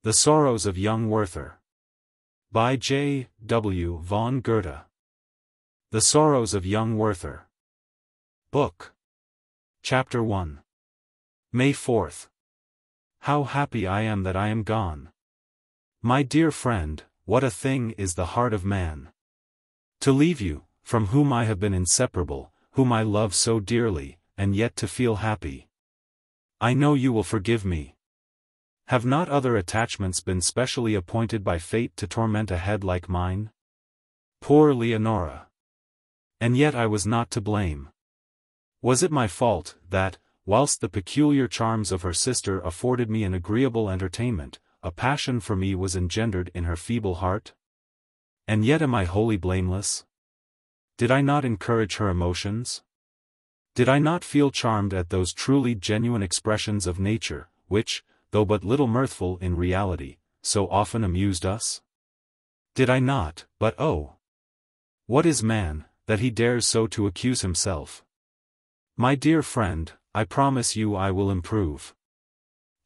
The Sorrows of Young Werther. By J. W. von Goethe. The Sorrows of Young Werther. Book. Chapter 1. May 4th. How happy I am that I am gone. My dear friend, what a thing is the heart of man. To leave you, from whom I have been inseparable, whom I love so dearly, and yet to feel happy. I know you will forgive me. Have not other attachments been specially appointed by fate to torment a head like mine? Poor Leonora! And yet I was not to blame. Was it my fault, that, whilst the peculiar charms of her sister afforded me an agreeable entertainment, a passion for me was engendered in her feeble heart? And yet am I wholly blameless? Did I not encourage her emotions? Did I not feel charmed at those truly genuine expressions of nature, which, though but little mirthful in reality, so often amused us? Did I not, but oh! What is man, that he dares so to accuse himself? My dear friend, I promise you I will improve.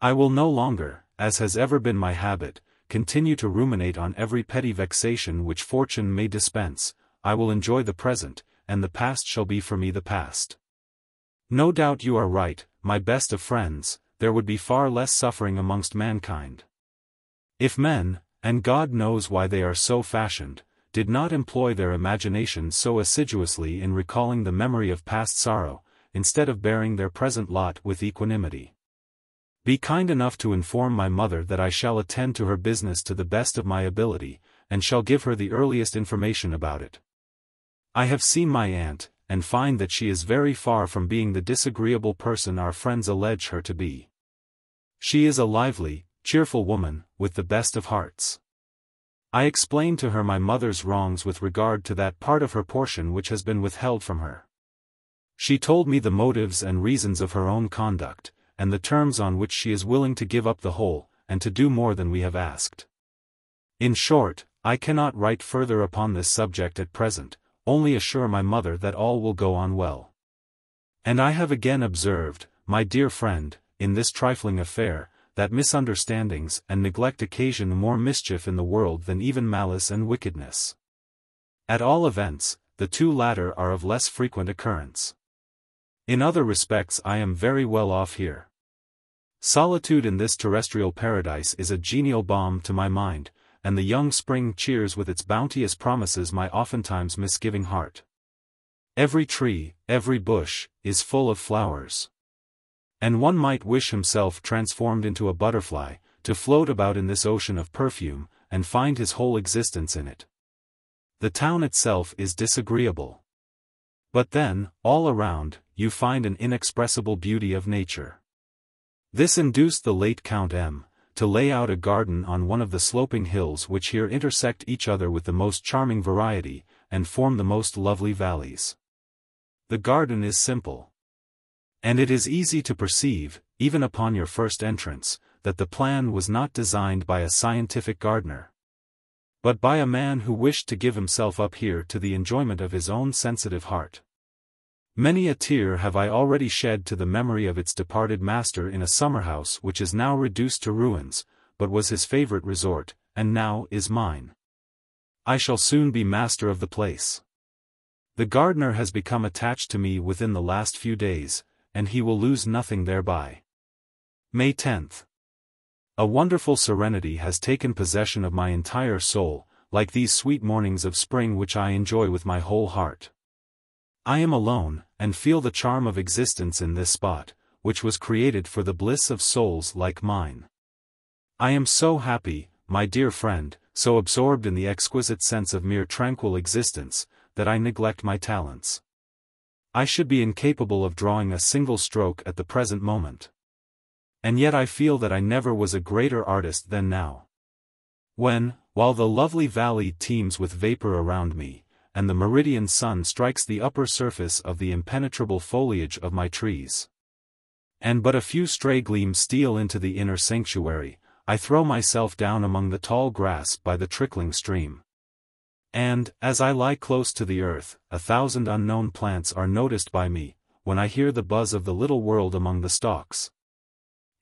I will no longer, as has ever been my habit, continue to ruminate on every petty vexation which fortune may dispense. I will enjoy the present, and the past shall be for me the past. No doubt you are right, my best of friends. There would be far less suffering amongst mankind. If men, and God knows why they are so fashioned, did not employ their imagination so assiduously in recalling the memory of past sorrow, instead of bearing their present lot with equanimity. Be kind enough to inform my mother that I shall attend to her business to the best of my ability, and shall give her the earliest information about it. I have seen my aunt, and find that she is very far from being the disagreeable person our friends allege her to be. She is a lively, cheerful woman, with the best of hearts. I explained to her my mother's wrongs with regard to that part of her portion which has been withheld from her. She told me the motives and reasons of her own conduct, and the terms on which she is willing to give up the whole, and to do more than we have asked. In short, I cannot write further upon this subject at present, only assure my mother that all will go on well. And I have again observed, my dear friend, in this trifling affair, that misunderstandings and neglect occasion more mischief in the world than even malice and wickedness. At all events, the two latter are of less frequent occurrence. In other respects I am very well off here. Solitude in this terrestrial paradise is a genial balm to my mind, and the young spring cheers with its bounteous promises my oftentimes misgiving heart. Every tree, every bush, is full of flowers. And one might wish himself transformed into a butterfly, to float about in this ocean of perfume, and find his whole existence in it. The town itself is disagreeable. But then, all around, you find an inexpressible beauty of nature. This induced the late Count M. to lay out a garden on one of the sloping hills which here intersect each other with the most charming variety, and form the most lovely valleys. The garden is simple. And it is easy to perceive, even upon your first entrance, that the plan was not designed by a scientific gardener, but by a man who wished to give himself up here to the enjoyment of his own sensitive heart. Many a tear have I already shed to the memory of its departed master in a summer-house which is now reduced to ruins, but was his favorite resort, and now is mine. I shall soon be master of the place. The gardener has become attached to me within the last few days, and he will lose nothing thereby. May 10th. A wonderful serenity has taken possession of my entire soul, like these sweet mornings of spring which I enjoy with my whole heart. I am alone, and feel the charm of existence in this spot, which was created for the bliss of souls like mine. I am so happy, my dear friend, so absorbed in the exquisite sense of mere tranquil existence, that I neglect my talents. I should be incapable of drawing a single stroke at the present moment. And yet I feel that I never was a greater artist than now. When, while the lovely valley teems with vapor around me, and the meridian sun strikes the upper surface of the impenetrable foliage of my trees, and but a few stray gleams steal into the inner sanctuary, I throw myself down among the tall grass by the trickling stream. And, as I lie close to the earth, 1,000 unknown plants are noticed by me, when I hear the buzz of the little world among the stalks.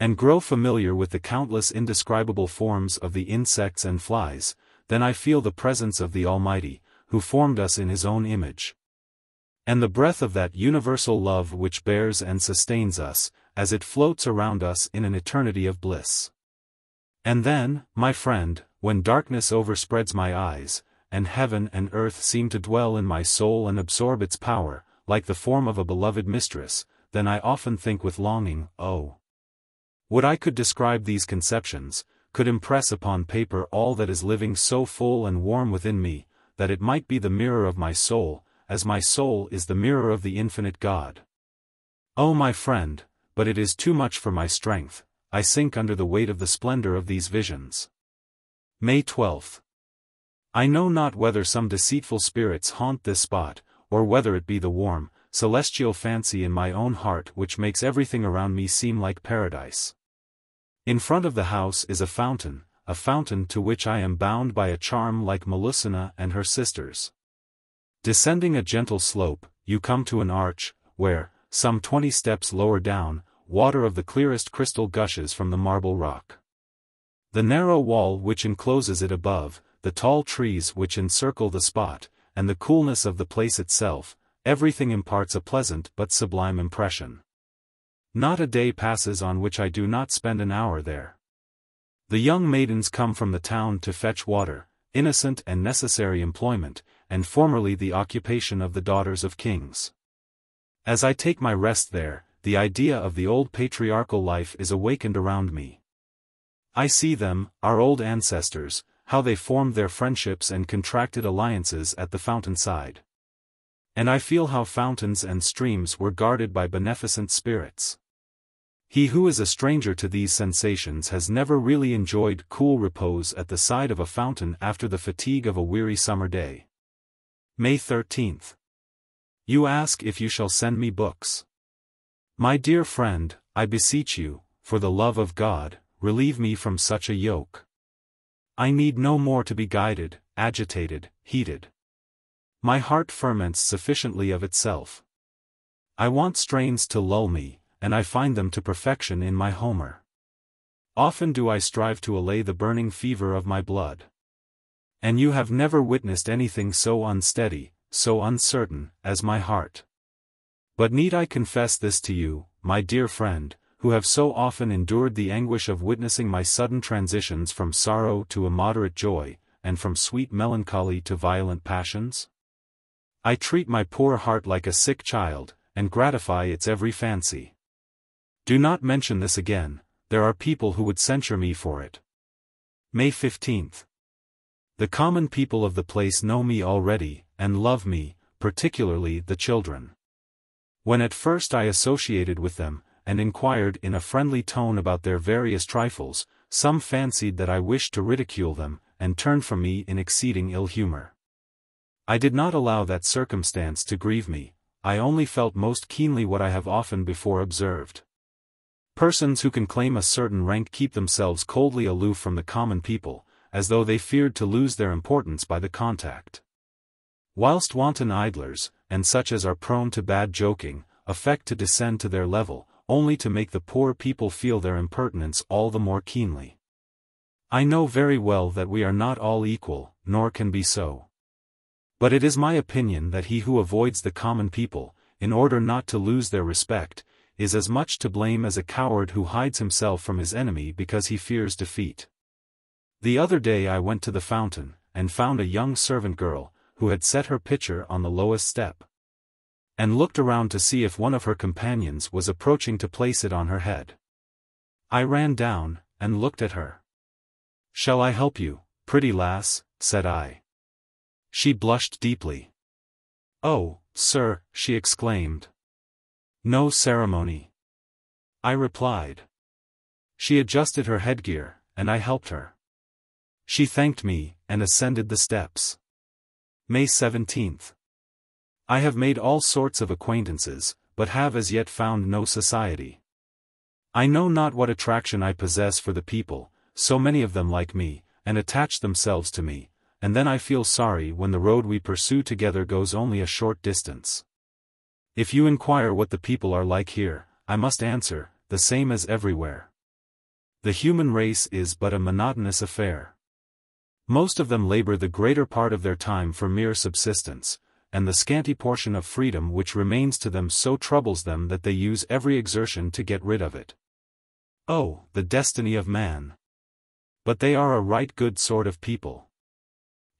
and grow familiar with the countless indescribable forms of the insects and flies, then I feel the presence of the Almighty, who formed us in His own image. And the breath of that universal love which bears and sustains us, as it floats around us in an eternity of bliss. And then, my friend, when darkness overspreads my eyes, and heaven and earth seem to dwell in my soul and absorb its power, like the form of a beloved mistress, then I often think with longing, oh, would I could describe these conceptions, could impress upon paper all that is living so full and warm within me, that it might be the mirror of my soul, as my soul is the mirror of the infinite God. Oh my friend, but it is too much for my strength, I sink under the weight of the splendor of these visions. May 12th. I know not whether some deceitful spirits haunt this spot, or whether it be the warm, celestial fancy in my own heart which makes everything around me seem like paradise. In front of the house is a fountain to which I am bound by a charm like Melusina and her sisters. Descending a gentle slope, you come to an arch, where, some 20 steps lower down, water of the clearest crystal gushes from the marble rock. The narrow wall which encloses it above, the tall trees which encircle the spot, and the coolness of the place itself, everything imparts a pleasant but sublime impression. Not a day passes on which I do not spend an hour there. The young maidens come from the town to fetch water, innocent and necessary employment, and formerly the occupation of the daughters of kings. As I take my rest there, the idea of the old patriarchal life is awakened around me. I see them, our old ancestors, how they formed their friendships and contracted alliances at the fountain side. And I feel how fountains and streams were guarded by beneficent spirits. He who is a stranger to these sensations has never really enjoyed cool repose at the side of a fountain after the fatigue of a weary summer day. May 13th. You ask if you shall send me books. My dear friend, I beseech you, for the love of God, relieve me from such a yoke. I need no more to be guided, agitated, heated. My heart ferments sufficiently of itself. I want strains to lull me, and I find them to perfection in my Homer. Often do I strive to allay the burning fever of my blood. And you have never witnessed anything so unsteady, so uncertain, as my heart. But need I confess this to you, my dear friend, who have so often endured the anguish of witnessing my sudden transitions from sorrow to immoderate joy, and from sweet melancholy to violent passions? I treat my poor heart like a sick child, and gratify its every fancy. Do not mention this again, there are people who would censure me for it. May 15th. The common people of the place know me already, and love me, particularly the children. When at first I associated with them, and inquired in a friendly tone about their various trifles, some fancied that I wished to ridicule them, and turned from me in exceeding ill humor. I did not allow that circumstance to grieve me, I only felt most keenly what I have often before observed. Persons who can claim a certain rank keep themselves coldly aloof from the common people, as though they feared to lose their importance by the contact. Whilst wanton idlers, and such as are prone to bad joking, affect to descend to their level, only to make the poor people feel their impertinence all the more keenly. I know very well that we are not all equal, nor can be so. But it is my opinion that he who avoids the common people, in order not to lose their respect, is as much to blame as a coward who hides himself from his enemy because he fears defeat. The other day I went to the fountain, and found a young servant girl, who had set her pitcher on the lowest step, and looked around to see if one of her companions was approaching to place it on her head. I ran down, and looked at her. "Shall I help you, pretty lass?" said I. She blushed deeply. "Oh, sir," she exclaimed. "No ceremony," I replied. She adjusted her headgear, and I helped her. She thanked me, and ascended the steps. May 17th. I have made all sorts of acquaintances, but have as yet found no society. I know not what attraction I possess for the people, so many of them like me, and attach themselves to me, and then I feel sorry when the road we pursue together goes only a short distance. If you inquire what the people are like here, I must answer, the same as everywhere. The human race is but a monotonous affair. Most of them labor the greater part of their time for mere subsistence, and the scanty portion of freedom which remains to them so troubles them that they use every exertion to get rid of it. Oh, the destiny of man! But they are a right good sort of people.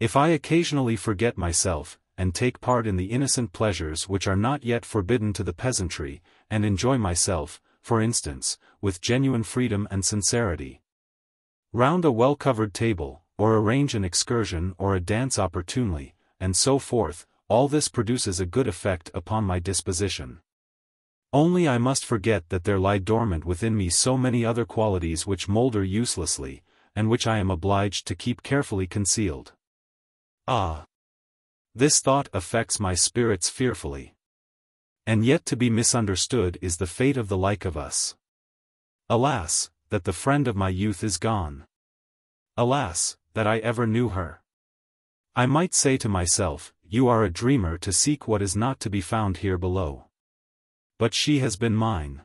If I occasionally forget myself, and take part in the innocent pleasures which are not yet forbidden to the peasantry, and enjoy myself, for instance, with genuine freedom and sincerity, round a well-covered table, or arrange an excursion or a dance opportunely, and so forth, all this produces a good effect upon my disposition. Only I must forget that there lie dormant within me so many other qualities which moulder uselessly, and which I am obliged to keep carefully concealed. Ah! This thought affects my spirits fearfully. And yet to be misunderstood is the fate of the like of us. Alas, that the friend of my youth is gone. Alas, that I ever knew her. I might say to myself, you are a dreamer to seek what is not to be found here below. But she has been mine.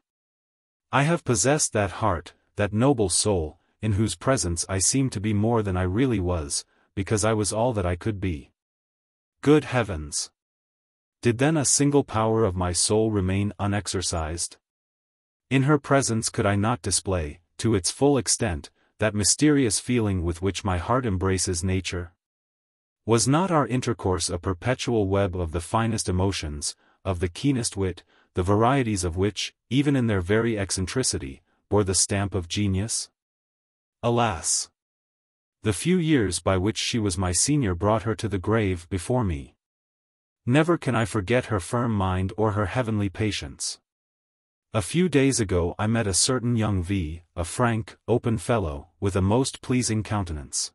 I have possessed that heart, that noble soul, in whose presence I seemed to be more than I really was, because I was all that I could be. Good heavens! Did then a single power of my soul remain unexercised? In her presence could I not display, to its full extent, that mysterious feeling with which my heart embraces nature? Was not our intercourse a perpetual web of the finest emotions, of the keenest wit, the varieties of which, even in their very eccentricity, bore the stamp of genius? Alas! The few years by which she was my senior brought her to the grave before me. Never can I forget her firm mind or her heavenly patience. A few days ago I met a certain young V, a frank, open fellow, with a most pleasing countenance.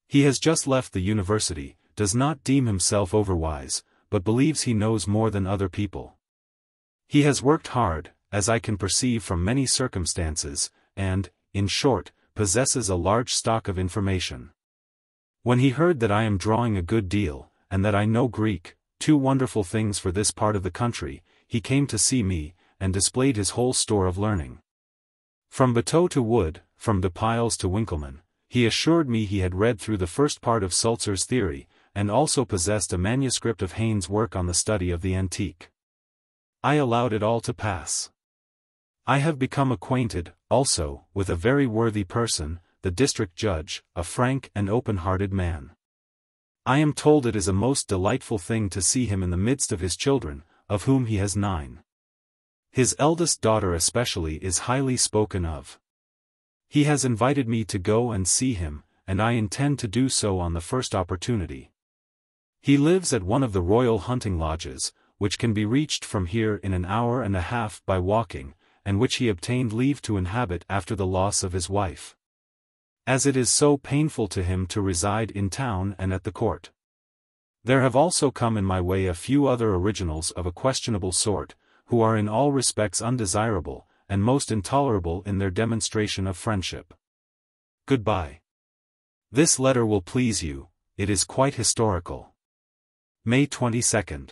He has just left the university, does not deem himself overwise, but believes he knows more than other people. He has worked hard, as I can perceive from many circumstances, and, in short, possesses a large stock of information. When he heard that I am drawing a good deal, and that I know Greek, two wonderful things for this part of the country, he came to see me, and displayed his whole store of learning. From Bateau to Wood, from De Piles to Winckelmann, he assured me he had read through the first part of Sulzer's theory, and also possessed a manuscript of Hayne's work on the study of the antique. I allowed it all to pass. I have become acquainted, also, with a very worthy person, the district judge, a frank and open-hearted man. I am told it is a most delightful thing to see him in the midst of his children, of whom he has 9. His eldest daughter especially is highly spoken of. He has invited me to go and see him, and I intend to do so on the first opportunity. He lives at one of the royal hunting lodges, which can be reached from here in an hour and a half by walking, and which he obtained leave to inhabit after the loss of his wife. As it is so painful to him to reside in town and at the court. There have also come in my way a few other originals of a questionable sort, who are in all respects undesirable, and most intolerable in their demonstration of friendship. Goodbye. This letter will please you, it is quite historical. May 22nd.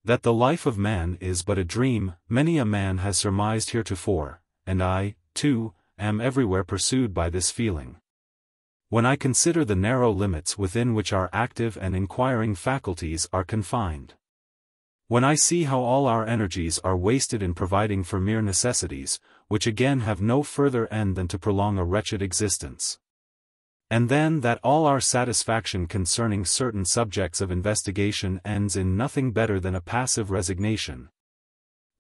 That the life of man is but a dream, many a man has surmised heretofore, and I, too, am everywhere pursued by this feeling. When I consider the narrow limits within which our active and inquiring faculties are confined. When I see how all our energies are wasted in providing for mere necessities, which again have no further end than to prolong a wretched existence. And then that all our satisfaction concerning certain subjects of investigation ends in nothing better than a passive resignation.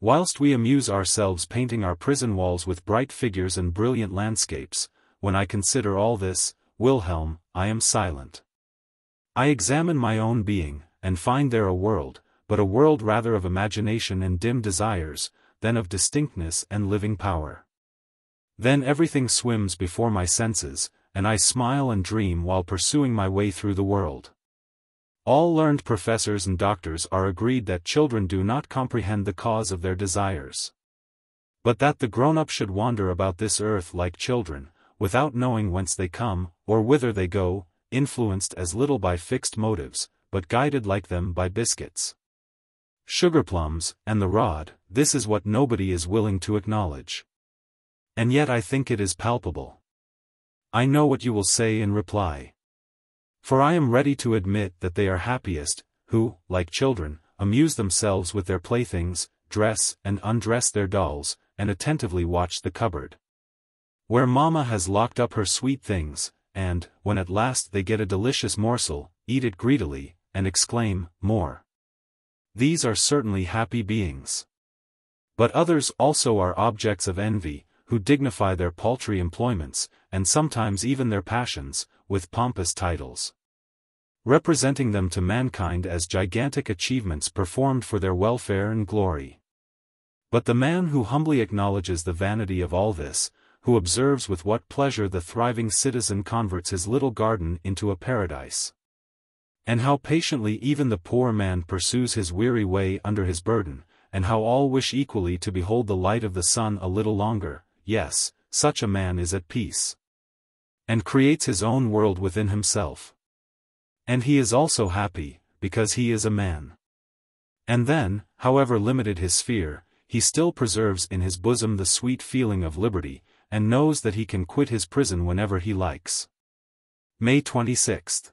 Whilst we amuse ourselves painting our prison walls with bright figures and brilliant landscapes, when I consider all this, Wilhelm, I am silent. I examine my own being, and find there a world, but a world rather of imagination and dim desires, than of distinctness and living power. Then everything swims before my senses, and I smile and dream while pursuing my way through the world. All learned professors and doctors are agreed that children do not comprehend the cause of their desires. But that the grown-up should wander about this earth like children, without knowing whence they come, or whither they go, influenced as little by fixed motives, but guided like them by biscuits, sugar plums, and the rod, this is what nobody is willing to acknowledge. And yet I think it is palpable. I know what you will say in reply. For I am ready to admit that they are happiest, who, like children, amuse themselves with their playthings, dress and undress their dolls, and attentively watch the cupboard, where mamma has locked up her sweet things, and, when at last they get a delicious morsel, eat it greedily, and exclaim, "More." These are certainly happy beings. But others also are objects of envy, who dignify their paltry employments, and sometimes even their passions, with pompous titles, representing them to mankind as gigantic achievements performed for their welfare and glory. But the man who humbly acknowledges the vanity of all this, who observes with what pleasure the thriving citizen converts his little garden into a paradise, and how patiently even the poor man pursues his weary way under his burden, and how all wish equally to behold the light of the sun a little longer, yes, such a man is at peace, and creates his own world within himself. And he is also happy, because he is a man. And then, however limited his sphere, he still preserves in his bosom the sweet feeling of liberty, and knows that he can quit his prison whenever he likes. May 26th.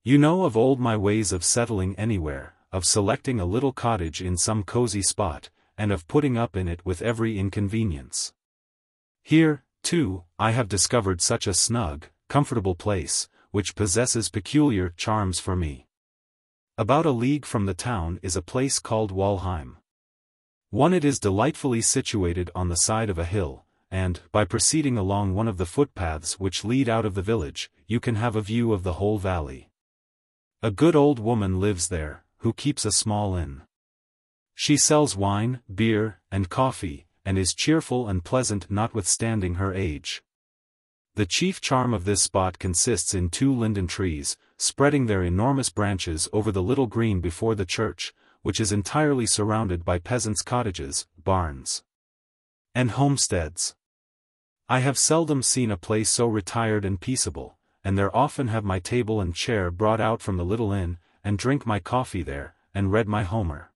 You know of old my ways of settling anywhere, of selecting a little cottage in some cozy spot, and of putting up in it with every inconvenience. Here, too, I have discovered such a snug, comfortable place, which possesses peculiar charms for me. About a league from the town is a place called Walheim. It is delightfully situated on the side of a hill, and, by proceeding along one of the footpaths which lead out of the village, you can have a view of the whole valley. A good old woman lives there, who keeps a small inn. She sells wine, beer, and coffee, and is cheerful and pleasant notwithstanding her age. The chief charm of this spot consists in 2 linden trees, spreading their enormous branches over the little green before the church, which is entirely surrounded by peasants' cottages, barns, and homesteads. I have seldom seen a place so retired and peaceable, and there often have my table and chair brought out from the little inn, and drink my coffee there, and read my Homer.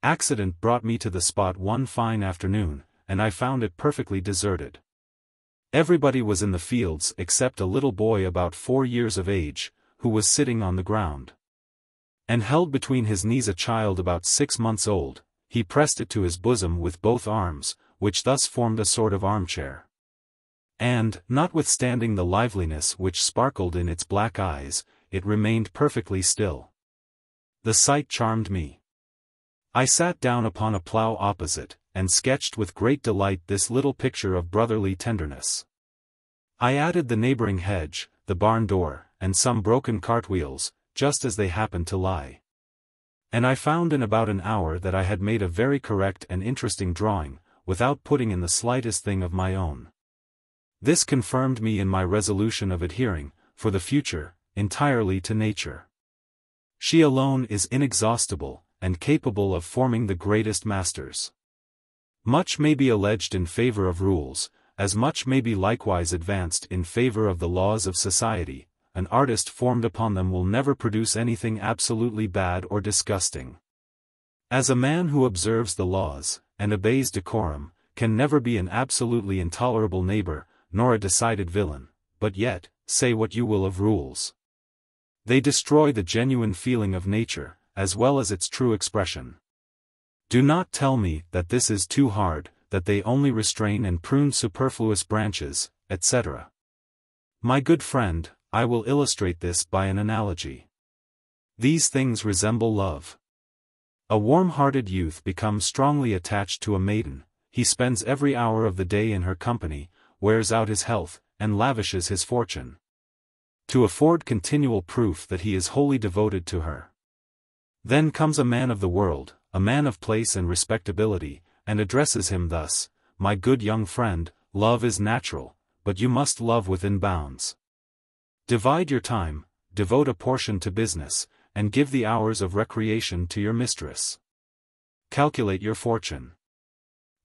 Accident brought me to the spot one fine afternoon, and I found it perfectly deserted. Everybody was in the fields except a little boy about 4 years of age, who was sitting on the ground, and held between his knees a child about 6 months old. He pressed it to his bosom with both arms, which thus formed a sort of armchair. And, notwithstanding the liveliness which sparkled in its black eyes, it remained perfectly still. The sight charmed me. I sat down upon a plough opposite, and sketched with great delight this little picture of brotherly tenderness. I added the neighboring hedge, the barn door, and some broken cartwheels, just as they happened to lie. And I found in about an hour that I had made a very correct and interesting drawing, without putting in the slightest thing of my own. This confirmed me in my resolution of adhering, for the future, entirely to nature. She alone is inexhaustible, and capable of forming the greatest masters. Much may be alleged in favor of rules, as much may be likewise advanced in favor of the laws of society. An artist formed upon them will never produce anything absolutely bad or disgusting. As a man who observes the laws, and obeys decorum, can never be an absolutely intolerable neighbor, nor a decided villain, but yet, say what you will of rules, they destroy the genuine feeling of nature, as well as its true expression. Do not tell me that this is too hard, that they only restrain and prune superfluous branches, etc. My good friend, I will illustrate this by an analogy. These things resemble love. A warm-hearted youth becomes strongly attached to a maiden. He spends every hour of the day in her company, wears out his health, and lavishes his fortune, to afford continual proof that he is wholly devoted to her. Then comes a man of the world, a man of place and respectability, and addresses him thus: "My good young friend, love is natural, but you must love within bounds. Divide your time, devote a portion to business, and give the hours of recreation to your mistress. Calculate your fortune.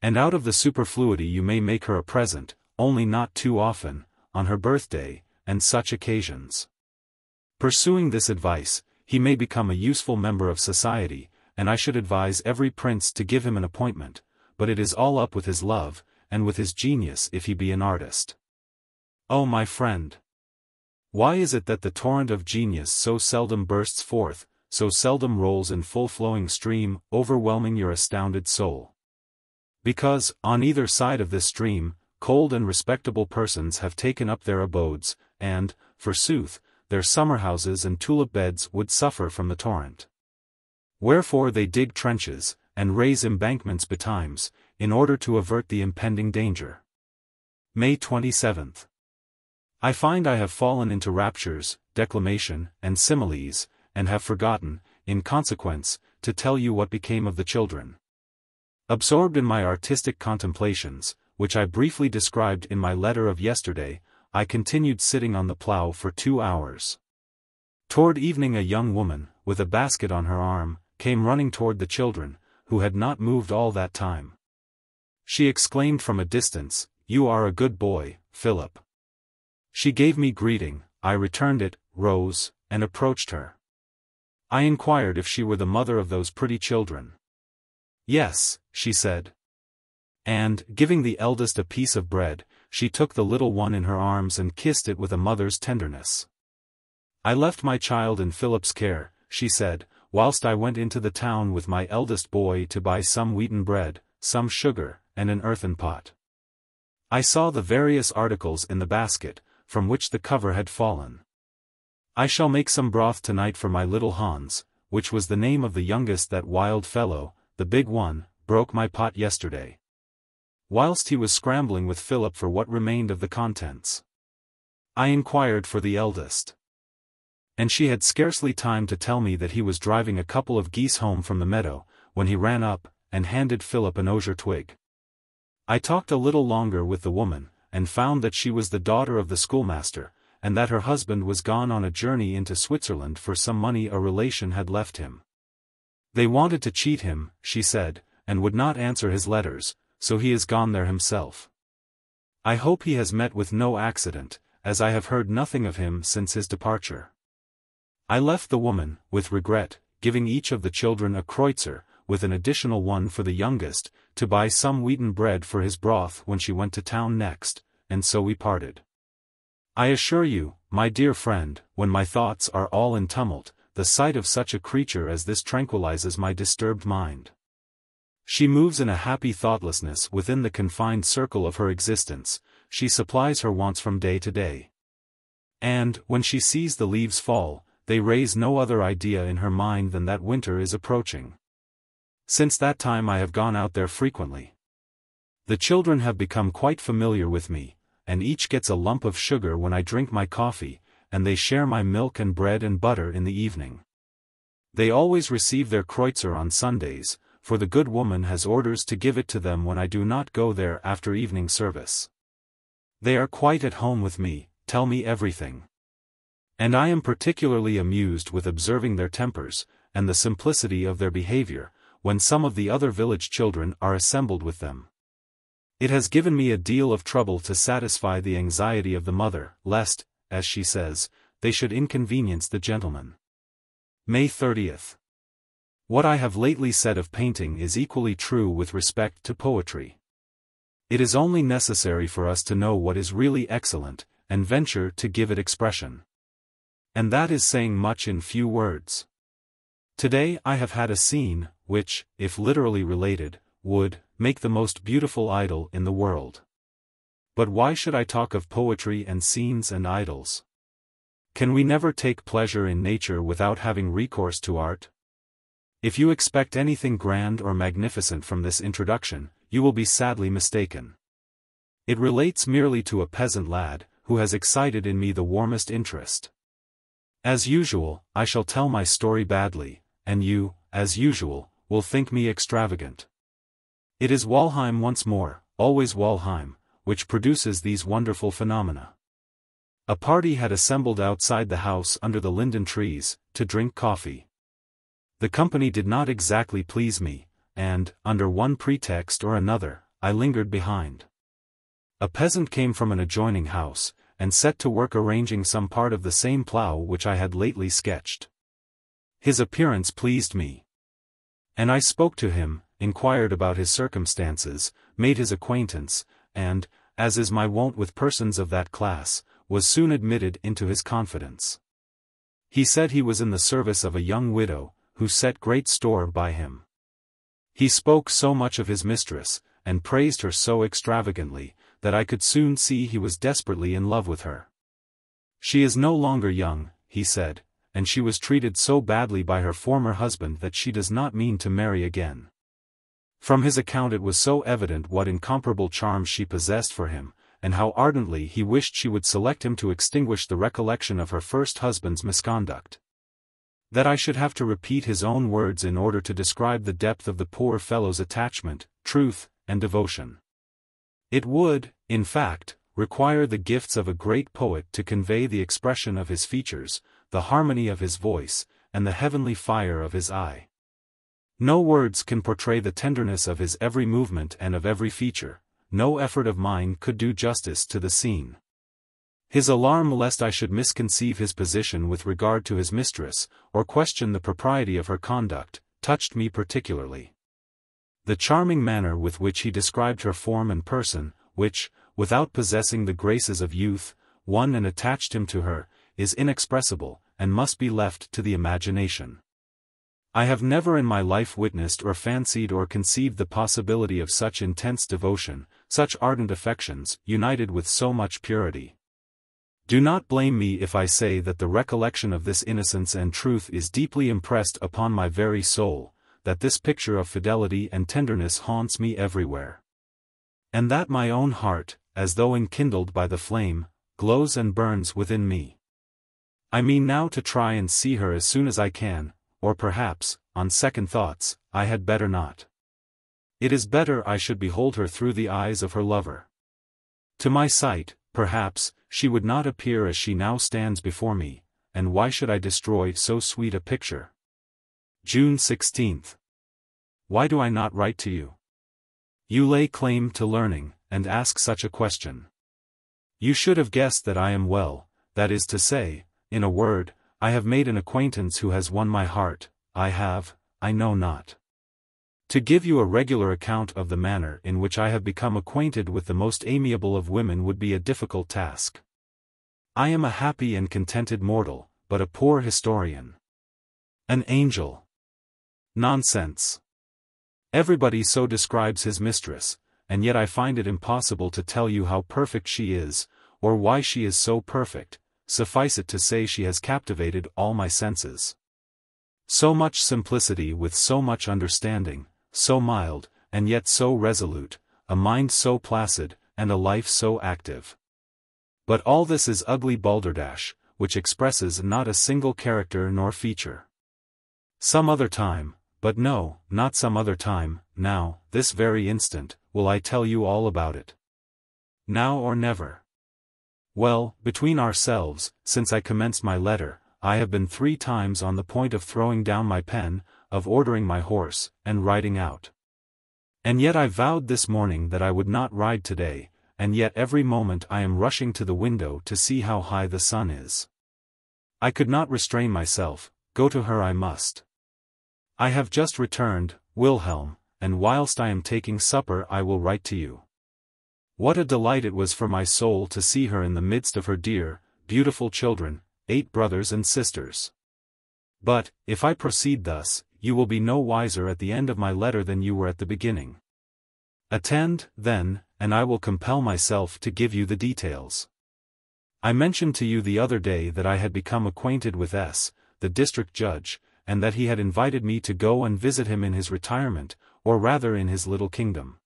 And out of the superfluity you may make her a present, only not too often, on her birthday, and such occasions." Pursuing this advice, he may become a useful member of society, and I should advise every prince to give him an appointment, but it is all up with his love, and with his genius if he be an artist. Oh my friend! Why is it that the torrent of genius so seldom bursts forth, so seldom rolls in full-flowing stream, overwhelming your astounded soul? Because, on either side of this stream, cold and respectable persons have taken up their abodes, and, forsooth, their summer-houses and tulip-beds would suffer from the torrent. Wherefore they dig trenches, and raise embankments betimes, in order to avert the impending danger. May 27th. I find I have fallen into raptures, declamation, and similes, and have forgotten, in consequence, to tell you what became of the children. Absorbed in my artistic contemplations, which I briefly described in my letter of yesterday, I continued sitting on the plough for 2 hours. Toward evening a young woman, with a basket on her arm, came running toward the children, who had not moved all that time. She exclaimed from a distance, "You are a good boy, Philip." She gave me greeting, I returned it, rose, and approached her. I inquired if she were the mother of those pretty children. "Yes," she said. And, giving the eldest a piece of bread, she took the little one in her arms and kissed it with a mother's tenderness. "I left my child in Philip's care," she said, "whilst I went into the town with my eldest boy to buy some wheaten bread, some sugar, and an earthen pot. I saw the various articles in the basket, from which the cover had fallen. I shall make some broth tonight for my little Hans, which was the name of the youngest. That wild fellow, the big one, broke my pot yesterday, whilst he was scrambling with Philip for what remained of the contents." I inquired for the eldest. And she had scarcely time to tell me that he was driving a couple of geese home from the meadow, when he ran up, and handed Philip an osier twig. I talked a little longer with the woman, and found that she was the daughter of the schoolmaster, and that her husband was gone on a journey into Switzerland for some money a relation had left him. They wanted to cheat him, she said, and would not answer his letters, so he is gone there himself. I hope he has met with no accident, as I have heard nothing of him since his departure. I left the woman, with regret, giving each of the children a kreutzer, with an additional one for the youngest, to buy some wheaten bread for his broth when she went to town next, and so we parted. I assure you, my dear friend, when my thoughts are all in tumult, the sight of such a creature as this tranquilizes my disturbed mind. She moves in a happy thoughtlessness within the confined circle of her existence, she supplies her wants from day to day. And, when she sees the leaves fall, they raise no other idea in her mind than that winter is approaching. Since that time I have gone out there frequently. The children have become quite familiar with me, and each gets a lump of sugar when I drink my coffee, and they share my milk and bread and butter in the evening. They always receive their kreutzer on Sundays, for the good woman has orders to give it to them when I do not go there after evening service. They are quite at home with me, tell me everything. And I am particularly amused with observing their tempers, and the simplicity of their behavior, when some of the other village children are assembled with them. It has given me a deal of trouble to satisfy the anxiety of the mother, lest, as she says, they should inconvenience the gentleman. May 30th. What I have lately said of painting is equally true with respect to poetry. It is only necessary for us to know what is really excellent, and venture to give it expression. And that is saying much in few words. Today I have had a scene, which, if literally related, would make the most beautiful idyll in the world. But why should I talk of poetry and scenes and idylls? Can we never take pleasure in nature without having recourse to art? If you expect anything grand or magnificent from this introduction, you will be sadly mistaken. It relates merely to a peasant lad, who has excited in me the warmest interest. As usual, I shall tell my story badly, and you, as usual, will think me extravagant. It is Walheim once more, always Walheim, which produces these wonderful phenomena. A party had assembled outside the house under the linden trees, to drink coffee. The company did not exactly please me, and, under one pretext or another, I lingered behind. A peasant came from an adjoining house, and set to work arranging some part of the same plough which I had lately sketched. His appearance pleased me. And I spoke to him, inquired about his circumstances, made his acquaintance, and, as is my wont with persons of that class, was soon admitted into his confidence. He said he was in the service of a young widow, who set great store by him. He spoke so much of his mistress, and praised her so extravagantly, that I could soon see he was desperately in love with her. She is no longer young, he said, and she was treated so badly by her former husband that she does not mean to marry again. From his account it was so evident what incomparable charms she possessed for him, and how ardently he wished she would select him to extinguish the recollection of her first husband's misconduct, that I should have to repeat his own words in order to describe the depth of the poor fellow's attachment, truth, and devotion. It would, in fact, require the gifts of a great poet to convey the expression of his features, the harmony of his voice, and the heavenly fire of his eye. No words can portray the tenderness of his every movement and of every feature, no effort of mine could do justice to the scene. His alarm lest I should misconceive his position with regard to his mistress, or question the propriety of her conduct, touched me particularly. The charming manner with which he described her form and person, which, without possessing the graces of youth, won and attached him to her, is inexpressible, and must be left to the imagination. I have never in my life witnessed or fancied or conceived the possibility of such intense devotion, such ardent affections, united with so much purity. Do not blame me if I say that the recollection of this innocence and truth is deeply impressed upon my very soul, that this picture of fidelity and tenderness haunts me everywhere, and that my own heart, as though enkindled by the flame, glows and burns within me. I mean now to try and see her as soon as I can, or perhaps, on second thoughts, I had better not. It is better I should behold her through the eyes of her lover. To my sight, perhaps, she would not appear as she now stands before me, and why should I destroy so sweet a picture? June 16. Why do I not write to you? You lay claim to learning, and ask such a question. You should have guessed that I am well, that is to say, in a word, I have made an acquaintance who has won my heart. I know not. To give you a regular account of the manner in which I have become acquainted with the most amiable of women would be a difficult task. I am a happy and contented mortal, but a poor historian. An angel. Nonsense. Everybody so describes his mistress, and yet I find it impossible to tell you how perfect she is, or why she is so perfect. Suffice it to say she has captivated all my senses. So much simplicity with so much understanding, so mild, and yet so resolute, a mind so placid, and a life so active. But all this is ugly balderdash, which expresses not a single character nor feature. Some other time, but no, not some other time, now, this very instant, will I tell you all about it. Now or never. Well, between ourselves, since I commenced my letter, I have been 3 times on the point of throwing down my pen, of ordering my horse, and riding out. And yet I vowed this morning that I would not ride today, and yet every moment I am rushing to the window to see how high the sun is. I could not restrain myself, go to her I must. I have just returned, Wilhelm, and whilst I am taking supper I will write to you. What a delight it was for my soul to see her in the midst of her dear, beautiful children, 8 brothers and sisters. But, if I proceed thus, you will be no wiser at the end of my letter than you were at the beginning. Attend, then, and I will compel myself to give you the details. I mentioned to you the other day that I had become acquainted with S., the district judge, and that he had invited me to go and visit him in his retirement, or rather in his little kingdom.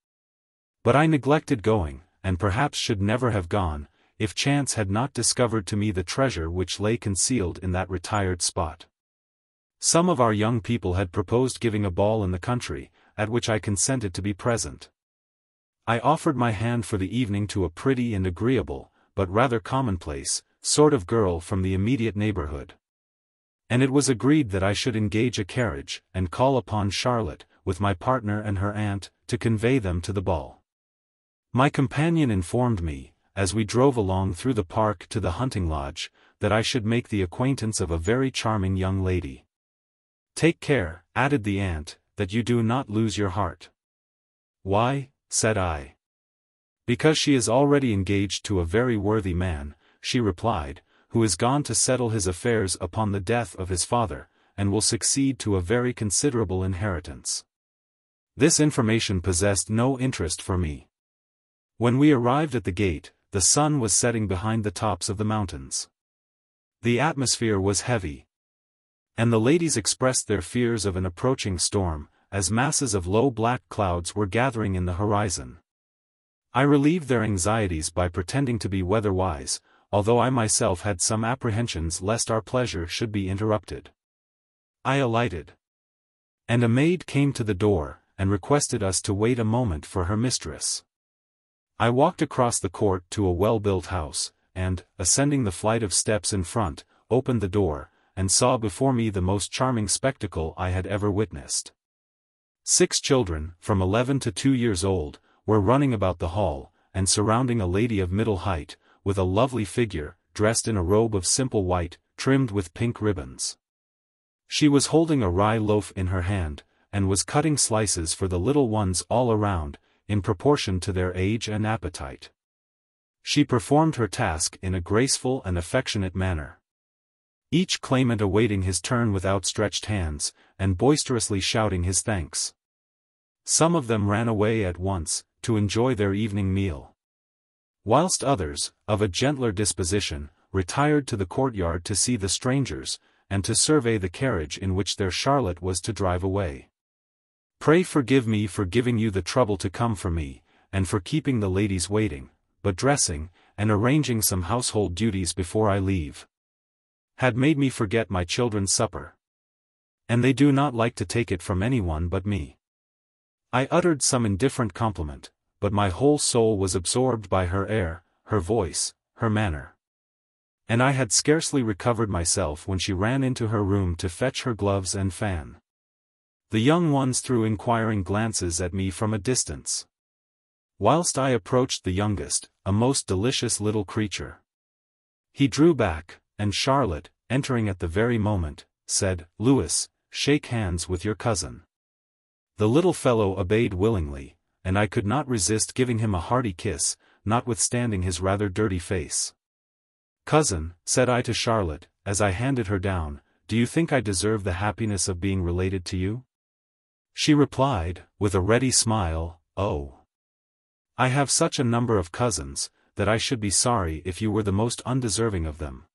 But I neglected going, and perhaps should never have gone, if chance had not discovered to me the treasure which lay concealed in that retired spot. Some of our young people had proposed giving a ball in the country, at which I consented to be present. I offered my hand for the evening to a pretty and agreeable, but rather commonplace, sort of girl from the immediate neighborhood. And it was agreed that I should engage a carriage, and call upon Charlotte, with my partner and her aunt, to convey them to the ball. My companion informed me, as we drove along through the park to the hunting lodge, that I should make the acquaintance of a very charming young lady. Take care, added the aunt, that you do not lose your heart. Why, said I. Because she is already engaged to a very worthy man, she replied, who is gone to settle his affairs upon the death of his father, and will succeed to a very considerable inheritance. This information possessed no interest for me. When we arrived at the gate, the sun was setting behind the tops of the mountains. The atmosphere was heavy, and the ladies expressed their fears of an approaching storm, as masses of low black clouds were gathering in the horizon. I relieved their anxieties by pretending to be weather-wise, although I myself had some apprehensions lest our pleasure should be interrupted. I alighted, and a maid came to the door, and requested us to wait a moment for her mistress. I walked across the court to a well-built house, and, ascending the flight of steps in front, opened the door, and saw before me the most charming spectacle I had ever witnessed. 6 children, from 11 to 2 years old, were running about the hall, and surrounding a lady of middle height, with a lovely figure, dressed in a robe of simple white, trimmed with pink ribbons. She was holding a rye loaf in her hand, and was cutting slices for the little ones all around, in proportion to their age and appetite. She performed her task in a graceful and affectionate manner, each claimant awaiting his turn with outstretched hands, and boisterously shouting his thanks. Some of them ran away at once, to enjoy their evening meal, whilst others, of a gentler disposition, retired to the courtyard to see the strangers, and to survey the carriage in which their Charlotte was to drive away. Pray forgive me for giving you the trouble to come for me, and for keeping the ladies waiting, but dressing, and arranging some household duties before I leave, had made me forget my children's supper. And they do not like to take it from anyone but me. I uttered some indifferent compliment, but my whole soul was absorbed by her air, her voice, her manner. And I had scarcely recovered myself when she ran into her room to fetch her gloves and fan. The young ones threw inquiring glances at me from a distance, whilst I approached the youngest, a most delicious little creature. He drew back, and Charlotte, entering at the very moment, said, "Louis, shake hands with your cousin." The little fellow obeyed willingly, and I could not resist giving him a hearty kiss, notwithstanding his rather dirty face. "Cousin," said I to Charlotte, as I handed her down, "do you think I deserve the happiness of being related to you?" She replied, with a ready smile, "Oh, I have such a number of cousins, that I should be sorry if you were the most undeserving of them."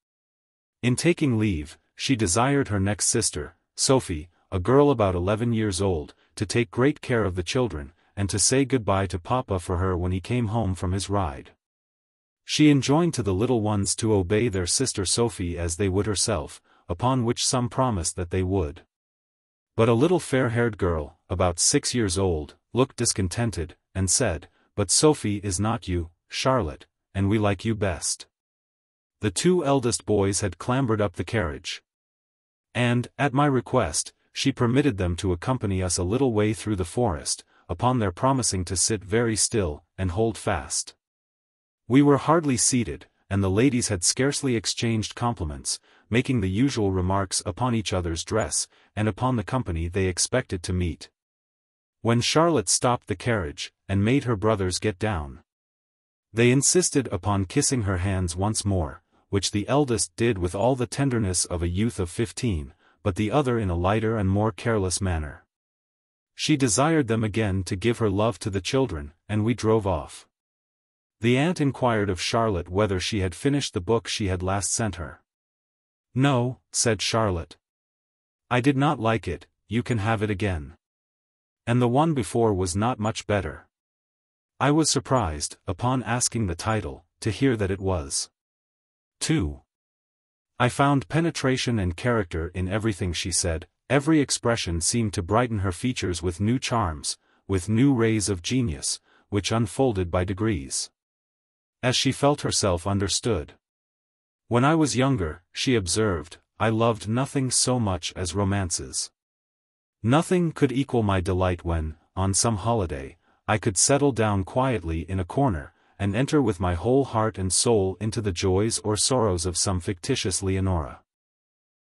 In taking leave, she desired her next sister, Sophie, a girl about 11 years old, to take great care of the children, and to say good-bye to Papa for her when he came home from his ride. She enjoined to the little ones to obey their sister Sophie as they would herself, upon which some promised that they would. But a little fair-haired girl, about 6 years old, looked discontented, and said, "But Sophie is not you, Charlotte, and we like you best." The 2 eldest boys had clambered up the carriage, and, at my request, she permitted them to accompany us a little way through the forest, upon their promising to sit very still, and hold fast. We were hardly seated, and the ladies had scarcely exchanged compliments, making the usual remarks upon each other's dress, and upon the company they expected to meet, when Charlotte stopped the carriage, and made her brothers get down. They insisted upon kissing her hands once more, which the eldest did with all the tenderness of a youth of 15, but the other in a lighter and more careless manner. She desired them again to give her love to the children, and we drove off. The aunt inquired of Charlotte whether she had finished the book she had last sent her. "No," said Charlotte. "I did not like it, you can have it again. And the one before was not much better." I was surprised, upon asking the title, to hear that it was 2. I found penetration and character in everything she said. Every expression seemed to brighten her features with new charms, with new rays of genius, which unfolded by degrees, as she felt herself understood. "When I was younger," she observed, "I loved nothing so much as romances. Nothing could equal my delight when, on some holiday, I could settle down quietly in a corner, and enter with my whole heart and soul into the joys or sorrows of some fictitious Leonora.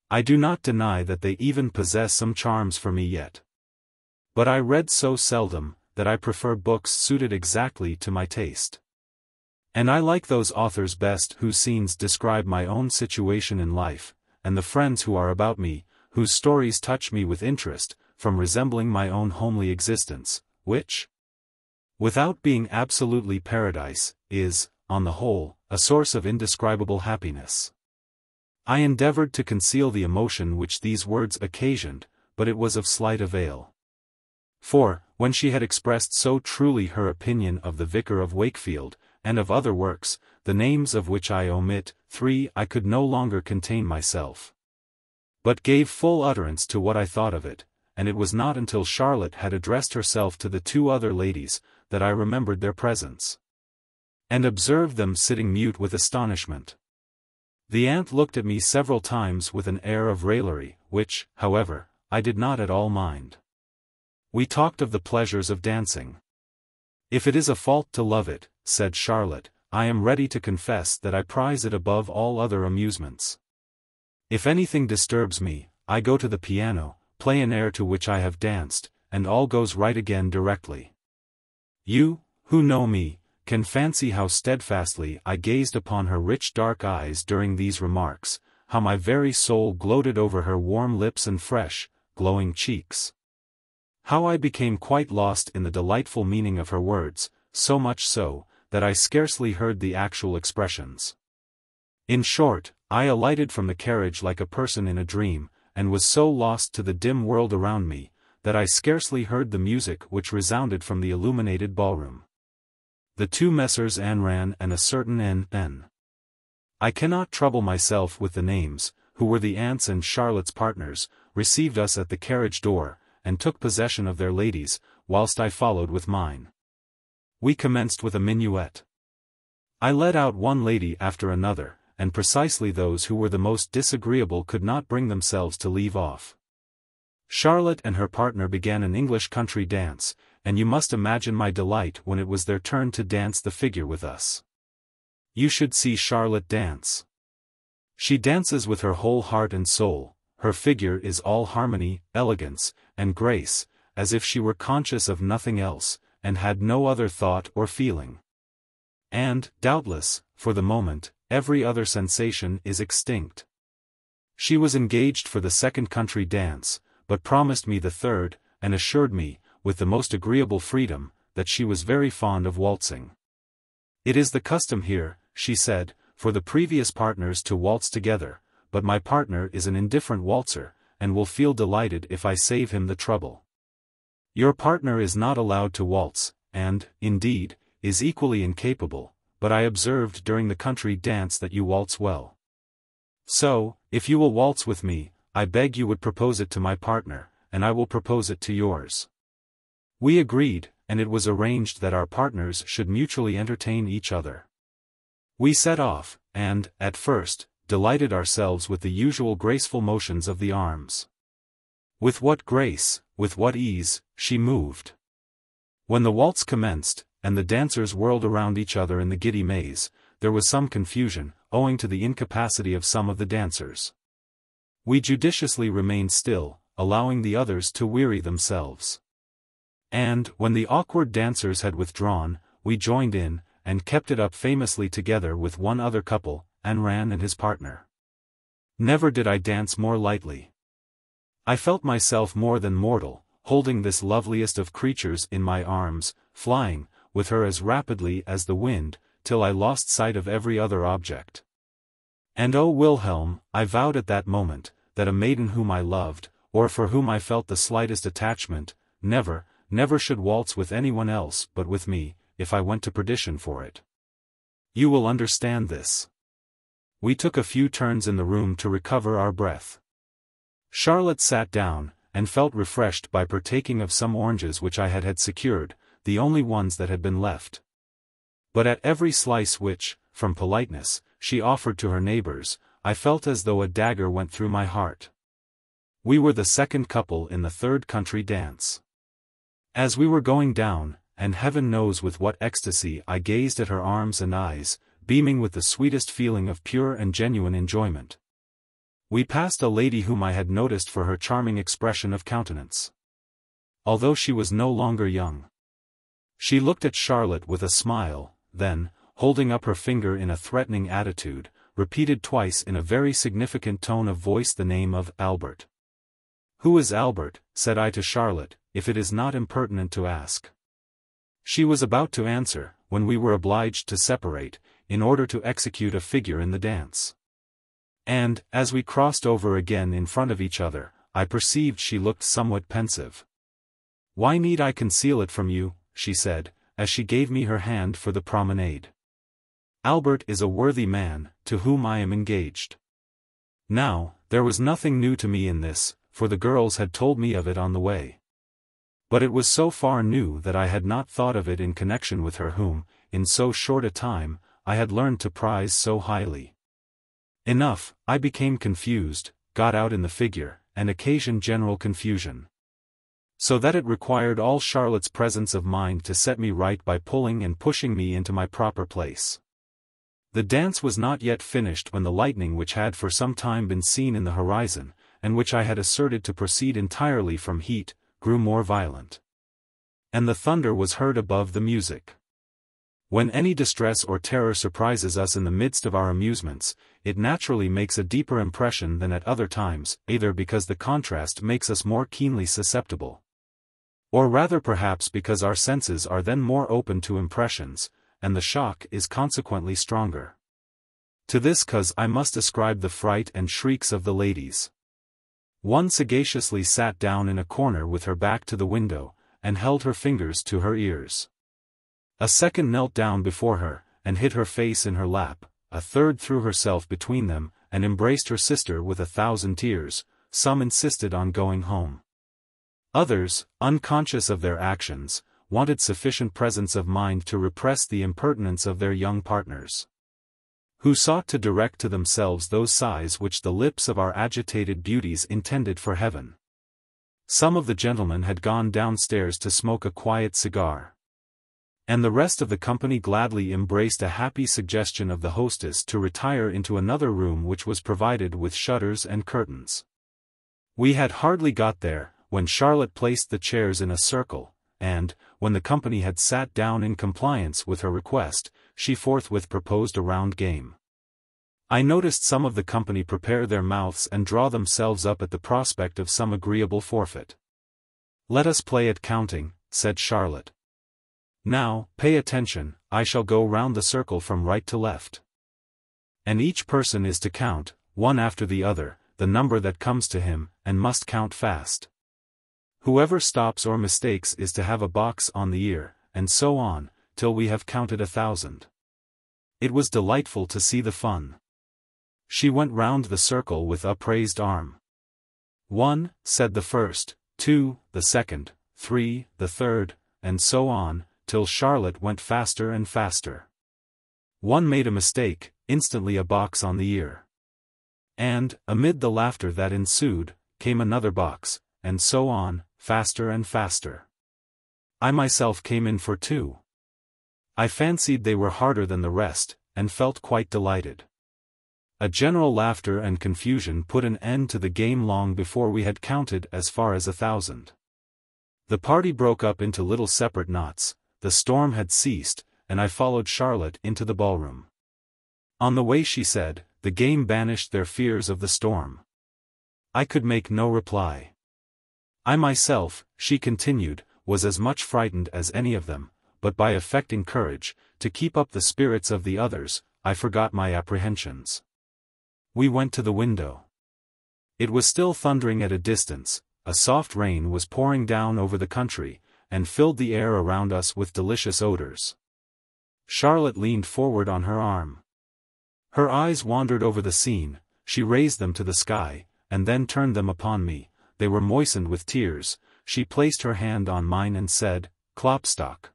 I do not deny that they even possess some charms for me yet. But I read so seldom, that I prefer books suited exactly to my taste. And I like those authors best whose scenes describe my own situation in life, and the friends who are about me, whose stories touch me with interest, from resembling my own homely existence, which, without being absolutely paradise, is, on the whole, a source of indescribable happiness. I endeavored to conceal the emotion which these words occasioned, but it was of slight avail. For, when she had expressed so truly her opinion of the Vicar of Wakefield, and of other works, the names of which I omit, 3, I could no longer contain myself, but gave full utterance to what I thought of it, and it was not until Charlotte had addressed herself to the 2 other ladies, that I remembered their presence, and observed them sitting mute with astonishment. The aunt looked at me several times with an air of raillery, which, however, I did not at all mind. We talked of the pleasures of dancing. "If it is a fault to love it," said Charlotte, "I am ready to confess that I prize it above all other amusements. If anything disturbs me, I go to the piano, play an air to which I have danced, and all goes right again directly. You, who know me, can fancy how steadfastly I gazed upon her rich dark eyes during these remarks, how my very soul gloated over her warm lips and fresh, glowing cheeks. How I became quite lost in the delightful meaning of her words, so much so, that I scarcely heard the actual expressions. In short, I alighted from the carriage like a person in a dream, and was so lost to the dim world around me, that I scarcely heard the music which resounded from the illuminated ballroom. The 2 Messrs. Anran and a certain N. I cannot trouble myself with the names, who were the aunt's and Charlotte's partners, received us at the carriage door, and took possession of their ladies, whilst I followed with mine. We commenced with a minuet. I led out one lady after another, and precisely those who were the most disagreeable could not bring themselves to leave off. Charlotte and her partner began an English country dance, and you must imagine my delight when it was their turn to dance the figure with us. You should see Charlotte dance. She dances with her whole heart and soul, her figure is all harmony, elegance, and grace, as if she were conscious of nothing else, and had no other thought or feeling. And, doubtless, for the moment, every other sensation is extinct. She was engaged for the 2nd country dance, but promised me the 3rd, and assured me, with the most agreeable freedom, that she was very fond of waltzing. "It is the custom here," she said, "for the previous partners to waltz together, but my partner is an indifferent waltzer, and will feel delighted if I save him the trouble. Your partner is not allowed to waltz, and, indeed, is equally incapable, but I observed during the country dance that you waltz well. So, if you will waltz with me, I beg you would propose it to my partner, and I will propose it to yours." We agreed, and it was arranged that our partners should mutually entertain each other. We set off, and, at first, delighted ourselves with the usual graceful motions of the arms. With what grace, with what ease, she moved. When the waltz commenced, and the dancers whirled around each other in the giddy maze, there was some confusion, owing to the incapacity of some of the dancers. We judiciously remained still, allowing the others to weary themselves. And, when the awkward dancers had withdrawn, we joined in, and kept it up famously together with one other couple, Anran and his partner. Never did I dance more lightly. I felt myself more than mortal, holding this loveliest of creatures in my arms, flying, with her as rapidly as the wind, till I lost sight of every other object. And oh Wilhelm, I vowed at that moment, that a maiden whom I loved, or for whom I felt the slightest attachment, never should waltz with anyone else but with me, if I went to perdition for it. You will understand this. We took a few turns in the room to recover our breath. Charlotte sat down, and felt refreshed by partaking of some oranges which I had secured, the only ones that had been left. But at every slice which, from politeness, she offered to her neighbors, I felt as though a dagger went through my heart. We were the 2nd couple in the 3rd country dance. As we were going down, and heaven knows with what ecstasy I gazed at her arms and eyes, beaming with the sweetest feeling of pure and genuine enjoyment. We passed a lady whom I had noticed for her charming expression of countenance. Although she was no longer young. She looked at Charlotte with a smile, then, holding up her finger in a threatening attitude, repeated twice in a very significant tone of voice the name of Albert. "Who is Albert?" said I to Charlotte, "if it is not impertinent to ask." She was about to answer, when we were obliged to separate, in order to execute a figure in the dance. And, as we crossed over again in front of each other, I perceived she looked somewhat pensive. "Why need I conceal it from you?" she said, as she gave me her hand for the promenade. "Albert is a worthy man, to whom I am engaged." Now, there was nothing new to me in this, for the girls had told me of it on the way. But it was so far new that I had not thought of it in connection with her whom, in so short a time, I had learned to prize so highly. Enough, I became confused, got out in the figure, and occasioned general confusion. So that it required all Charlotte's presence of mind to set me right by pulling and pushing me into my proper place. The dance was not yet finished when the lightning which had for some time been seen in the horizon, and which I had asserted to proceed entirely from heat, grew more violent. And the thunder was heard above the music. When any distress or terror surprises us in the midst of our amusements, it naturally makes a deeper impression than at other times, either because the contrast makes us more keenly susceptible, or rather perhaps because our senses are then more open to impressions, and the shock is consequently stronger. To this cause I must ascribe the fright and shrieks of the ladies. One sagaciously sat down in a corner with her back to the window, and held her fingers to her ears. A second knelt down before her, and hid her face in her lap. A third threw herself between them, and embraced her sister with 1,000 tears. Some insisted on going home. Others, unconscious of their actions, wanted sufficient presence of mind to repress the impertinence of their young partners, who sought to direct to themselves those sighs which the lips of our agitated beauties intended for heaven. Some of the gentlemen had gone downstairs to smoke a quiet cigar, and the rest of the company gladly embraced a happy suggestion of the hostess to retire into another room which was provided with shutters and curtains. We had hardly got there, when Charlotte placed the chairs in a circle, and, when the company had sat down in compliance with her request, she forthwith proposed a round game. I noticed some of the company prepare their mouths and draw themselves up at the prospect of some agreeable forfeit. "Let us play at counting," said Charlotte. "Now, pay attention, I shall go round the circle from right to left. And each person is to count, one after the other, the number that comes to him, and must count fast. Whoever stops or mistakes is to have a box on the ear, and so on, till we have counted 1,000. It was delightful to see the fun. She went round the circle with upraised arm. 1, said the first, 2, the second, 3, the third, and so on, till Charlotte went faster and faster. One made a mistake, instantly a box on the ear. And, amid the laughter that ensued, came another box, and so on, faster and faster. I myself came in for 2. I fancied they were harder than the rest, and felt quite delighted. A general laughter and confusion put an end to the game long before we had counted as far as 1,000. The party broke up into little separate knots. The storm had ceased, and I followed Charlotte into the ballroom. On the way she said, the game banished their fears of the storm. I could make no reply. I myself, she continued, was as much frightened as any of them, but by affecting courage, to keep up the spirits of the others, I forgot my apprehensions. We went to the window. It was still thundering at a distance, a soft rain was pouring down over the country, and filled the air around us with delicious odors. Charlotte leaned forward on her arm. Her eyes wandered over the scene, she raised them to the sky, and then turned them upon me. They were moistened with tears. She placed her hand on mine and said, "Klopstock."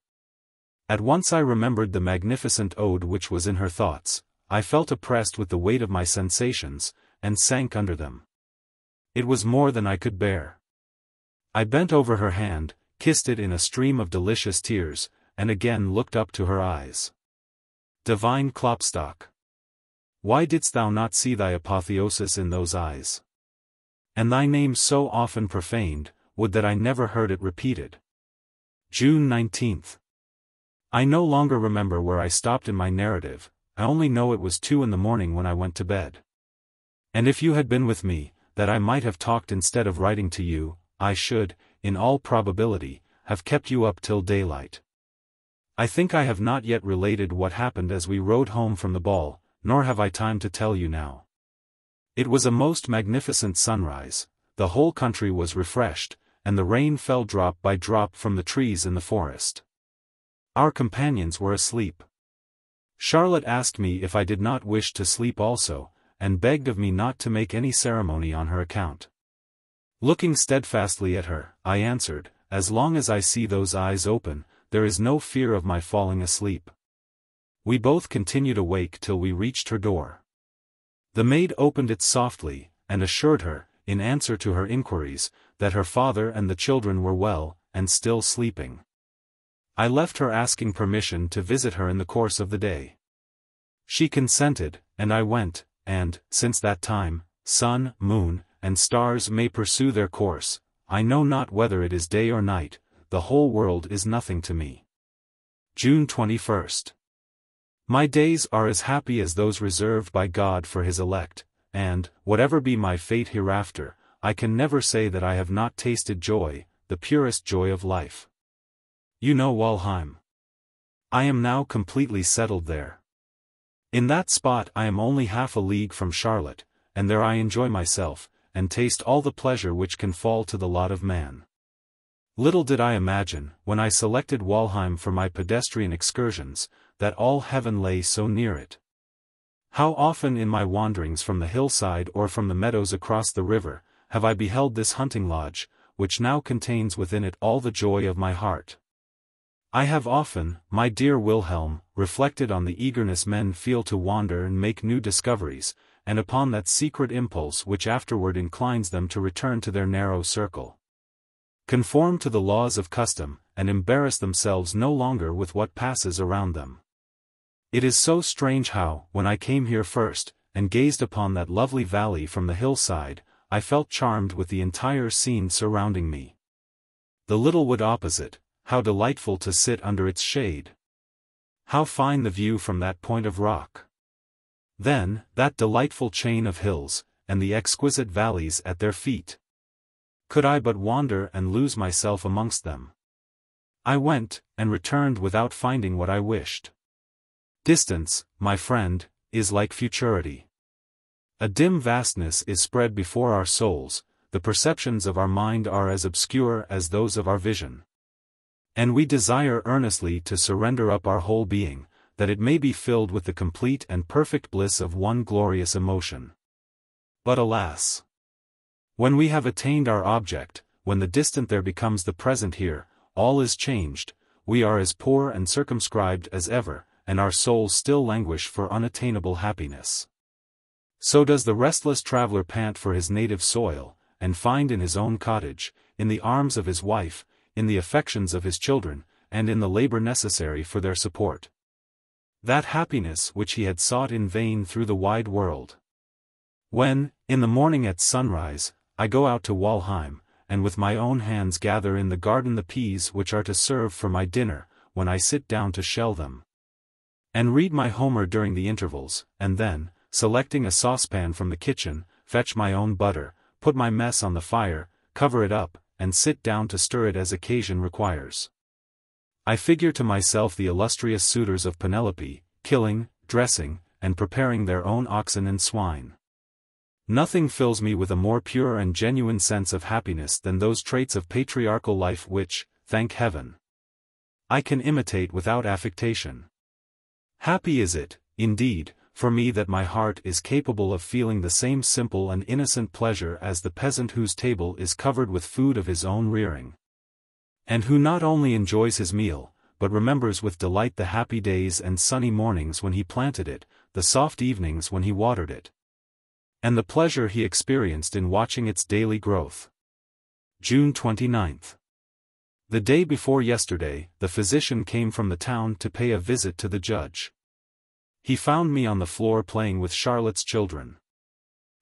At once I remembered the magnificent ode which was in her thoughts. I felt oppressed with the weight of my sensations, and sank under them. It was more than I could bear. I bent over her hand, kissed it in a stream of delicious tears, and again looked up to her eyes. Divine Klopstock! Why didst thou not see thy apotheosis in those eyes? And thy name so often profaned, would that I never heard it repeated. June 19th. I no longer remember where I stopped in my narrative, I only know it was 2 in the morning when I went to bed. And if you had been with me, that I might have talked instead of writing to you, I should, in all probability, have kept you up till daylight. I think I have not yet related what happened as we rode home from the ball, nor have I time to tell you now. It was a most magnificent sunrise, the whole country was refreshed, and the rain fell drop by drop from the trees in the forest. Our companions were asleep. Charlotte asked me if I did not wish to sleep also, and begged of me not to make any ceremony on her account. Looking steadfastly at her, I answered, as long as I see those eyes open, there is no fear of my falling asleep. We both continued awake till we reached her door. The maid opened it softly, and assured her, in answer to her inquiries, that her father and the children were well, and still sleeping. I left her asking permission to visit her in the course of the day. She consented, and I went, and, since that time, sun, moon, and stars may pursue their course, I know not whether it is day or night, the whole world is nothing to me. June 21st. My days are as happy as those reserved by God for His elect, and, whatever be my fate hereafter, I can never say that I have not tasted joy, the purest joy of life. You know Walheim. I am now completely settled there. In that spot I am only half a league from Charlotte, and there I enjoy myself, and taste all the pleasure which can fall to the lot of man. Little did I imagine, when I selected Walheim for my pedestrian excursions, that all heaven lay so near it. How often in my wanderings from the hillside or from the meadows across the river, have I beheld this hunting lodge, which now contains within it all the joy of my heart. I have often, my dear Wilhelm, reflected on the eagerness men feel to wander and make new discoveries, and upon that secret impulse which afterward inclines them to return to their narrow circle, conform to the laws of custom, and embarrass themselves no longer with what passes around them. It is so strange how, when I came here first, and gazed upon that lovely valley from the hillside, I felt charmed with the entire scene surrounding me. The little wood opposite, how delightful to sit under its shade! How fine the view from that point of rock! Then, that delightful chain of hills, and the exquisite valleys at their feet! Could I but wander and lose myself amongst them! I went, and returned without finding what I wished. Distance, my friend, is like futurity. A dim vastness is spread before our souls, the perceptions of our mind are as obscure as those of our vision. And we desire earnestly to surrender up our whole being, that it may be filled with the complete and perfect bliss of one glorious emotion. But alas! When we have attained our object, when the distant there becomes the present here, all is changed, we are as poor and circumscribed as ever, and our souls still languish for unattainable happiness. So does the restless traveler pant for his native soil, and find in his own cottage, in the arms of his wife, in the affections of his children, and in the labor necessary for their support, that happiness which he had sought in vain through the wide world. When, in the morning at sunrise, I go out to Walheim, and with my own hands gather in the garden the peas which are to serve for my dinner, when I sit down to shell them, and read my Homer during the intervals, and then, selecting a saucepan from the kitchen, fetch my own butter, put my mess on the fire, cover it up, and sit down to stir it as occasion requires. I figure to myself the illustrious suitors of Penelope, killing, dressing, and preparing their own oxen and swine. Nothing fills me with a more pure and genuine sense of happiness than those traits of patriarchal life which, thank heaven, I can imitate without affectation. Happy is it, indeed, for me that my heart is capable of feeling the same simple and innocent pleasure as the peasant whose table is covered with food of his own rearing, and who not only enjoys his meal, but remembers with delight the happy days and sunny mornings when he planted it, the soft evenings when he watered it, and the pleasure he experienced in watching its daily growth. June 29th. The day before yesterday, the physician came from the town to pay a visit to the judge. He found me on the floor playing with Charlotte's children.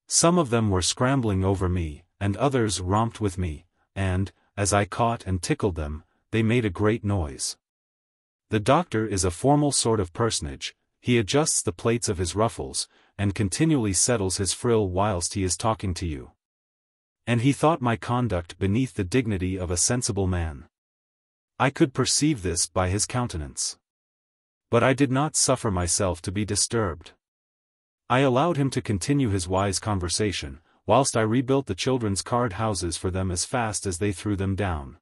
Some of them were scrambling over me, and others romped with me, and, as I caught and tickled them, they made a great noise. The doctor is a formal sort of personage. He adjusts the plaits of his ruffles, and continually settles his frill whilst he is talking to you. And he thought my conduct beneath the dignity of a sensible man. I could perceive this by his countenance. But I did not suffer myself to be disturbed. I allowed him to continue his wise conversation, whilst I rebuilt the children's card houses for them as fast as they threw them down.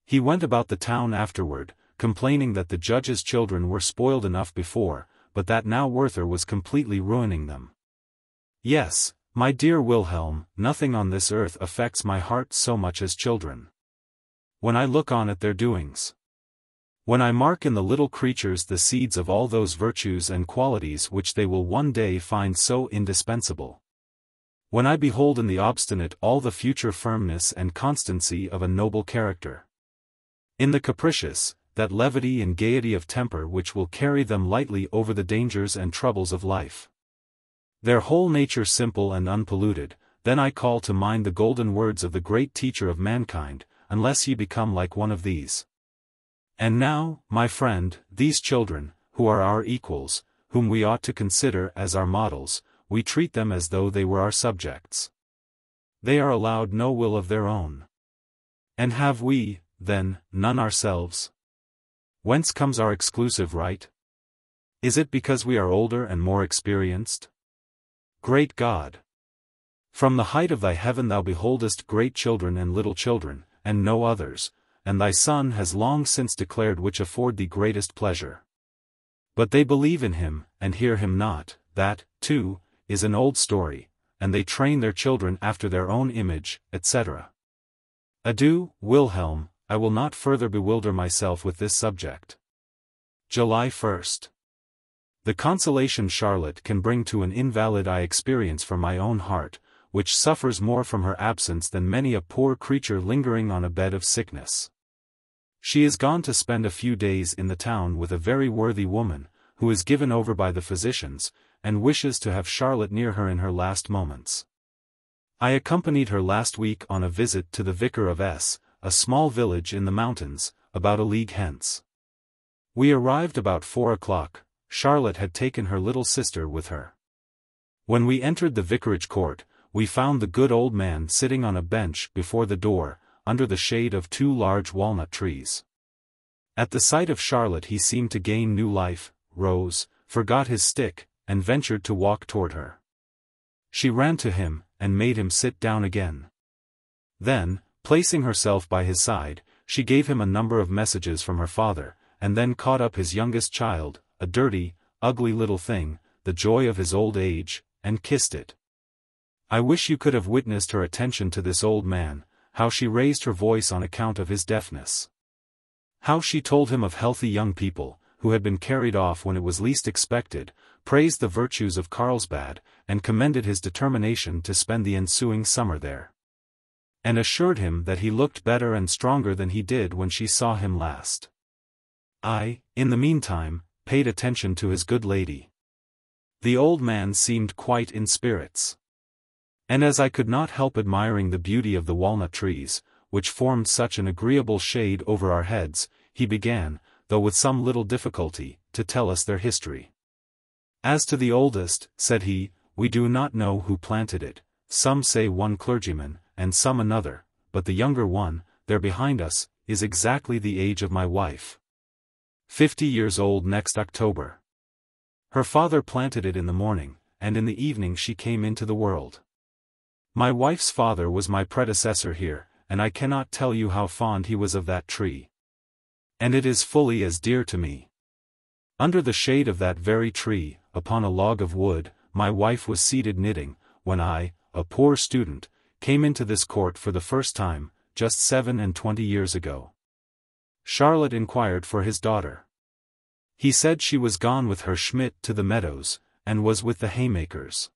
He went about the town afterward, complaining that the judge's children were spoiled enough before, but that now Werther was completely ruining them. Yes, my dear Wilhelm, nothing on this earth affects my heart so much as children. When I look on at their doings, when I mark in the little creatures the seeds of all those virtues and qualities which they will one day find so indispensable, when I behold in the obstinate all the future firmness and constancy of a noble character, in the capricious, that levity and gaiety of temper which will carry them lightly over the dangers and troubles of life, their whole nature simple and unpolluted, then I call to mind the golden words of the great teacher of mankind, unless ye become like one of these. And now, my friend, these children, who are our equals, whom we ought to consider as our models, we treat them as though they were our subjects. They are allowed no will of their own. And have we, then, none ourselves? Whence comes our exclusive right? Is it because we are older and more experienced? Great God! From the height of thy heaven thou beholdest great children and little children, and no others, and thy Son has long since declared which afford thee greatest pleasure. But they believe in him, and hear him not. That, too, is an old story, and they train their children after their own image, etc. Adieu, Wilhelm, I will not further bewilder myself with this subject. July 1st. The consolation Charlotte can bring to an invalid I experience from my own heart, which suffers more from her absence than many a poor creature lingering on a bed of sickness. She is gone to spend a few days in the town with a very worthy woman, who is given over by the physicians, and wishes to have Charlotte near her in her last moments. I accompanied her last week on a visit to the Vicar of S., a small village in the mountains, about a league hence. We arrived about 4 o'clock. Charlotte had taken her little sister with her. When we entered the vicarage court, we found the good old man sitting on a bench before the door, under the shade of 2 large walnut trees. At the sight of Charlotte he seemed to gain new life, rose, forgot his stick, and ventured to walk toward her. She ran to him, and made him sit down again. Then, placing herself by his side, she gave him a number of messages from her father, and then caught up his youngest child, a dirty, ugly little thing, the joy of his old age, and kissed it. I wish you could have witnessed her attention to this old man, how she raised her voice on account of his deafness. How she told him of healthy young people, who had been carried off when it was least expected, praised the virtues of Carlsbad, and commended his determination to spend the ensuing summer there, and assured him that he looked better and stronger than he did when she saw him last. I, in the meantime, paid attention to his good lady. The old man seemed quite in spirits. And as I could not help admiring the beauty of the walnut trees, which formed such an agreeable shade over our heads, he began, though with some little difficulty, to tell us their history. As to the oldest, said he, we do not know who planted it, some say one clergyman, and some another, but the younger one, there behind us, is exactly the age of my wife. 50 years old next October. Her father planted it in the morning, and in the evening she came into the world. My wife's father was my predecessor here, and I cannot tell you how fond he was of that tree. And it is fully as dear to me. Under the shade of that very tree, upon a log of wood, my wife was seated knitting, when I, a poor student, came into this court for the first time, just 27 years ago. Charlotte inquired for his daughter. He said she was gone with Herr Schmidt to the meadows, and was with the haymakers.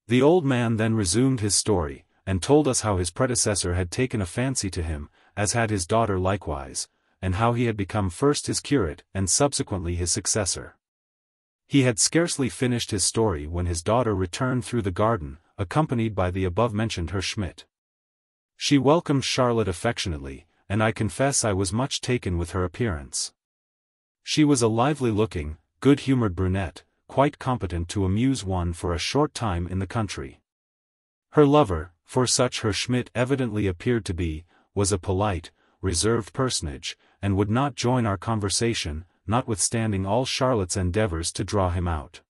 The old man then resumed his story, and told us how his predecessor had taken a fancy to him, as had his daughter likewise, and how he had become first his curate and subsequently his successor. He had scarcely finished his story when his daughter returned through the garden, accompanied by the above-mentioned Herr Schmidt. She welcomed Charlotte affectionately, and I confess I was much taken with her appearance. She was a lively-looking, good-humored brunette, quite competent to amuse one for a short time in the country. Her lover, for such Herr Schmidt evidently appeared to be, was a polite, reserved personage, and would not join our conversation, notwithstanding all Charlotte's endeavors to draw him out.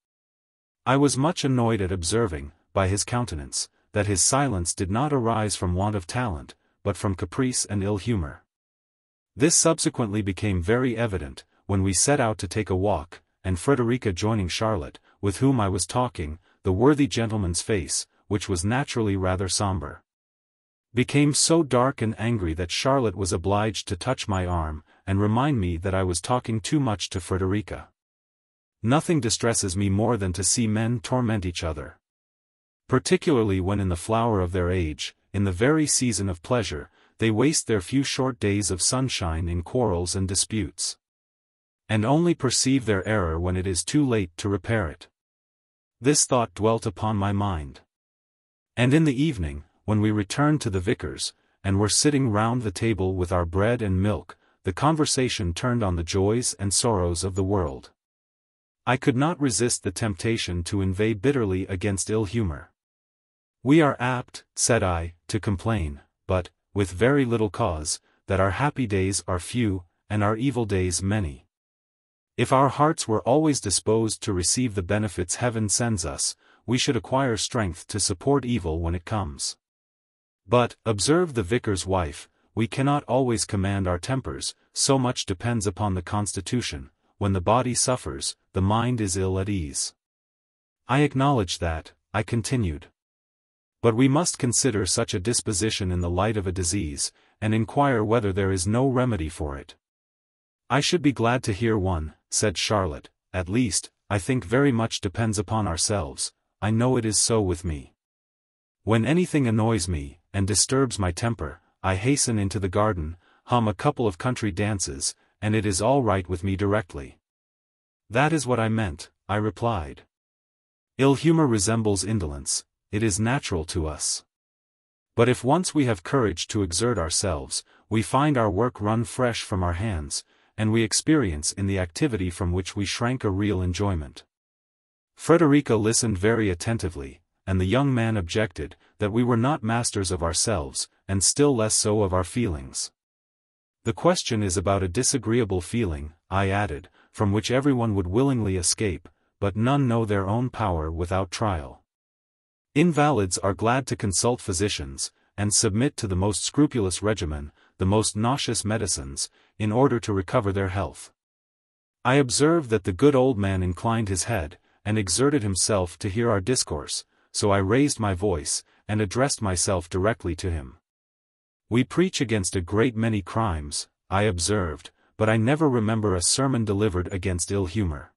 I was much annoyed at observing, by his countenance, that his silence did not arise from want of talent, but from caprice and ill humor. This subsequently became very evident, when we set out to take a walk, and Frederica joining Charlotte, with whom I was talking, the worthy gentleman's face, which was naturally rather sombre, became so dark and angry that Charlotte was obliged to touch my arm, and remind me that I was talking too much to Frederica. Nothing distresses me more than to see men torment each other, particularly when in the flower of their age, in the very season of pleasure, they waste their few short days of sunshine in quarrels and disputes, and only perceive their error when it is too late to repair it. This thought dwelt upon my mind. And in the evening, when we returned to the vicar's, and were sitting round the table with our bread and milk, the conversation turned on the joys and sorrows of the world. I could not resist the temptation to inveigh bitterly against ill humor. We are apt, said I, to complain, but, with very little cause, that our happy days are few, and our evil days many. If our hearts were always disposed to receive the benefits heaven sends us, we should acquire strength to support evil when it comes. But, observed the vicar's wife, we cannot always command our tempers, so much depends upon the constitution. When the body suffers, the mind is ill at ease. I acknowledge that, I continued. But we must consider such a disposition in the light of a disease, and inquire whether there is no remedy for it. I should be glad to hear one, said Charlotte, at least, I think very much depends upon ourselves. I know it is so with me. When anything annoys me, and disturbs my temper, I hasten into the garden, hum a couple of country dances, and it is all right with me directly. That is what I meant, I replied. Ill humor resembles indolence, it is natural to us. But if once we have courage to exert ourselves, we find our work run fresh from our hands, and we experience in the activity from which we shrank a real enjoyment. Frederica listened very attentively, and the young man objected, that we were not masters of ourselves, and still less so of our feelings. The question is about a disagreeable feeling, I added, from which everyone would willingly escape, but none know their own power without trial. Invalids are glad to consult physicians, and submit to the most scrupulous regimen, the most nauseous medicines, in order to recover their health. I observed that the good old man inclined his head, and exerted himself to hear our discourse, so I raised my voice, and addressed myself directly to him. We preach against a great many crimes, I observed, but I never remember a sermon delivered against ill humor.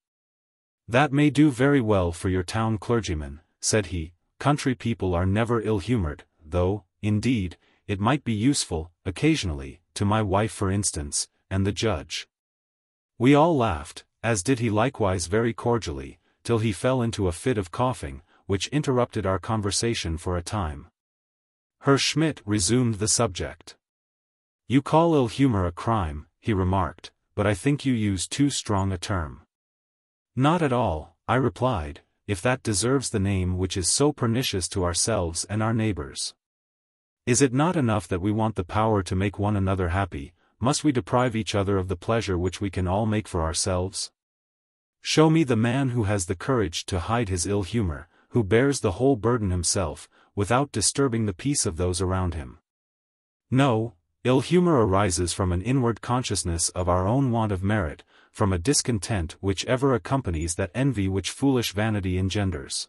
That may do very well for your town clergyman, said he. Country people are never ill-humored, though, indeed, it might be useful, occasionally, to my wife for instance, and the judge. We all laughed, as did he likewise very cordially, till he fell into a fit of coughing, which interrupted our conversation for a time. Herr Schmidt resumed the subject. You call ill-humor a crime, he remarked, but I think you use too strong a term. Not at all, I replied, if that deserves the name which is so pernicious to ourselves and our neighbors. Is it not enough that we want the power to make one another happy, must we deprive each other of the pleasure which we can all make for ourselves? Show me the man who has the courage to hide his ill humor, who bears the whole burden himself, without disturbing the peace of those around him. No, ill humor arises from an inward consciousness of our own want of merit, from a discontent which ever accompanies that envy which foolish vanity engenders.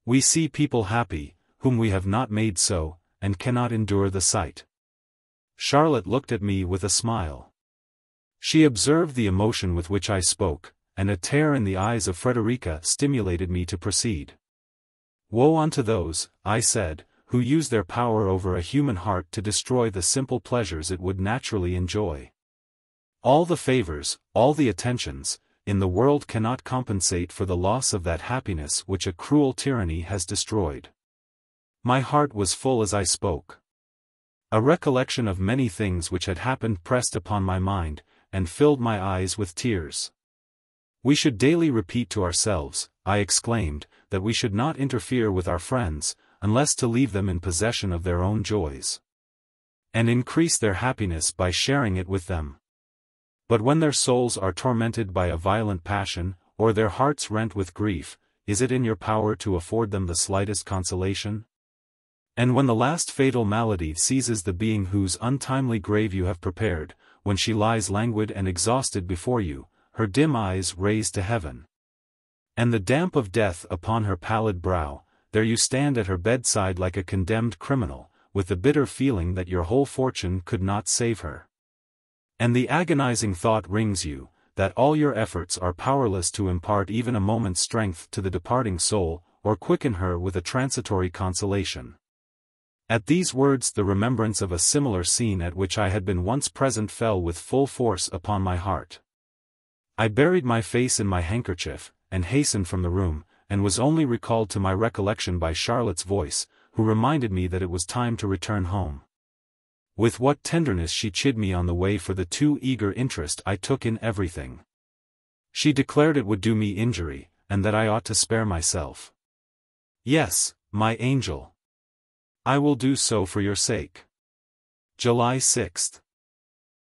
We see people happy, whom we have not made so, and cannot endure the sight. Charlotte looked at me with a smile. She observed the emotion with which I spoke, and a tear in the eyes of Frederica stimulated me to proceed. Woe unto those, I said, who use their power over a human heart to destroy the simple pleasures it would naturally enjoy. All the favors, all the attentions, in the world cannot compensate for the loss of that happiness which a cruel tyranny has destroyed. My heart was full as I spoke. A recollection of many things which had happened pressed upon my mind, and filled my eyes with tears. "We should daily repeat to ourselves," I exclaimed, "that we should not interfere with our friends, unless to leave them in possession of their own joys, and increase their happiness by sharing it with them. But when their souls are tormented by a violent passion, or their hearts rent with grief, is it in your power to afford them the slightest consolation? And when the last fatal malady seizes the being whose untimely grave you have prepared, when she lies languid and exhausted before you, her dim eyes raised to heaven, and the damp of death upon her pallid brow, there you stand at her bedside like a condemned criminal, with the bitter feeling that your whole fortune could not save her. And the agonizing thought wrings you, that all your efforts are powerless to impart even a moment's strength to the departing soul, or quicken her with a transitory consolation." At these words the remembrance of a similar scene at which I had been once present fell with full force upon my heart. I buried my face in my handkerchief, and hastened from the room, and was only recalled to my recollection by Charlotte's voice, who reminded me that it was time to return home. With what tenderness she chid me on the way for the too eager interest I took in everything. She declared it would do me injury, and that I ought to spare myself. "Yes, my angel. I will do so for your sake." July 6.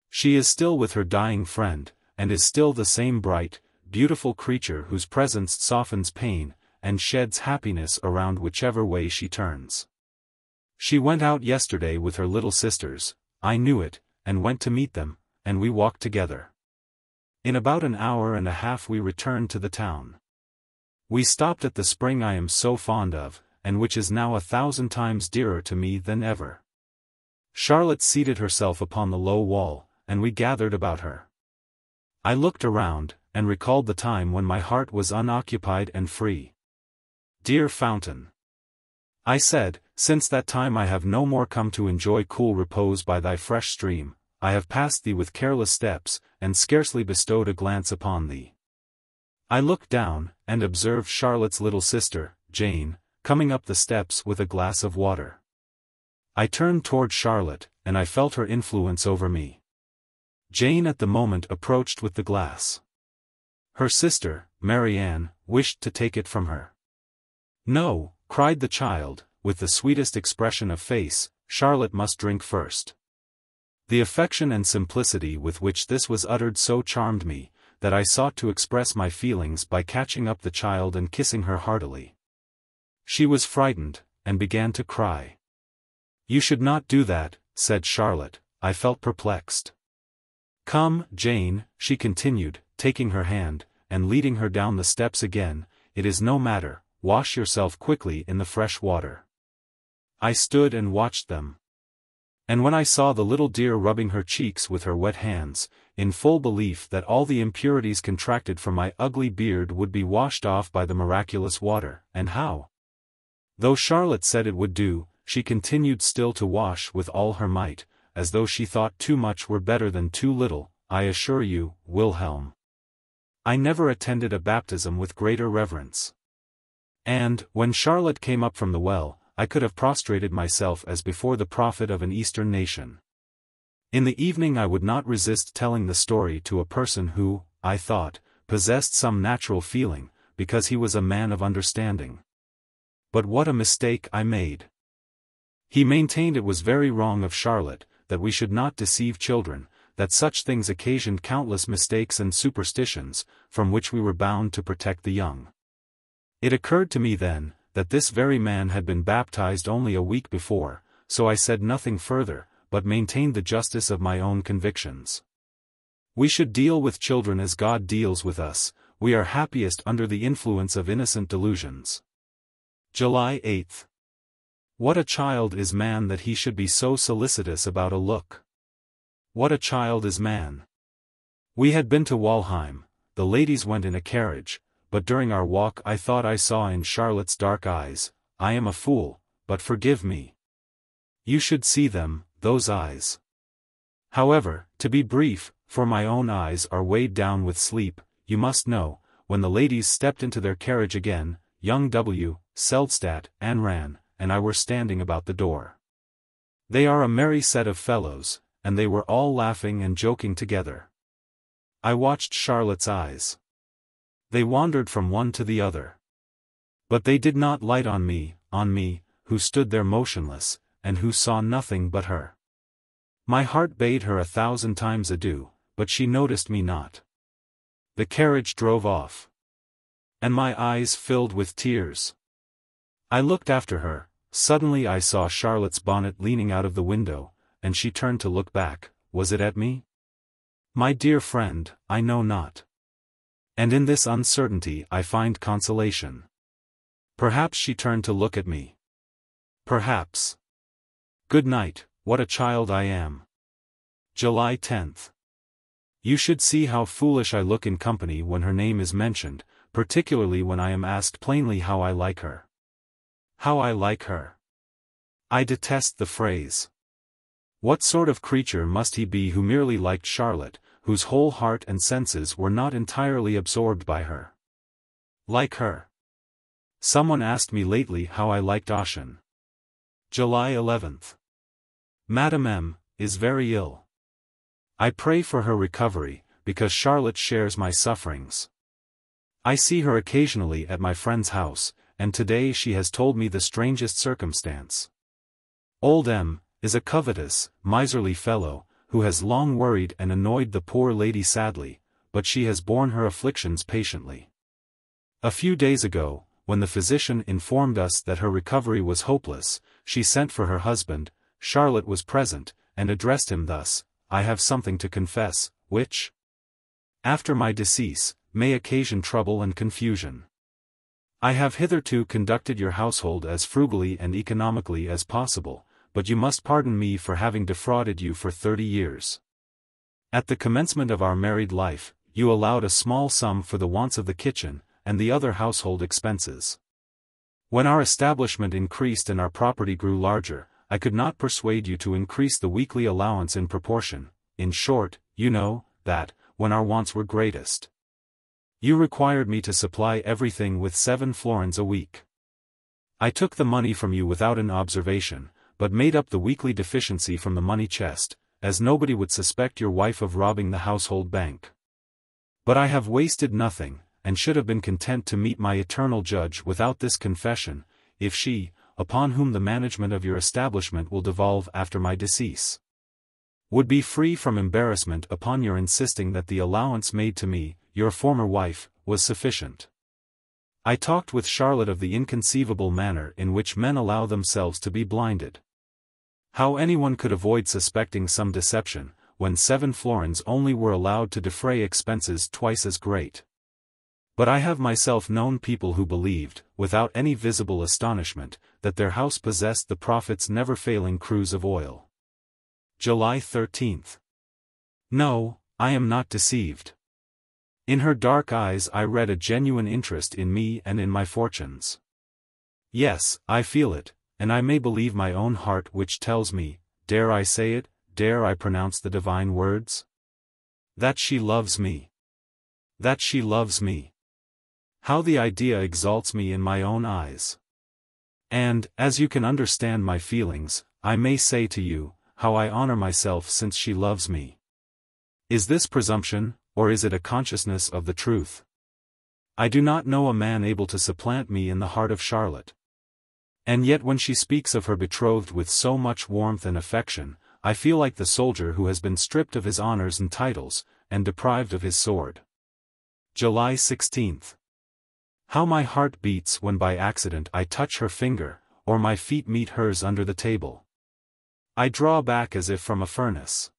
She is still with her dying friend, and is still the same bright, beautiful creature whose presence softens pain, and sheds happiness around whichever way she turns. She went out yesterday with her little sisters, I knew it, and went to meet them, and we walked together. In about an hour and a half we returned to the town. We stopped at the spring I am so fond of, and which is now 1,000 times dearer to me than ever. Charlotte seated herself upon the low wall, and we gathered about her. I looked around, and recalled the time when my heart was unoccupied and free. "Dear fountain," I said, "since that time I have no more come to enjoy cool repose by thy fresh stream, I have passed thee with careless steps, and scarcely bestowed a glance upon thee." I looked down, and observed Charlotte's little sister, Jane, coming up the steps with a glass of water. I turned toward Charlotte, and I felt her influence over me. Jane at the moment approached with the glass. Her sister, Marianne, wished to take it from her. "No," cried the child, with the sweetest expression of face, "Charlotte must drink first." The affection and simplicity with which this was uttered so charmed me, that I sought to express my feelings by catching up the child and kissing her heartily. She was frightened, and began to cry. "You should not do that," said Charlotte. I felt perplexed. "Come, Jane," she continued, taking her hand, and leading her down the steps again, "it is no matter, wash yourself quickly in the fresh water." I stood and watched them. And when I saw the little dear rubbing her cheeks with her wet hands, in full belief that all the impurities contracted from my ugly beard would be washed off by the miraculous water, and how? Though Charlotte said it would do, she continued still to wash with all her might, as though she thought too much were better than too little. I assure you, Wilhelm, I never attended a baptism with greater reverence. And, when Charlotte came up from the well, I could have prostrated myself as before the prophet of an Eastern nation. In the evening I would not resist telling the story to a person who, I thought, possessed some natural feeling, because he was a man of understanding. But what a mistake I made! He maintained it was very wrong of Charlotte, that we should not deceive children, that such things occasioned countless mistakes and superstitions, from which we were bound to protect the young. It occurred to me then, that this very man had been baptized only a week before, so I said nothing further, but maintained the justice of my own convictions. We should deal with children as God deals with us. We are happiest under the influence of innocent delusions. July 8. What a child is man that he should be so solicitous about a look. What a child is man. We had been to Walheim, the ladies went in a carriage, but during our walk I thought I saw in Charlotte's dark eyes, "I am a fool, but forgive me." You should see them, those eyes. However, to be brief, for my own eyes are weighed down with sleep, you must know, when the ladies stepped into their carriage again, young W., Seldstadt, and Ran, and I were standing about the door. They are a merry set of fellows, and they were all laughing and joking together. I watched Charlotte's eyes. They wandered from one to the other. But they did not light on me, who stood there motionless, and who saw nothing but her. My heart bade her 1,000 times adieu, but she noticed me not. The carriage drove off. And my eyes filled with tears. I looked after her. Suddenly I saw Charlotte's bonnet leaning out of the window, and she turned to look back. Was it at me? My dear friend, I know not. And in this uncertainty I find consolation. Perhaps she turned to look at me. Perhaps. Good night, what a child I am. July 10th. You should see how foolish I look in company when her name is mentioned, particularly when I am asked plainly how I like her. How I like her. I detest the phrase. What sort of creature must he be who merely liked Charlotte, whose whole heart and senses were not entirely absorbed by her? Like her. Someone asked me lately how I liked Ossian. July 11th. Madame M. is very ill. I pray for her recovery, because Charlotte shares my sufferings. I see her occasionally at my friend's house, and today she has told me the strangest circumstance. Old M. is a covetous, miserly fellow, who has long worried and annoyed the poor lady sadly, but she has borne her afflictions patiently. A few days ago, when the physician informed us that her recovery was hopeless, she sent for her husband. Charlotte was present, and addressed him thus: I have something to confess, which, after my decease, may occasion trouble and confusion. I have hitherto conducted your household as frugally and economically as possible, but you must pardon me for having defrauded you for 30 years. At the commencement of our married life, you allowed a small sum for the wants of the kitchen, and the other household expenses. When our establishment increased and our property grew larger, I could not persuade you to increase the weekly allowance in proportion. In short, you know, that, when our wants were greatest, you required me to supply everything with 7 florins a week. I took the money from you without an observation, but made up the weekly deficiency from the money chest, as nobody would suspect your wife of robbing the household bank. But I have wasted nothing, and should have been content to meet my eternal judge without this confession, if she, upon whom the management of your establishment will devolve after my decease, would be free from embarrassment upon your insisting that the allowance made to me, your former wife, was sufficient. I talked with Charlotte of the inconceivable manner in which men allow themselves to be blinded. How anyone could avoid suspecting some deception, when 7 florins only were allowed to defray expenses twice as great. But I have myself known people who believed, without any visible astonishment, that their house possessed the prophet's never-failing cruse of oil. July 13th. No, I am not deceived. In her dark eyes I read a genuine interest in me and in my fortunes. Yes, I feel it, and I may believe my own heart which tells me, dare I say it, dare I pronounce the divine words? That she loves me. That she loves me. How the idea exalts me in my own eyes. And, as you can understand my feelings, I may say to you, how I honor myself since she loves me. Is this presumption, or is it a consciousness of the truth? I do not know a man able to supplant me in the heart of Charlotte. And yet when she speaks of her betrothed with so much warmth and affection, I feel like the soldier who has been stripped of his honors and titles, and deprived of his sword. July 16th. How my heart beats when by accident I touch her finger, or my feet meet hers under the table. I draw back as if from a furnace.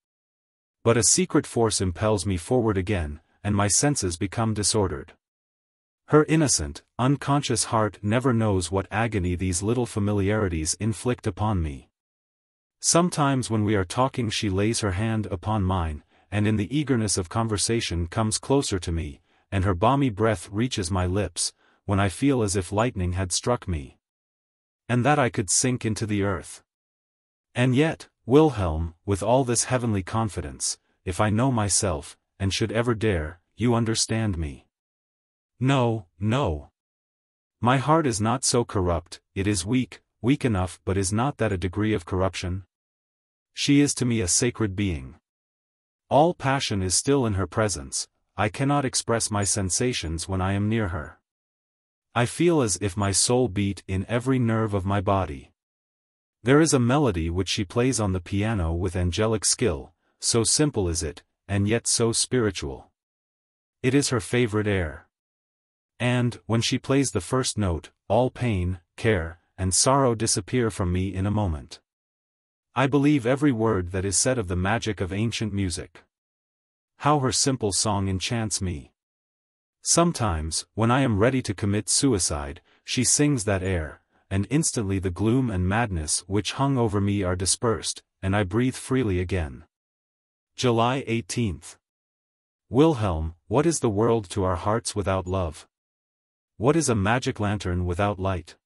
But a secret force impels me forward again, and my senses become disordered. Her innocent, unconscious heart never knows what agony these little familiarities inflict upon me. Sometimes when we are talking she lays her hand upon mine, and in the eagerness of conversation comes closer to me, and her balmy breath reaches my lips, when I feel as if lightning had struck me, and that I could sink into the earth. And yet, Wilhelm, with all this heavenly confidence, if I know myself, and should ever dare, you understand me. No, no. My heart is not so corrupt, it is weak, weak enough, but is not that a degree of corruption? She is to me a sacred being. All passion is still in her presence, I cannot express my sensations when I am near her. I feel as if my soul beat in every nerve of my body. There is a melody which she plays on the piano with angelic skill, so simple is it, and yet so spiritual. It is her favorite air. And, when she plays the first note, all pain, care, and sorrow disappear from me in a moment. I believe every word that is said of the magic of ancient music. How her simple song enchants me. Sometimes, when I am ready to commit suicide, she sings that air, and instantly the gloom and madness which hung over me are dispersed, and I breathe freely again. July 18th. Wilhelm, what is the world to our hearts without love? What is a magic lantern without light?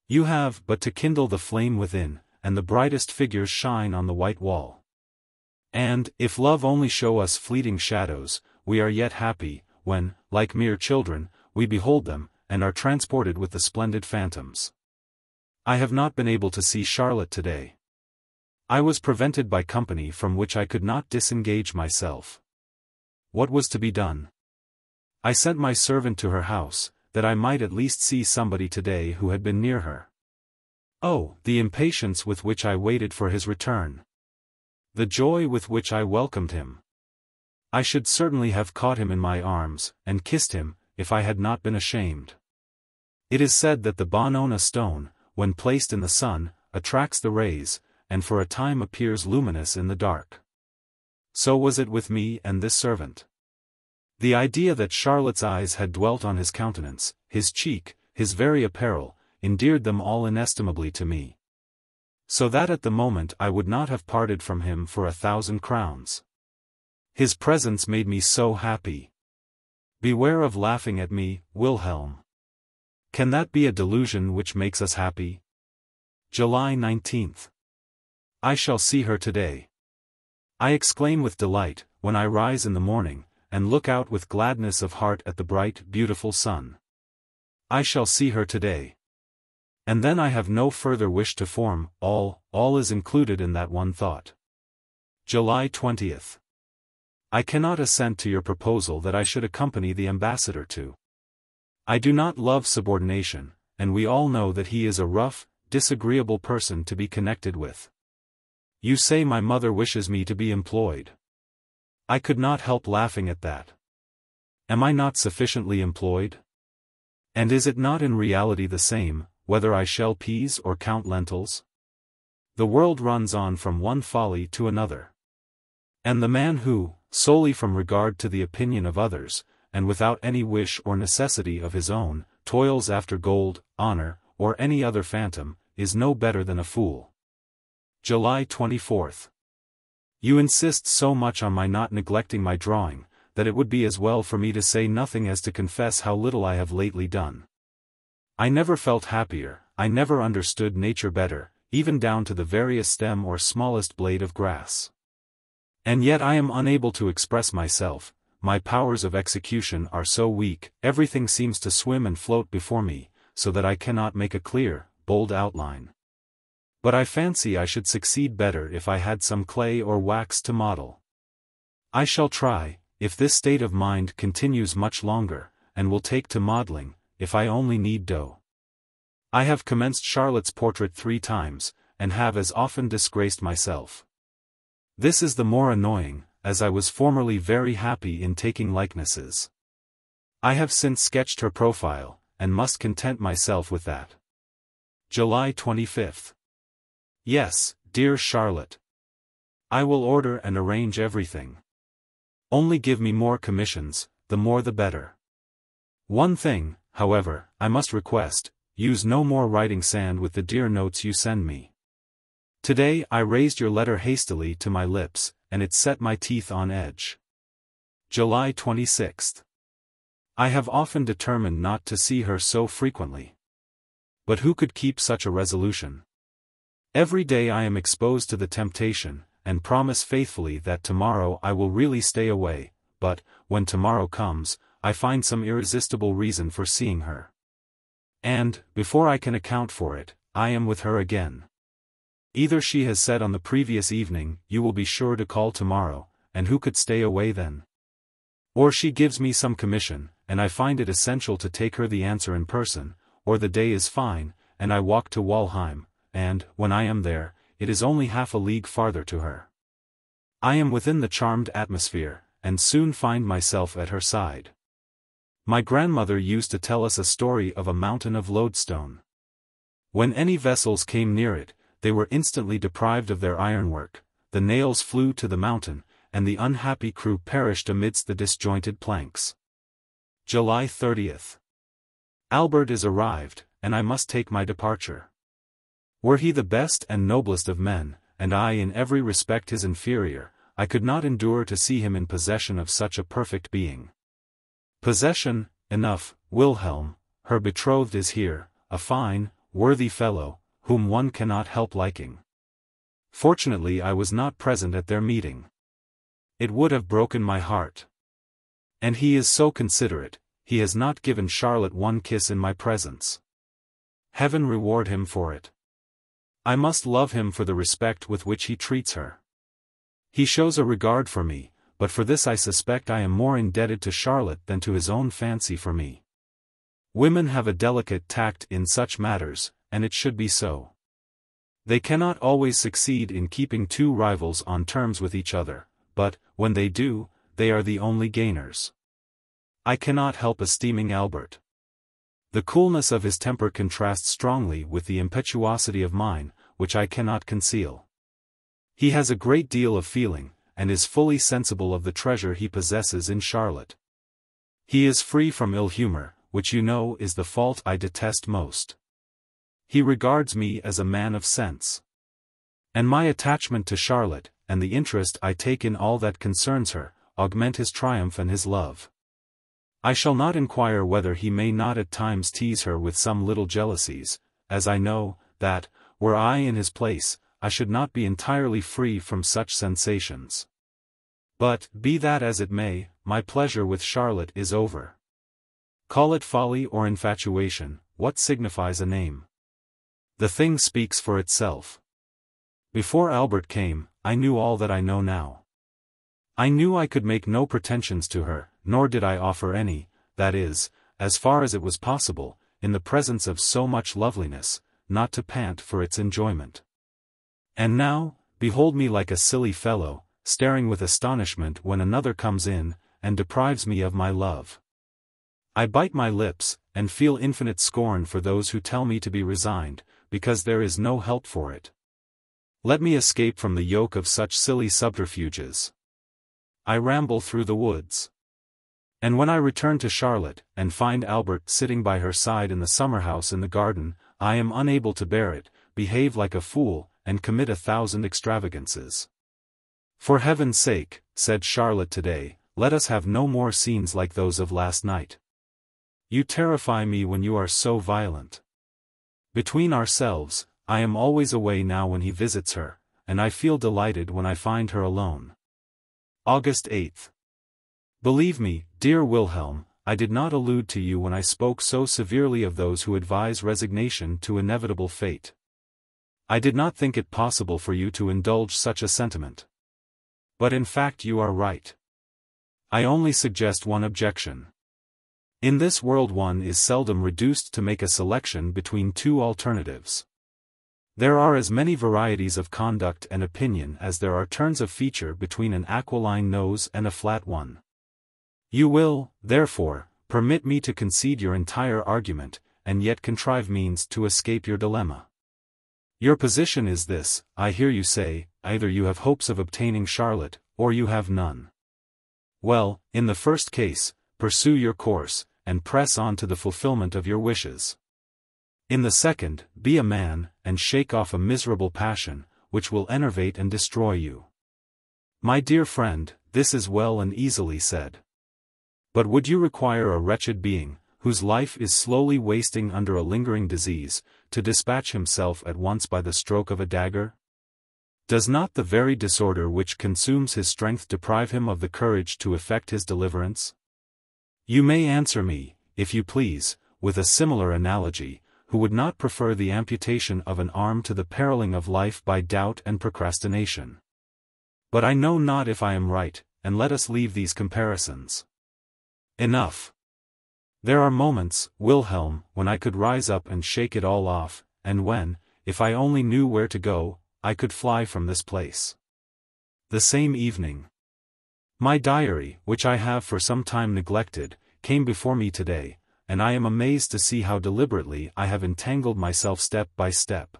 You have but to kindle the flame within, and the brightest figures shine on the white wall. And, if love only show us fleeting shadows, we are yet happy, when, like mere children, we behold them, and are transported with the splendid phantoms. I have not been able to see Charlotte today. I was prevented by company from which I could not disengage myself. What was to be done? I sent my servant to her house, that I might at least see somebody today who had been near her. Oh, the impatience with which I waited for his return! The joy with which I welcomed him! I should certainly have caught him in my arms, and kissed him, if I had not been ashamed. It is said that the Bonona stone, when placed in the sun, attracts the rays, and for a time appears luminous in the dark. So was it with me and this servant. The idea that Charlotte's eyes had dwelt on his countenance, his cheek, his very apparel, endeared them all inestimably to me. So that at the moment I would not have parted from him for 1,000 crowns. His presence made me so happy. Beware of laughing at me, Wilhelm. Can that be a delusion which makes us happy? July 19th. I shall see her today. I exclaim with delight, when I rise in the morning, and look out with gladness of heart at the bright, beautiful sun. I shall see her today. And then I have no further wish to form, all is included in that one thought. July 20th. I cannot assent to your proposal that I should accompany the ambassador to. I do not love subordination, and we all know that he is a rough, disagreeable person to be connected with. You say my mother wishes me to be employed. I could not help laughing at that. Am I not sufficiently employed? And is it not in reality the same, whether I shell peas or count lentils? The world runs on from one folly to another. And the man who, solely from regard to the opinion of others, and without any wish or necessity of his own, toils after gold, honor, or any other phantom, is no better than a fool. July 24th. You insist so much on my not neglecting my drawing, that it would be as well for me to say nothing as to confess how little I have lately done. I never felt happier, I never understood nature better, even down to the veriest stem or smallest blade of grass. And yet I am unable to express myself, my powers of execution are so weak, everything seems to swim and float before me, so that I cannot make a clear, bold outline. But I fancy I should succeed better if I had some clay or wax to model. I shall try, if this state of mind continues much longer, and will take to modeling, if I only need dough. I have commenced Charlotte's portrait 3 times, and have as often disgraced myself. This is the more annoying, as I was formerly very happy in taking likenesses. I have since sketched her profile, and must content myself with that. July 25th. Yes, dear Charlotte. I will order and arrange everything. Only give me more commissions, the more the better. One thing, however, I must request, use no more writing sand with the dear notes you send me. Today I raised your letter hastily to my lips, and it set my teeth on edge. July 26th. I have often determined not to see her so frequently. But who could keep such a resolution? Every day I am exposed to the temptation, and promise faithfully that tomorrow I will really stay away, but, when tomorrow comes, I find some irresistible reason for seeing her. And, before I can account for it, I am with her again. Either she has said on the previous evening, you will be sure to call tomorrow, and who could stay away then? Or she gives me some commission, and I find it essential to take her the answer in person, or the day is fine, and I walk to Walheim, and, when I am there, it is only half a league farther to her. I am within the charmed atmosphere, and soon find myself at her side. My grandmother used to tell us a story of a mountain of lodestone. When any vessels came near it, they were instantly deprived of their ironwork, the nails flew to the mountain, and the unhappy crew perished amidst the disjointed planks. July 30th. Albert is arrived, and I must take my departure. Were he the best and noblest of men, and I in every respect his inferior, I could not endure to see him in possession of such a perfect being. Possession, enough, Wilhelm, her betrothed is here, a fine, worthy fellow, whom one cannot help liking. Fortunately I was not present at their meeting. It would have broken my heart. And he is so considerate, he has not given Charlotte one kiss in my presence. Heaven reward him for it. I must love him for the respect with which he treats her. He shows a regard for me, but for this I suspect I am more indebted to Charlotte than to his own fancy for me. Women have a delicate tact in such matters, and it should be so. They cannot always succeed in keeping two rivals on terms with each other, but, when they do, they are the only gainers. I cannot help esteeming Albert. The coolness of his temper contrasts strongly with the impetuosity of mine, which I cannot conceal. He has a great deal of feeling, and is fully sensible of the treasure he possesses in Charlotte. He is free from ill humor, which you know is the fault I detest most. He regards me as a man of sense. And my attachment to Charlotte, and the interest I take in all that concerns her, augment his triumph and his love. I shall not inquire whether he may not at times tease her with some little jealousies, as I know, that, were I in his place, I should not be entirely free from such sensations. But, be that as it may, my pleasure with Charlotte is over. Call it folly or infatuation, what signifies a name? The thing speaks for itself. Before Albert came, I knew all that I know now. I knew I could make no pretensions to her, nor did I offer any, that is, as far as it was possible, in the presence of so much loveliness, not to pant for its enjoyment. And now, behold me like a silly fellow, staring with astonishment when another comes in, and deprives me of my love. I bite my lips, and feel infinite scorn for those who tell me to be resigned, because there is no help for it. Let me escape from the yoke of such silly subterfuges. I ramble through the woods. And when I return to Charlotte, and find Albert sitting by her side in the summer-house in the garden, I am unable to bear it, behave like a fool, and commit 1,000 extravagances. For heaven's sake, said Charlotte today, let us have no more scenes like those of last night. You terrify me when you are so violent. Between ourselves, I am always away now when he visits her, and I feel delighted when I find her alone. August 8th. Believe me, dear Wilhelm, I did not allude to you when I spoke so severely of those who advise resignation to inevitable fate. I did not think it possible for you to indulge such a sentiment. But in fact you are right. I only suggest one objection. In this world one is seldom reduced to make a selection between two alternatives. There are as many varieties of conduct and opinion as there are turns of feature between an aquiline nose and a flat one. You will, therefore, permit me to concede your entire argument, and yet contrive means to escape your dilemma. Your position is this, I hear you say, either you have hopes of obtaining Charlotte, or you have none. Well, in the first case, pursue your course, and press on to the fulfillment of your wishes. In the second, be a man, and shake off a miserable passion, which will enervate and destroy you. My dear friend, this is well and easily said. But would you require a wretched being, whose life is slowly wasting under a lingering disease, to dispatch himself at once by the stroke of a dagger? Does not the very disorder which consumes his strength deprive him of the courage to effect his deliverance? You may answer me, if you please, with a similar analogy, who would not prefer the amputation of an arm to the periling of life by doubt and procrastination. But I know not if I am right, and let us leave these comparisons. Enough. There are moments, Wilhelm, when I could rise up and shake it all off, and when, if I only knew where to go, I could fly from this place. The same evening. My diary, which I have for some time neglected, came before me today, and I am amazed to see how deliberately I have entangled myself step by step.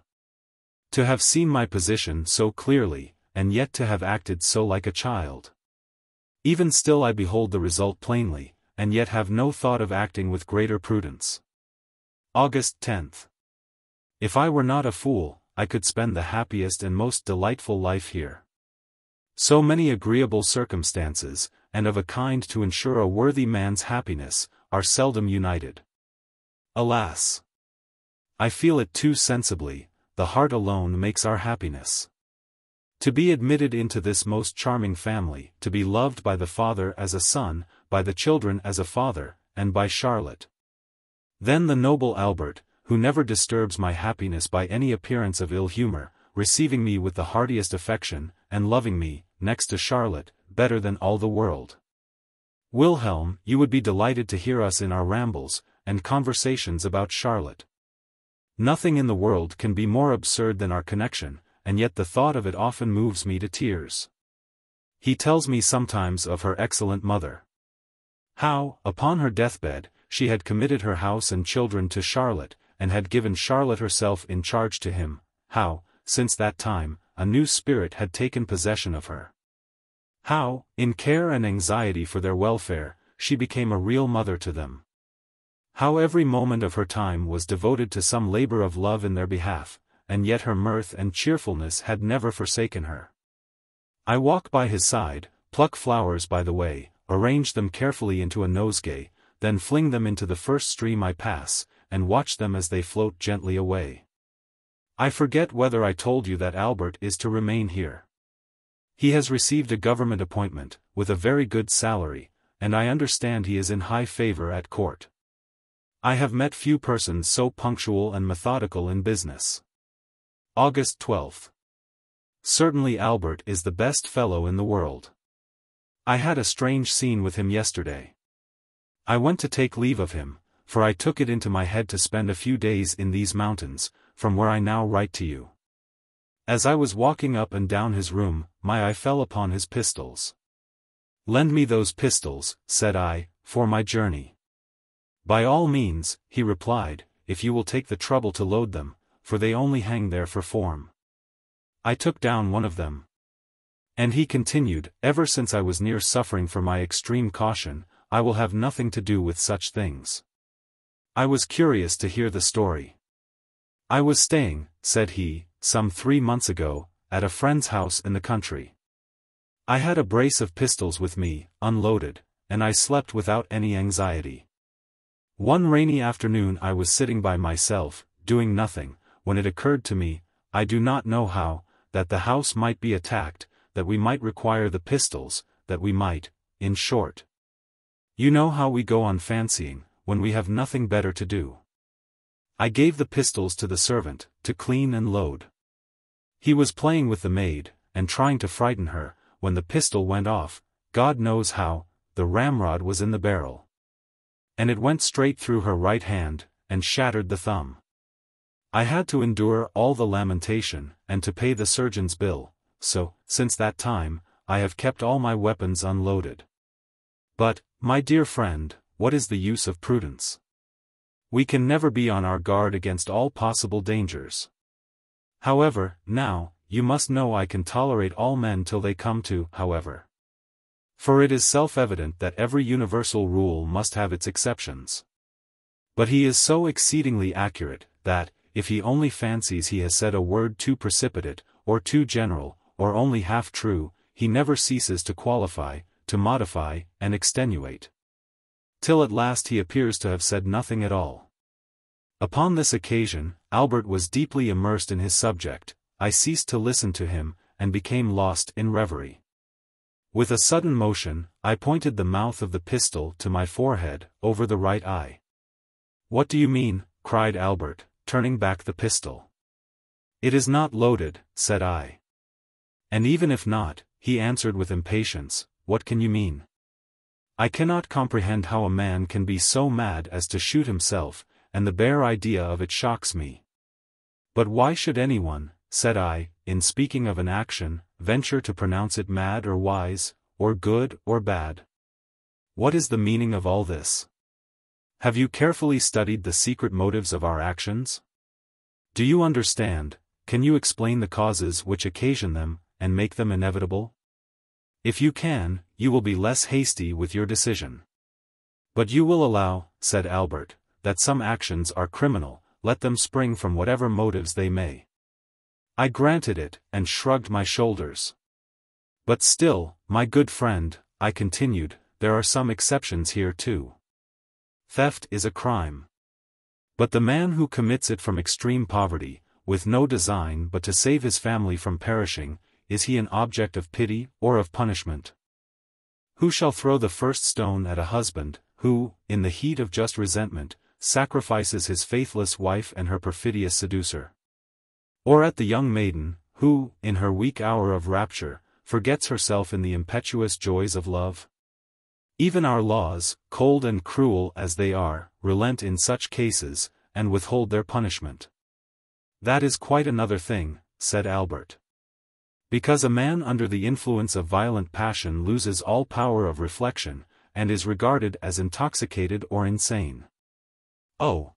To have seen my position so clearly, and yet to have acted so like a child. Even still I behold the result plainly, and yet have no thought of acting with greater prudence. August 10th. If I were not a fool, I could spend the happiest and most delightful life here. So many agreeable circumstances, and of a kind to ensure a worthy man's happiness, are seldom united. Alas! I feel it too sensibly, the heart alone makes our happiness. To be admitted into this most charming family, to be loved by the father as a son, by the children as a father, and by Charlotte. Then the noble Albert, who never disturbs my happiness by any appearance of ill humor, receiving me with the heartiest affection, and loving me, next to Charlotte, better than all the world. Wilhelm, you would be delighted to hear us in our rambles, and conversations about Charlotte. Nothing in the world can be more absurd than our connection, and yet the thought of it often moves me to tears. He tells me sometimes of her excellent mother. How, upon her deathbed, she had committed her house and children to Charlotte, and had given Charlotte herself in charge to him, how, since that time, a new spirit had taken possession of her. How, in care and anxiety for their welfare, she became a real mother to them. How every moment of her time was devoted to some labor of love in their behalf, and yet her mirth and cheerfulness had never forsaken her. I walk by his side, pluck flowers by the way, arrange them carefully into a nosegay, then fling them into the first stream I pass, and watch them as they float gently away. I forget whether I told you that Albert is to remain here. He has received a government appointment, with a very good salary, and I understand he is in high favor at court. I have met few persons so punctual and methodical in business. August 12th. Certainly Albert is the best fellow in the world. I had a strange scene with him yesterday. I went to take leave of him, for I took it into my head to spend a few days in these mountains, from where I now write to you. As I was walking up and down his room, my eye fell upon his pistols. "Lend me those pistols," said I, "for my journey." "By all means," he replied, "if you will take the trouble to load them, for they only hang there for form." I took down one of them. And he continued, "Ever since I was near suffering for my extreme caution, I will have nothing to do with such things." I was curious to hear the story. "I was staying," said he, "some 3 months ago, at a friend's house in the country. I had a brace of pistols with me, unloaded, and I slept without any anxiety. One rainy afternoon I was sitting by myself, doing nothing, when it occurred to me, I do not know how, that the house might be attacked, that we might require the pistols, that we might, in short. You know how we go on fancying, when we have nothing better to do. I gave the pistols to the servant, to clean and load. He was playing with the maid, and trying to frighten her, when the pistol went off, God knows how, the ramrod was in the barrel. And it went straight through her right hand, and shattered the thumb. I had to endure all the lamentation, and to pay the surgeon's bill, so, since that time, I have kept all my weapons unloaded. But, my dear friend, what is the use of prudence? We can never be on our guard against all possible dangers. However, now, you must know I can tolerate all men till they come to, however. For it is self-evident that every universal rule must have its exceptions. But he is so exceedingly accurate, that, if he only fancies he has said a word too precipitate, or too general, or only half true, he never ceases to qualify, to modify, and extenuate. Till at last he appears to have said nothing at all. Upon this occasion, Albert was deeply immersed in his subject, I ceased to listen to him, and became lost in reverie. With a sudden motion, I pointed the mouth of the pistol to my forehead, over the right eye. "What do you mean?" cried Albert, turning back the pistol. "It is not loaded," said I. "And even if not," he answered with impatience, "what can you mean?" I cannot comprehend how a man can be so mad as to shoot himself, and the bare idea of it shocks me. But why should anyone, said I, in speaking of an action, venture to pronounce it mad or wise, or good or bad? What is the meaning of all this? Have you carefully studied the secret motives of our actions? Do you understand, can you explain the causes which occasion them, and make them inevitable? If you can, you will be less hasty with your decision. But you will allow, said Albert, that some actions are criminal, let them spring from whatever motives they may. I granted it, and shrugged my shoulders. But still, my good friend, I continued, there are some exceptions here too. Theft is a crime. But the man who commits it from extreme poverty, with no design but to save his family from perishing, is he an object of pity or of punishment? Who shall throw the first stone at a husband, who, in the heat of just resentment, sacrifices his faithless wife and her perfidious seducer? Or at the young maiden, who, in her weak hour of rapture, forgets herself in the impetuous joys of love? Even our laws, cold and cruel as they are, relent in such cases, and withhold their punishment. That is quite another thing, said Albert. Because a man under the influence of violent passion loses all power of reflection, and is regarded as intoxicated or insane. Oh!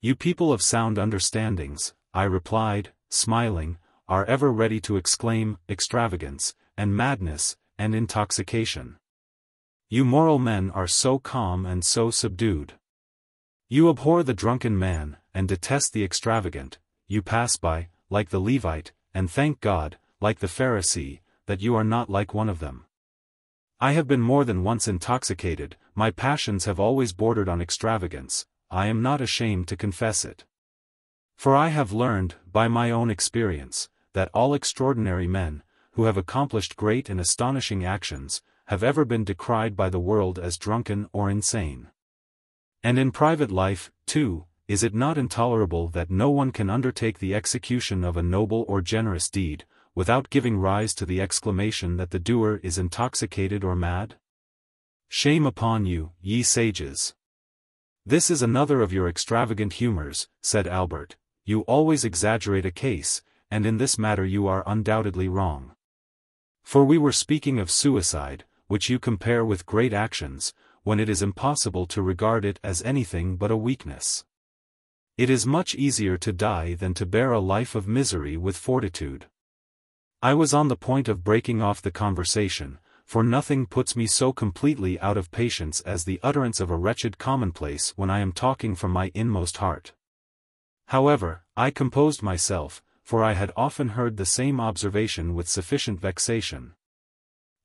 You people of sound understandings, I replied, smiling, are ever ready to exclaim, extravagance, and madness, and intoxication. You moral men are so calm and so subdued. You abhor the drunken man, and detest the extravagant, you pass by, like the Levite, and thank God, like the Pharisee, that you are not like one of them. I have been more than once intoxicated, my passions have always bordered on extravagance, I am not ashamed to confess it. For I have learned, by my own experience, that all extraordinary men, who have accomplished great and astonishing actions, have ever been decried by the world as drunken or insane. And in private life, too, is it not intolerable that no one can undertake the execution of a noble or generous deed, without giving rise to the exclamation that the doer is intoxicated or mad? Shame upon you, ye sages! This is another of your extravagant humors, said Albert, you always exaggerate a case, and in this matter you are undoubtedly wrong. For we were speaking of suicide, which you compare with great actions, when it is impossible to regard it as anything but a weakness. It is much easier to die than to bear a life of misery with fortitude. I was on the point of breaking off the conversation, for nothing puts me so completely out of patience as the utterance of a wretched commonplace when I am talking from my inmost heart. However, I composed myself, for I had often heard the same observation with sufficient vexation.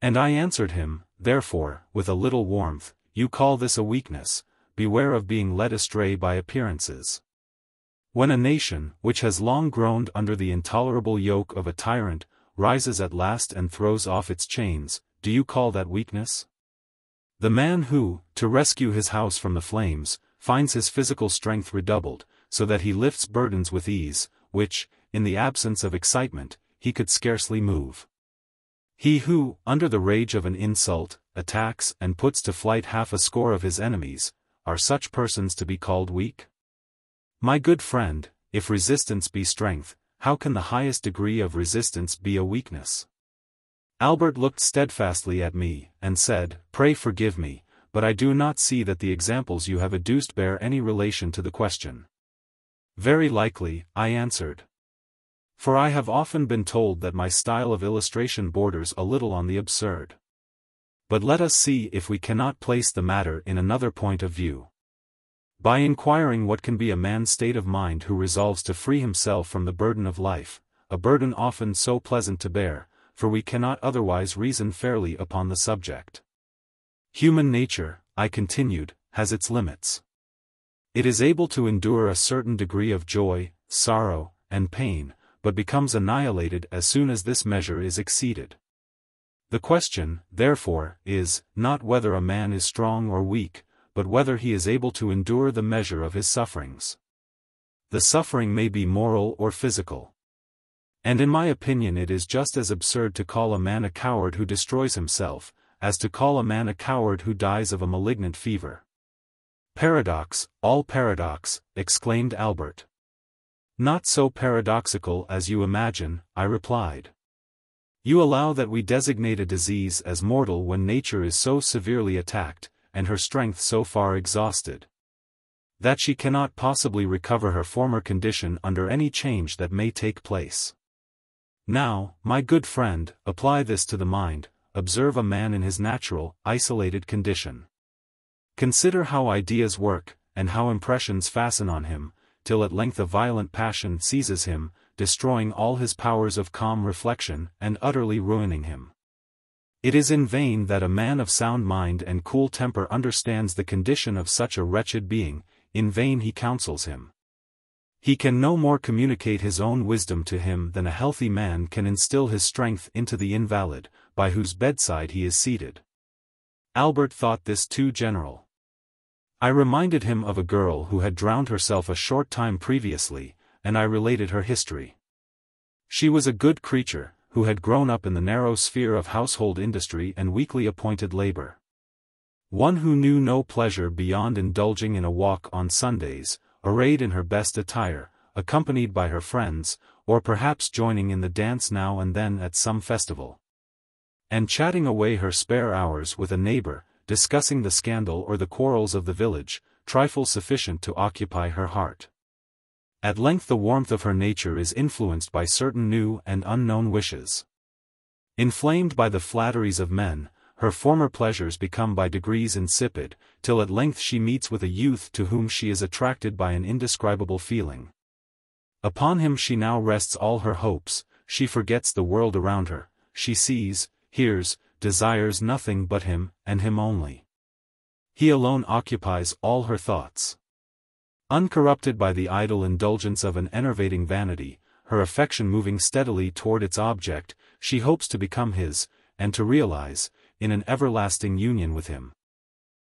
And I answered him, therefore, with a little warmth, you call this a weakness, beware of being led astray by appearances. When a nation, which has long groaned under the intolerable yoke of a tyrant, rises at last and throws off its chains, do you call that weakness? The man who, to rescue his house from the flames, finds his physical strength redoubled, so that he lifts burdens with ease, which, in the absence of excitement, he could scarcely move. He who, under the rage of an insult, attacks and puts to flight half a score of his enemies, are such persons to be called weak? My good friend, if resistance be strength, how can the highest degree of resistance be a weakness? Albert looked steadfastly at me, and said, pray forgive me, but I do not see that the examples you have adduced bear any relation to the question. Very likely, I answered. For I have often been told that my style of illustration borders a little on the absurd. But let us see if we cannot place the matter in another point of view. By inquiring what can be a man's state of mind who resolves to free himself from the burden of life, a burden often so pleasant to bear, for we cannot otherwise reason fairly upon the subject. Human nature, I continued, has its limits. It is able to endure a certain degree of joy, sorrow, and pain, but becomes annihilated as soon as this measure is exceeded. The question, therefore, is, not whether a man is strong or weak, but whether he is able to endure the measure of his sufferings. The suffering may be moral or physical. And in my opinion it is just as absurd to call a man a coward who destroys himself, as to call a man a coward who dies of a malignant fever. Paradox, all paradox, exclaimed Albert. Not so paradoxical as you imagine, I replied. You allow that we designate a disease as mortal when nature is so severely attacked, and her strength so far exhausted, that she cannot possibly recover her former condition under any change that may take place. Now, my good friend, apply this to the mind, observe a man in his natural, isolated condition. Consider how ideas work, and how impressions fasten on him, till at length a violent passion seizes him, destroying all his powers of calm reflection, and utterly ruining him. It is in vain that a man of sound mind and cool temper understands the condition of such a wretched being, in vain he counsels him. He can no more communicate his own wisdom to him than a healthy man can instill his strength into the invalid, by whose bedside he is seated. Albert thought this too general. I reminded him of a girl who had drowned herself a short time previously, and I related her history. She was a good creature, who had grown up in the narrow sphere of household industry and weekly appointed labor. One who knew no pleasure beyond indulging in a walk on Sundays, arrayed in her best attire, accompanied by her friends, or perhaps joining in the dance now and then at some festival, and chatting away her spare hours with a neighbor, discussing the scandal or the quarrels of the village, trifle sufficient to occupy her heart. At length the warmth of her nature is influenced by certain new and unknown wishes. Inflamed by the flatteries of men, her former pleasures become by degrees insipid, till at length she meets with a youth to whom she is attracted by an indescribable feeling. Upon him she now rests all her hopes, she forgets the world around her, she sees, hears, desires nothing but him, and him only. He alone occupies all her thoughts. Uncorrupted by the idle indulgence of an enervating vanity, her affection moving steadily toward its object, she hopes to become his, and to realize, in an everlasting union with him,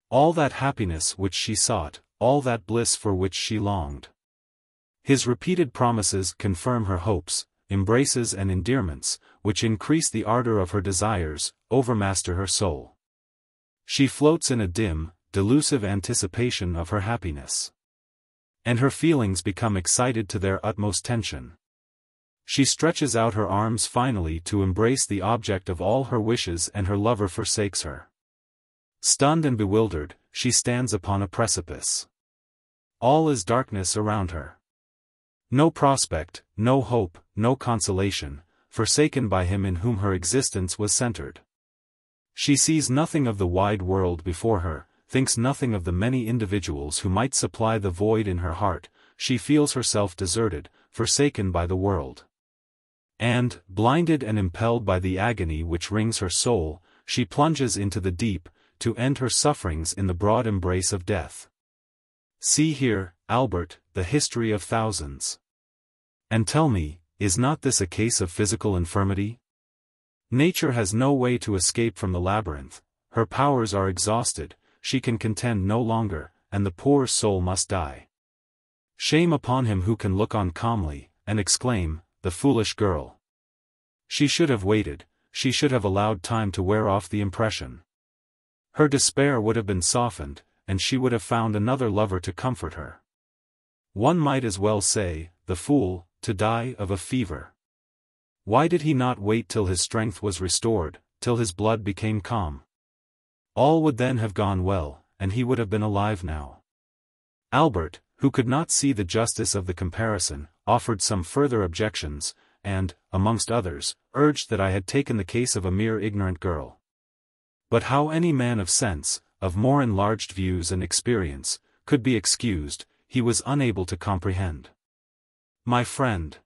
all that happiness which she sought, all that bliss for which she longed. His repeated promises confirm her hopes, embraces and endearments, which increase the ardor of her desires, overmaster her soul. She floats in a dim, delusive anticipation of her happiness, and her feelings become excited to their utmost tension. She stretches out her arms finally to embrace the object of all her wishes, and her lover forsakes her. Stunned and bewildered, she stands upon a precipice. All is darkness around her. No prospect, no hope, no consolation, forsaken by him in whom her existence was centered. She sees nothing of the wide world before her, thinks nothing of the many individuals who might supply the void in her heart, she feels herself deserted, forsaken by the world. And, blinded and impelled by the agony which wrings her soul, she plunges into the deep, to end her sufferings in the broad embrace of death. See here, Albert, the history of thousands. And tell me, is not this a case of physical infirmity? Nature has no way to escape from the labyrinth, her powers are exhausted, she can contend no longer, and the poor soul must die. Shame upon him who can look on calmly, and exclaim, "The foolish girl." She should have waited, she should have allowed time to wear off the impression. Her despair would have been softened, and she would have found another lover to comfort her. One might as well say, the fool, to die of a fever. Why did he not wait till his strength was restored, till his blood became calm? All would then have gone well, and he would have been alive now. Albert, who could not see the justice of the comparison, offered some further objections, and, amongst others, urged that I had taken the case of a mere ignorant girl. But how any man of sense, of more enlarged views and experience, could be excused, he was unable to comprehend. "My friend,"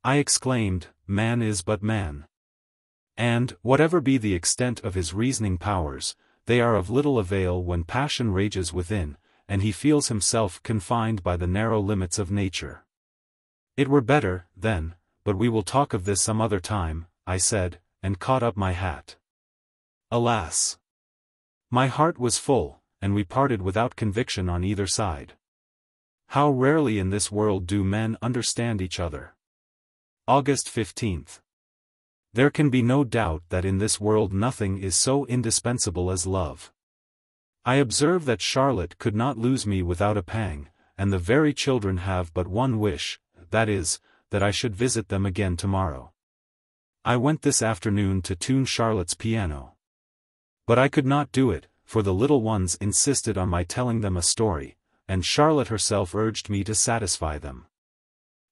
I exclaimed, "man is but man. And, whatever be the extent of his reasoning powers, they are of little avail when passion rages within, and he feels himself confined by the narrow limits of nature. It were better, then, but we will talk of this some other time," I said, and caught up my hat. Alas! My heart was full, and we parted without conviction on either side. How rarely in this world do men understand each other. August 15th. There can be no doubt that in this world nothing is so indispensable as love. I observe that Charlotte could not lose me without a pang, and the very children have but one wish, that is, that I should visit them again tomorrow. I went this afternoon to tune Charlotte's piano. But I could not do it, for the little ones insisted on my telling them a story, and Charlotte herself urged me to satisfy them.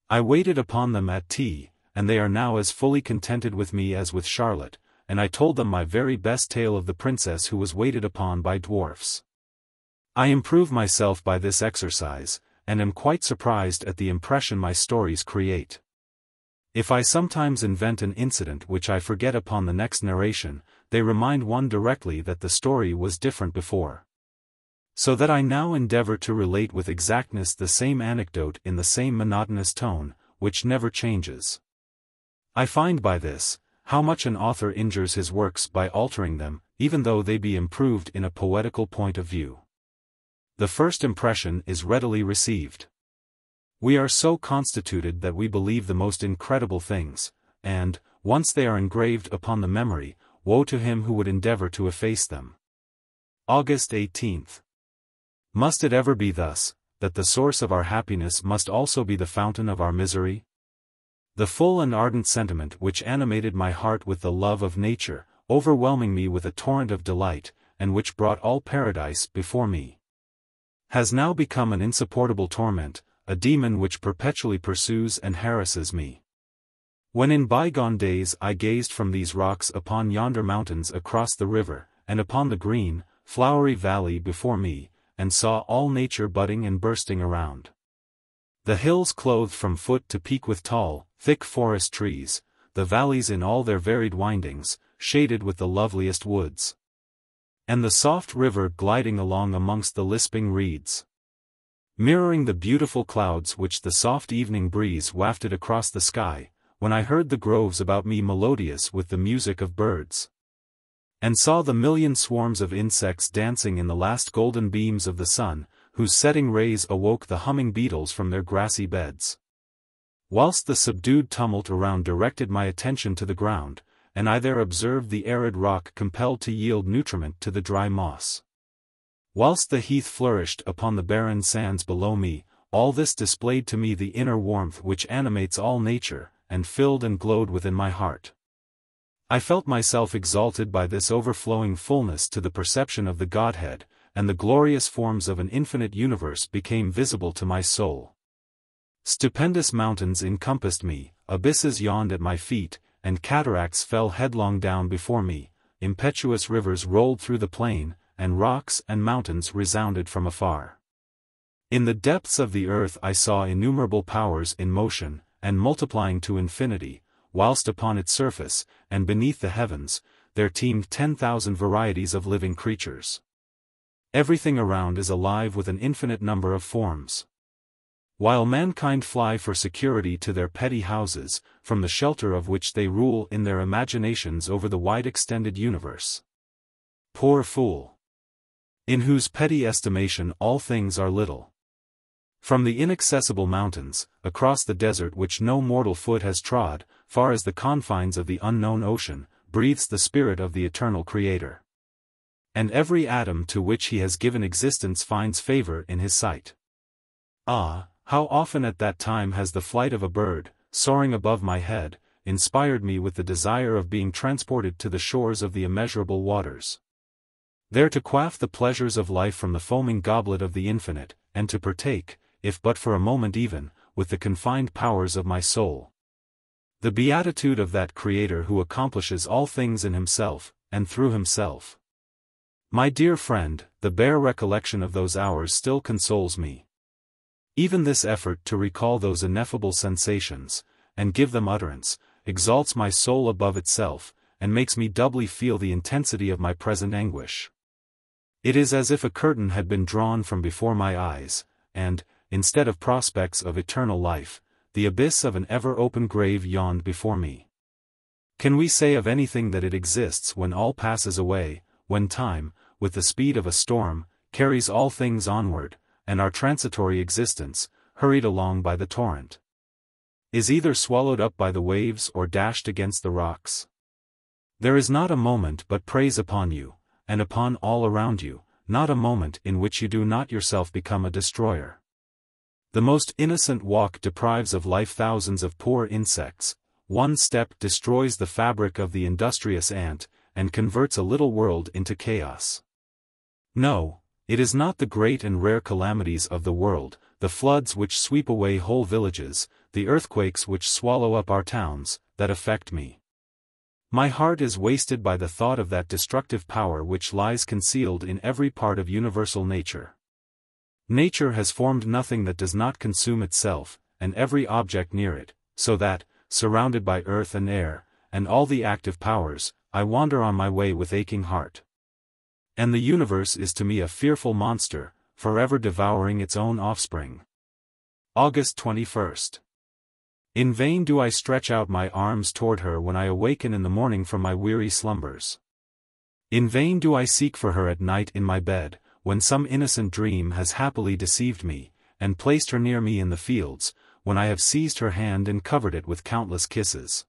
I waited upon them at tea, and they are now as fully contented with me as with Charlotte, and I told them my very best tale of the princess who was waited upon by dwarfs. I improve myself by this exercise, and am quite surprised at the impression my stories create. If I sometimes invent an incident which I forget upon the next narration, they remind one directly that the story was different before. So that I now endeavor to relate with exactness the same anecdote in the same monotonous tone, which never changes. I find by this, how much an author injures his works by altering them, even though they be improved in a poetical point of view. The first impression is readily received. We are so constituted that we believe the most incredible things, and, once they are engraved upon the memory, woe to him who would endeavor to efface them. August 18th. Must it ever be thus, that the source of our happiness must also be the fountain of our misery? The full and ardent sentiment which animated my heart with the love of nature, overwhelming me with a torrent of delight, and which brought all paradise before me, has now become an insupportable torment, a demon which perpetually pursues and harasses me. When in bygone days I gazed from these rocks upon yonder mountains across the river, and upon the green, flowery valley before me, and saw all nature budding and bursting around. The hills clothed from foot to peak with tall, thick forest trees, the valleys in all their varied windings, shaded with the loveliest woods, and the soft river gliding along amongst the lisping reeds, mirroring the beautiful clouds which the soft evening breeze wafted across the sky, when I heard the groves about me melodious with the music of birds, and saw the million swarms of insects dancing in the last golden beams of the sun, whose setting rays awoke the humming beetles from their grassy beds. Whilst the subdued tumult around directed my attention to the ground, and I there observed the arid rock compelled to yield nutriment to the dry moss, whilst the heath flourished upon the barren sands below me, all this displayed to me the inner warmth which animates all nature, and filled and glowed within my heart. I felt myself exalted by this overflowing fullness to the perception of the Godhead, and the glorious forms of an infinite universe became visible to my soul. Stupendous mountains encompassed me, abysses yawned at my feet, and cataracts fell headlong down before me, impetuous rivers rolled through the plain, and rocks and mountains resounded from afar. In the depths of the earth I saw innumerable powers in motion, and multiplying to infinity, whilst upon its surface, and beneath the heavens, there teemed 10,000 varieties of living creatures. Everything around is alive with an infinite number of forms. While mankind fly for security to their petty houses, from the shelter of which they rule in their imaginations over the wide extended universe. Poor fool! In whose petty estimation all things are little. From the inaccessible mountains, across the desert which no mortal foot has trod, far as the confines of the unknown ocean, breathes the spirit of the eternal Creator. And every atom to which he has given existence finds favor in his sight. Ah, how often at that time has the flight of a bird, soaring above my head, inspired me with the desire of being transported to the shores of the immeasurable waters, there to quaff the pleasures of life from the foaming goblet of the infinite, and to partake, if but for a moment even, with the confined powers of my soul, the beatitude of that Creator who accomplishes all things in himself, and through himself. My dear friend, the bare recollection of those hours still consoles me. Even this effort to recall those ineffable sensations, and give them utterance, exalts my soul above itself, and makes me doubly feel the intensity of my present anguish. It is as if a curtain had been drawn from before my eyes, and, instead of prospects of eternal life, the abyss of an ever-open grave yawned before me. Can we say of anything that it exists when all passes away, when time, with the speed of a storm, carries all things onward, and our transitory existence, hurried along by the torrent, is either swallowed up by the waves or dashed against the rocks? There is not a moment but preys upon you, and upon all around you, not a moment in which you do not yourself become a destroyer. The most innocent walk deprives of life thousands of poor insects, one step destroys the fabric of the industrious ant, and converts a little world into chaos. No, it is not the great and rare calamities of the world, the floods which sweep away whole villages, the earthquakes which swallow up our towns, that affect me. My heart is wasted by the thought of that destructive power which lies concealed in every part of universal nature. Nature has formed nothing that does not consume itself, and every object near it, so that, surrounded by earth and air, and all the active powers, I wander on my way with aching heart. And the universe is to me a fearful monster, forever devouring its own offspring. August 21st. In vain do I stretch out my arms toward her when I awaken in the morning from my weary slumbers. In vain do I seek for her at night in my bed, when some innocent dream has happily deceived me, and placed her near me in the fields, when I have seized her hand and covered it with countless kisses.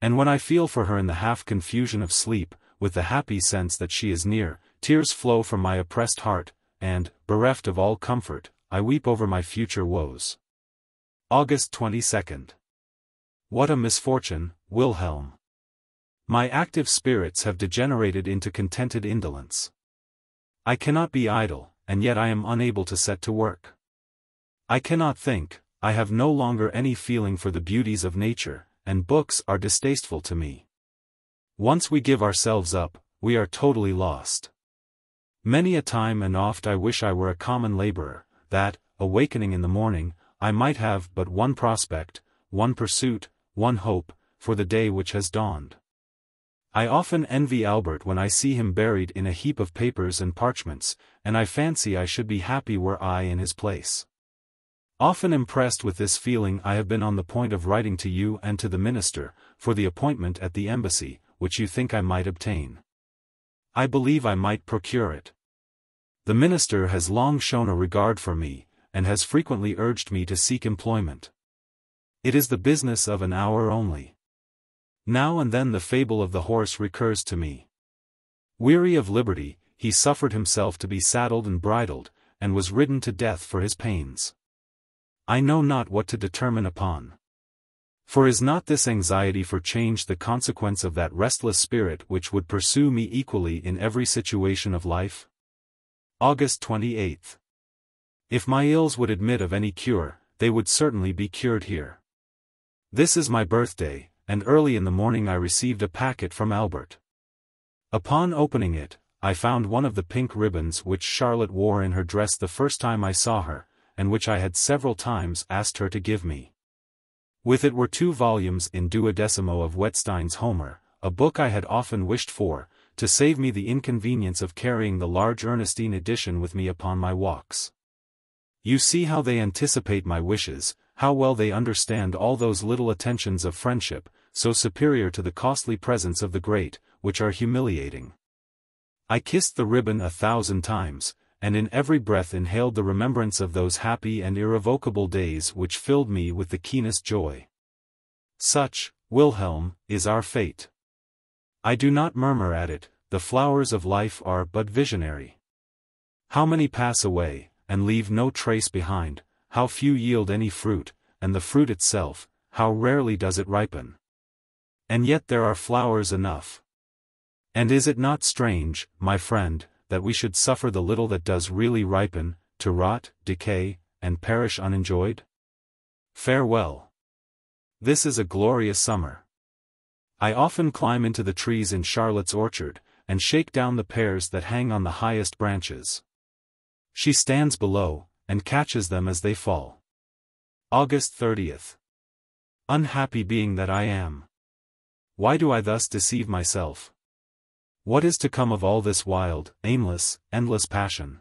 And when I feel for her in the half-confusion of sleep, with the happy sense that she is near, tears flow from my oppressed heart, and, bereft of all comfort, I weep over my future woes. August 22nd. What a misfortune, Wilhelm! My active spirits have degenerated into contented indolence. I cannot be idle, and yet I am unable to set to work. I cannot think, I have no longer any feeling for the beauties of nature, and books are distasteful to me. Once we give ourselves up, we are totally lost. Many a time and oft I wish I were a common laborer, that, awakening in the morning, I might have but one prospect, one pursuit, one hope, for the day which has dawned. I often envy Albert when I see him buried in a heap of papers and parchments, and I fancy I should be happy were I in his place. Often impressed with this feeling I have been on the point of writing to you and to the minister, for the appointment at the embassy, which you think I might obtain. I believe I might procure it. The minister has long shown a regard for me, and has frequently urged me to seek employment. It is the business of an hour only. Now and then the fable of the horse recurs to me. Weary of liberty, he suffered himself to be saddled and bridled, and was ridden to death for his pains. I know not what to determine upon. For is not this anxiety for change the consequence of that restless spirit which would pursue me equally in every situation of life? August 28th. If my ills would admit of any cure, they would certainly be cured here. This is my birthday, and early in the morning I received a packet from Albert. Upon opening it, I found one of the pink ribbons which Charlotte wore in her dress the first time I saw her, and which I had several times asked her to give me. With it were 2 volumes in 12mo of Wettstein's Homer, a book I had often wished for, to save me the inconvenience of carrying the large Ernestine edition with me upon my walks. You see how they anticipate my wishes, how well they understand all those little attentions of friendship, so superior to the costly presents of the great, which are humiliating. I kissed the ribbon 1,000 times, and in every breath inhaled the remembrance of those happy and irrevocable days which filled me with the keenest joy. Such, Wilhelm, is our fate. I do not murmur at it, the flowers of life are but visionary. How many pass away, and leave no trace behind, how few yield any fruit, and the fruit itself, how rarely does it ripen. And yet there are flowers enough. And is it not strange, my friend, that we should suffer the little that does really ripen, to rot, decay, and perish unenjoyed? Farewell. This is a glorious summer. I often climb into the trees in Charlotte's orchard, and shake down the pears that hang on the highest branches. She stands below, and catches them as they fall. August 30th. Unhappy being that I am. Why do I thus deceive myself? What is to come of all this wild, aimless, endless passion?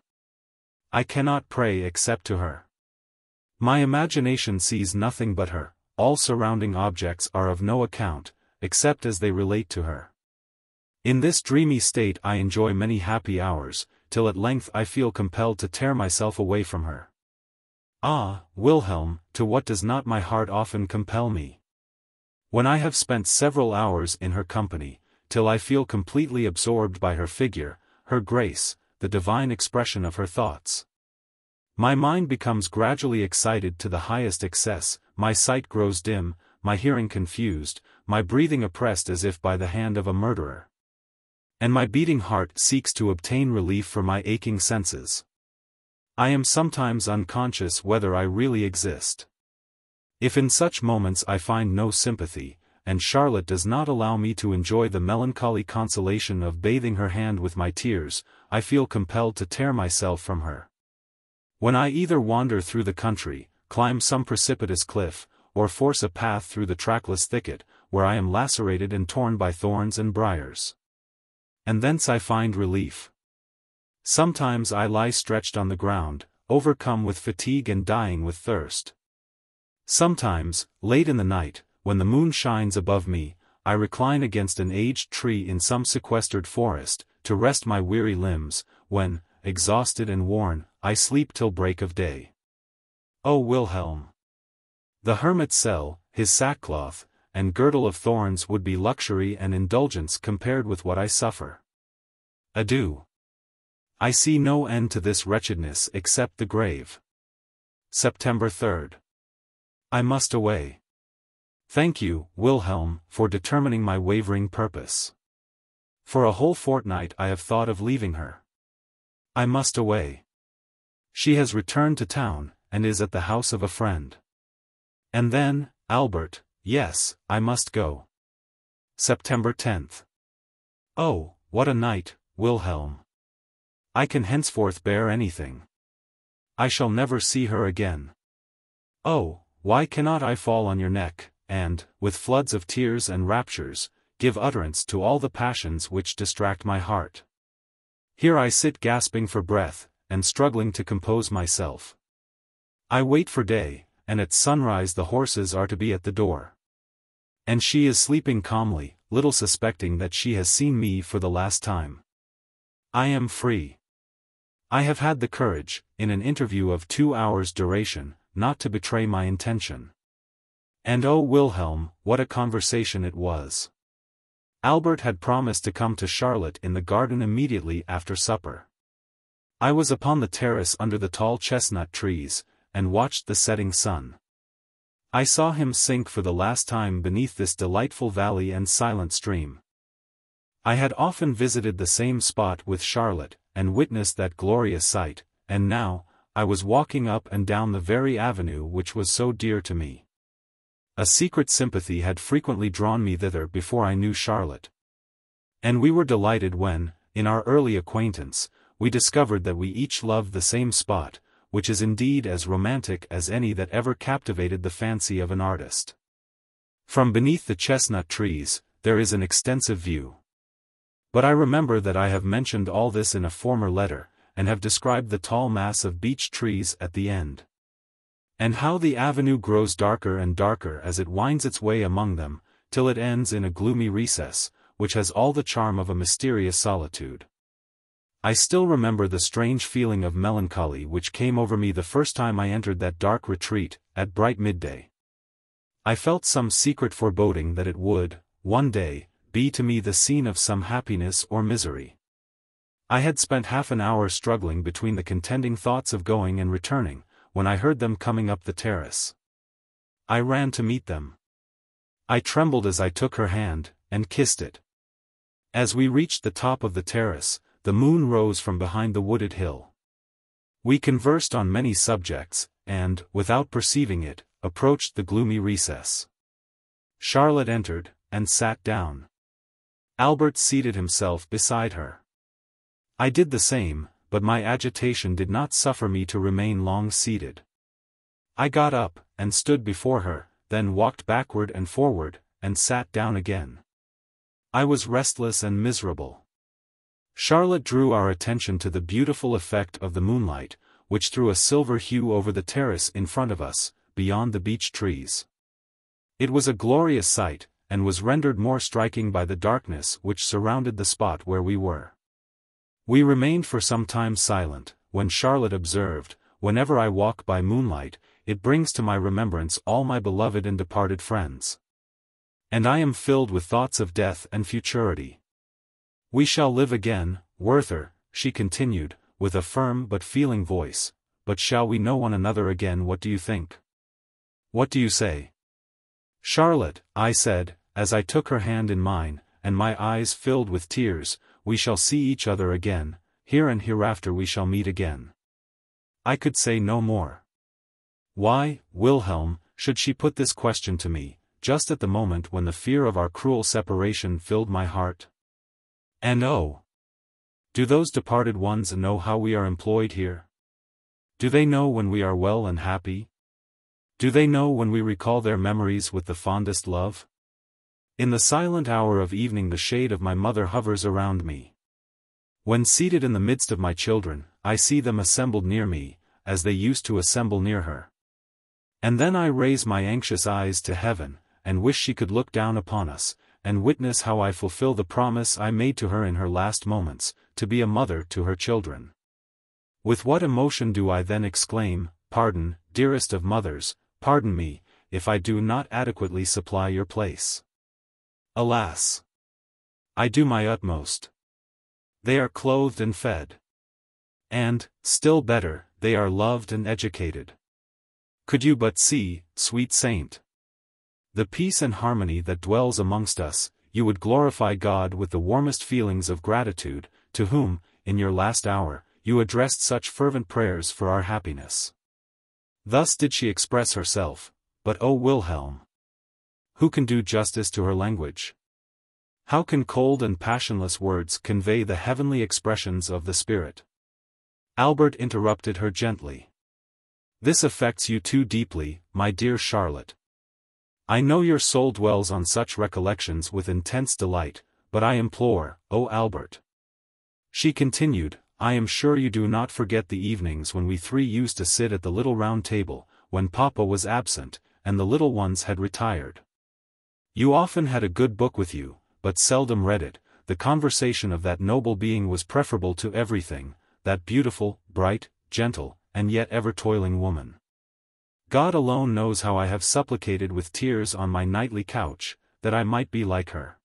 I cannot pray except to her. My imagination sees nothing but her, all surrounding objects are of no account, except as they relate to her. In this dreamy state I enjoy many happy hours, till at length I feel compelled to tear myself away from her. Ah, Wilhelm, to what does not my heart often compel me? When I have spent several hours in her company, till I feel completely absorbed by her figure, her grace, the divine expression of her thoughts. My mind becomes gradually excited to the highest excess, my sight grows dim, my hearing confused, my breathing oppressed as if by the hand of a murderer. And my beating heart seeks to obtain relief for my aching senses. I am sometimes unconscious whether I really exist. If in such moments I find no sympathy, and Charlotte does not allow me to enjoy the melancholy consolation of bathing her hand with my tears, I feel compelled to tear myself from her. When I either wander through the country, climb some precipitous cliff, or force a path through the trackless thicket, where I am lacerated and torn by thorns and briars. And thence I find relief. Sometimes I lie stretched on the ground, overcome with fatigue and dying with thirst. Sometimes, late in the night, when the moon shines above me, I recline against an aged tree in some sequestered forest, to rest my weary limbs, when, exhausted and worn, I sleep till break of day. O Wilhelm! The hermit's cell, his sackcloth, and girdle of thorns would be luxury and indulgence compared with what I suffer. Adieu. I see no end to this wretchedness except the grave. September 3rd. I must away. Thank you, Wilhelm, for determining my wavering purpose. For a whole fortnight I have thought of leaving her. I must away. She has returned to town, and is at the house of a friend. And then, Albert, yes, I must go. September 10th. Oh, what a night, Wilhelm. I can henceforth bear anything. I shall never see her again. Oh, why cannot I fall on your neck, and, with floods of tears and raptures, give utterance to all the passions which distract my heart? Here I sit gasping for breath, and struggling to compose myself. I wait for day, and at sunrise the horses are to be at the door. And she is sleeping calmly, little suspecting that she has seen me for the last time. I am free. I have had the courage, in an interview of 2 hours' duration, not to betray my intention. And oh Wilhelm, what a conversation it was! Albert had promised to come to Charlotte in the garden immediately after supper. I was upon the terrace under the tall chestnut trees, and watched the setting sun. I saw him sink for the last time beneath this delightful valley and silent stream. I had often visited the same spot with Charlotte, and witnessed that glorious sight, and now, I was walking up and down the very avenue which was so dear to me. A secret sympathy had frequently drawn me thither before I knew Charlotte. And we were delighted when, in our early acquaintance, we discovered that we each loved the same spot, which is indeed as romantic as any that ever captivated the fancy of an artist. From beneath the chestnut trees, there is an extensive view. But I remember that I have mentioned all this in a former letter, and have described the tall mass of beech trees at the end. And how the avenue grows darker and darker as it winds its way among them, till it ends in a gloomy recess, which has all the charm of a mysterious solitude. I still remember the strange feeling of melancholy which came over me the first time I entered that dark retreat, at bright midday. I felt some secret foreboding that it would, one day, be to me the scene of some happiness or misery. I had spent half an hour struggling between the contending thoughts of going and returning, when I heard them coming up the terrace. I ran to meet them. I trembled as I took her hand, and kissed it. As we reached the top of the terrace, the moon rose from behind the wooded hill. We conversed on many subjects, and, without perceiving it, approached the gloomy recess. Charlotte entered, and sat down. Albert seated himself beside her. I did the same, but my agitation did not suffer me to remain long seated. I got up, and stood before her, then walked backward and forward, and sat down again. I was restless and miserable. Charlotte drew our attention to the beautiful effect of the moonlight, which threw a silver hue over the terrace in front of us, beyond the beech trees. It was a glorious sight, and was rendered more striking by the darkness which surrounded the spot where we were. We remained for some time silent, when Charlotte observed, "Whenever I walk by moonlight, it brings to my remembrance all my beloved and departed friends. And I am filled with thoughts of death and futurity. We shall live again, Werther, she continued, with a firm but feeling voice, but shall we know one another again? What do you think? What do you say? Charlotte, I said, as I took her hand in mine, and my eyes filled with tears, we shall see each other again, here and hereafter we shall meet again. I could say no more. Why, Wilhelm, should she put this question to me, just at the moment when the fear of our cruel separation filled my heart? And oh! Do those departed ones know how we are employed here? Do they know when we are well and happy? Do they know when we recall their memories with the fondest love? In the silent hour of evening the shade of my mother hovers around me. When seated in the midst of my children, I see them assembled near me, as they used to assemble near her. And then I raise my anxious eyes to heaven, and wish she could look down upon us, and witness how I fulfill the promise I made to her in her last moments, to be a mother to her children. With what emotion do I then exclaim, "Pardon, dearest of mothers, pardon me, if I do not adequately supply your place. Alas! I do my utmost. They are clothed and fed. And, still better, they are loved and educated. Could you but see, sweet saint, the peace and harmony that dwells amongst us, you would glorify God with the warmest feelings of gratitude, to whom, in your last hour, you addressed such fervent prayers for our happiness." Thus did she express herself, but O Wilhelm! Who can do justice to her language? How can cold and passionless words convey the heavenly expressions of the spirit? Albert interrupted her gently. "This affects you too deeply, my dear Charlotte. I know your soul dwells on such recollections with intense delight, but I implore, O Albert," she continued, "I am sure you do not forget the evenings when we three used to sit at the little round table, when Papa was absent, and the little ones had retired. You often had a good book with you, but seldom read it. The conversation of that noble being was preferable to everything, that beautiful, bright, gentle, and yet ever toiling woman. God alone knows how I have supplicated with tears on my nightly couch, that I might be like her.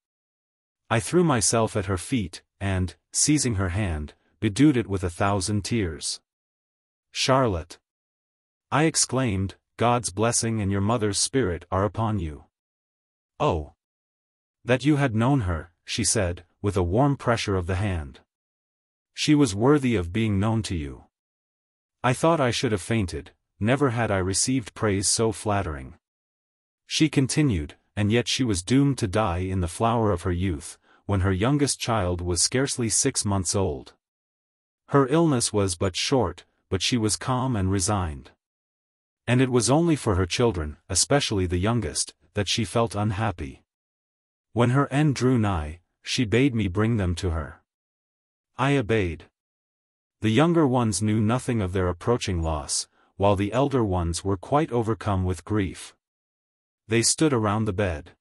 I threw myself at her feet, and, seizing her hand, bedewed it with 1,000 tears. Charlotte," I exclaimed, "God's blessing and your mother's spirit are upon you." "Oh! That you had known her," she said, with a warm pressure of the hand. "She was worthy of being known to you." I thought I should have fainted, never had I received praise so flattering. She continued, "And yet she was doomed to die in the flower of her youth, when her youngest child was scarcely 6 months old. Her illness was but short, but she was calm and resigned. And it was only for her children, especially the youngest, that she felt unhappy. When her end drew nigh, she bade me bring them to her. I obeyed. The younger ones knew nothing of their approaching loss, while the elder ones were quite overcome with grief. They stood around the bed.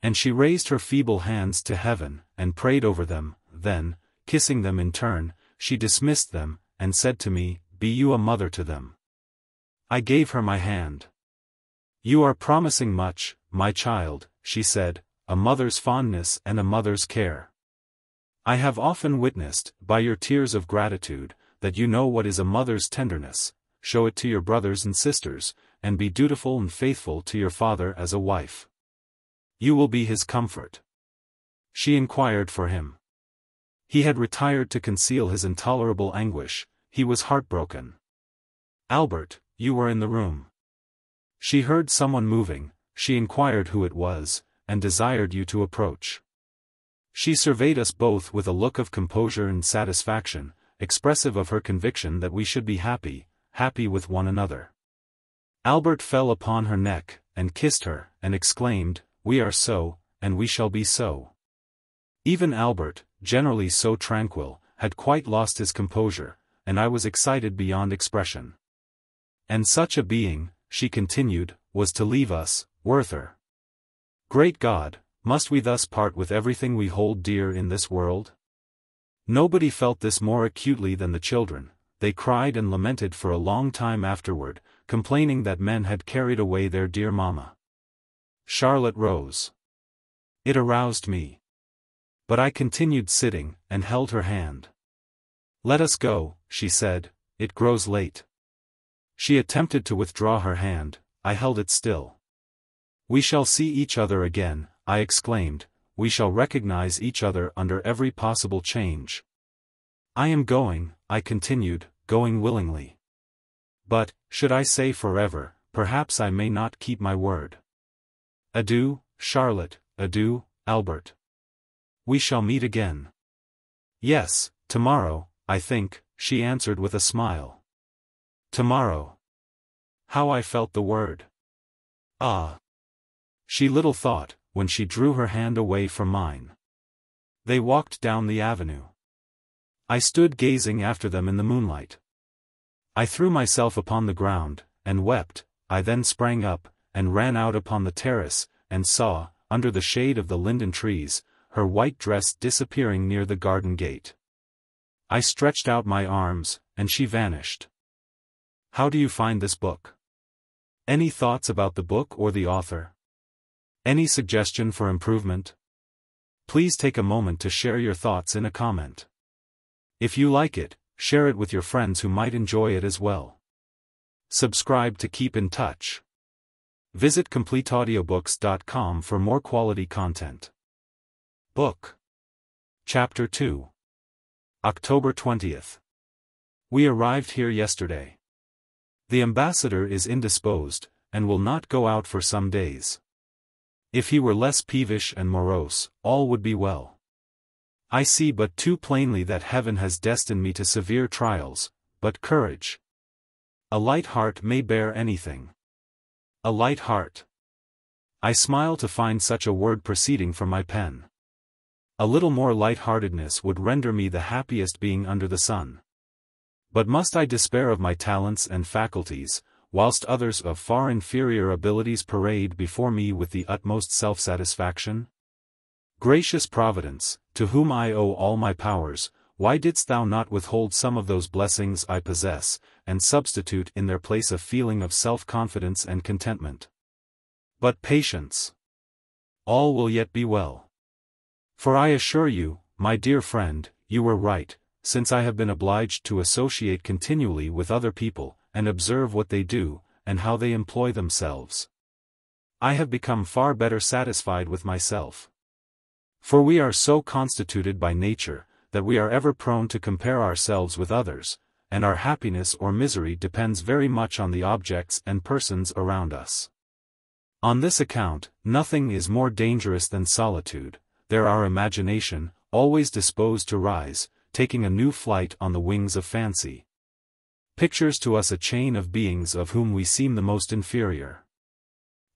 And she raised her feeble hands to heaven, and prayed over them, then, kissing them in turn, she dismissed them, and said to me, "Be you a mother to them." I gave her my hand. "You are promising much, my child," she said, "a mother's fondness and a mother's care. I have often witnessed, by your tears of gratitude, that you know what is a mother's tenderness. Show it to your brothers and sisters, and be dutiful and faithful to your father as a wife. You will be his comfort." She inquired for him. He had retired to conceal his intolerable anguish. He was heartbroken. "Albert, you were in the room. She heard someone moving, she inquired who it was, and desired you to approach. She surveyed us both with a look of composure and satisfaction, expressive of her conviction that we should be happy, happy with one another." Albert fell upon her neck, and kissed her, and exclaimed, "We are so, and we shall be so." Even Albert, generally so tranquil, had quite lost his composure, and I was excited beyond expression. "And such a being," she continued, "was to leave us, Werther. Great God, must we thus part with everything we hold dear in this world?" Nobody felt this more acutely than the children. They cried and lamented for a long time afterward, complaining that men had carried away their dear mamma. Charlotte rose. It aroused me. But I continued sitting, and held her hand. "Let us go," she said, "it grows late." She attempted to withdraw her hand, I held it still. "We shall see each other again," I exclaimed, "we shall recognize each other under every possible change." "I am going," I continued, "going willingly. But, should I say forever, perhaps I may not keep my word. Adieu, Charlotte, adieu, Albert. We shall meet again." "Yes, tomorrow, I think," she answered with a smile. Tomorrow. How I felt the word. Ah! She little thought, when she drew her hand away from mine. They walked down the avenue. I stood gazing after them in the moonlight. I threw myself upon the ground, and wept. I then sprang up, and ran out upon the terrace, and saw, under the shade of the linden trees, her white dress disappearing near the garden gate. I stretched out my arms, and she vanished. How do you find this book? Any thoughts about the book or the author? Any suggestion for improvement? Please take a moment to share your thoughts in a comment. If you like it, share it with your friends who might enjoy it as well. Subscribe to keep in touch. Visit CompleteAudiobooks.com for more quality content. Book. Chapter 2. October 20th. We arrived here yesterday. The ambassador is indisposed, and will not go out for some days. If he were less peevish and morose, all would be well. I see but too plainly that heaven has destined me to severe trials, but courage. A light heart may bear anything. A light heart. I smile to find such a word proceeding from my pen. A little more light-heartedness would render me the happiest being under the sun. But must I despair of my talents and faculties, whilst others of far inferior abilities parade before me with the utmost self-satisfaction? Gracious Providence, to whom I owe all my powers, why didst thou not withhold some of those blessings I possess, and substitute in their place a feeling of self-confidence and contentment? But patience! All will yet be well. For I assure you, my dear friend, you were right, since I have been obliged to associate continually with other people, and observe what they do, and how they employ themselves. I have become far better satisfied with myself. For we are so constituted by nature, that we are ever prone to compare ourselves with others, and our happiness or misery depends very much on the objects and persons around us. On this account, nothing is more dangerous than solitude. There our imagination, always disposed to rise, taking a new flight on the wings of fancy, pictures to us a chain of beings of whom we seem the most inferior.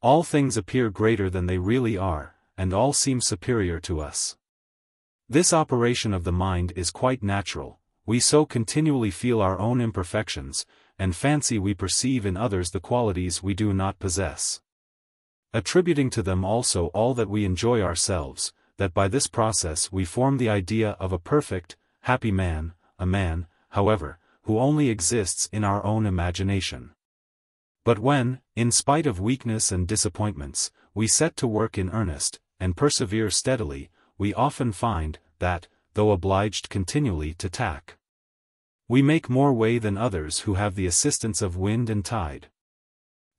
All things appear greater than they really are, and all seem superior to us. This operation of the mind is quite natural. We so continually feel our own imperfections, and fancy we perceive in others the qualities we do not possess, attributing to them also all that we enjoy ourselves, that by this process we form the idea of a perfect, happy man, a man, however, who only exists in our own imagination. But when, in spite of weakness and disappointments, we set to work in earnest, and persevere steadily, we often find, that, though obliged continually to tack, we make more way than others who have the assistance of wind and tide.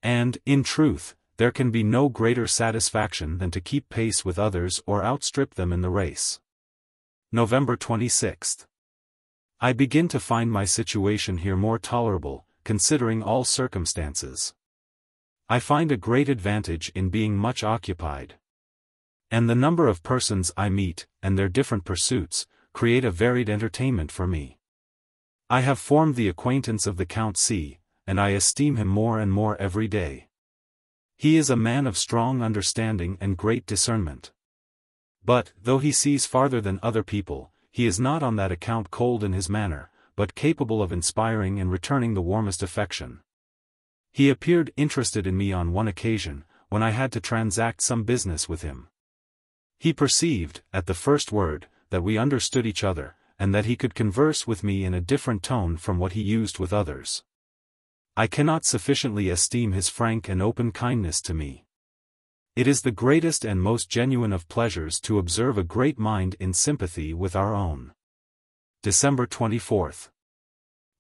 And, in truth, there can be no greater satisfaction than to keep pace with others or outstrip them in the race. November 26th. I begin to find my situation here more tolerable, considering all circumstances. I find a great advantage in being much occupied. And the number of persons I meet, and their different pursuits, create a varied entertainment for me. I have formed the acquaintance of the Count C, and I esteem him more and more every day. He is a man of strong understanding and great discernment. But, though he sees farther than other people, he is not on that account cold in his manner, but capable of inspiring and returning the warmest affection. He appeared interested in me on one occasion, when I had to transact some business with him. He perceived, at the first word, that we understood each other, and that he could converse with me in a different tone from what he used with others. I cannot sufficiently esteem his frank and open kindness to me. It is the greatest and most genuine of pleasures to observe a great mind in sympathy with our own. December 24th.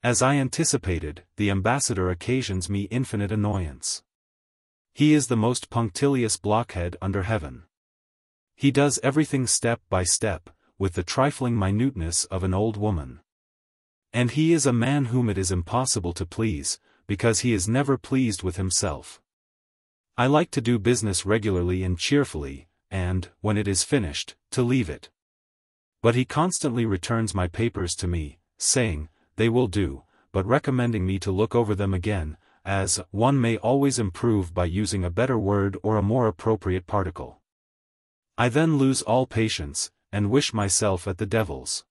As I anticipated, the ambassador occasions me infinite annoyance. He is the most punctilious blockhead under heaven. He does everything step by step, with the trifling minuteness of an old woman. And he is a man whom it is impossible to please, because he is never pleased with himself. I like to do business regularly and cheerfully, and, when it is finished, to leave it. But he constantly returns my papers to me, saying, they will do, but recommending me to look over them again, as one may always improve by using a better word or a more appropriate particle. I then lose all patience, and wish myself at the devil's.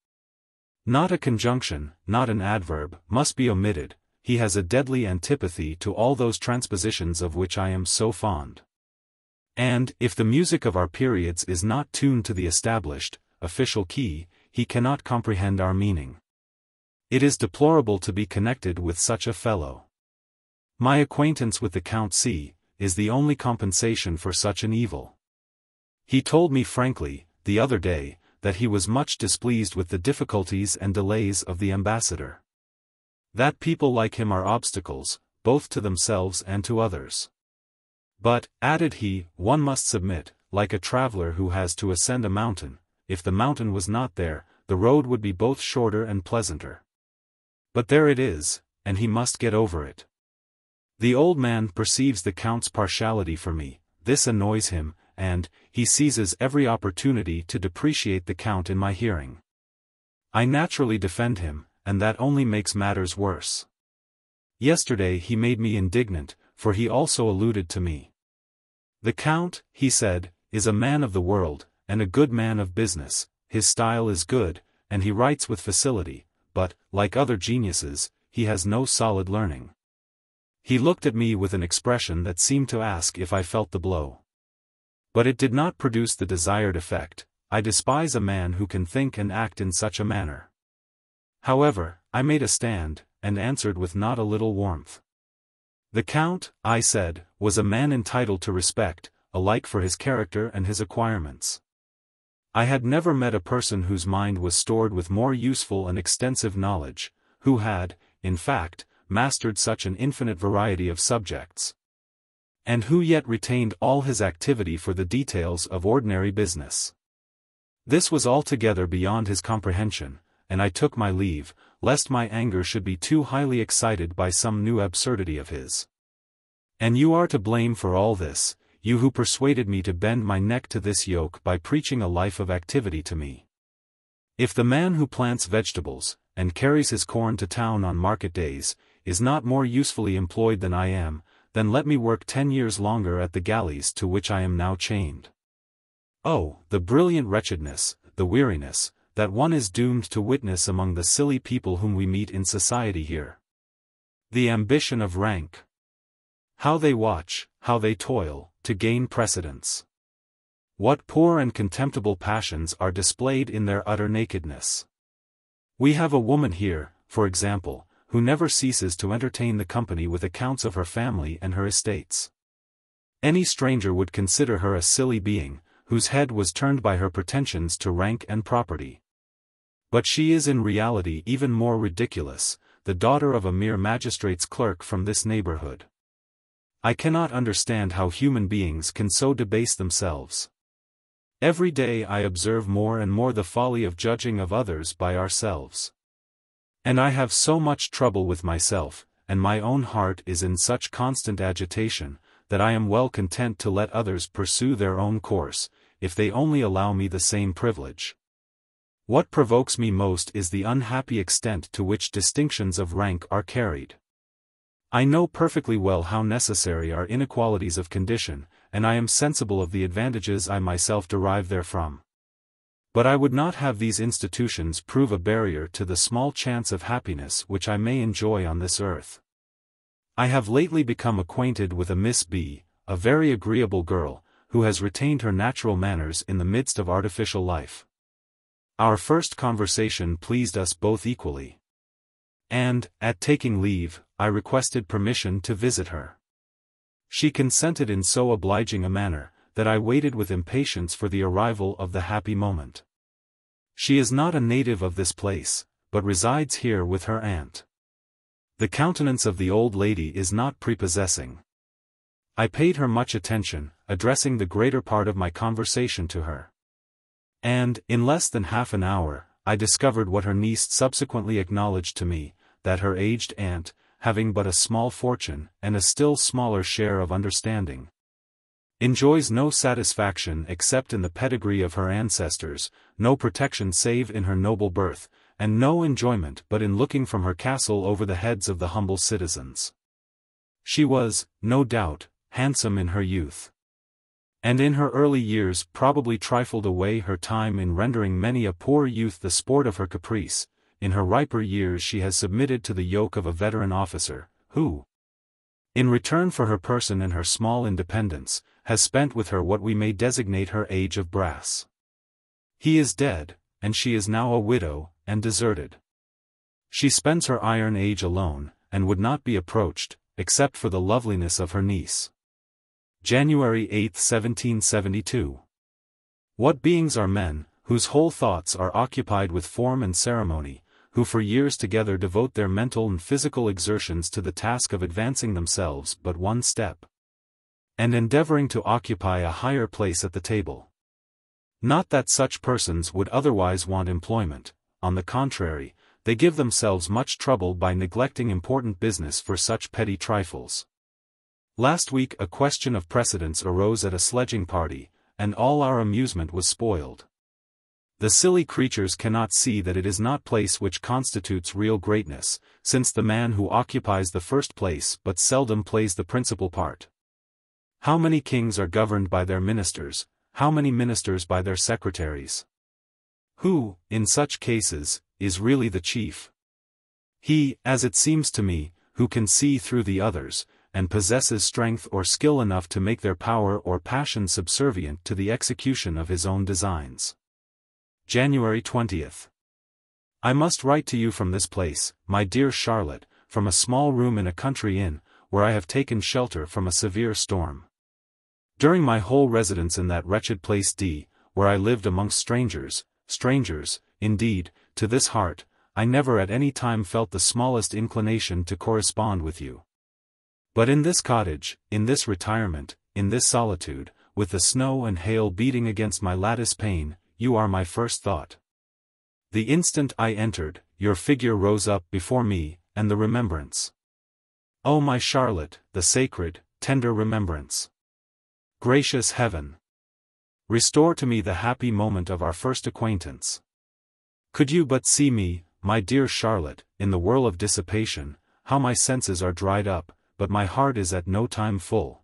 Not a conjunction, not an adverb, must be omitted. He has a deadly antipathy to all those transpositions of which I am so fond. And, if the music of our periods is not tuned to the established, official key, he cannot comprehend our meaning. It is deplorable to be connected with such a fellow. My acquaintance with the Count C. is the only compensation for such an evil. He told me frankly, the other day, that he was much displeased with the difficulties and delays of the ambassador. That people like him are obstacles, both to themselves and to others. But, added he, one must submit, like a traveler who has to ascend a mountain. If the mountain was not there, the road would be both shorter and pleasanter. But there it is, and he must get over it. The old man perceives the Count's partiality for me, this annoys him, and he seizes every opportunity to depreciate the Count in my hearing. I naturally defend him, and that only makes matters worse. Yesterday he made me indignant, for he also alluded to me. The Count, he said, is a man of the world, and a good man of business. His style is good, and he writes with facility, but, like other geniuses, he has no solid learning. He looked at me with an expression that seemed to ask if I felt the blow. But it did not produce the desired effect. I despise a man who can think and act in such a manner. However, I made a stand, and answered with not a little warmth. The Count, I said, was a man entitled to respect, alike for his character and his acquirements. I had never met a person whose mind was stored with more useful and extensive knowledge, who had, in fact, mastered such an infinite variety of subjects, and who yet retained all his activity for the details of ordinary business. This was altogether beyond his comprehension, and I took my leave, lest my anger should be too highly excited by some new absurdity of his. And you are to blame for all this, you who persuaded me to bend my neck to this yoke by preaching a life of activity to me. If the man who plants vegetables, and carries his corn to town on market days, is not more usefully employed than I am, then let me work 10 years longer at the galleys to which I am now chained. Oh, the brilliant wretchedness, the weariness, that one is doomed to witness among the silly people whom we meet in society here. The ambition of rank. How they watch, how they toil, to gain precedence. What poor and contemptible passions are displayed in their utter nakedness. We have a woman here, for example, who never ceases to entertain the company with accounts of her family and her estates. Any stranger would consider her a silly being, whose head was turned by her pretensions to rank and property. But she is in reality even more ridiculous, the daughter of a mere magistrate's clerk from this neighborhood. I cannot understand how human beings can so debase themselves. Every day I observe more and more the folly of judging of others by ourselves. And I have so much trouble with myself, and my own heart is in such constant agitation, that I am well content to let others pursue their own course, if they only allow me the same privilege. What provokes me most is the unhappy extent to which distinctions of rank are carried. I know perfectly well how necessary are inequalities of condition, and I am sensible of the advantages I myself derive therefrom. But I would not have these institutions prove a barrier to the small chance of happiness which I may enjoy on this earth. I have lately become acquainted with a Miss B., a very agreeable girl, who has retained her natural manners in the midst of artificial life. Our first conversation pleased us both equally. And, at taking leave, I requested permission to visit her. She consented in so obliging a manner, that I waited with impatience for the arrival of the happy moment. She is not a native of this place, but resides here with her aunt. The countenance of the old lady is not prepossessing. I paid her much attention, addressing the greater part of my conversation to her. And, in less than half an hour, I discovered what her niece subsequently acknowledged to me, that her aged aunt, having but a small fortune, and a still smaller share of understanding, enjoys no satisfaction except in the pedigree of her ancestors, no protection save in her noble birth, and no enjoyment but in looking from her castle over the heads of the humble citizens. She was, no doubt, handsome in her youth, and in her early years probably trifled away her time in rendering many a poor youth the sport of her caprice. In her riper years she has submitted to the yoke of a veteran officer, who, in return for her person and her small independence, has spent with her what we may designate her age of brass. He is dead, and she is now a widow, and deserted. She spends her iron age alone, and would not be approached, except for the loveliness of her niece. January 8, 1772. What beings are men, whose whole thoughts are occupied with form and ceremony, who for years together devote their mental and physical exertions to the task of advancing themselves but one step, and endeavoring to occupy a higher place at the table. Not that such persons would otherwise want employment, on the contrary, they give themselves much trouble by neglecting important business for such petty trifles. Last week a question of precedence arose at a sledging party, and all our amusement was spoiled. The silly creatures cannot see that it is not place which constitutes real greatness, since the man who occupies the first place but seldom plays the principal part. How many kings are governed by their ministers, how many ministers by their secretaries? Who, in such cases, is really the chief? He, as it seems to me, who can see through the others, and possesses strength or skill enough to make their power or passion subservient to the execution of his own designs. January 20th. I must write to you from this place, my dear Charlotte, from a small room in a country inn, where I have taken shelter from a severe storm. During my whole residence in that wretched place where I lived amongst strangers, indeed, to this heart, I never at any time felt the smallest inclination to correspond with you. But in this cottage, in this retirement, in this solitude, with the snow and hail beating against my lattice pane, you are my first thought. The instant I entered, your figure rose up before me, and the remembrance. Oh my Charlotte, the sacred, tender remembrance. Gracious Heaven! Restore to me the happy moment of our first acquaintance. Could you but see me, my dear Charlotte, in the whirl of dissipation, how my senses are dried up, but my heart is at no time full.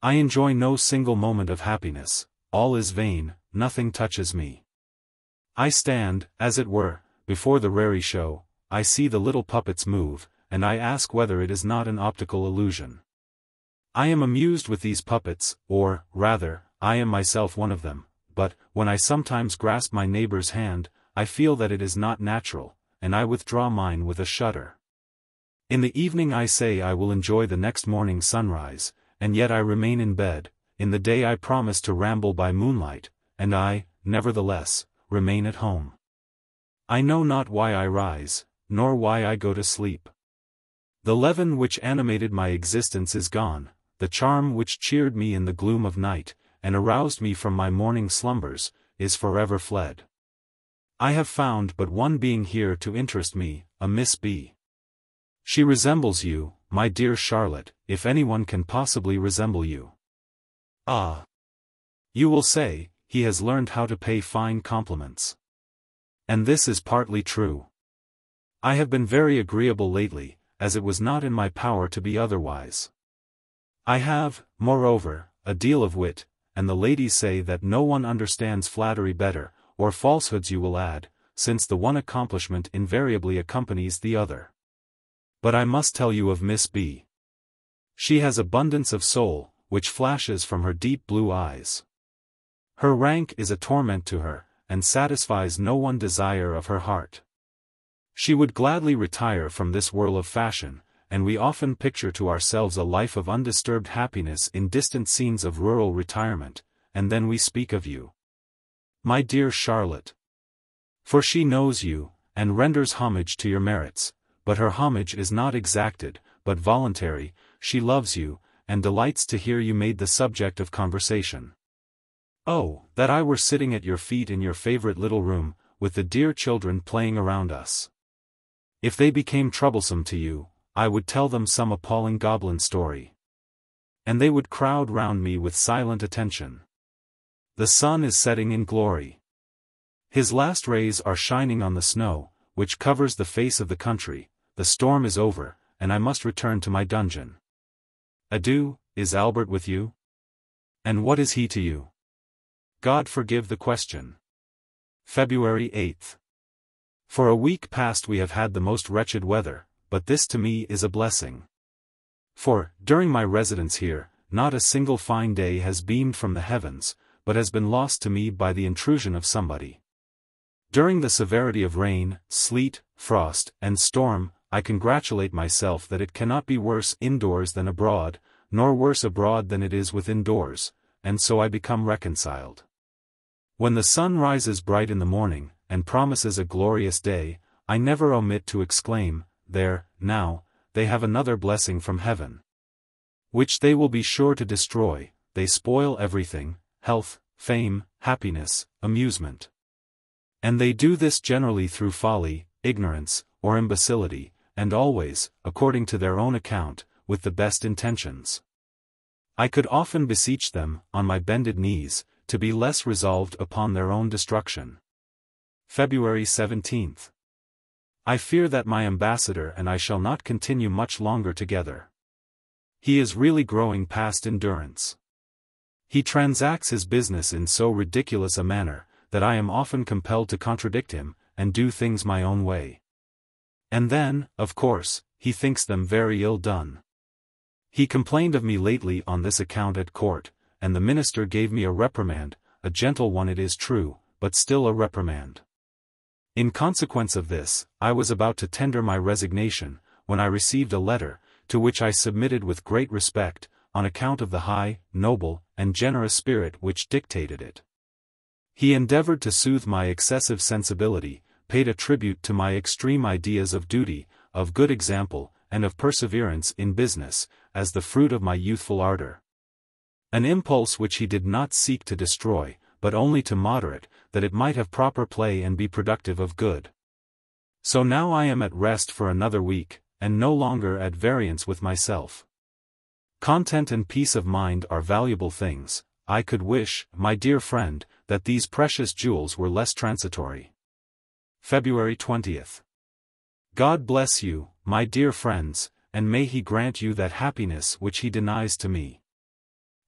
I enjoy no single moment of happiness, all is vain, nothing touches me. I stand, as it were, before the raree show, I see the little puppets move, and I ask whether it is not an optical illusion. I am amused with these puppets, or, rather, I am myself one of them, but, when I sometimes grasp my neighbor's hand, I feel that it is not natural, and I withdraw mine with a shudder. In the evening I say I will enjoy the next morning's sunrise, and yet I remain in bed. In the day I promise to ramble by moonlight, and I, nevertheless, remain at home. I know not why I rise, nor why I go to sleep. The leaven which animated my existence is gone, the charm which cheered me in the gloom of night, and aroused me from my morning slumbers, is forever fled. I have found but one being here to interest me, a Miss B. She resembles you, my dear Charlotte, if anyone can possibly resemble you. Ah! You will say, he has learned how to pay fine compliments. And this is partly true. I have been very agreeable lately, as it was not in my power to be otherwise. I have, moreover, a deal of wit, and the ladies say that no one understands flattery better, or falsehoods you will add, since the one accomplishment invariably accompanies the other. But I must tell you of Miss B. She has abundance of soul, which flashes from her deep blue eyes. Her rank is a torment to her, and satisfies no one desire of her heart. She would gladly retire from this whirl of fashion, and we often picture to ourselves a life of undisturbed happiness in distant scenes of rural retirement, and then we speak of you, my dear Charlotte. For she knows you, and renders homage to your merits, but her homage is not exacted, but voluntary. She loves you, and delights to hear you made the subject of conversation. Oh, that I were sitting at your feet in your favorite little room, with the dear children playing around us. If they became troublesome to you, I would tell them some appalling goblin story. And they would crowd round me with silent attention. The sun is setting in glory. His last rays are shining on the snow, which covers the face of the country. The storm is over, and I must return to my dungeon. Adieu. Is Albert with you? And what is he to you? God forgive the question. February 8th. For a week past we have had the most wretched weather, but this to me is a blessing. For, during my residence here, not a single fine day has beamed from the heavens, but has been lost to me by the intrusion of somebody. During the severity of rain, sleet, frost, and storm, I congratulate myself that it cannot be worse indoors than abroad, nor worse abroad than it is within doors, and so I become reconciled. When the sun rises bright in the morning, and promises a glorious day, I never omit to exclaim, there, now, they have another blessing from heaven, which they will be sure to destroy. They spoil everything, health, fame, happiness, amusement. And they do this generally through folly, ignorance, or imbecility, and always, according to their own account, with the best intentions. I could often beseech them, on my bended knees, to be less resolved upon their own destruction. February 17th. I fear that my ambassador and I shall not continue much longer together. He is really growing past endurance. He transacts his business in so ridiculous a manner, that I am often compelled to contradict him, and do things my own way. And then, of course, he thinks them very ill done. He complained of me lately on this account at court, and the minister gave me a reprimand, a gentle one it is true, but still a reprimand. In consequence of this, I was about to tender my resignation, when I received a letter, to which I submitted with great respect, on account of the high, noble, and generous spirit which dictated it. He endeavored to soothe my excessive sensibility, paid a tribute to my extreme ideas of duty, of good example, and of perseverance in business, as the fruit of my youthful ardor. An impulse which he did not seek to destroy, but only to moderate, that it might have proper play and be productive of good. So now I am at rest for another week, and no longer at variance with myself. Content and peace of mind are valuable things. I could wish, my dear friend, that these precious jewels were less transitory. February 20th. God bless you, my dear friends, and may He grant you that happiness which He denies to me.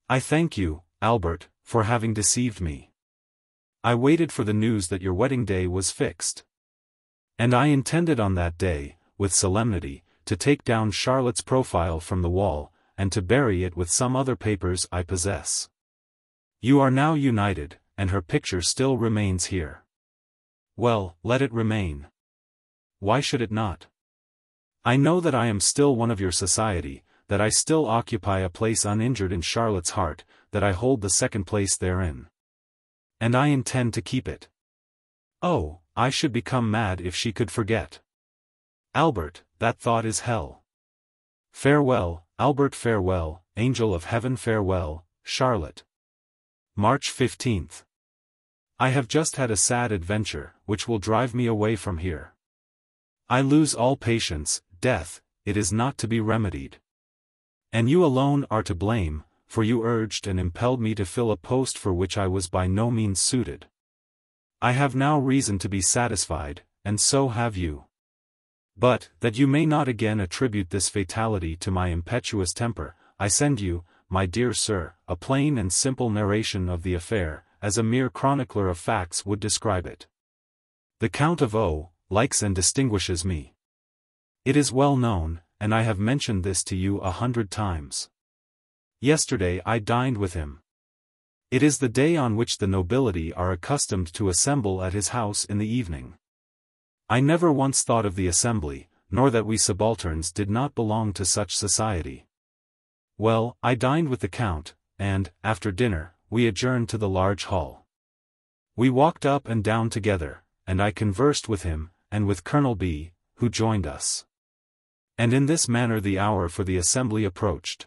I thank you, Albert, for having deceived me. I waited for the news that your wedding day was fixed. And I intended on that day, with solemnity, to take down Charlotte's profile from the wall, and to bury it with some other papers I possess. You are now united, and her picture still remains here. Well, let it remain. Why should it not? I know that I am still one of your society, that I still occupy a place uninjured in Charlotte's heart, that I hold the second place therein. And I intend to keep it. Oh, I should become mad if she could forget. Albert, that thought is hell. Farewell, Albert, farewell, angel of heaven, farewell, Charlotte. March 15th. I have just had a sad adventure, which will drive me away from here. I lose all patience, death, it is not to be remedied. And you alone are to blame, for you urged and impelled me to fill a post for which I was by no means suited. I have now reason to be satisfied, and so have you. But, that you may not again attribute this fatality to my impetuous temper, I send you, my dear sir, a plain and simple narration of the affair, as a mere chronicler of facts would describe it. The Count of O. likes and distinguishes me. It is well known, and I have mentioned this to you 100 times. Yesterday I dined with him. It is the day on which the nobility are accustomed to assemble at his house in the evening. I never once thought of the assembly, nor that we subalterns did not belong to such society. Well, I dined with the Count, and, after dinner, we adjourned to the large hall. We walked up and down together, and I conversed with him, and with Colonel B., who joined us. And in this manner the hour for the assembly approached.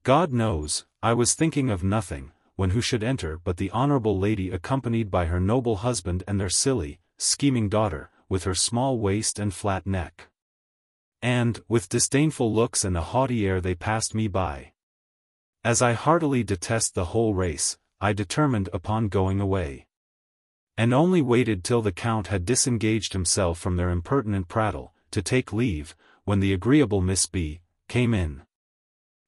God knows, I was thinking of nothing, when who should enter but the honorable lady accompanied by her noble husband and their silly, scheming daughter, with her small waist and flat neck. And, with disdainful looks and a haughty air they passed me by. As I heartily detest the whole race, I determined upon going away. And only waited till the Count had disengaged himself from their impertinent prattle, to take leave, when the agreeable Miss B. came in.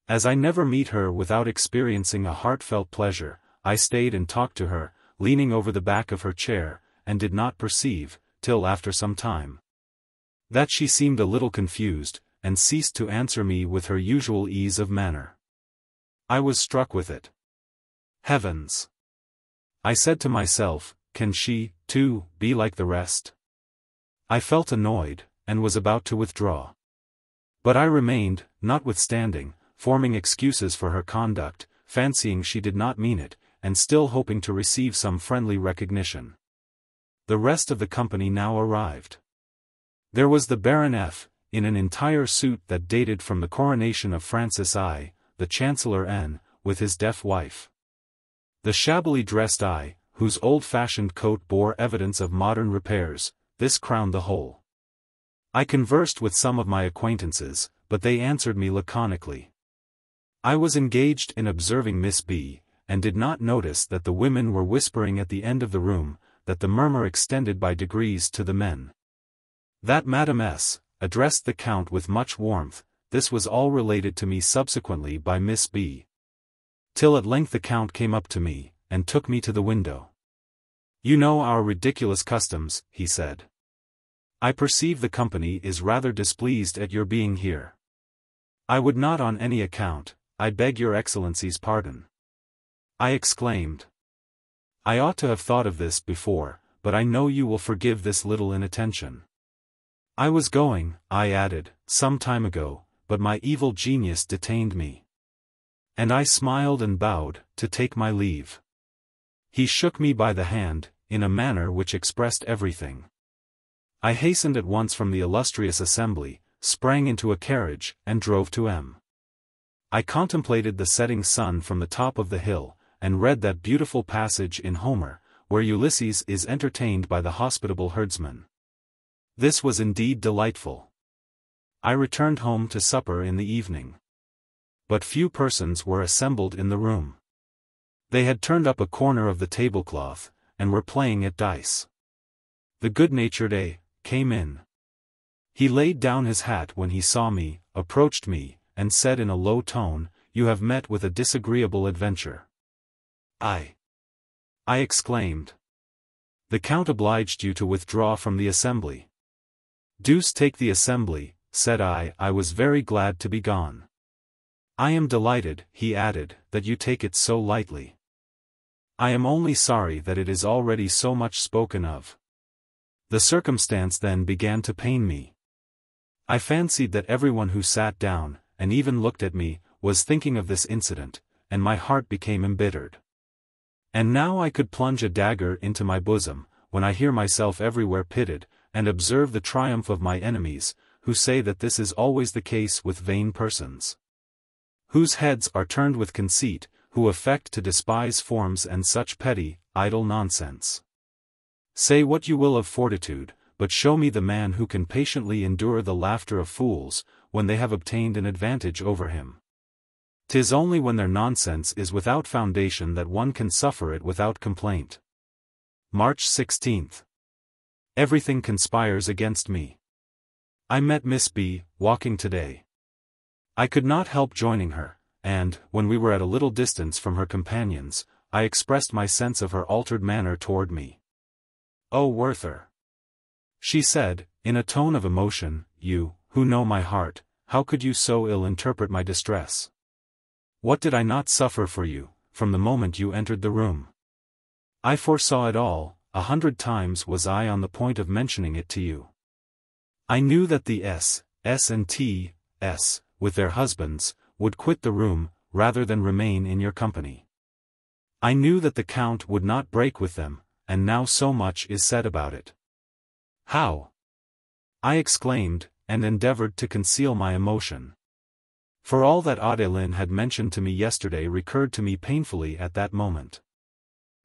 As I never meet her without experiencing a heartfelt pleasure, I stayed and talked to her, leaning over the back of her chair, and did not perceive, till after some time, that she seemed a little confused, and ceased to answer me with her usual ease of manner. I was struck with it. Heavens! I said to myself, can she, too, be like the rest? I felt annoyed, and was about to withdraw. But I remained, notwithstanding, forming excuses for her conduct, fancying she did not mean it, and still hoping to receive some friendly recognition. The rest of the company now arrived. There was the Baron F., in an entire suit that dated from the coronation of Francis I, the Chancellor N., with his deaf wife. The shabbily dressed I, whose old-fashioned coat bore evidence of modern repairs, this crowned the whole. I conversed with some of my acquaintances, but they answered me laconically. I was engaged in observing Miss B., and did not notice that the women were whispering at the end of the room, that the murmur extended by degrees to the men. That Madame S. addressed the Count with much warmth, this was all related to me subsequently by Miss B. Till at length the Count came up to me, and took me to the window. You know our ridiculous customs, he said. I perceive the company is rather displeased at your being here. I would not on any account, I beg your Excellency's pardon. I exclaimed. I ought to have thought of this before, but I know you will forgive this little inattention. I was going, I added, some time ago, but my evil genius detained me. And I smiled and bowed, to take my leave. He shook me by the hand, in a manner which expressed everything. I hastened at once from the illustrious assembly, sprang into a carriage, and drove to M. I contemplated the setting sun from the top of the hill, and read that beautiful passage in Homer, where Ulysses is entertained by the hospitable herdsman. This was indeed delightful. I returned home to supper in the evening. But few persons were assembled in the room. They had turned up a corner of the tablecloth, and were playing at dice. The good-natured A. came in. He laid down his hat when he saw me, approached me, and said in a low tone, "You have met with a disagreeable adventure." I exclaimed. "The Count obliged you to withdraw from the assembly." "Deuce take the assembly," said I was very glad to be gone. "I am delighted," he added, "that you take it so lightly. I am only sorry that it is already so much spoken of." The circumstance then began to pain me. I fancied that everyone who sat down, and even looked at me, was thinking of this incident, and my heart became embittered. And now I could plunge a dagger into my bosom, when I hear myself everywhere pitted, and observe the triumph of my enemies, who say that this is always the case with vain persons, whose heads are turned with conceit, who affect to despise forms and such petty, idle nonsense. Say what you will of fortitude, but show me the man who can patiently endure the laughter of fools, when they have obtained an advantage over him. 'Tis only when their nonsense is without foundation that one can suffer it without complaint. March 16th. Everything conspires against me. I met Miss B. walking today. I could not help joining her, and, when we were at a little distance from her companions, I expressed my sense of her altered manner toward me. "Oh, Werther," she said, in a tone of emotion, "you, who know my heart, how could you so ill interpret my distress? What did I not suffer for you, from the moment you entered the room? I foresaw it all, 100 times was I on the point of mentioning it to you. I knew that the S&T, with their husbands, would quit the room, rather than remain in your company. I knew that the Count would not break with them, and now so much is said about it. How? I exclaimed, and endeavored to conceal my emotion. For all that Adeline had mentioned to me yesterday recurred to me painfully at that moment.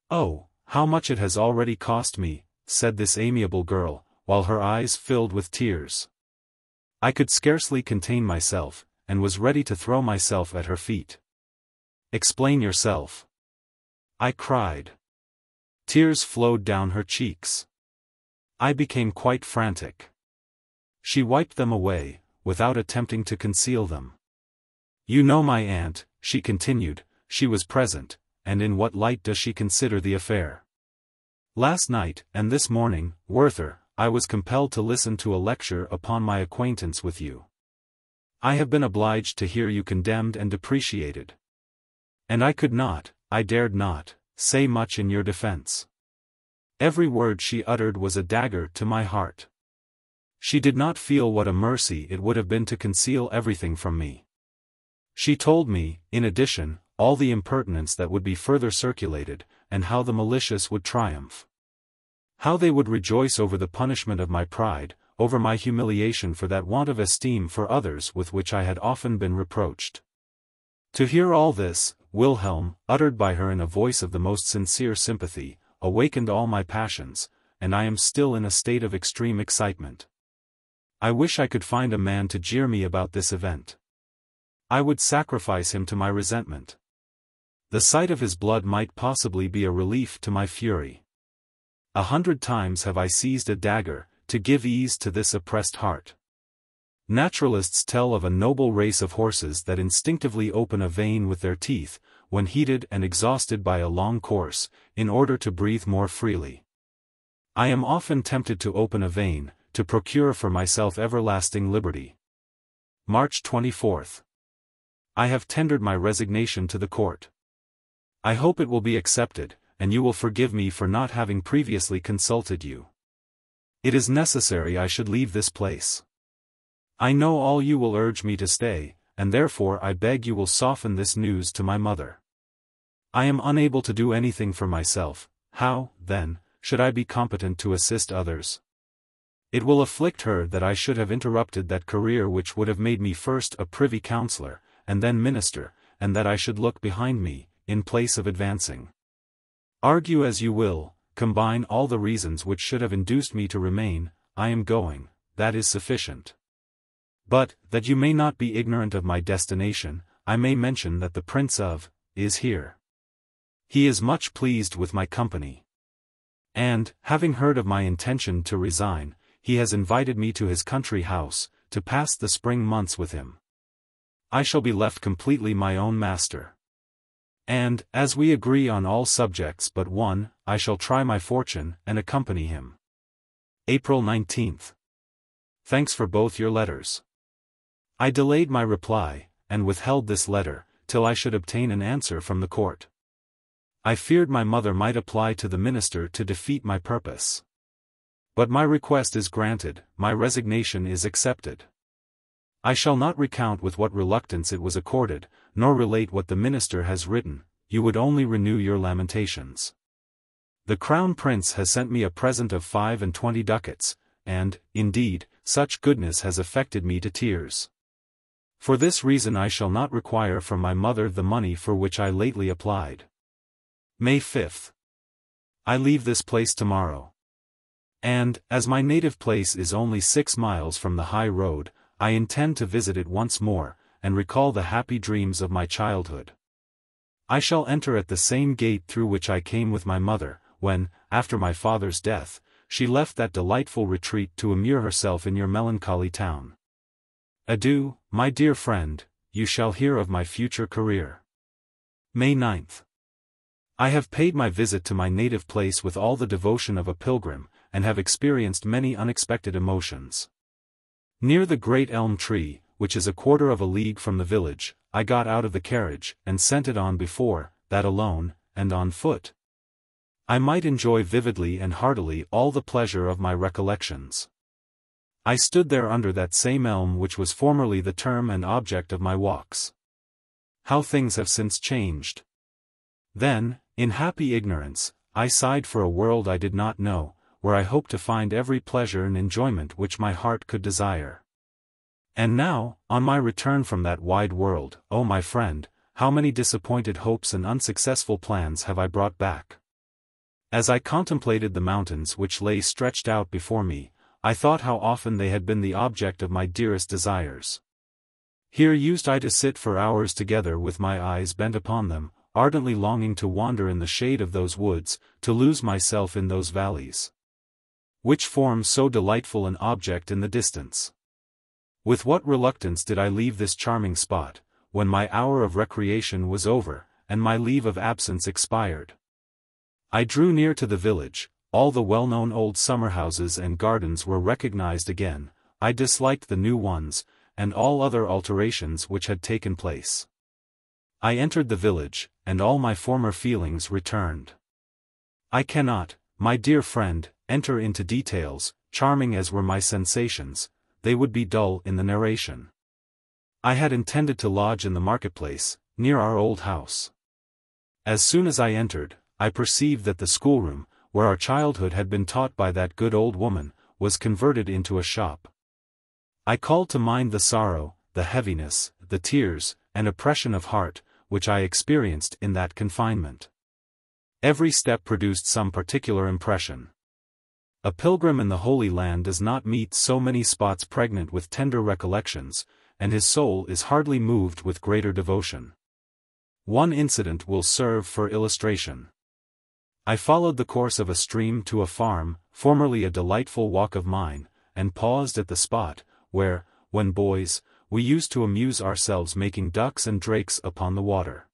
"Oh, how much it has already cost me," said this amiable girl, while her eyes filled with tears. I could scarcely contain myself, and was ready to throw myself at her feet. "Explain yourself," I cried. Tears flowed down her cheeks. I became quite frantic. She wiped them away, without attempting to conceal them. "You know my aunt," she continued, "she was present, and in what light does she consider the affair? Last night, and this morning, Werther, I was compelled to listen to a lecture upon my acquaintance with you. I have been obliged to hear you condemned and depreciated. And I could not, I dared not, say much in your defense. Every word she uttered was a dagger to my heart. She did not feel what a mercy it would have been to conceal everything from me. She told me, in addition, all the impertinence that would be further circulated, and how the malicious would triumph. How they would rejoice over the punishment of my pride, over my humiliation for that want of esteem for others with which I had often been reproached. To hear all this, Wilhelm, uttered by her in a voice of the most sincere sympathy, awakened all my passions, and I am still in a state of extreme excitement. I wish I could find a man to jeer me about this event. I would sacrifice him to my resentment. The sight of his blood might possibly be a relief to my fury. 100 times have I seized a dagger, to give ease to this oppressed heart. Naturalists tell of a noble race of horses that instinctively open a vein with their teeth, when heated and exhausted by a long course, in order to breathe more freely. I am often tempted to open a vein, to procure for myself everlasting liberty. March 24th. I have tendered my resignation to the court. I hope it will be accepted, and you will forgive me for not having previously consulted you. It is necessary I should leave this place. I know all you will urge me to stay, and therefore I beg you will soften this news to my mother. I am unable to do anything for myself. How, then, should I be competent to assist others? It will afflict her that I should have interrupted that career which would have made me first a privy councillor, and then minister, and that I should look behind me, in place of advancing. Argue as you will, combine all the reasons which should have induced me to remain, I am going, that is sufficient. But, that you may not be ignorant of my destination, I may mention that the Prince of is here. He is much pleased with my company. And, having heard of my intention to resign, he has invited me to his country house, to pass the spring months with him. I shall be left completely my own master. And, as we agree on all subjects but one, I shall try my fortune, and accompany him. April 19th. Thanks for both your letters. I delayed my reply, and withheld this letter, till I should obtain an answer from the court. I feared my mother might apply to the minister to defeat my purpose. But my request is granted, my resignation is accepted. I shall not recount with what reluctance it was accorded, nor relate what the minister has written, you would only renew your lamentations. The Crown Prince has sent me a present of 25 ducats, and, indeed, such goodness has affected me to tears. For this reason I shall not require from my mother the money for which I lately applied. May 5th. I leave this place tomorrow. And, as my native place is only 6 miles from the high road, I intend to visit it once more, and recall the happy dreams of my childhood. I shall enter at the same gate through which I came with my mother, when, after my father's death, she left that delightful retreat to immure herself in your melancholy town. Adieu, my dear friend, you shall hear of my future career. May 9th. I have paid my visit to my native place with all the devotion of a pilgrim, and have experienced many unexpected emotions. Near the great elm tree, which is 1/4 of a league from the village, I got out of the carriage, and sent it on before, that alone, and on foot. I might enjoy vividly and heartily all the pleasure of my recollections. I stood there under that same elm which was formerly the term and object of my walks. How things have since changed. Then, in happy ignorance, I sighed for a world I did not know, where I hoped to find every pleasure and enjoyment which my heart could desire. And now, on my return from that wide world, oh my friend, how many disappointed hopes and unsuccessful plans have I brought back? As I contemplated the mountains which lay stretched out before me, I thought how often they had been the object of my dearest desires. Here used I to sit for hours together with my eyes bent upon them, ardently longing to wander in the shade of those woods, to lose myself in those valleys, which form so delightful an object in the distance. With what reluctance did I leave this charming spot, when my hour of recreation was over, and my leave of absence expired. I drew near to the village. All the well-known old summer-houses and gardens were recognized again. I disliked the new ones, and all other alterations which had taken place. I entered the village, and all my former feelings returned. I cannot, my dear friend, enter into details, charming as were my sensations, they would be dull in the narration. I had intended to lodge in the marketplace, near our old house. As soon as I entered, I perceived that the schoolroom, where our childhood had been taught by that good old woman, was converted into a shop. I called to mind the sorrow, the heaviness, the tears, and oppression of heart, which I experienced in that confinement. Every step produced some particular impression. A pilgrim in the Holy Land does not meet so many spots pregnant with tender recollections, and his soul is hardly moved with greater devotion. One incident will serve for illustration. I followed the course of a stream to a farm, formerly a delightful walk of mine, and paused at the spot, where, when boys, we used to amuse ourselves making ducks and drakes upon the water.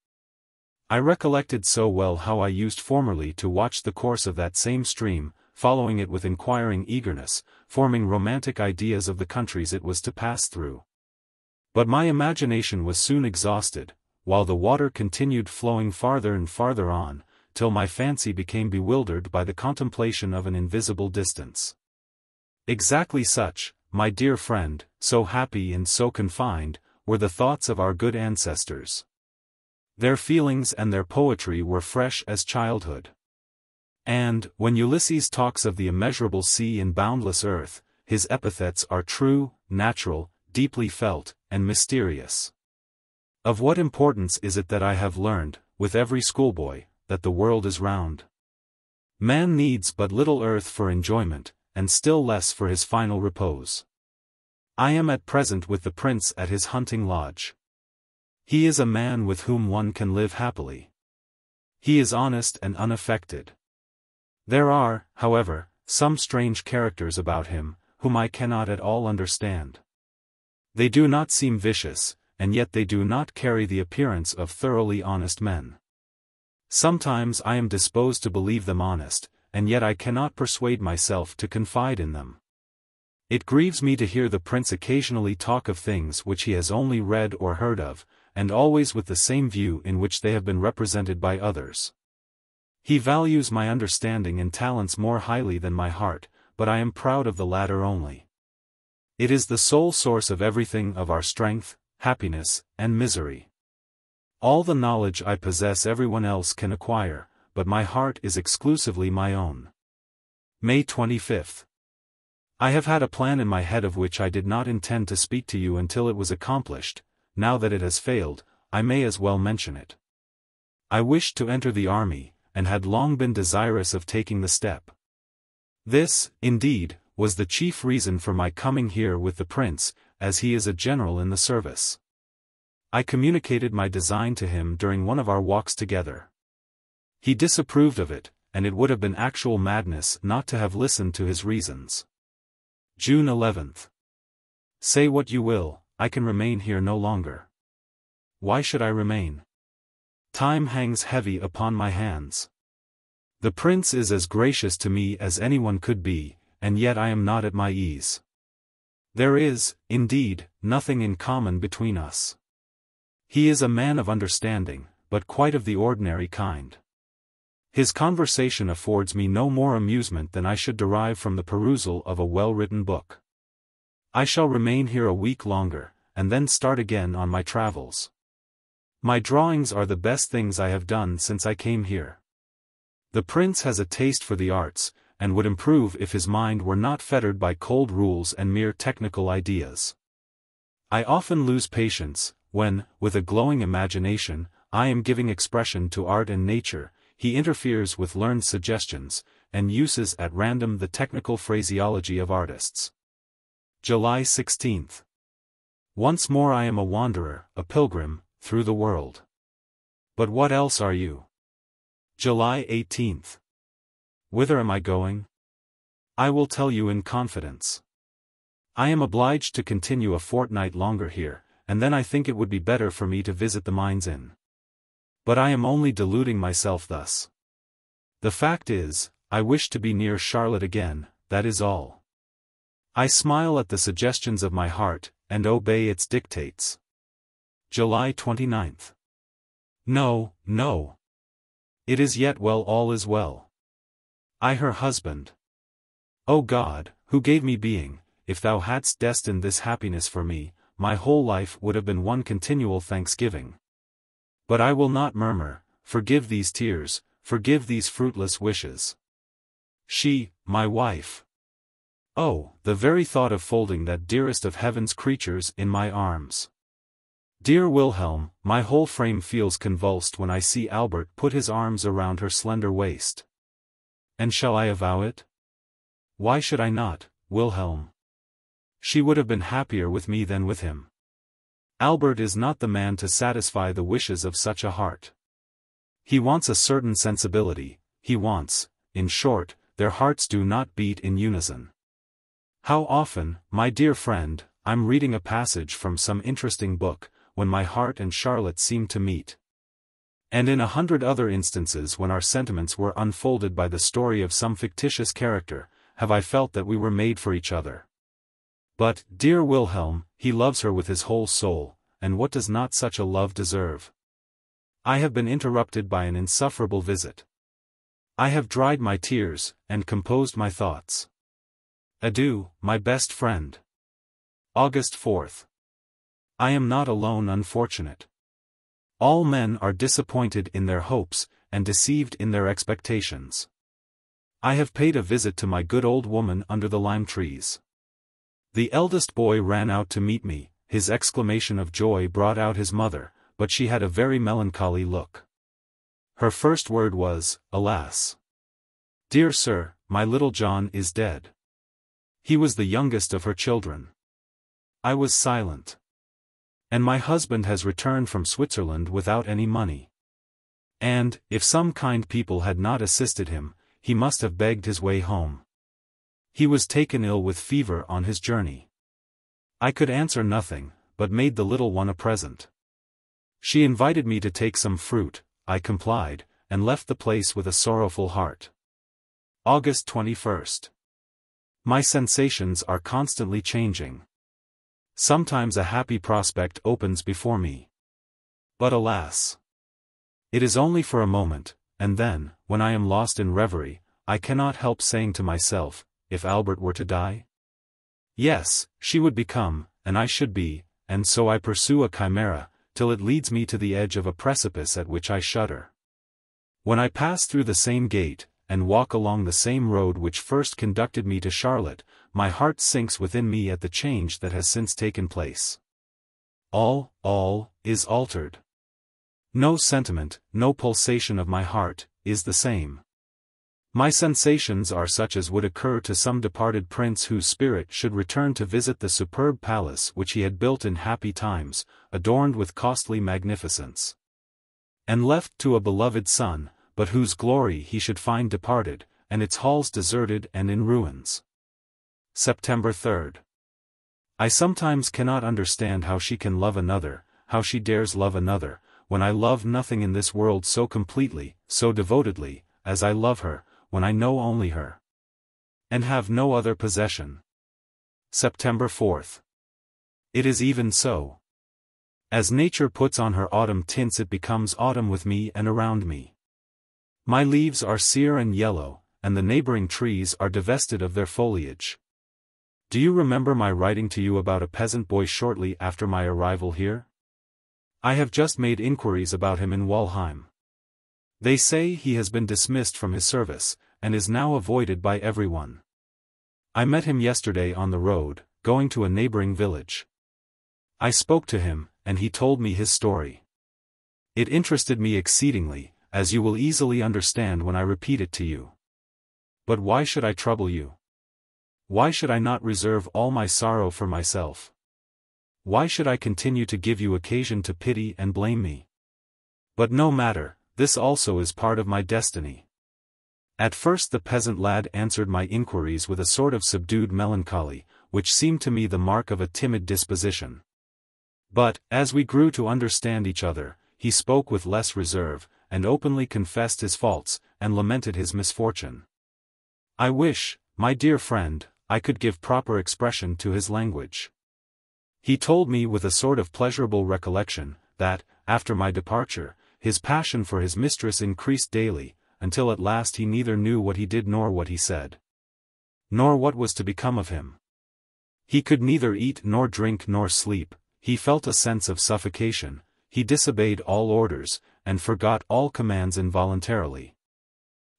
I recollected so well how I used formerly to watch the course of that same stream, following it with inquiring eagerness, forming romantic ideas of the countries it was to pass through. But my imagination was soon exhausted, while the water continued flowing farther and farther on, till my fancy became bewildered by the contemplation of an invisible distance. Exactly such, my dear friend, so happy and so confined, were the thoughts of our good ancestors. Their feelings and their poetry were fresh as childhood. And, when Ulysses talks of the immeasurable sea and boundless earth, his epithets are true, natural, deeply felt, and mysterious. Of what importance is it that I have learned, with every schoolboy, that the world is round? Man needs but little earth for enjoyment, and still less for his final repose. I am at present with the prince at his hunting lodge. He is a man with whom one can live happily. He is honest and unaffected. There are, however, some strange characters about him, whom I cannot at all understand. They do not seem vicious, and yet they do not carry the appearance of thoroughly honest men. Sometimes I am disposed to believe them honest, and yet I cannot persuade myself to confide in them. It grieves me to hear the prince occasionally talk of things which he has only read or heard of, and always with the same view in which they have been represented by others. He values my understanding and talents more highly than my heart, but I am proud of the latter only. It is the sole source of everything, of our strength, happiness, and misery. All the knowledge I possess everyone else can acquire, but my heart is exclusively my own. May 25. I have had a plan in my head of which I did not intend to speak to you until it was accomplished. Now that it has failed, I may as well mention it. I wished to enter the army, and had long been desirous of taking the step. This, indeed, was the chief reason for my coming here with the prince, as he is a general in the service. I communicated my design to him during one of our walks together. He disapproved of it, and it would have been actual madness not to have listened to his reasons. June 11. Say what you will, I can remain here no longer. Why should I remain? Time hangs heavy upon my hands. The prince is as gracious to me as anyone could be, and yet I am not at my ease. There is, indeed, nothing in common between us. He is a man of understanding, but quite of the ordinary kind. His conversation affords me no more amusement than I should derive from the perusal of a well-written book. I shall remain here a week longer, and then start again on my travels. My drawings are the best things I have done since I came here. The prince has a taste for the arts, and would improve if his mind were not fettered by cold rules and mere technical ideas. I often lose patience, when, with a glowing imagination, I am giving expression to art and nature, he interferes with learned suggestions, and uses at random the technical phraseology of artists. July 16th. Once more I am a wanderer, a pilgrim, through the world. But what else are you? July 18th. Whither am I going? I will tell you in confidence. I am obliged to continue a fortnight longer here, and then I think it would be better for me to visit the Mines Inn. But I am only deluding myself thus. The fact is, I wish to be near Charlotte again, that is all. I smile at the suggestions of my heart, and obey its dictates. July 29th. No, no. It is yet well, all is well. I her husband. O God, who gave me being, if thou hadst destined this happiness for me, my whole life would have been one continual thanksgiving. But I will not murmur, forgive these tears, forgive these fruitless wishes. She, my wife. Oh, the very thought of folding that dearest of heaven's creatures in my arms. Dear Wilhelm, my whole frame feels convulsed when I see Albert put his arms around her slender waist. And shall I avow it? Why should I not, Wilhelm? She would have been happier with me than with him. Albert is not the man to satisfy the wishes of such a heart. He wants a certain sensibility, he wants, in short, their hearts do not beat in unison. How often, my dear friend, I'm reading a passage from some interesting book, when my heart and Charlotte seem to meet. And in 100 other instances when our sentiments were unfolded by the story of some fictitious character, have I felt that we were made for each other. But, dear Wilhelm, he loves her with his whole soul, and what does not such a love deserve? I have been interrupted by an insufferable visit. I have dried my tears, and composed my thoughts. Adieu, my best friend. August 4th. I am not alone, unfortunate. All men are disappointed in their hopes, and deceived in their expectations. I have paid a visit to my good old woman under the lime trees. The eldest boy ran out to meet me, his exclamation of joy brought out his mother, but she had a very melancholy look. Her first word was, "Alas! Dear sir, my little John is dead." He was the youngest of her children. I was silent. And my husband has returned from Switzerland without any money. And, if some kind people had not assisted him, he must have begged his way home. He was taken ill with fever on his journey. I could answer nothing, but made the little one a present. She invited me to take some fruit, I complied, and left the place with a sorrowful heart. August 21st. My sensations are constantly changing. Sometimes a happy prospect opens before me. But alas! It is only for a moment, and then, when I am lost in reverie, I cannot help saying to myself, if Albert were to die? Yes, she would become, and I should be, and so I pursue a chimera, till it leads me to the edge of a precipice at which I shudder. When I pass through the same gate, and walk along the same road which first conducted me to Charlotte, my heart sinks within me at the change that has since taken place. All, is altered. No sentiment, no pulsation of my heart, is the same. My sensations are such as would occur to some departed prince whose spirit should return to visit the superb palace which he had built in happy times, adorned with costly magnificence. And left to a beloved son, but whose glory he should find departed, and its halls deserted and in ruins. September 3rd. I sometimes cannot understand how she can love another, how she dares love another, when I love nothing in this world so completely, so devotedly, as I love her, when I know only her. And have no other possession. September 4th. It is even so. As nature puts on her autumn tints, it becomes autumn with me and around me. My leaves are sere and yellow, and the neighboring trees are divested of their foliage. Do you remember my writing to you about a peasant boy shortly after my arrival here? I have just made inquiries about him in Walheim. They say he has been dismissed from his service, and is now avoided by everyone. I met him yesterday on the road, going to a neighboring village. I spoke to him, and he told me his story. It interested me exceedingly, as you will easily understand when I repeat it to you. But why should I trouble you? Why should I not reserve all my sorrow for myself? Why should I continue to give you occasion to pity and blame me? But no matter, this also is part of my destiny. At first the peasant lad answered my inquiries with a sort of subdued melancholy, which seemed to me the mark of a timid disposition. But, as we grew to understand each other, he spoke with less reserve, and openly confessed his faults, and lamented his misfortune. I wish, my dear friend, I could give proper expression to his language. He told me with a sort of pleasurable recollection, that, after my departure, his passion for his mistress increased daily, until at last he neither knew what he did nor what he said. Nor what was to become of him. He could neither eat nor drink nor sleep, he felt a sense of suffocation, he disobeyed all orders, and forgot all commands involuntarily.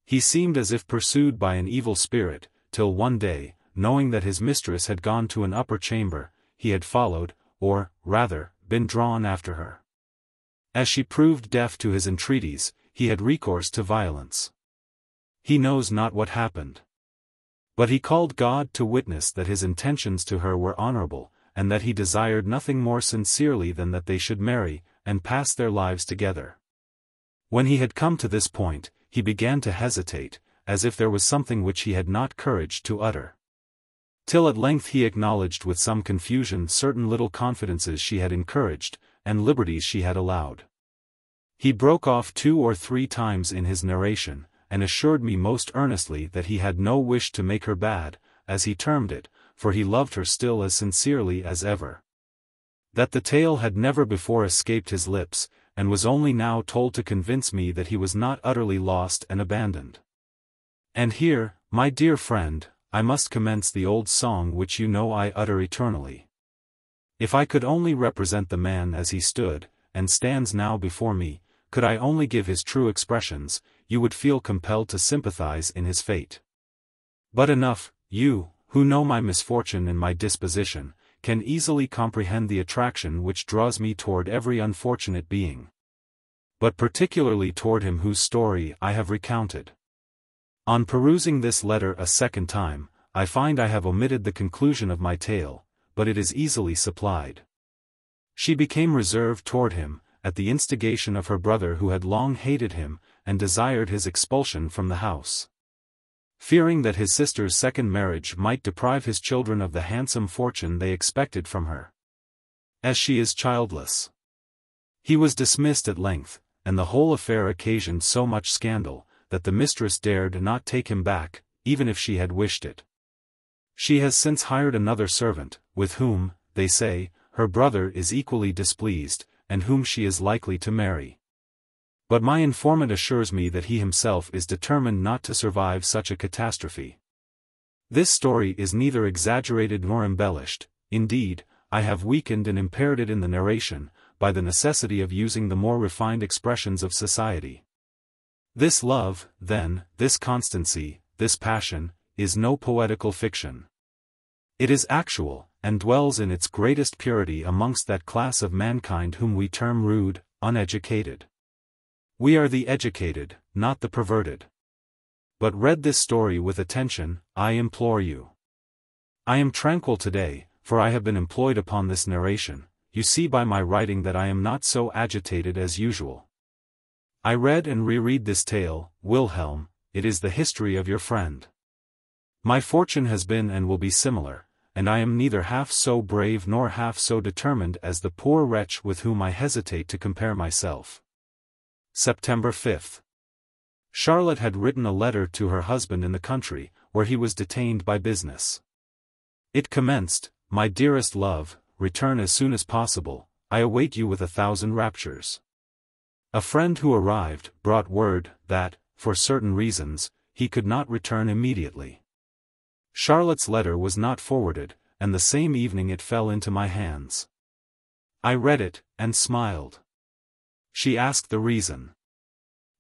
He seemed as if pursued by an evil spirit, till one day, knowing that his mistress had gone to an upper chamber, he had followed, or, rather, been drawn after her. As she proved deaf to his entreaties, he had recourse to violence. He knows not what happened. But he called God to witness that his intentions to her were honorable, and that he desired nothing more sincerely than that they should marry, and pass their lives together. When he had come to this point, he began to hesitate, as if there was something which he had not courage to utter. Till at length he acknowledged with some confusion certain little confidences she had encouraged, and liberties she had allowed. He broke off 2 or 3 times in his narration, and assured me most earnestly that he had no wish to make her bad, as he termed it, for he loved her still as sincerely as ever. That the tale had never before escaped his lips, and was only now told to convince me that he was not utterly lost and abandoned. And here, my dear friend, I must commence the old song which you know I utter eternally. If I could only represent the man as he stood, and stands now before me, could I only give his true expressions, you would feel compelled to sympathize in his fate. But enough, you, who know my misfortune and my disposition, can easily comprehend the attraction which draws me toward every unfortunate being. But particularly toward him whose story I have recounted. On perusing this letter a second time, I find I have omitted the conclusion of my tale, but it is easily supplied. She became reserved toward him, at the instigation of her brother who had long hated him, and desired his expulsion from the house. Fearing that his sister's second marriage might deprive his children of the handsome fortune they expected from her. As she is childless. He was dismissed at length, and the whole affair occasioned so much scandal, that the mistress dared not take him back, even if she had wished it. She has since hired another servant, with whom, they say, her brother is equally displeased, and whom she is likely to marry. But my informant assures me that he himself is determined not to survive such a catastrophe. This story is neither exaggerated nor embellished, indeed, I have weakened and impaired it in the narration, by the necessity of using the more refined expressions of society. This love, then, this constancy, this passion, is no poetical fiction. It is actual, and dwells in its greatest purity amongst that class of mankind whom we term rude, uneducated. We are the educated, not the perverted. But read this story with attention, I implore you. I am tranquil today, for I have been employed upon this narration. You see by my writing that I am not so agitated as usual. I read and reread this tale, Wilhelm, it is the history of your friend. My fortune has been and will be similar, and I am neither half so brave nor half so determined as the poor wretch with whom I hesitate to compare myself. September 5th. Charlotte had written a letter to her husband in the country, where he was detained by business. It commenced, "My dearest love, return as soon as possible, I await you with 1,000 raptures." A friend who arrived, brought word, that, for certain reasons, he could not return immediately. Charlotte's letter was not forwarded, and the same evening it fell into my hands. I read it, and smiled. She asked the reason.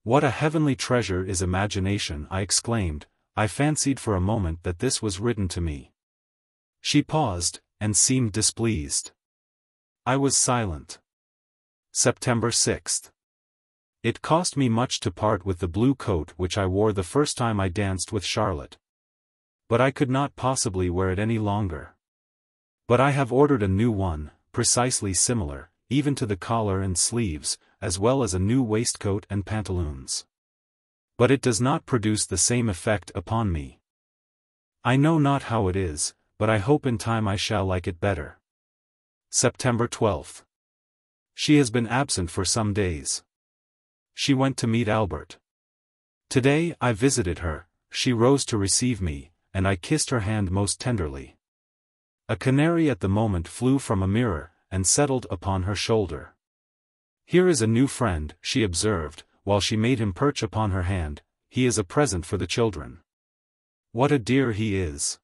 "What a heavenly treasure is imagination!" I exclaimed. I fancied for a moment that this was written to me. She paused, and seemed displeased. I was silent. September 6th. It cost me much to part with the blue coat which I wore the first time I danced with Charlotte. But I could not possibly wear it any longer. But I have ordered a new one, precisely similar, even to the collar and sleeves, as well as a new waistcoat and pantaloons. But it does not produce the same effect upon me. I know not how it is, but I hope in time I shall like it better. September 12th. She has been absent for some days. She went to meet Albert. Today I visited her, she rose to receive me, and I kissed her hand most tenderly. A canary at the moment flew from a mirror, and settled upon her shoulder. "Here is a new friend," she observed, while she made him perch upon her hand. "He is a present for the children. What a dear he is!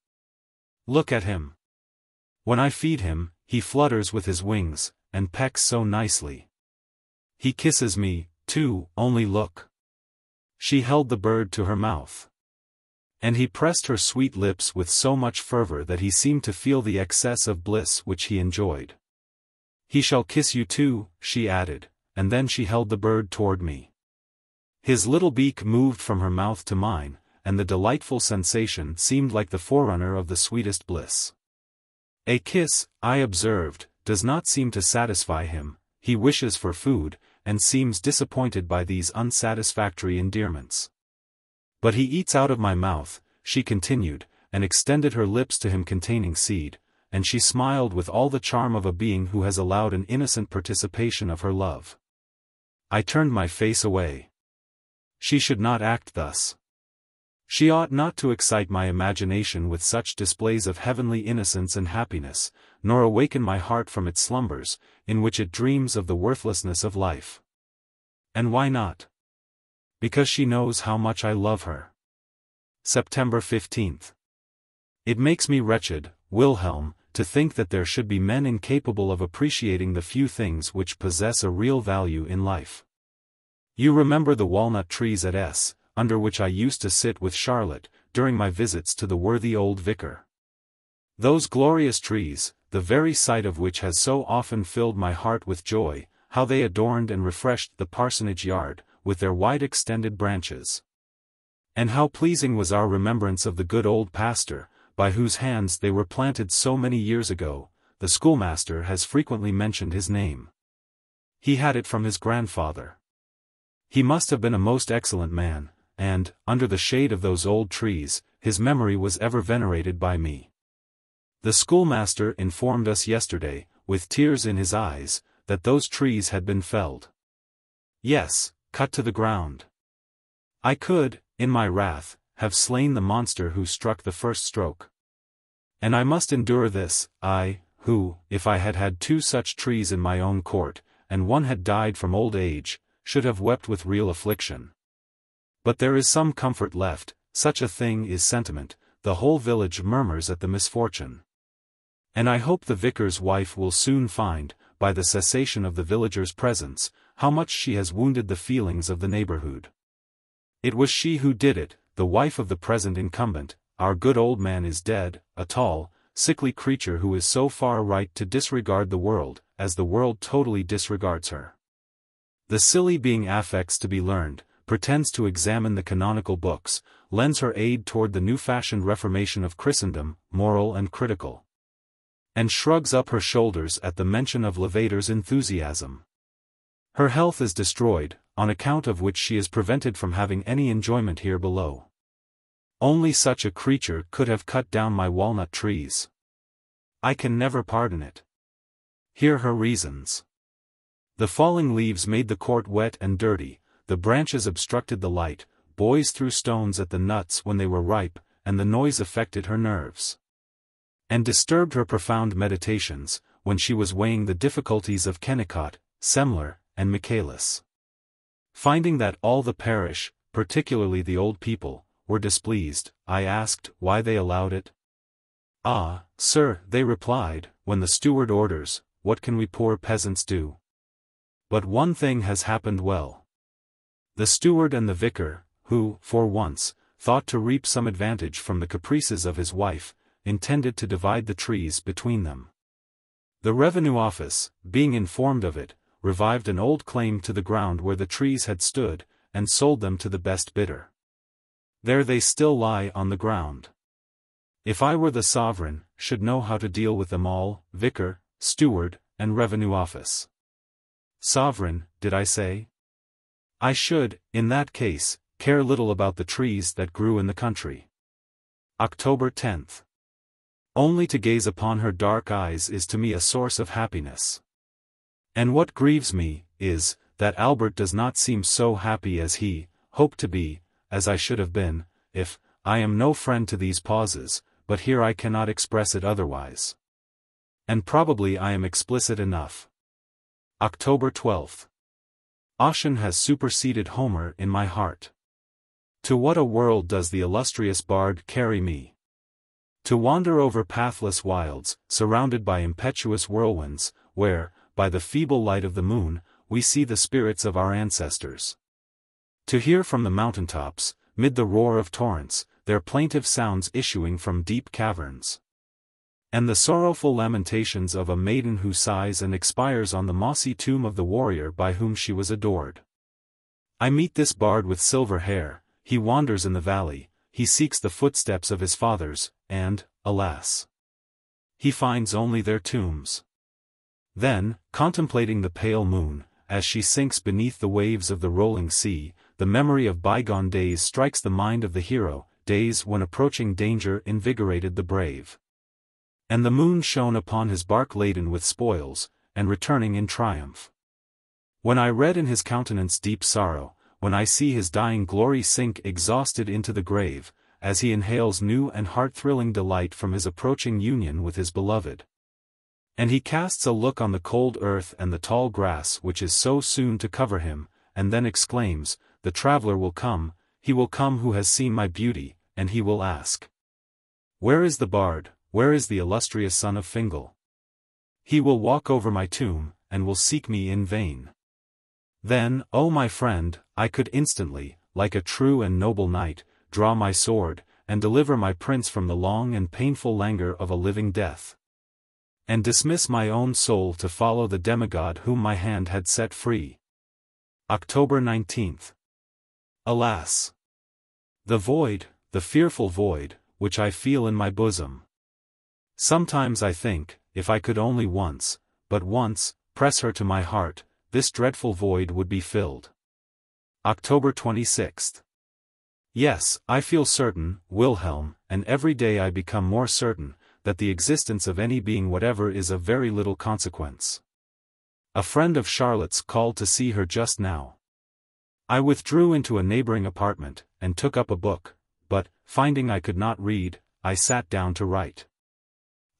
Look at him. When I feed him, he flutters with his wings, and pecks so nicely. He kisses me, too, only look." She held the bird to her mouth. And he pressed her sweet lips with so much fervor that he seemed to feel the excess of bliss which he enjoyed. "He shall kiss you too," she added, and then she held the bird toward me. His little beak moved from her mouth to mine, and the delightful sensation seemed like the forerunner of the sweetest bliss. A kiss, I observed, does not seem to satisfy him. He wishes for food, and seems disappointed by these unsatisfactory endearments. "But he eats out of my mouth," she continued, and extended her lips to him containing seed, and she smiled with all the charm of a being who has allowed an innocent participation of her love. I turned my face away. She should not act thus. She ought not to excite my imagination with such displays of heavenly innocence and happiness, nor awaken my heart from its slumbers, in which it dreams of the worthlessness of life. And why not? Because she knows how much I love her. September 15th. It makes me wretched, Wilhelm, to think that there should be men incapable of appreciating the few things which possess a real value in life. You remember the walnut trees at S., under which I used to sit with Charlotte, during my visits to the worthy old vicar. Those glorious trees, the very sight of which has so often filled my heart with joy, how they adorned and refreshed the parsonage yard, with their wide extended branches. And how pleasing was our remembrance of the good old pastor, by whose hands they were planted so many years ago. The schoolmaster has frequently mentioned his name. He had it from his grandfather. He must have been a most excellent man, and, under the shade of those old trees, his memory was ever venerated by me. The schoolmaster informed us yesterday, with tears in his eyes, that those trees had been felled. Yes, cut to the ground. I could, in my wrath, have slain the monster who struck the first stroke. And I must endure this, I, who, if I had had 2 such trees in my own court, and one had died from old age, should have wept with real affliction. But there is some comfort left, such a thing is sentiment. The whole village murmurs at the misfortune. And I hope the vicar's wife will soon find, by the cessation of the villagers' presence, how much she has wounded the feelings of the neighborhood. It was she who did it, the wife of the present incumbent. Our good old man is dead, a tall, sickly creature who is so far right to disregard the world, as the world totally disregards her. The silly being affects to be learned, pretends to examine the canonical books, lends her aid toward the new-fashioned reformation of Christendom, moral and critical. And shrugs up her shoulders at the mention of Lavater's enthusiasm. Her health is destroyed, on account of which she is prevented from having any enjoyment here below. Only such a creature could have cut down my walnut trees. I can never pardon it. Hear her reasons. The falling leaves made the court wet and dirty, the branches obstructed the light, boys threw stones at the nuts when they were ripe, and the noise affected her nerves. And disturbed her profound meditations, when she was weighing the difficulties of Kennicott, Semler, and Michaelis. Finding that all the parish, particularly the old people, were displeased, I asked why they allowed it. "Ah, sir," they replied, "when the steward orders, what can we poor peasants do? But one thing has happened well. The steward and the vicar, who, for once, thought to reap some advantage from the caprices of his wife, intended to divide the trees between them. The revenue office, being informed of it, revived an old claim to the ground where the trees had stood, and sold them to the best bidder. There they still lie on the ground. If I were the sovereign, should know how to deal with them all, vicar, steward, and revenue office. Sovereign, did I say? I should, in that case, care little about the trees that grew in the country. October 10th. Only to gaze upon her dark eyes is to me a source of happiness. And what grieves me, is, that Albert does not seem so happy as he hoped to be, as I should have been, if, I am no friend to these pauses, but here I cannot express it otherwise. And probably I am explicit enough. October 12th. Ossian has superseded Homer in my heart. To what a world does the illustrious bard carry me! To wander over pathless wilds, surrounded by impetuous whirlwinds, where, by the feeble light of the moon, we see the spirits of our ancestors. To hear from the mountaintops, mid the roar of torrents, their plaintive sounds issuing from deep caverns. And the sorrowful lamentations of a maiden who sighs and expires on the mossy tomb of the warrior by whom she was adored. I meet this bard with silver hair, he wanders in the valley, he seeks the footsteps of his fathers, and, alas! he finds only their tombs. Then, contemplating the pale moon, as she sinks beneath the waves of the rolling sea, the memory of bygone days strikes the mind of the hero, days when approaching danger invigorated the brave. And the moon shone upon his bark laden with spoils, and returning in triumph. When I read in his countenance deep sorrow, when I see his dying glory sink exhausted into the grave, as he inhales new and heart-thrilling delight from his approaching union with his beloved. And he casts a look on the cold earth and the tall grass which is so soon to cover him, and then exclaims, "The traveler will come, he will come who has seen my beauty, and he will ask, 'Where is the bard, where is the illustrious son of Fingal?' He will walk over my tomb, and will seek me in vain. Then, O my friend, I could instantly, like a true and noble knight, draw my sword, and deliver my prince from the long and painful languor of a living death. And dismiss my own soul to follow the demigod whom my hand had set free." October 19th. Alas! The void, the fearful void, which I feel in my bosom. Sometimes I think, if I could only once, but once, press her to my heart, this dreadful void would be filled. October 26th. Yes, I feel certain, Wilhelm, and every day I become more certain, that the existence of any being whatever is of very little consequence. A friend of Charlotte's called to see her just now. I withdrew into a neighboring apartment, and took up a book, but, finding I could not read, I sat down to write.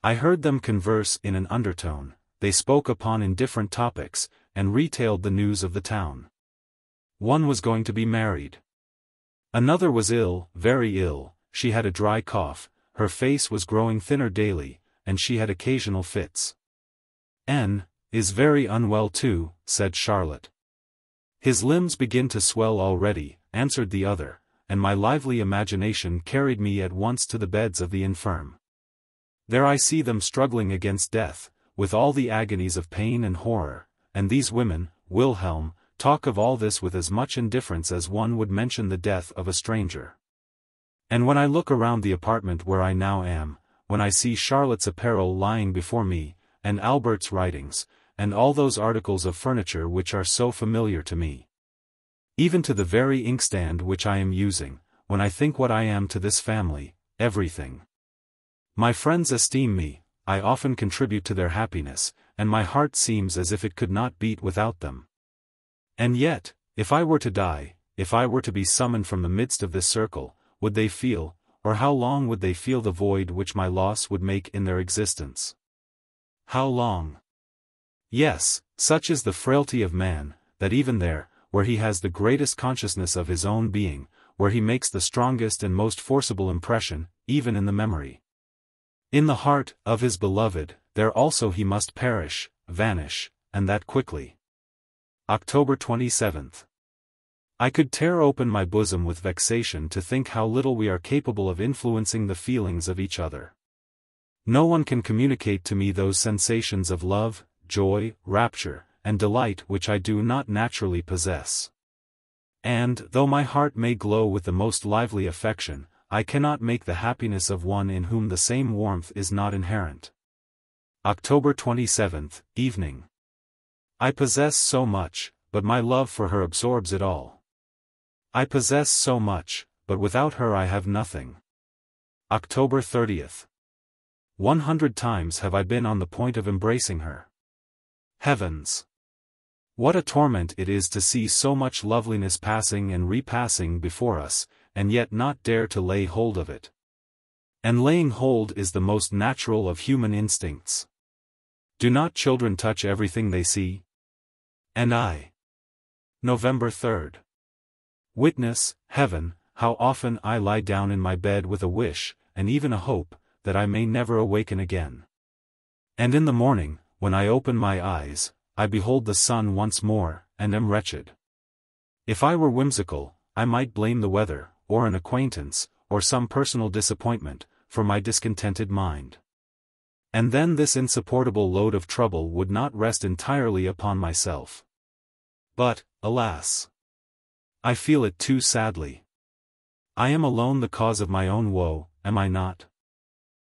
I heard them converse in an undertone, they spoke upon indifferent topics, and retailed the news of the town. One was going to be married. Another was ill, very ill, she had a dry cough, her face was growing thinner daily, and she had occasional fits. N. is very unwell too, said Charlotte. His limbs begin to swell already, answered the other, and my lively imagination carried me at once to the beds of the infirm. There I see them struggling against death, with all the agonies of pain and horror, and these women, Wilhelm, talk of all this with as much indifference as one would mention the death of a stranger. And when I look around the apartment where I now am, when I see Charlotte's apparel lying before me, and Albert's writings, and all those articles of furniture which are so familiar to me, even to the very inkstand which I am using, when I think what I am to this family, everything. My friends esteem me, I often contribute to their happiness, and my heart seems as if it could not beat without them. And yet, if I were to die, if I were to be summoned from the midst of this circle, would they feel, or how long would they feel the void which my loss would make in their existence? How long? Yes, such is the frailty of man, that even there, where he has the greatest consciousness of his own being, where he makes the strongest and most forcible impression, even in the memory, In the heart of his beloved, there also he must perish, vanish, and that quickly. October 27th. I could tear open my bosom with vexation to think how little we are capable of influencing the feelings of each other. No one can communicate to me those sensations of love, joy, rapture, and delight which I do not naturally possess. And, though my heart may glow with the most lively affection, I cannot make the happiness of one in whom the same warmth is not inherent. October 27th, evening. I possess so much, but my love for her absorbs it all. I possess so much, but without her I have nothing. October 30th. 100 times have I been on the point of embracing her. Heavens! What a torment it is to see so much loveliness passing and repassing before us, and yet not dare to lay hold of it. And laying hold is the most natural of human instincts. Do not children touch everything they see? And I. November 3rd. Witness, heaven, how often I lie down in my bed with a wish, and even a hope, that I may never awaken again. And in the morning, when I open my eyes, I behold the sun once more, and am wretched. If I were whimsical, I might blame the weather, or an acquaintance, or some personal disappointment, for my discontented mind. And then this insupportable load of trouble would not rest entirely upon myself. But, alas! I feel it too sadly. I am alone the cause of my own woe, am I not?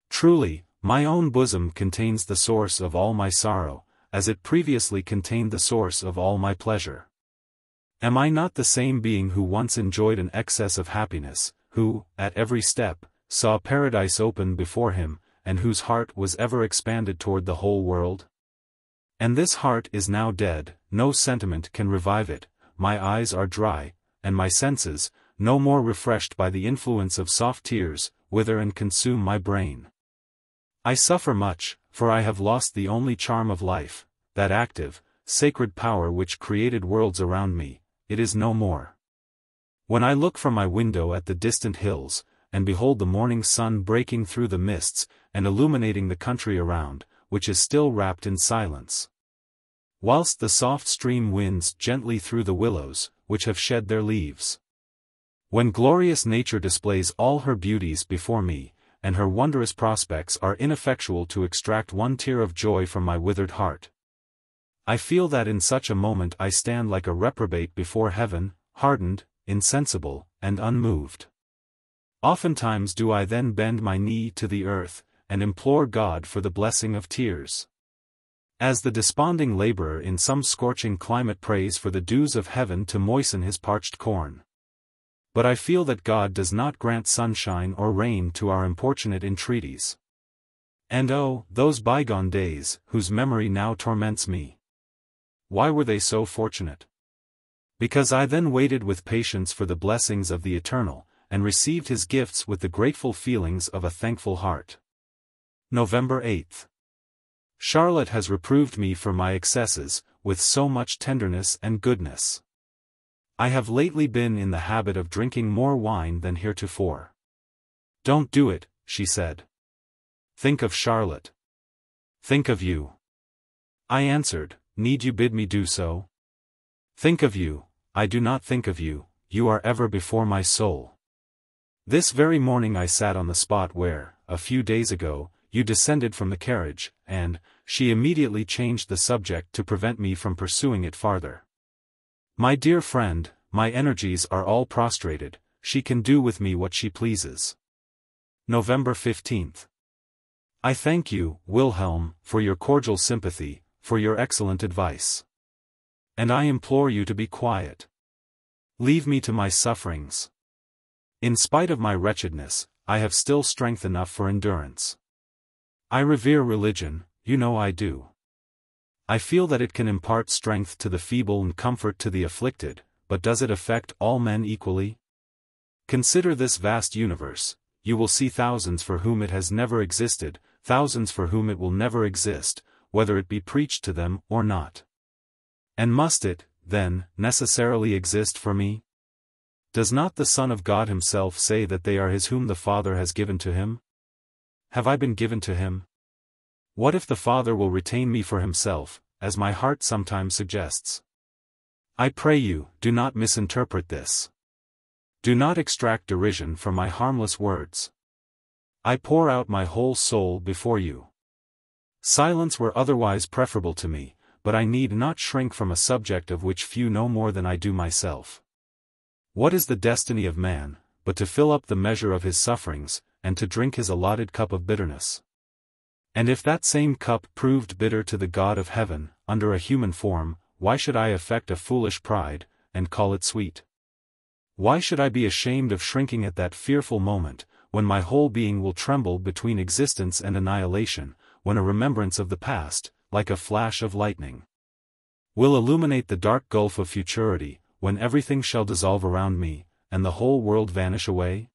Truly, my own bosom contains the source of all my sorrow, as it previously contained the source of all my pleasure. Am I not the same being who once enjoyed an excess of happiness, who, at every step, saw paradise open before him, and whose heart was ever expanded toward the whole world? And this heart is now dead, no sentiment can revive it, my eyes are dry, and my senses, no more refreshed by the influence of soft tears, wither and consume my brain. I suffer much, for I have lost the only charm of life, that active, sacred power which created worlds around me, it is no more. When I look from my window at the distant hills, and behold the morning sun breaking through the mists, and illuminating the country around, which is still wrapped in silence, whilst the soft stream winds gently through the willows, which have shed their leaves. When glorious nature displays all her beauties before me, and her wondrous prospects are ineffectual to extract one tear of joy from my withered heart, I feel that in such a moment I stand like a reprobate before heaven, hardened, insensible, and unmoved. Oftentimes do I then bend my knee to the earth, and implore God for the blessing of tears. As the desponding laborer in some scorching climate prays for the dews of heaven to moisten his parched corn. But I feel that God does not grant sunshine or rain to our importunate entreaties. And oh, those bygone days, whose memory now torments me. Why were they so fortunate? Because I then waited with patience for the blessings of the Eternal, and received his gifts with the grateful feelings of a thankful heart. November 8th. Charlotte has reproved me for my excesses, with so much tenderness and goodness. I have lately been in the habit of drinking more wine than heretofore. Don't do it, she said. Think of Charlotte. Think of you. I answered, need you bid me do so? Think of you, I do not think of you, you are ever before my soul. This very morning I sat on the spot where, a few days ago, you descended from the carriage, and, she immediately changed the subject to prevent me from pursuing it farther. My dear friend, my energies are all prostrated, she can do with me what she pleases. November 15th. I thank you, Wilhelm, for your cordial sympathy, for your excellent advice. And I implore you to be quiet. Leave me to my sufferings. In spite of my wretchedness, I have still strength enough for endurance. I revere religion, you know I do. I feel that it can impart strength to the feeble and comfort to the afflicted, but does it affect all men equally? Consider this vast universe, you will see thousands for whom it has never existed, thousands for whom it will never exist, whether it be preached to them or not. And must it, then, necessarily exist for me? Does not the Son of God himself say that they are his whom the Father has given to him? Have I been given to him? What if the Father will retain me for himself, as my heart sometimes suggests? I pray you, do not misinterpret this. Do not extract derision from my harmless words. I pour out my whole soul before you. Silence were otherwise preferable to me, but I need not shrink from a subject of which few know more than I do myself. What is the destiny of man, but to fill up the measure of his sufferings, and to drink his allotted cup of bitterness? And if that same cup proved bitter to the God of heaven, under a human form, why should I affect a foolish pride, and call it sweet? Why should I be ashamed of shrinking at that fearful moment, when my whole being will tremble between existence and annihilation, when a remembrance of the past, like a flash of lightning, will illuminate the dark gulf of futurity, when everything shall dissolve around me, and the whole world vanish away?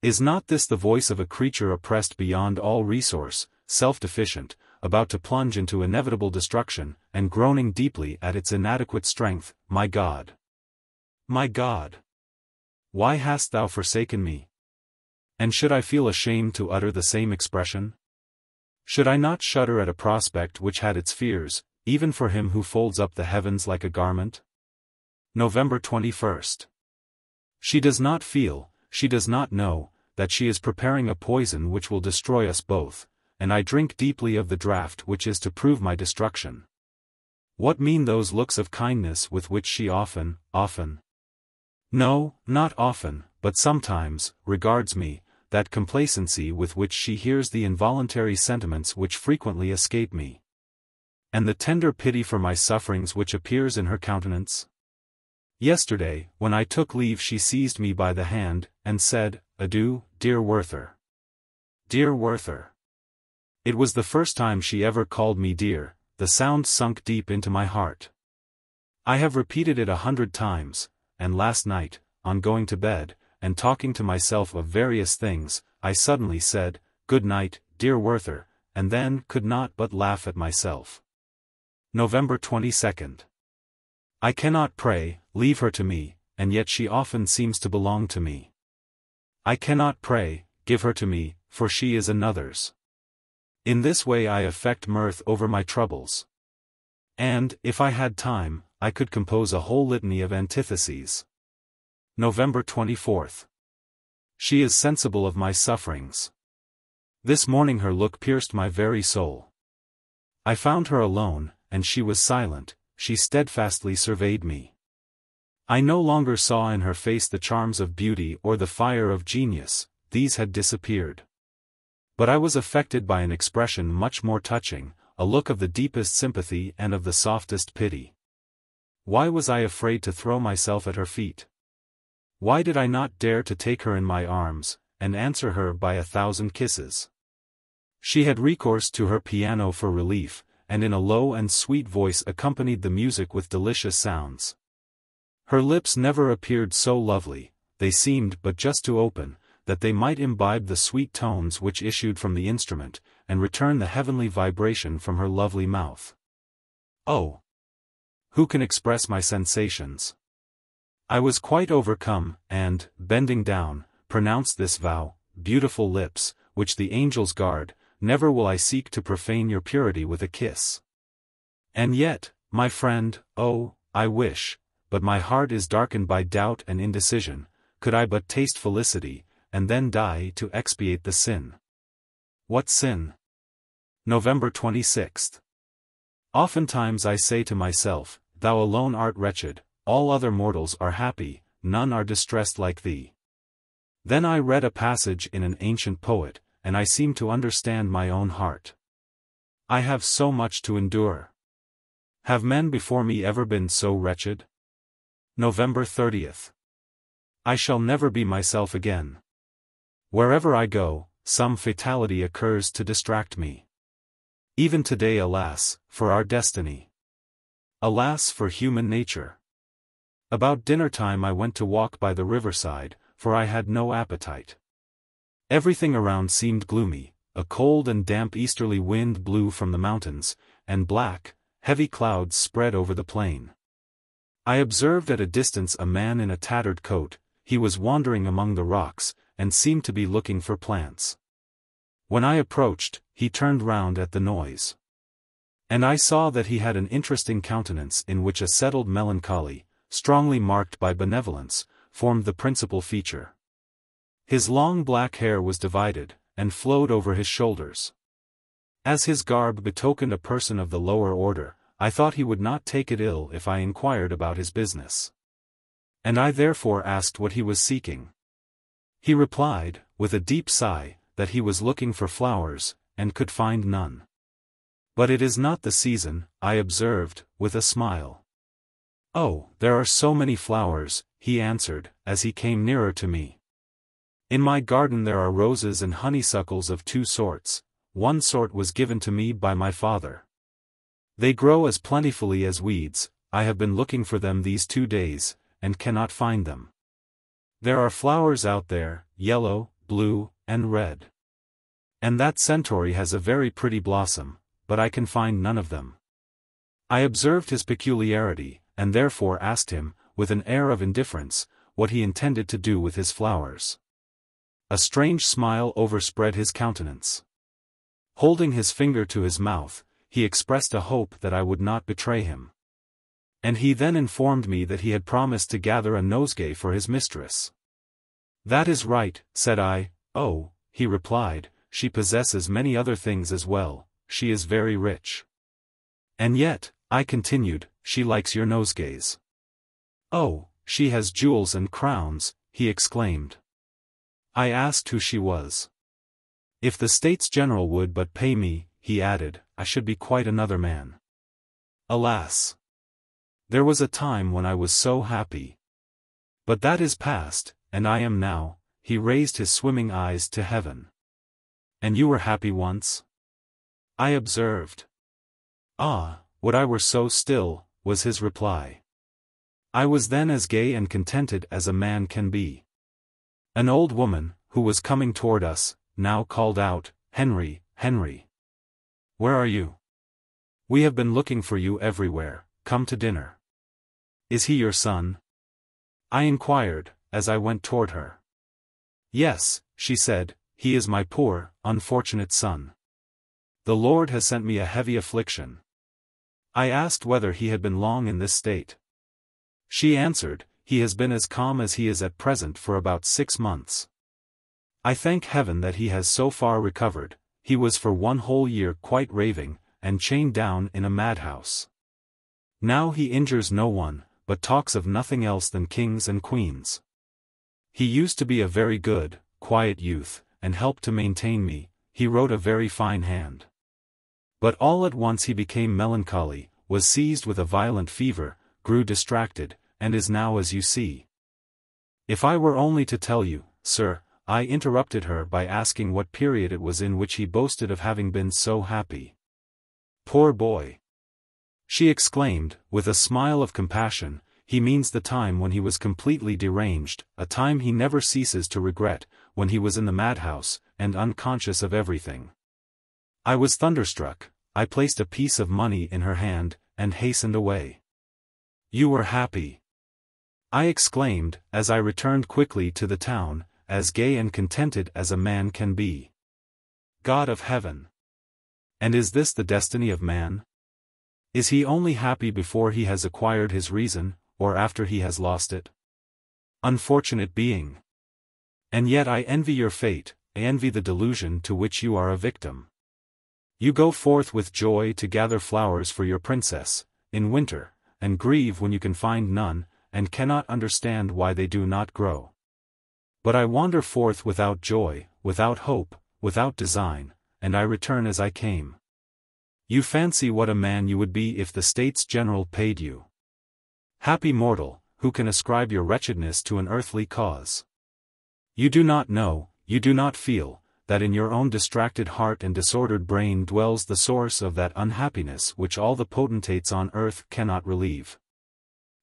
Is not this the voice of a creature oppressed beyond all resource, self-deficient, about to plunge into inevitable destruction, and groaning deeply at its inadequate strength, my God? My God! Why hast thou forsaken me? And should I feel ashamed to utter the same expression? Should I not shudder at a prospect which had its fears, even for him who folds up the heavens like a garment? November 21st. She does not feel, she does not know, that she is preparing a poison which will destroy us both, and I drink deeply of the draught which is to prove my destruction. What mean those looks of kindness with which she often, no, not often, but sometimes, regards me, that complacency with which she hears the involuntary sentiments which frequently escape me? And the tender pity for my sufferings which appears in her countenance? Yesterday, when I took leave, she seized me by the hand, and said, "Adieu, dear Werther." Dear Werther. It was the first time she ever called me dear. The sound sunk deep into my heart. I have repeated it 100 times, and last night, on going to bed, and talking to myself of various things, I suddenly said, "Good night, dear Werther," and then could not but laugh at myself. November 22nd. I cannot pray, "Leave her to me," and yet she often seems to belong to me. I cannot pray, "Give her to me," for she is another's. In this way I affect mirth over my troubles. And, if I had time, I could compose a whole litany of antitheses. November 24th. She is sensible of my sufferings. This morning her look pierced my very soul. I found her alone, and she was silent, she steadfastly surveyed me. I no longer saw in her face the charms of beauty or the fire of genius, these had disappeared. But I was affected by an expression much more touching, a look of the deepest sympathy and of the softest pity. Why was I afraid to throw myself at her feet? Why did I not dare to take her in my arms, and answer her by 1,000 kisses? She had recourse to her piano for relief, and in a low and sweet voice accompanied the music with delicious sounds. Her lips never appeared so lovely, they seemed but just to open, that they might imbibe the sweet tones which issued from the instrument, and return the heavenly vibration from her lovely mouth. Oh! Who can express my sensations? I was quite overcome, and, bending down, pronounced this vow, "Beautiful lips, which the angels guard, never will I seek to profane your purity with a kiss." And yet, my friend, oh, I wish, but my heart is darkened by doubt and indecision, could I but taste felicity, and then die to expiate the sin. What sin? November 26th. Oftentimes I say to myself, "Thou alone art wretched, all other mortals are happy, none are distressed like thee." Then I read a passage in an ancient poet, and I seem to understand my own heart. I have so much to endure. Have men before me ever been so wretched? November 30th. I shall never be myself again. Wherever I go, some fatality occurs to distract me. Even today, alas, for our destiny. Alas for human nature. About dinner time I went to walk by the riverside, for I had no appetite. Everything around seemed gloomy, a cold and damp easterly wind blew from the mountains, and black, heavy clouds spread over the plain. I observed at a distance a man in a tattered coat, he was wandering among the rocks, and seemed to be looking for plants. When I approached, he turned round at the noise. And I saw that he had an interesting countenance in which a settled melancholy, strongly marked by benevolence, formed the principal feature. His long black hair was divided, and flowed over his shoulders. As his garb betokened a person of the lower order, I thought he would not take it ill if I inquired about his business. And I therefore asked what he was seeking. He replied, with a deep sigh, that he was looking for flowers, and could find none. But it is not the season, I observed, with a smile. Oh, there are so many flowers, he answered, as he came nearer to me. In my garden there are roses and honeysuckles of two sorts. One sort was given to me by my father. They grow as plentifully as weeds. I have been looking for them these 2 days, and cannot find them. There are flowers out there, yellow, blue, and red. And that centaury has a very pretty blossom, but I can find none of them. I observed his peculiarity, and therefore asked him, with an air of indifference, what he intended to do with his flowers. A strange smile overspread his countenance. Holding his finger to his mouth, he expressed a hope that I would not betray him. And he then informed me that he had promised to gather a nosegay for his mistress. "That is right," said I. "Oh," he replied, "she possesses many other things as well, she is very rich." "And yet," I continued, "she likes your nosegays." "Oh, she has jewels and crowns," he exclaimed. I asked who she was. "If the States General would but pay me," he added, "I should be quite another man." Alas! There was a time when I was so happy. But that is past, and I am now. He raised his swimming eyes to heaven. "And you were happy once?" I observed. "Ah, would I were so still," was his reply. "I was then as gay and contented as a man can be." An old woman, who was coming toward us, now called out, "Henry, Henry! Where are you? We have been looking for you everywhere, come to dinner." "Is he your son?" I inquired, as I went toward her. "Yes," she said, "he is my poor, unfortunate son. The Lord has sent me a heavy affliction." I asked whether he had been long in this state. She answered, "He has been as calm as he is at present for about 6 months. I thank heaven that he has so far recovered. He was for 1 whole year quite raving, and chained down in a madhouse. Now he injures no one, but talks of nothing else than kings and queens. He used to be a very good, quiet youth, and helped to maintain me. He wrote a very fine hand. But all at once he became melancholy, was seized with a violent fever, grew distracted, and is now as you see." "If I were only to tell you, sir," I interrupted her by asking what period it was in which he boasted of having been so happy. "Poor boy!" she exclaimed, with a smile of compassion, "he means the time when he was completely deranged, a time he never ceases to regret, when he was in the madhouse, and unconscious of everything." I was thunderstruck. I placed a piece of money in her hand, and hastened away. "You were happy!" I exclaimed, as I returned quickly to the town, as gay and contented as a man can be. God of heaven! And is this the destiny of man? Is he only happy before he has acquired his reason, or after he has lost it? Unfortunate being! And yet I envy your fate, I envy the delusion to which you are a victim. You go forth with joy to gather flowers for your princess, in winter, and grieve when you can find none, and cannot understand why they do not grow. But I wander forth without joy, without hope, without design, and I return as I came. You fancy what a man you would be if the States General paid you. Happy mortal, who can ascribe your wretchedness to an earthly cause? You do not know, you do not feel, that in your own distracted heart and disordered brain dwells the source of that unhappiness which all the potentates on earth cannot relieve.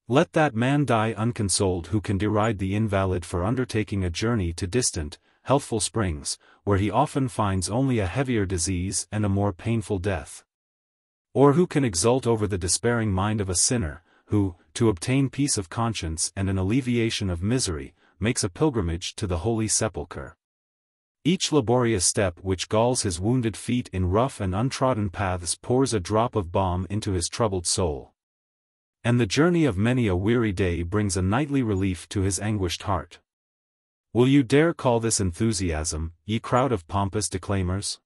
Let that man die unconsoled who can deride the invalid for undertaking a journey to distant, healthful springs, where he often finds only a heavier disease and a more painful death. Or who can exult over the despairing mind of a sinner, who, to obtain peace of conscience and an alleviation of misery, makes a pilgrimage to the Holy Sepulchre. Each laborious step which galls his wounded feet in rough and untrodden paths pours a drop of balm into his troubled soul. And the journey of many a weary day brings a nightly relief to his anguished heart. Will you dare call this enthusiasm, ye crowd of pompous declaimers?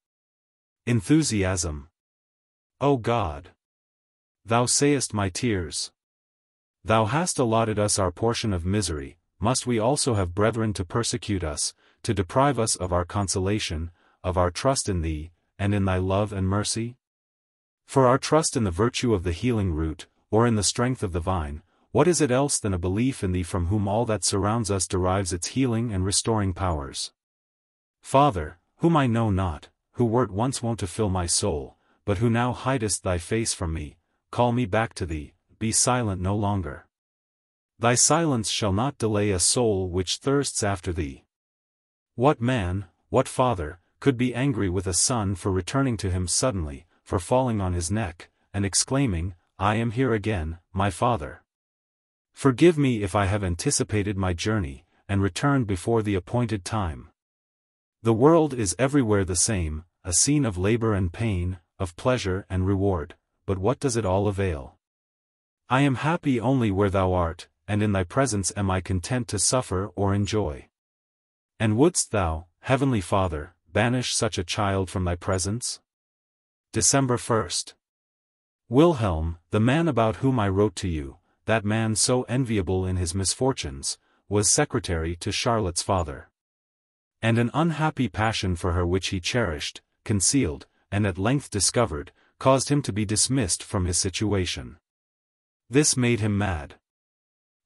Enthusiasm! O God! Thou sayest my tears. Thou hast allotted us our portion of misery, must we also have brethren to persecute us, to deprive us of our consolation, of our trust in Thee, and in Thy love and mercy? For our trust in the virtue of the healing root, or in the strength of the vine, what is it else than a belief in Thee from whom all that surrounds us derives its healing and restoring powers? Father, whom I know not, who wert once wont to fill my soul, but who now hidest Thy face from me, call me back to Thee, be silent no longer. Thy silence shall not delay a soul which thirsts after Thee. What man, what father, could be angry with a son for returning to him suddenly, for falling on his neck, and exclaiming, I am here again, my Father. Forgive me if I have anticipated my journey, and returned before the appointed time. The world is everywhere the same, a scene of labor and pain, of pleasure and reward, but what does it all avail? I am happy only where Thou art, and in Thy presence am I content to suffer or enjoy. And wouldst Thou, Heavenly Father, banish such a child from Thy presence? December 1st. Wilhelm, the man about whom I wrote to you, that man so enviable in his misfortunes, was secretary to Charlotte's father. And an unhappy passion for her which he cherished, concealed, and at length discovered, caused him to be dismissed from his situation. This made him mad.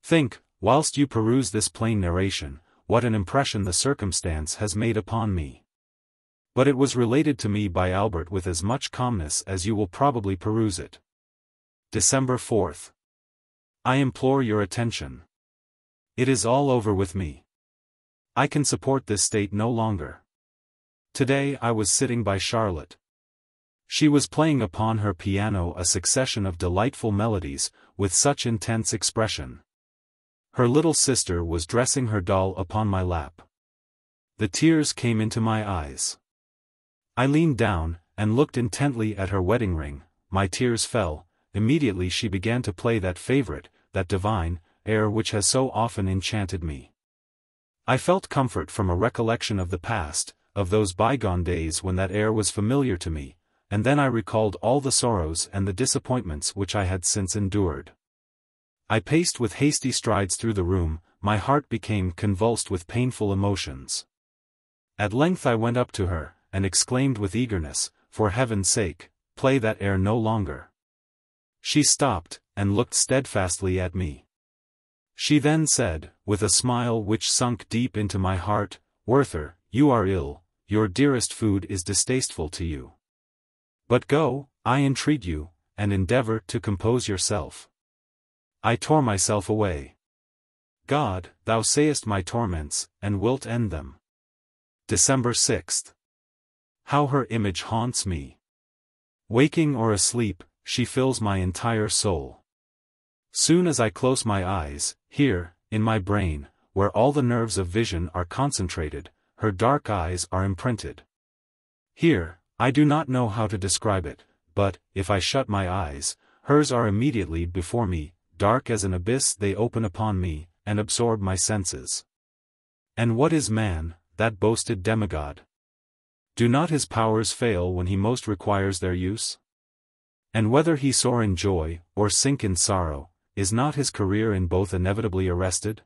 Think, whilst you peruse this plain narration, what an impression the circumstance has made upon me. But it was related to me by Albert with as much calmness as you will probably peruse it. December 4th. I implore your attention. It is all over with me. I can support this state no longer. Today I was sitting by Charlotte. She was playing upon her piano a succession of delightful melodies, with such intense expression. Her little sister was dressing her doll upon my lap. The tears came into my eyes. I leaned down, and looked intently at her wedding ring, my tears fell, immediately she began to play that favorite, that divine, air which has so often enchanted me. I felt comfort from a recollection of the past, of those bygone days when that air was familiar to me, and then I recalled all the sorrows and the disappointments which I had since endured. I paced with hasty strides through the room, my heart became convulsed with painful emotions. At length I went up to her, and exclaimed with eagerness, for heaven's sake, play that air no longer. She stopped, and looked steadfastly at me. She then said, with a smile which sunk deep into my heart, Werther, you are ill, your dearest food is distasteful to you. But go, I entreat you, and endeavor to compose yourself. I tore myself away. God, Thou sayest my torments, and wilt end them. December 6th. How her image haunts me. Waking or asleep, she fills my entire soul. Soon as I close my eyes, here, in my brain, where all the nerves of vision are concentrated, her dark eyes are imprinted. Here, I do not know how to describe it, but, if I shut my eyes, hers are immediately before me, dark as an abyss they open upon me, and absorb my senses. And what is man, that boasted demigod? Do not his powers fail when he most requires their use? And whether he soar in joy, or sink in sorrow, is not his career in both inevitably arrested?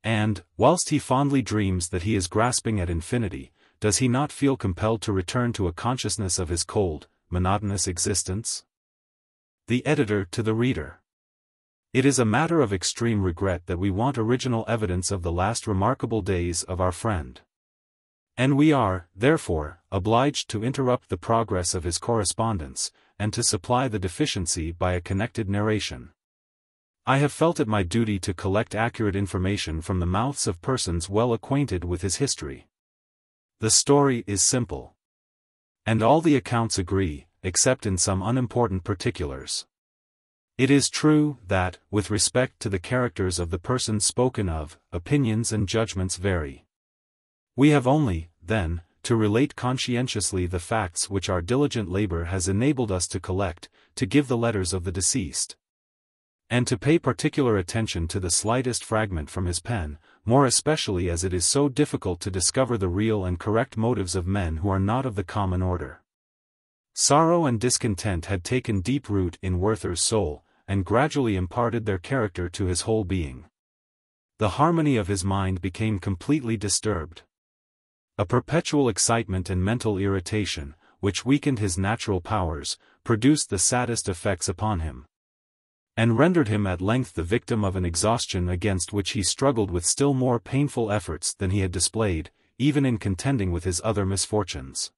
And, whilst he fondly dreams that he is grasping at infinity, does he not feel compelled to return to a consciousness of his cold, monotonous existence? The editor to the reader. It is a matter of extreme regret that we want original evidence of the last remarkable days of our friend. And we are, therefore, obliged to interrupt the progress of his correspondence, and to supply the deficiency by a connected narration. I have felt it my duty to collect accurate information from the mouths of persons well acquainted with his history. The story is simple. And all the accounts agree, except in some unimportant particulars. It is true that, with respect to the characters of the persons spoken of, opinions and judgments vary. We have only, then, to relate conscientiously the facts which our diligent labor has enabled us to collect, to give the letters of the deceased, and to pay particular attention to the slightest fragment from his pen, more especially as it is so difficult to discover the real and correct motives of men who are not of the common order. Sorrow and discontent had taken deep root in Werther's soul, and gradually imparted their character to his whole being. The harmony of his mind became completely disturbed. A perpetual excitement and mental irritation, which weakened his natural powers, produced the saddest effects upon him, and rendered him at length the victim of an exhaustion against which he struggled with still more painful efforts than he had displayed, even in contending with his other misfortunes.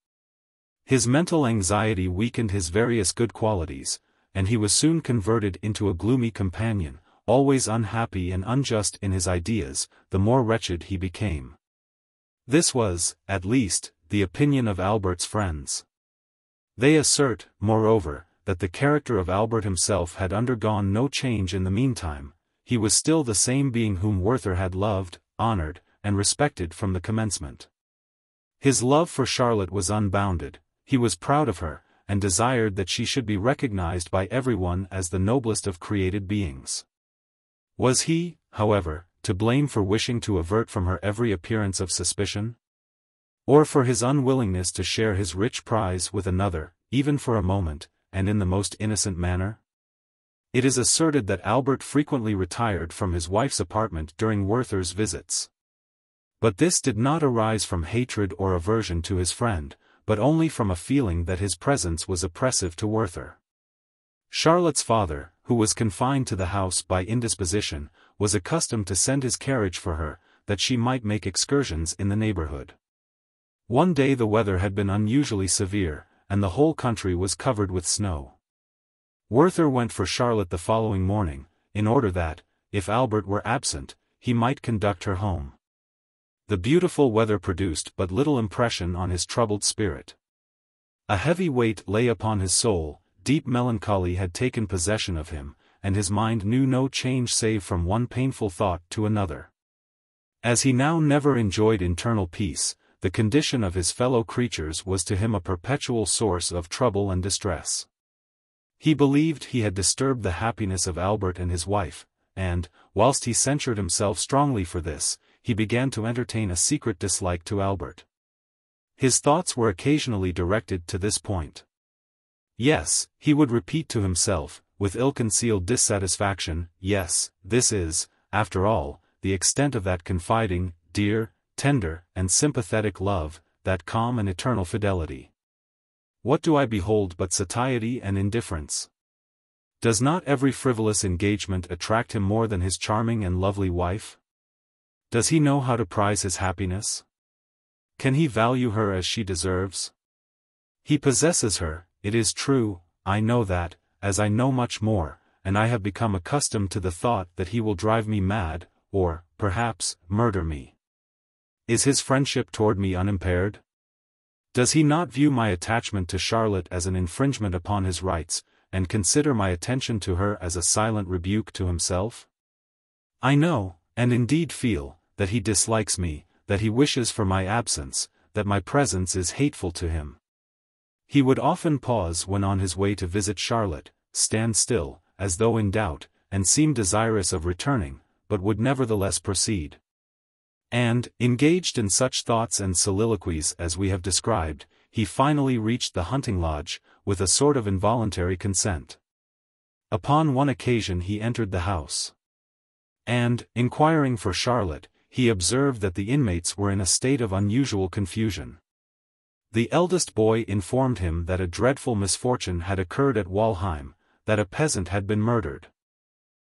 His mental anxiety weakened his various good qualities, and he was soon converted into a gloomy companion, always unhappy and unjust in his ideas, the more wretched he became. This was, at least, the opinion of Albert's friends. They assert, moreover, that the character of Albert himself had undergone no change in the meantime. He was still the same being whom Werther had loved, honored, and respected from the commencement. His love for Charlotte was unbounded, he was proud of her, and desired that she should be recognized by everyone as the noblest of created beings. Was he, however, to blame for wishing to avert from her every appearance of suspicion? Or for his unwillingness to share his rich prize with another, even for a moment, and in the most innocent manner? It is asserted that Albert frequently retired from his wife's apartment during Werther's visits. But this did not arise from hatred or aversion to his friend, but only from a feeling that his presence was oppressive to Werther. Charlotte's father, who was confined to the house by indisposition, was accustomed to send his carriage for her, that she might make excursions in the neighborhood. One day the weather had been unusually severe, and the whole country was covered with snow. Werther went for Charlotte the following morning, in order that, if Albert were absent, he might conduct her home. The beautiful weather produced but little impression on his troubled spirit. A heavy weight lay upon his soul, deep melancholy had taken possession of him, and his mind knew no change save from one painful thought to another. As he now never enjoyed internal peace, the condition of his fellow creatures was to him a perpetual source of trouble and distress. He believed he had disturbed the happiness of Albert and his wife, and, whilst he censured himself strongly for this, he began to entertain a secret dislike to Albert. His thoughts were occasionally directed to this point. Yes, he would repeat to himself, with ill-concealed dissatisfaction, yes, this is, after all, the extent of that confiding, dear, tender, and sympathetic love, that calm and eternal fidelity. What do I behold but satiety and indifference? Does not every frivolous engagement attract him more than his charming and lovely wife? Does he know how to prize his happiness? Can he value her as she deserves? He possesses her, it is true, I know that, as I know much more, and I have become accustomed to the thought that he will drive me mad, or, perhaps, murder me. Is his friendship toward me unimpaired? Does he not view my attachment to Charlotte as an infringement upon his rights, and consider my attention to her as a silent rebuke to himself? I know, and indeed feel, that he dislikes me, that he wishes for my absence, that my presence is hateful to him. He would often pause when on his way to visit Charlotte, stand still, as though in doubt, and seem desirous of returning, but would nevertheless proceed. And, engaged in such thoughts and soliloquies as we have described, he finally reached the hunting lodge, with a sort of involuntary consent. Upon one occasion he entered the house, and, inquiring for Charlotte, he observed that the inmates were in a state of unusual confusion. The eldest boy informed him that a dreadful misfortune had occurred at Walheim, that a peasant had been murdered.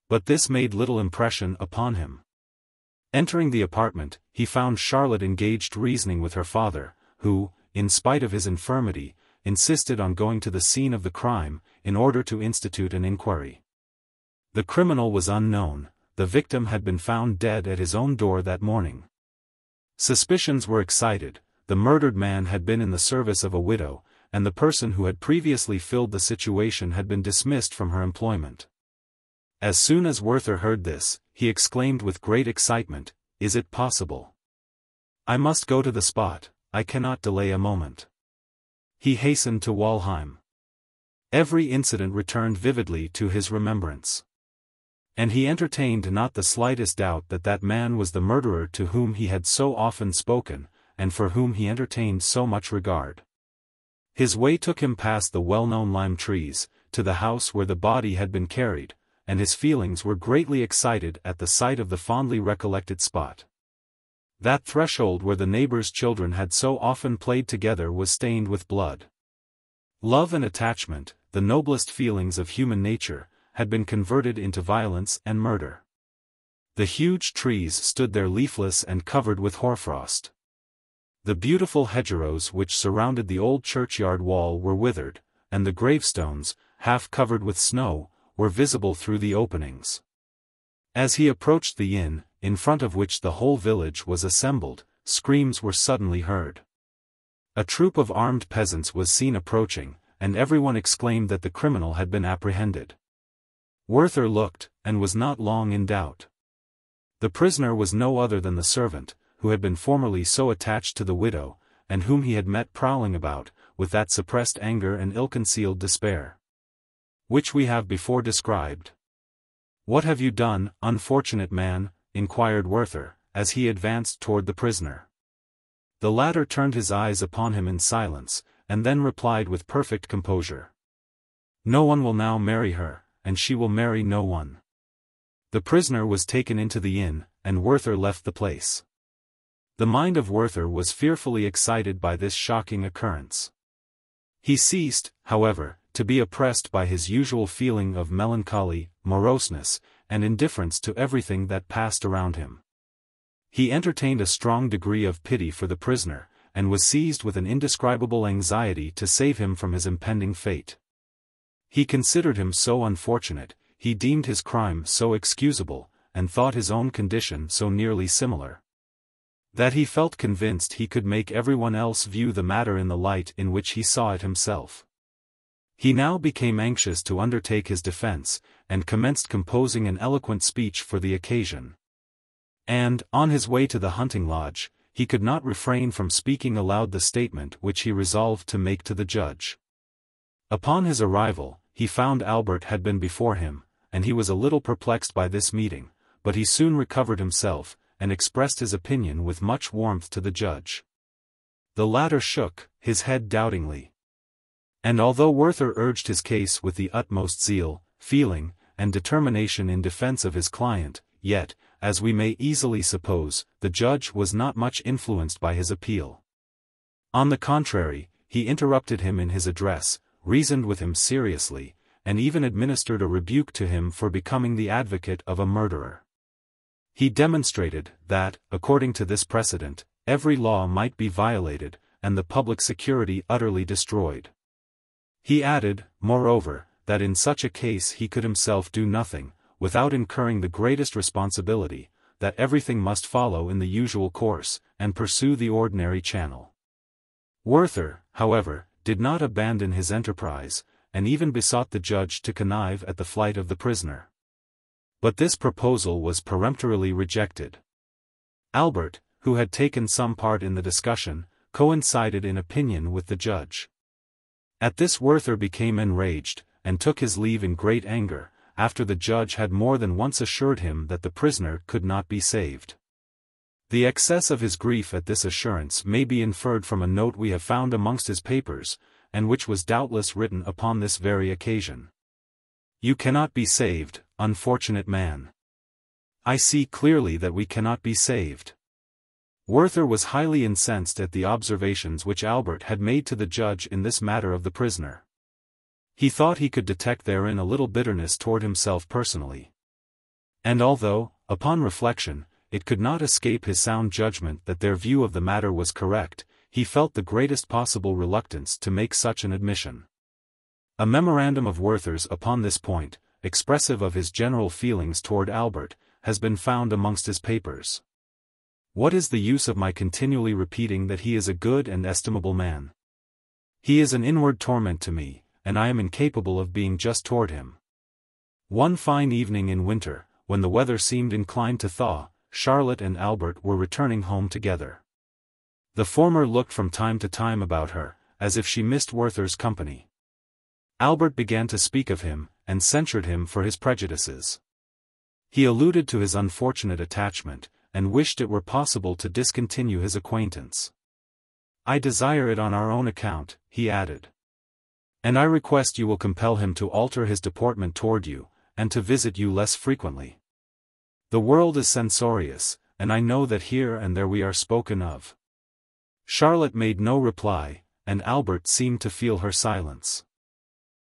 But this made little impression upon him. Entering the apartment, he found Charlotte engaged reasoning with her father, who, in spite of his infirmity, insisted on going to the scene of the crime, in order to institute an inquiry. The criminal was unknown, the victim had been found dead at his own door that morning. Suspicions were excited, the murdered man had been in the service of a widow, and the person who had previously filled the situation had been dismissed from her employment. As soon as Werther heard this, he exclaimed with great excitement, "Is it possible? I must go to the spot, I cannot delay a moment." He hastened to Walheim. Every incident returned vividly to his remembrance. And he entertained not the slightest doubt that that man was the murderer to whom he had so often spoken, and for whom he entertained so much regard. His way took him past the well-known lime trees, to the house where the body had been carried, and his feelings were greatly excited at the sight of the fondly recollected spot. That threshold where the neighbors' children had so often played together was stained with blood. Love and attachment, the noblest feelings of human nature, had been converted into violence and murder. The huge trees stood there leafless and covered with hoarfrost. The beautiful hedgerows which surrounded the old churchyard wall were withered, and the gravestones, half covered with snow, were visible through the openings. As he approached the inn, in front of which the whole village was assembled, screams were suddenly heard. A troop of armed peasants was seen approaching, and everyone exclaimed that the criminal had been apprehended. Werther looked, and was not long in doubt. The prisoner was no other than the servant, who had been formerly so attached to the widow, and whom he had met prowling about, with that suppressed anger and ill-concealed despair, which we have before described. "What have you done, unfortunate man?" inquired Werther, as he advanced toward the prisoner. The latter turned his eyes upon him in silence, and then replied with perfect composure. "No one will now marry her, and she will marry no one." The prisoner was taken into the inn, and Werther left the place. The mind of Werther was fearfully excited by this shocking occurrence. He ceased, however, to be oppressed by his usual feeling of melancholy, moroseness, and indifference to everything that passed around him. He entertained a strong degree of pity for the prisoner, and was seized with an indescribable anxiety to save him from his impending fate. He considered him so unfortunate, he deemed his crime so excusable, and thought his own condition so nearly similar, that he felt convinced he could make everyone else view the matter in the light in which he saw it himself. He now became anxious to undertake his defense, and commenced composing an eloquent speech for the occasion. And, on his way to the hunting lodge, he could not refrain from speaking aloud the statement which he resolved to make to the judge. Upon his arrival, he found Albert had been before him, and he was a little perplexed by this meeting, but he soon recovered himself, and expressed his opinion with much warmth to the judge. The latter shook his head doubtingly. And although Werther urged his case with the utmost zeal, feeling, and determination in defense of his client, yet, as we may easily suppose, the judge was not much influenced by his appeal. On the contrary, he interrupted him in his address, reasoned with him seriously, and even administered a rebuke to him for becoming the advocate of a murderer. He demonstrated that, according to this precedent, every law might be violated, and the public security utterly destroyed. He added, moreover, that in such a case he could himself do nothing, without incurring the greatest responsibility, that everything must follow in the usual course, and pursue the ordinary channel. Werther, however, did not abandon his enterprise, and even besought the judge to connive at the flight of the prisoner. But this proposal was peremptorily rejected. Albert, who had taken some part in the discussion, coincided in opinion with the judge. At this Werther became enraged, and took his leave in great anger, after the judge had more than once assured him that the prisoner could not be saved. The excess of his grief at this assurance may be inferred from a note we have found amongst his papers, and which was doubtless written upon this very occasion. "You cannot be saved, unfortunate man. I see clearly that we cannot be saved." Werther was highly incensed at the observations which Albert had made to the judge in this matter of the prisoner. He thought he could detect therein a little bitterness toward himself personally. And although, upon reflection, it could not escape his sound judgment that their view of the matter was correct, he felt the greatest possible reluctance to make such an admission. A memorandum of Werther's upon this point, expressive of his general feelings toward Albert, has been found amongst his papers. What is the use of my continually repeating that he is a good and estimable man? He is an inward torment to me, and I am incapable of being just toward him. One fine evening in winter, when the weather seemed inclined to thaw, Charlotte and Albert were returning home together. The former looked from time to time about her, as if she missed Werther's company. Albert began to speak of him, and censured him for his prejudices. He alluded to his unfortunate attachment, and wished it were possible to discontinue his acquaintance. "I desire it on our own account," he added. "And I request you will compel him to alter his deportment toward you, and to visit you less frequently. The world is censorious, and I know that here and there we are spoken of." Charlotte made no reply, and Albert seemed to feel her silence.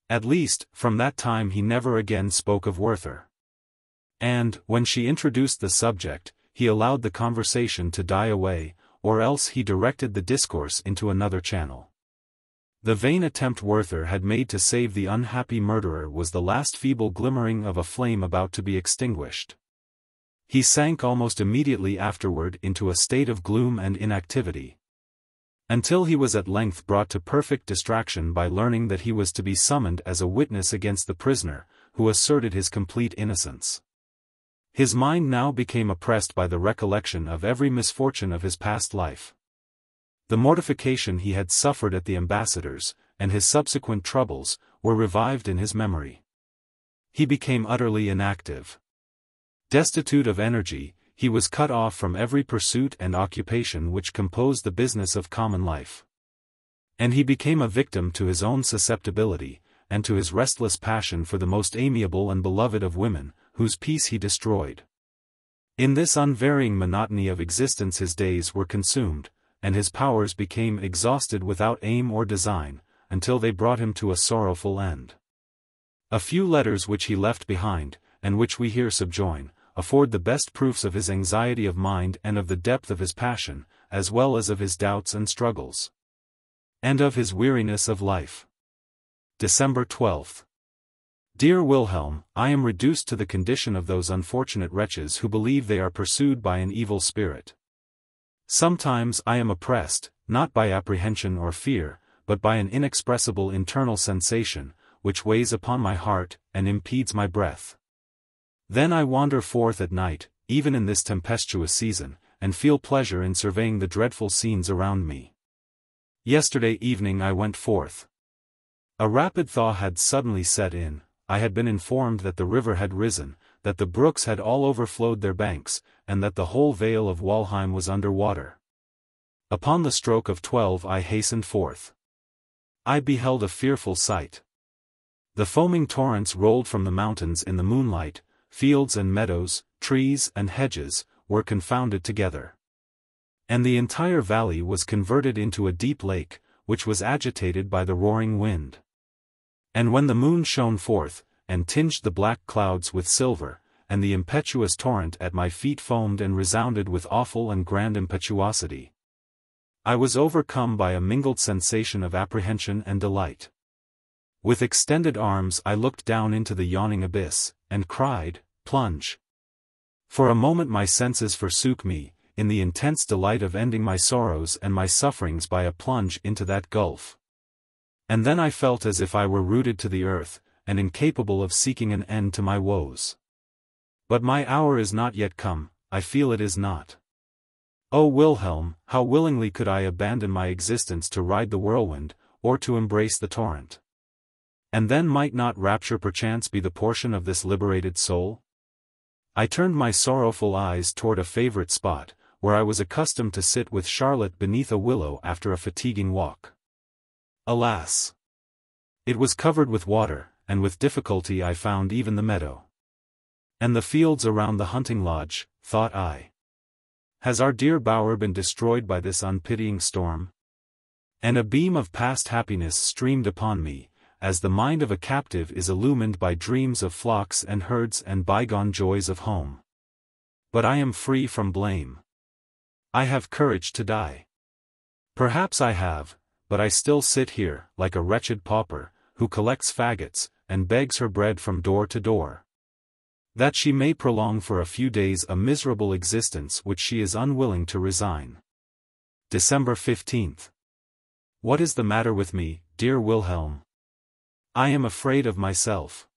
At least, from that time he never again spoke of Werther. And, when she introduced the subject, he allowed the conversation to die away, or else he directed the discourse into another channel. The vain attempt Werther had made to save the unhappy murderer was the last feeble glimmering of a flame about to be extinguished. He sank almost immediately afterward into a state of gloom and inactivity, until he was at length brought to perfect distraction by learning that he was to be summoned as a witness against the prisoner, who asserted his complete innocence. His mind now became oppressed by the recollection of every misfortune of his past life. The mortification he had suffered at the ambassador's, and his subsequent troubles, were revived in his memory. He became utterly inactive. Destitute of energy, he was cut off from every pursuit and occupation which composed the business of common life. And he became a victim to his own susceptibility, and to his restless passion for the most amiable and beloved of women, whose peace he destroyed. In this unvarying monotony of existence his days were consumed, and his powers became exhausted without aim or design, until they brought him to a sorrowful end. A few letters which he left behind, and which we here subjoin, afford the best proofs of his anxiety of mind and of the depth of his passion, as well as of his doubts and struggles, and of his weariness of life. December 12. Dear Wilhelm, I am reduced to the condition of those unfortunate wretches who believe they are pursued by an evil spirit. Sometimes I am oppressed, not by apprehension or fear, but by an inexpressible internal sensation, which weighs upon my heart, and impedes my breath. Then I wander forth at night, even in this tempestuous season, and feel pleasure in surveying the dreadful scenes around me. Yesterday evening I went forth. A rapid thaw had suddenly set in. I had been informed that the river had risen, that the brooks had all overflowed their banks, and that the whole vale of Walheim was under water. Upon the stroke of 12 I hastened forth. I beheld a fearful sight. The foaming torrents rolled from the mountains in the moonlight. Fields and meadows, trees and hedges, were confounded together. And the entire valley was converted into a deep lake, which was agitated by the roaring wind. And when the moon shone forth, and tinged the black clouds with silver, and the impetuous torrent at my feet foamed and resounded with awful and grand impetuosity, I was overcome by a mingled sensation of apprehension and delight. With extended arms I looked down into the yawning abyss, and cried, "Plunge!" For a moment my senses forsook me, in the intense delight of ending my sorrows and my sufferings by a plunge into that gulf. And then I felt as if I were rooted to the earth, and incapable of seeking an end to my woes. But my hour is not yet come, I feel it is not. O Wilhelm, how willingly could I abandon my existence to ride the whirlwind, or to embrace the torrent. And then might not rapture perchance be the portion of this liberated soul? I turned my sorrowful eyes toward a favorite spot, where I was accustomed to sit with Charlotte beneath a willow after a fatiguing walk. Alas! It was covered with water, and with difficulty I found even the meadow. And the fields around the hunting lodge, thought I. Has our dear bower been destroyed by this unpitying storm? And a beam of past happiness streamed upon me, as the mind of a captive is illumined by dreams of flocks and herds and bygone joys of home. But I am free from blame. I have courage to die. Perhaps I have, but I still sit here, like a wretched pauper, who collects faggots, and begs her bread from door to door, that she may prolong for a few days a miserable existence which she is unwilling to resign. December 15th. What is the matter with me, dear Wilhelm? I am afraid of myself.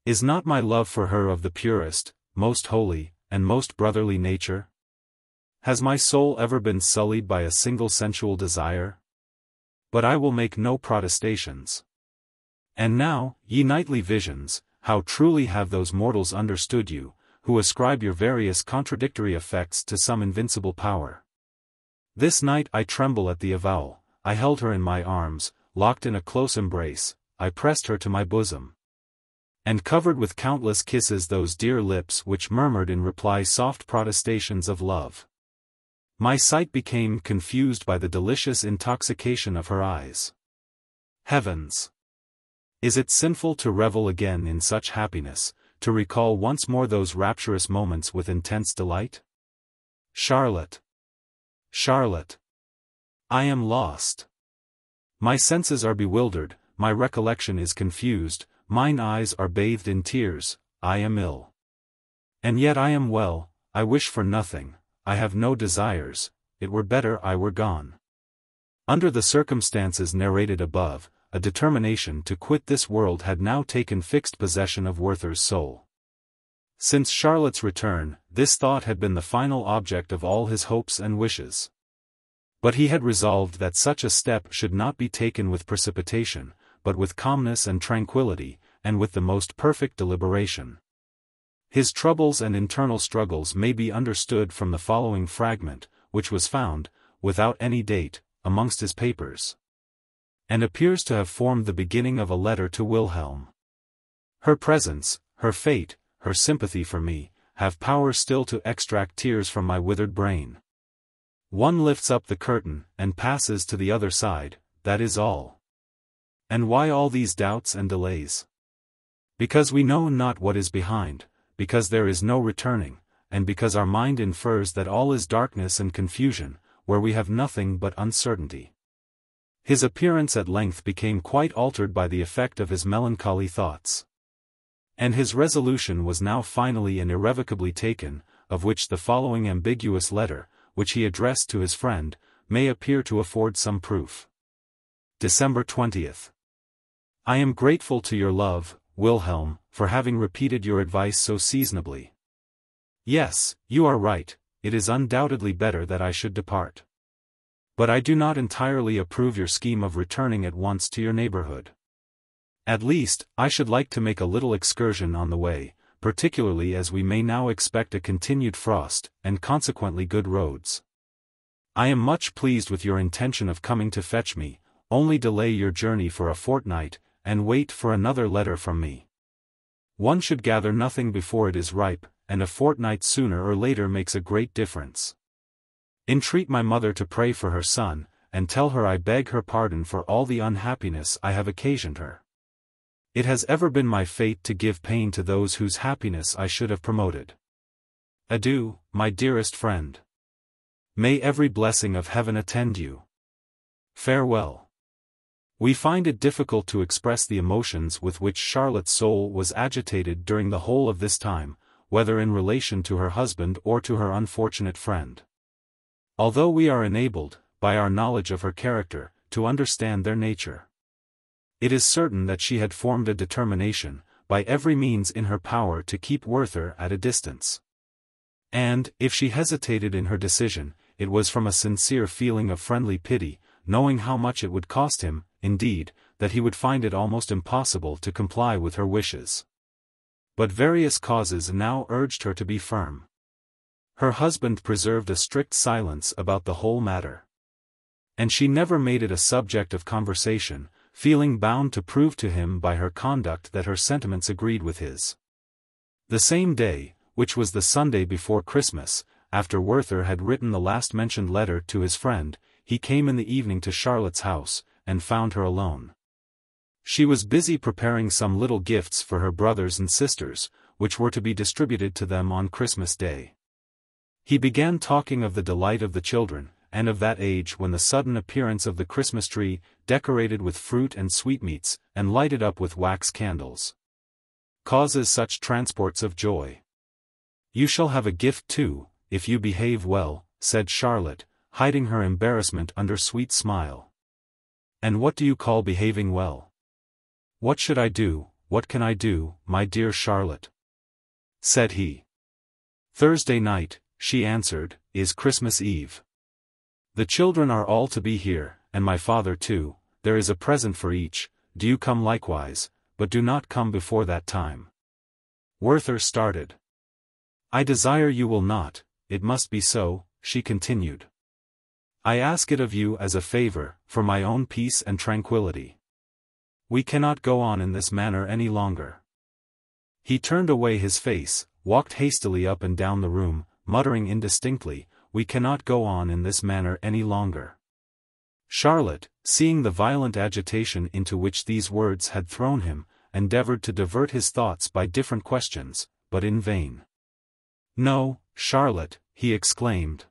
Is not my love for her of the purest, most holy, and most brotherly nature? Has my soul ever been sullied by a single sensual desire? But I will make no protestations. And now, ye nightly visions, how truly have those mortals understood you, who ascribe your various contradictory effects to some invincible power. This night I tremble at the avowal. I held her in my arms, locked in a close embrace, I pressed her to my bosom, and covered with countless kisses those dear lips which murmured in reply soft protestations of love. My sight became confused by the delicious intoxication of her eyes. Heavens! Is it sinful to revel again in such happiness, to recall once more those rapturous moments with intense delight? Charlotte! Charlotte! I am lost. My senses are bewildered, my recollection is confused, mine eyes are bathed in tears, I am ill. And yet I am well, I wish for nothing, I have no desires, it were better I were gone. Under the circumstances narrated above, a determination to quit this world had now taken fixed possession of Werther's soul. Since Charlotte's return, this thought had been the final object of all his hopes and wishes. But he had resolved that such a step should not be taken with precipitation, but with calmness and tranquillity, and with the most perfect deliberation. His troubles and internal struggles may be understood from the following fragment, which was found, without any date, amongst his papers, and appears to have formed the beginning of a letter to Wilhelm. Her presence, her fate, her sympathy for me, have power still to extract tears from my withered brain. One lifts up the curtain, and passes to the other side, that is all. And why all these doubts and delays? Because we know not what is behind, because there is no returning, and because our mind infers that all is darkness and confusion, where we have nothing but uncertainty. His appearance at length became quite altered by the effect of his melancholy thoughts. And his resolution was now finally and irrevocably taken, of which the following ambiguous letter, which he addressed to his friend, may appear to afford some proof. December 20th. I am grateful to your love, Wilhelm, for having repeated your advice so seasonably. Yes, you are right, it is undoubtedly better that I should depart. But I do not entirely approve your scheme of returning at once to your neighborhood. At least, I should like to make a little excursion on the way, particularly as we may now expect a continued frost, and consequently good roads. I am much pleased with your intention of coming to fetch me, only delay your journey for a fortnight, and wait for another letter from me. One should gather nothing before it is ripe, and a fortnight sooner or later makes a great difference. Entreat my mother to pray for her son, and tell her I beg her pardon for all the unhappiness I have occasioned her. It has ever been my fate to give pain to those whose happiness I should have promoted. Adieu, my dearest friend. May every blessing of heaven attend you. Farewell. We find it difficult to express the emotions with which Charlotte's soul was agitated during the whole of this time, whether in relation to her husband or to her unfortunate friend. Although we are enabled, by our knowledge of her character, to understand their nature, it is certain that she had formed a determination, by every means in her power to keep Werther at a distance. And, if she hesitated in her decision, it was from a sincere feeling of friendly pity, knowing how much it would cost him, indeed, that he would find it almost impossible to comply with her wishes. But various causes now urged her to be firm. Her husband preserved a strict silence about the whole matter, and she never made it a subject of conversation, feeling bound to prove to him by her conduct that her sentiments agreed with his. The same day, which was the Sunday before Christmas, after Werther had written the last-mentioned letter to his friend, he came in the evening to Charlotte's house, and found her alone. She was busy preparing some little gifts for her brothers and sisters, which were to be distributed to them on Christmas Day. He began talking of the delight of the children, and of that age when the sudden appearance of the Christmas tree, decorated with fruit and sweetmeats, and lighted up with wax candles, causes such transports of joy. You shall have a gift too, if you behave well, said Charlotte, hiding her embarrassment under sweet smile. And what do you call behaving well? What should I do, what can I do, my dear Charlotte? Said he. Thursday night, she answered, is Christmas Eve. The children are all to be here, and my father too. There is a present for each. Do you come likewise, but do not come before that time. Werther started. I desire you will not, it must be so, she continued. I ask it of you as a favor, for my own peace and tranquility. We cannot go on in this manner any longer. He turned away his face, walked hastily up and down the room, muttering indistinctly, we cannot go on in this manner any longer. Charlotte, seeing the violent agitation into which these words had thrown him, endeavored to divert his thoughts by different questions, but in vain. No, Charlotte, he exclaimed.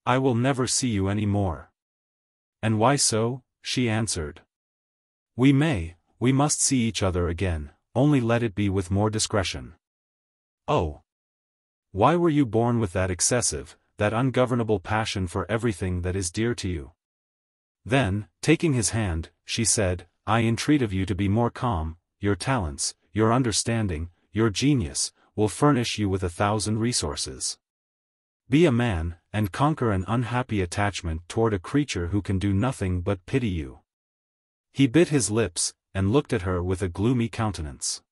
I will never see you any more. And why so? She answered. We must see each other again, only let it be with more discretion. Oh! Why were you born with that excessive, that ungovernable passion for everything that is dear to you? Then, taking his hand, she said, I entreat of you to be more calm. Your talents, your understanding, your genius, will furnish you with 1,000 resources. Be a man, and conquer an unhappy attachment toward a creature who can do nothing but pity you. He bit his lips, and looked at her with a gloomy countenance.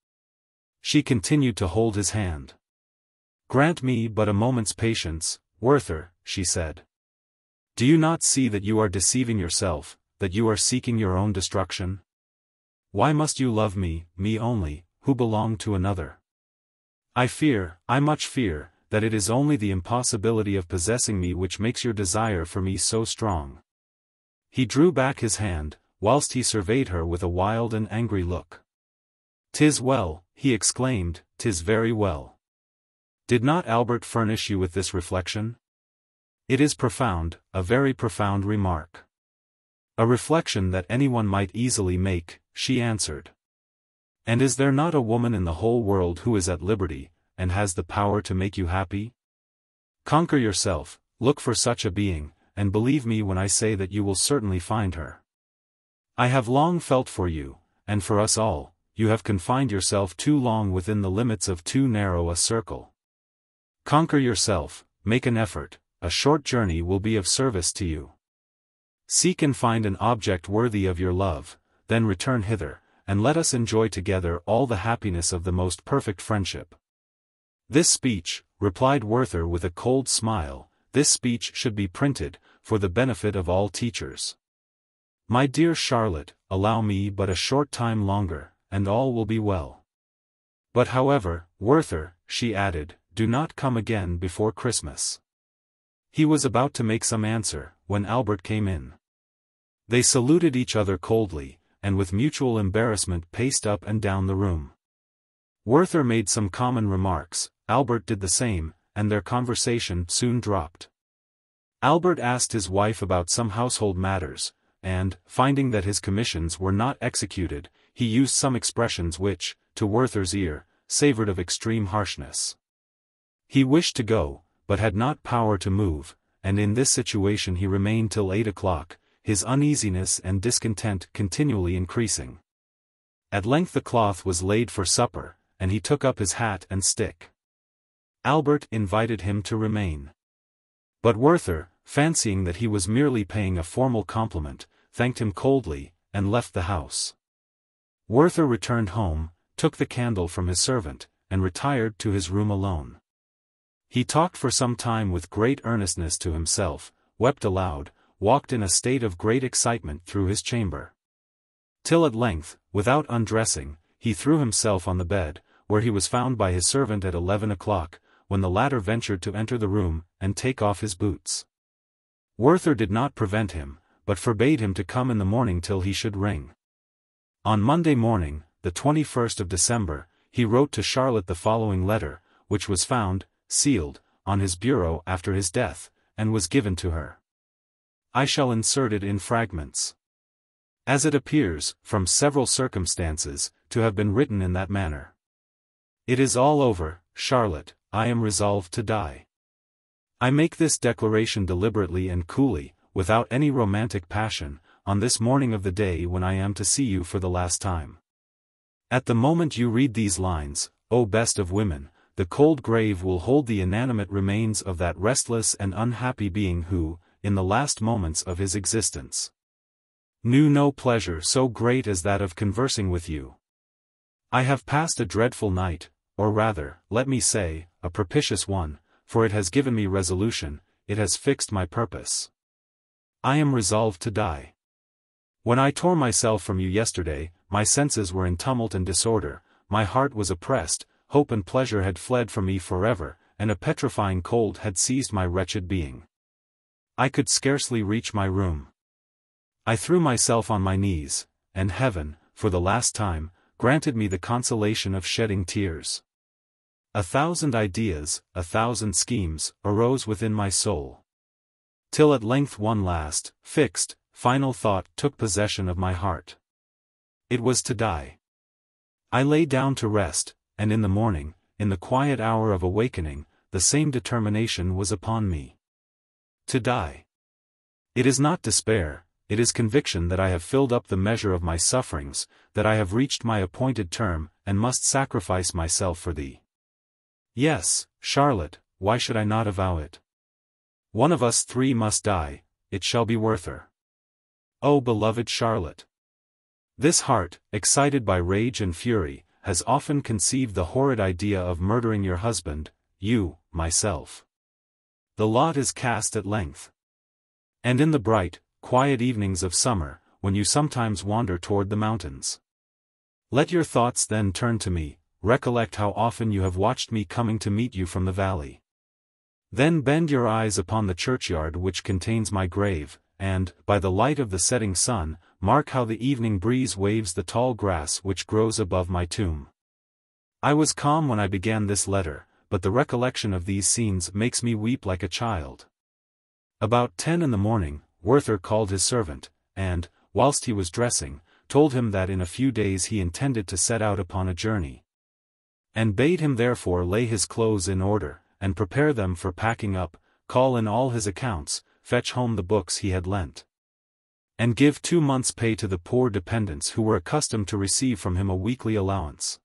She continued to hold his hand. Grant me but a moment's patience, Werther, she said. Do you not see that you are deceiving yourself, that you are seeking your own destruction? Why must you love me only, who belong to another? I much fear, that it is only the impossibility of possessing me which makes your desire for me so strong. He drew back his hand, whilst he surveyed her with a wild and angry look. 'Tis well, he exclaimed, 'tis very well. Did not Albert furnish you with this reflection? It is profound, a very profound remark. A reflection that anyone might easily make, she answered. And is there not a woman in the whole world who is at liberty, and has the power to make you happy? Conquer yourself, look for such a being, and believe me when I say that you will certainly find her. I have long felt for you, and for us all, you have confined yourself too long within the limits of too narrow a circle. Conquer yourself, make an effort, a short journey will be of service to you. Seek and find an object worthy of your love, then return hither, and let us enjoy together all the happiness of the most perfect friendship. This speech, replied Werther with a cold smile, this speech should be printed, for the benefit of all teachers. My dear Charlotte, allow me but a short time longer, and all will be well. But however, Werther, she added, do not come again before Christmas. He was about to make some answer, when Albert came in. They saluted each other coldly, and with mutual embarrassment paced up and down the room. Werther made some common remarks, Albert did the same, and their conversation soon dropped. Albert asked his wife about some household matters, and, finding that his commissions were not executed, he used some expressions which, to Werther's ear, savored of extreme harshness. He wished to go, but had not power to move, and in this situation he remained till 8 o'clock, his uneasiness and discontent continually increasing. At length the cloth was laid for supper, and he took up his hat and stick. Albert invited him to remain. But Werther, fancying that he was merely paying a formal compliment, thanked him coldly, and left the house. Werther returned home, took the candle from his servant, and retired to his room alone. He talked for some time with great earnestness to himself, wept aloud, walked in a state of great excitement through his chamber. Till at length, without undressing, he threw himself on the bed, where he was found by his servant at 11 o'clock, when the latter ventured to enter the room, and take off his boots. Werther did not prevent him, but forbade him to come in the morning till he should ring. On Monday morning, the 21st of December, he wrote to Charlotte the following letter, which was found, sealed, on his bureau after his death, and was given to her. I shall insert it in fragments. As it appears, from several circumstances, to have been written in that manner. It is all over, Charlotte, I am resolved to die. I make this declaration deliberately and coolly, without any romantic passion, on this morning of the day when I am to see you for the last time. At the moment you read these lines, O best of women, the cold grave will hold the inanimate remains of that restless and unhappy being who, in the last moments of his existence, knew no pleasure so great as that of conversing with you. I have passed a dreadful night, or rather, let me say, a propitious one, for it has given me resolution, it has fixed my purpose. I am resolved to die. When I tore myself from you yesterday, my senses were in tumult and disorder, my heart was oppressed, hope and pleasure had fled from me forever, and a petrifying cold had seized my wretched being. I could scarcely reach my room. I threw myself on my knees, and heaven, for the last time, granted me the consolation of shedding tears. 1,000 ideas, 1,000 schemes, arose within my soul. Till at length one last, fixed, final thought took possession of my heart. It was to die. I lay down to rest, and in the morning, in the quiet hour of awakening, the same determination was upon me. To die. It is not despair, it is conviction that I have filled up the measure of my sufferings, that I have reached my appointed term, and must sacrifice myself for thee. Yes, Charlotte, why should I not avow it? One of us three must die, it shall be Werther. Oh beloved Charlotte! This heart, excited by rage and fury, has often conceived the horrid idea of murdering your husband, you, myself. The lot is cast at length. And in the bright, quiet evenings of summer, when you sometimes wander toward the mountains, let your thoughts then turn to me, recollect how often you have watched me coming to meet you from the valley. Then bend your eyes upon the churchyard which contains my grave, and, by the light of the setting sun, mark how the evening breeze waves the tall grass which grows above my tomb. I was calm when I began this letter, but the recollection of these scenes makes me weep like a child. About 10 in the morning, Werther called his servant, and, whilst he was dressing, told him that in a few days he intended to set out upon a journey, and bade him therefore lay his clothes in order, and prepare them for packing up, call in all his accounts, fetch home the books he had lent, and give 2 months' pay to the poor dependents who were accustomed to receive from him a weekly allowance.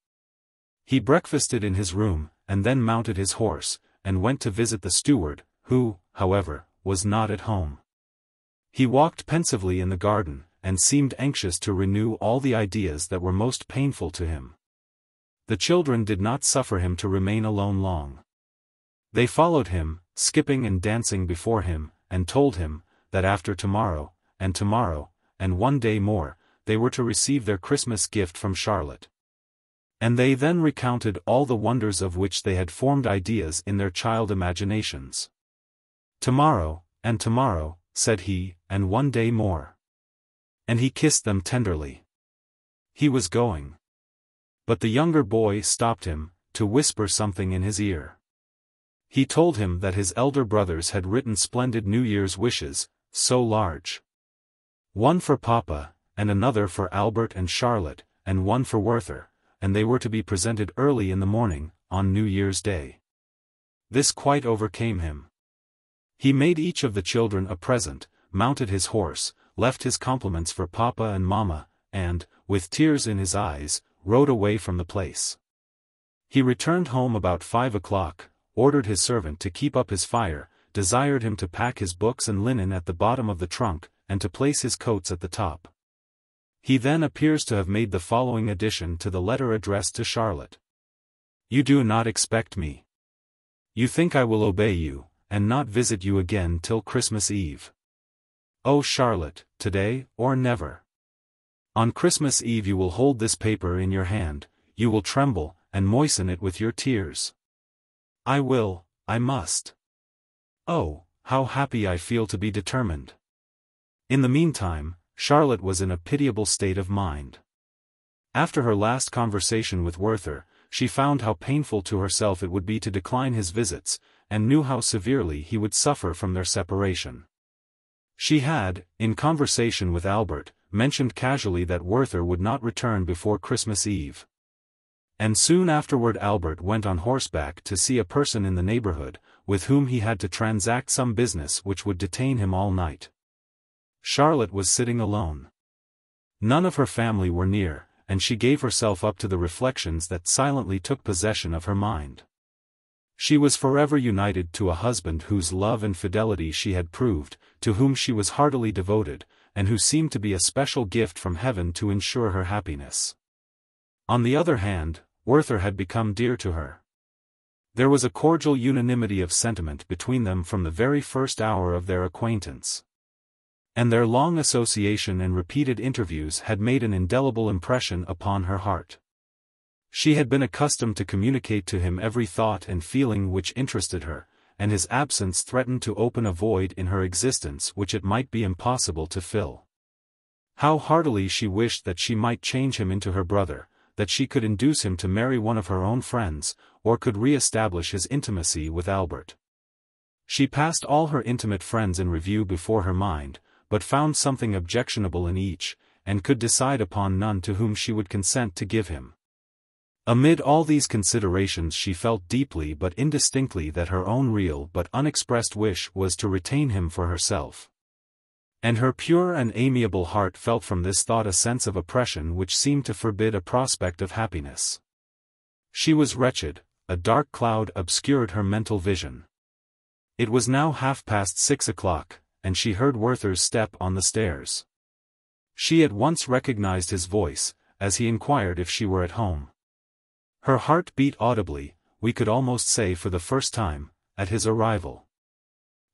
He breakfasted in his room, and then mounted his horse, and went to visit the steward, who, however, was not at home. He walked pensively in the garden, and seemed anxious to renew all the ideas that were most painful to him. The children did not suffer him to remain alone long. They followed him, skipping and dancing before him, and told him, that after tomorrow, and 1 day more, they were to receive their Christmas gift from Charlotte. And they then recounted all the wonders of which they had formed ideas in their child imaginations. Tomorrow, said he, and 1 day more. And he kissed them tenderly. He was going. But the younger boy stopped him, to whisper something in his ear. He told him that his elder brothers had written splendid New Year's wishes, so large. One for Papa, and another for Albert and Charlotte, and one for Werther, and they were to be presented early in the morning, on New Year's Day. This quite overcame him. He made each of the children a present, mounted his horse, left his compliments for Papa and Mamma, and, with tears in his eyes, rode away from the place. He returned home about 5 o'clock, ordered his servant to keep up his fire, desired him to pack his books and linen at the bottom of the trunk, and to place his coats at the top. He then appears to have made the following addition to the letter addressed to Charlotte. You do not expect me. You think I will obey you, and not visit you again till Christmas Eve. Oh Charlotte, today, or never. On Christmas Eve you will hold this paper in your hand, you will tremble, and moisten it with your tears. I must. Oh, how happy I feel to be determined. In the meantime, Charlotte was in a pitiable state of mind. After her last conversation with Werther, she found how painful to herself it would be to decline his visits, and knew how severely he would suffer from their separation. She had, in conversation with Albert, mentioned casually that Werther would not return before Christmas Eve. And soon afterward Albert went on horseback to see a person in the neighborhood, with whom he had to transact some business which would detain him all night. Charlotte was sitting alone. None of her family were near, and she gave herself up to the reflections that silently took possession of her mind. She was forever united to a husband whose love and fidelity she had proved, to whom she was heartily devoted, and who seemed to be a special gift from heaven to ensure her happiness. On the other hand, Werther had become dear to her. There was a cordial unanimity of sentiment between them from the very first hour of their acquaintance. And their long association and repeated interviews had made an indelible impression upon her heart. She had been accustomed to communicate to him every thought and feeling which interested her, and his absence threatened to open a void in her existence which it might be impossible to fill. How heartily she wished that she might change him into her brother, that she could induce him to marry one of her own friends, or could re-establish his intimacy with Albert. She passed all her intimate friends in review before her mind, but found something objectionable in each, and could decide upon none to whom she would consent to give him. Amid all these considerations she felt deeply but indistinctly that her own real but unexpressed wish was to retain him for herself. And her pure and amiable heart felt from this thought a sense of oppression which seemed to forbid a prospect of happiness. She was wretched, a dark cloud obscured her mental vision. It was now 6:30, and she heard Werther's step on the stairs. She at once recognized his voice, as he inquired if she were at home. Her heart beat audibly, we could almost say for the first time, at his arrival.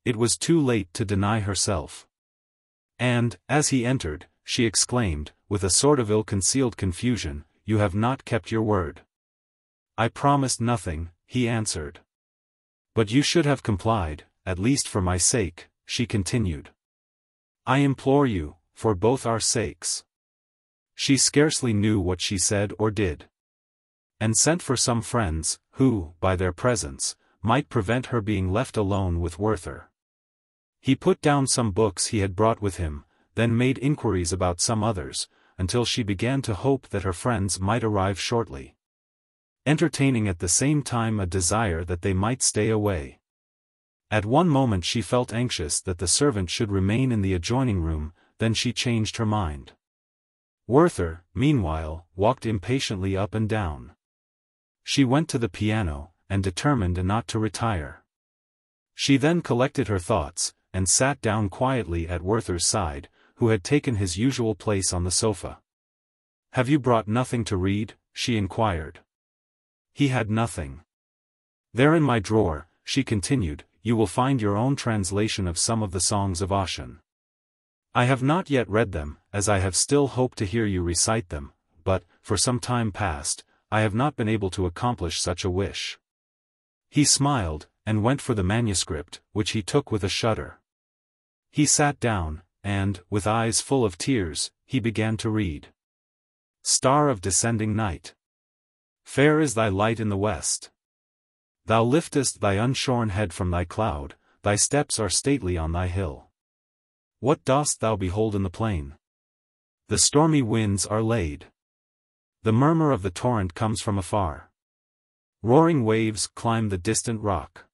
It was too late to deny herself. And, as he entered, she exclaimed, with a sort of ill-concealed confusion, "You have not kept your word." "I promised nothing," he answered. "But you should have complied, at least for my sake," she continued. "I implore you, for both our sakes." She scarcely knew what she said or did. And sent for some friends, who, by their presence, might prevent her being left alone with Werther. He put down some books he had brought with him, then made inquiries about some others, until she began to hope that her friends might arrive shortly, entertaining at the same time a desire that they might stay away. At one moment she felt anxious that the servant should remain in the adjoining room, then she changed her mind. Werther, meanwhile, walked impatiently up and down. She went to the piano, and determined not to retire. She then collected her thoughts, and sat down quietly at Werther's side, who had taken his usual place on the sofa. "Have you brought nothing to read?" she inquired. He had nothing. "There in my drawer," she continued, "you will find your own translation of some of the songs of Ossian. I have not yet read them, as I have still hoped to hear you recite them, but, for some time past, I have not been able to accomplish such a wish." He smiled, and went for the manuscript, which he took with a shudder. He sat down, and, with eyes full of tears, he began to read. "Star of descending night. Fair is thy light in the west. Thou liftest thy unshorn head from thy cloud, thy steps are stately on thy hill. What dost thou behold in the plain? The stormy winds are laid. The murmur of the torrent comes from afar. Roaring waves climb the distant rock.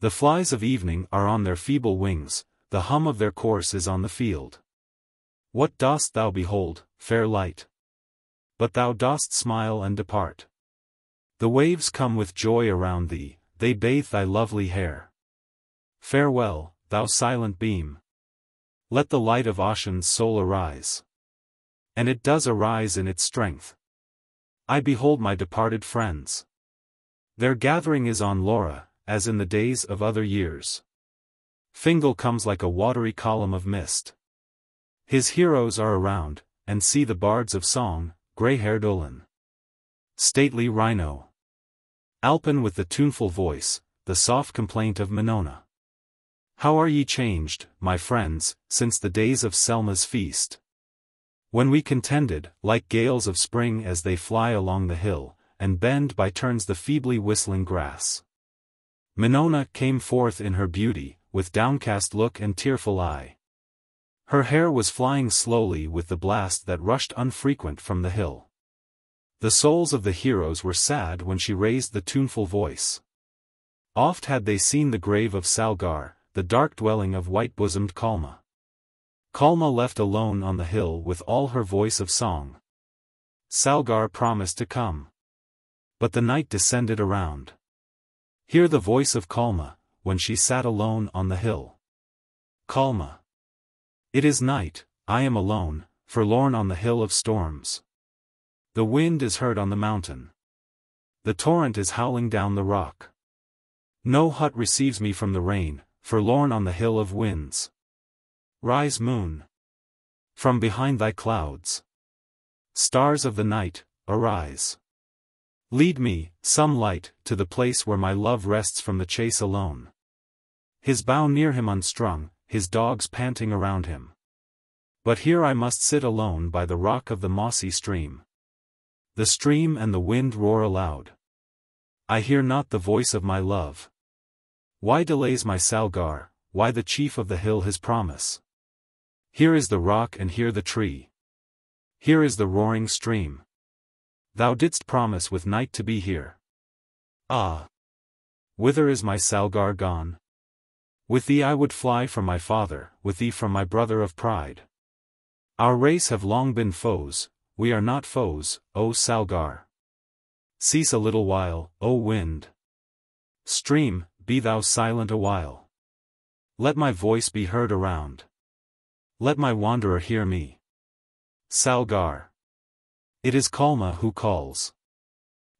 The flies of evening are on their feeble wings, the hum of their course is on the field. What dost thou behold, fair light? But thou dost smile and depart. The waves come with joy around thee, they bathe thy lovely hair. Farewell, thou silent beam. Let the light of Ossian's soul arise. And it does arise in its strength. I behold my departed friends. Their gathering is on Laura, as in the days of other years. Fingal comes like a watery column of mist. His heroes are around, and see the bards of song, grey-haired Ullin. Stately Rhino. Alpin with the tuneful voice, the soft complaint of Minona. How are ye changed, my friends, since the days of Selma's feast? When we contended, like gales of spring as they fly along the hill, and bend by turns the feebly whistling grass. Minona came forth in her beauty, with downcast look and tearful eye. Her hair was flying slowly with the blast that rushed unfrequent from the hill. The souls of the heroes were sad when she raised the tuneful voice. Oft had they seen the grave of Salgar, the dark dwelling of white-bosomed Kalma. Kalma left alone on the hill with all her voice of song. Salgar promised to come. But the night descended around. Hear the voice of Kalma, when she sat alone on the hill. Kalma. It is night, I am alone, forlorn on the hill of storms. The wind is heard on the mountain. The torrent is howling down the rock. No hut receives me from the rain, forlorn on the hill of winds. Rise, moon. From behind thy clouds. Stars of the night, arise. Lead me, some light, to the place where my love rests from the chase alone. His bow near him unstrung, his dogs panting around him. But here I must sit alone by the rock of the mossy stream. The stream and the wind roar aloud. I hear not the voice of my love. Why delays my Salgar, why the chief of the hill his promise? Here is the rock and here the tree. Here is the roaring stream. Thou didst promise with night to be here. Ah! Whither is my Salgar gone? With thee I would fly from my father, with thee from my brother of pride. Our race have long been foes, we are not foes, O Salgar. Cease a little while, O wind. Stream, be thou silent a while. Let my voice be heard around. Let my wanderer hear me. Salgar. It is Kalma who calls.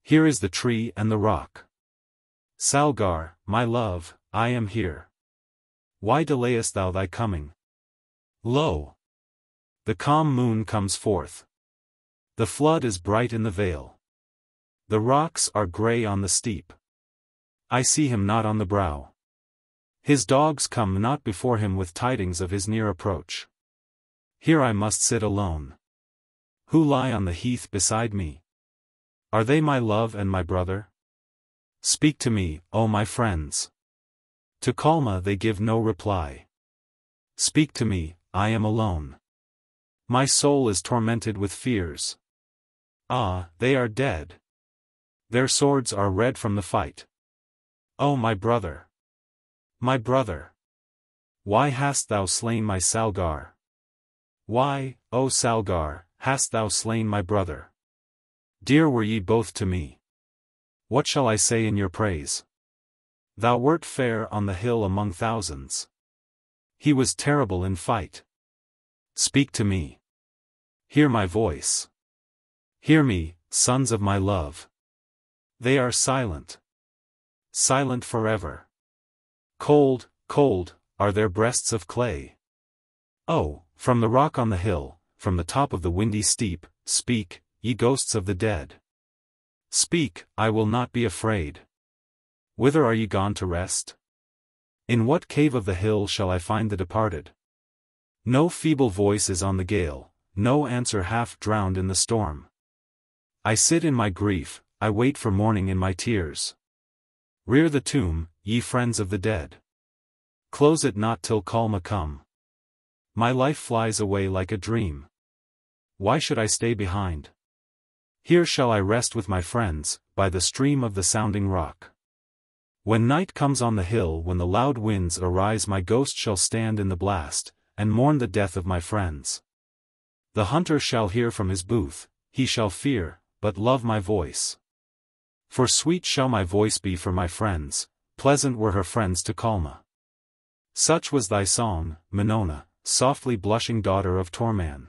Here is the tree and the rock. Salgar, my love, I am here. Why delayest thou thy coming? Lo! The calm moon comes forth. The flood is bright in the vale. The rocks are grey on the steep. I see him not on the brow. His dogs come not before him with tidings of his near approach. Here I must sit alone. Who lie on the heath beside me? Are they my love and my brother? Speak to me, O my friends. To Kalma they give no reply. Speak to me, I am alone. My soul is tormented with fears. Ah, they are dead. Their swords are red from the fight. O my brother! My brother! Why hast thou slain my Salgar? Why, O Salgar, hast thou slain my brother? Dear were ye both to me. What shall I say in your praise? Thou wert fair on the hill among thousands. He was terrible in fight. Speak to me. Hear my voice. Hear me, sons of my love. They are silent. Silent forever. Cold, cold, are their breasts of clay. Oh, from the rock on the hill, from the top of the windy steep, speak, ye ghosts of the dead. Speak, I will not be afraid. Whither are ye gone to rest? In what cave of the hill shall I find the departed? No feeble voice is on the gale, no answer half drowned in the storm. I sit in my grief, I wait for morning in my tears. Rear the tomb, ye friends of the dead. Close it not till Kalma come. My life flies away like a dream. Why should I stay behind? Here shall I rest with my friends, by the stream of the sounding rock. When night comes on the hill, when the loud winds arise, my ghost shall stand in the blast, and mourn the death of my friends. The hunter shall hear from his booth, he shall fear, but love my voice. For sweet shall my voice be for my friends, pleasant were her friends to Kalma. Such was thy song, Minona, softly blushing daughter of Torman.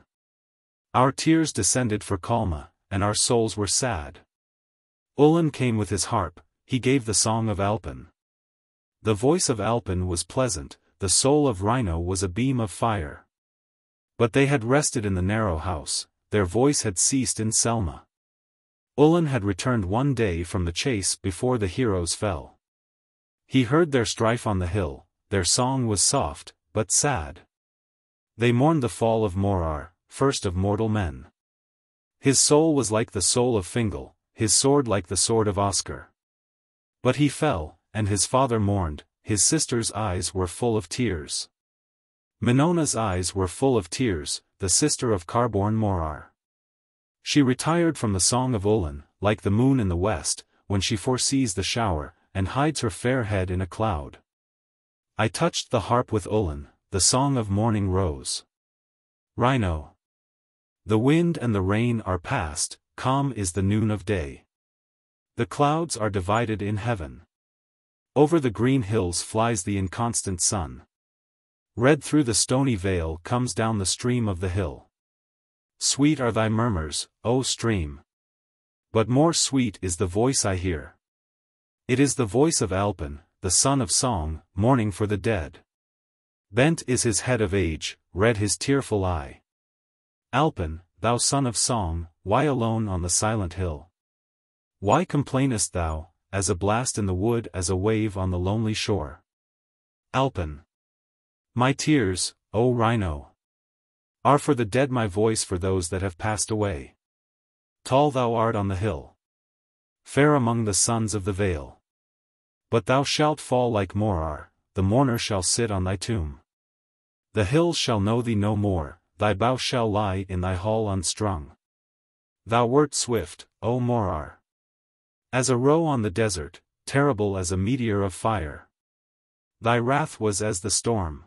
Our tears descended for Kalma, and our souls were sad. Ullin came with his harp, he gave the song of Alpin. The voice of Alpin was pleasant, the soul of Rhino was a beam of fire. But they had rested in the narrow house, their voice had ceased in Selma. Ullin had returned one day from the chase before the heroes fell. He heard their strife on the hill, their song was soft, but sad. They mourned the fall of Morar, first of mortal men. His soul was like the soul of Fingal, his sword like the sword of Oscar. But he fell, and his father mourned, his sister's eyes were full of tears. Minona's eyes were full of tears, the sister of Carborn Morar. She retired from the song of Ullin, like the moon in the west, when she foresees the shower, and hides her fair head in a cloud. I touched the harp with Ullin, the song of morning rose. Rhino. The wind and the rain are past, calm is the noon of day. The clouds are divided in heaven. Over the green hills flies the inconstant sun. Red through the stony vale comes down the stream of the hill. Sweet are thy murmurs, O stream. But more sweet is the voice I hear. It is the voice of Alpin, the son of song, mourning for the dead. Bent is his head of age, red his tearful eye. Alpin, thou son of song, why alone on the silent hill? Why complainest thou, as a blast in the wood, as a wave on the lonely shore? Alpin. My tears, O rhino, are for the dead, my voice for those that have passed away. Tall thou art on the hill, fair among the sons of the vale. But thou shalt fall like Morar, the mourner shall sit on thy tomb. The hills shall know thee no more, thy bough shall lie in thy hall unstrung. Thou wert swift, O Morar, as a roe on the desert, terrible as a meteor of fire. Thy wrath was as the storm,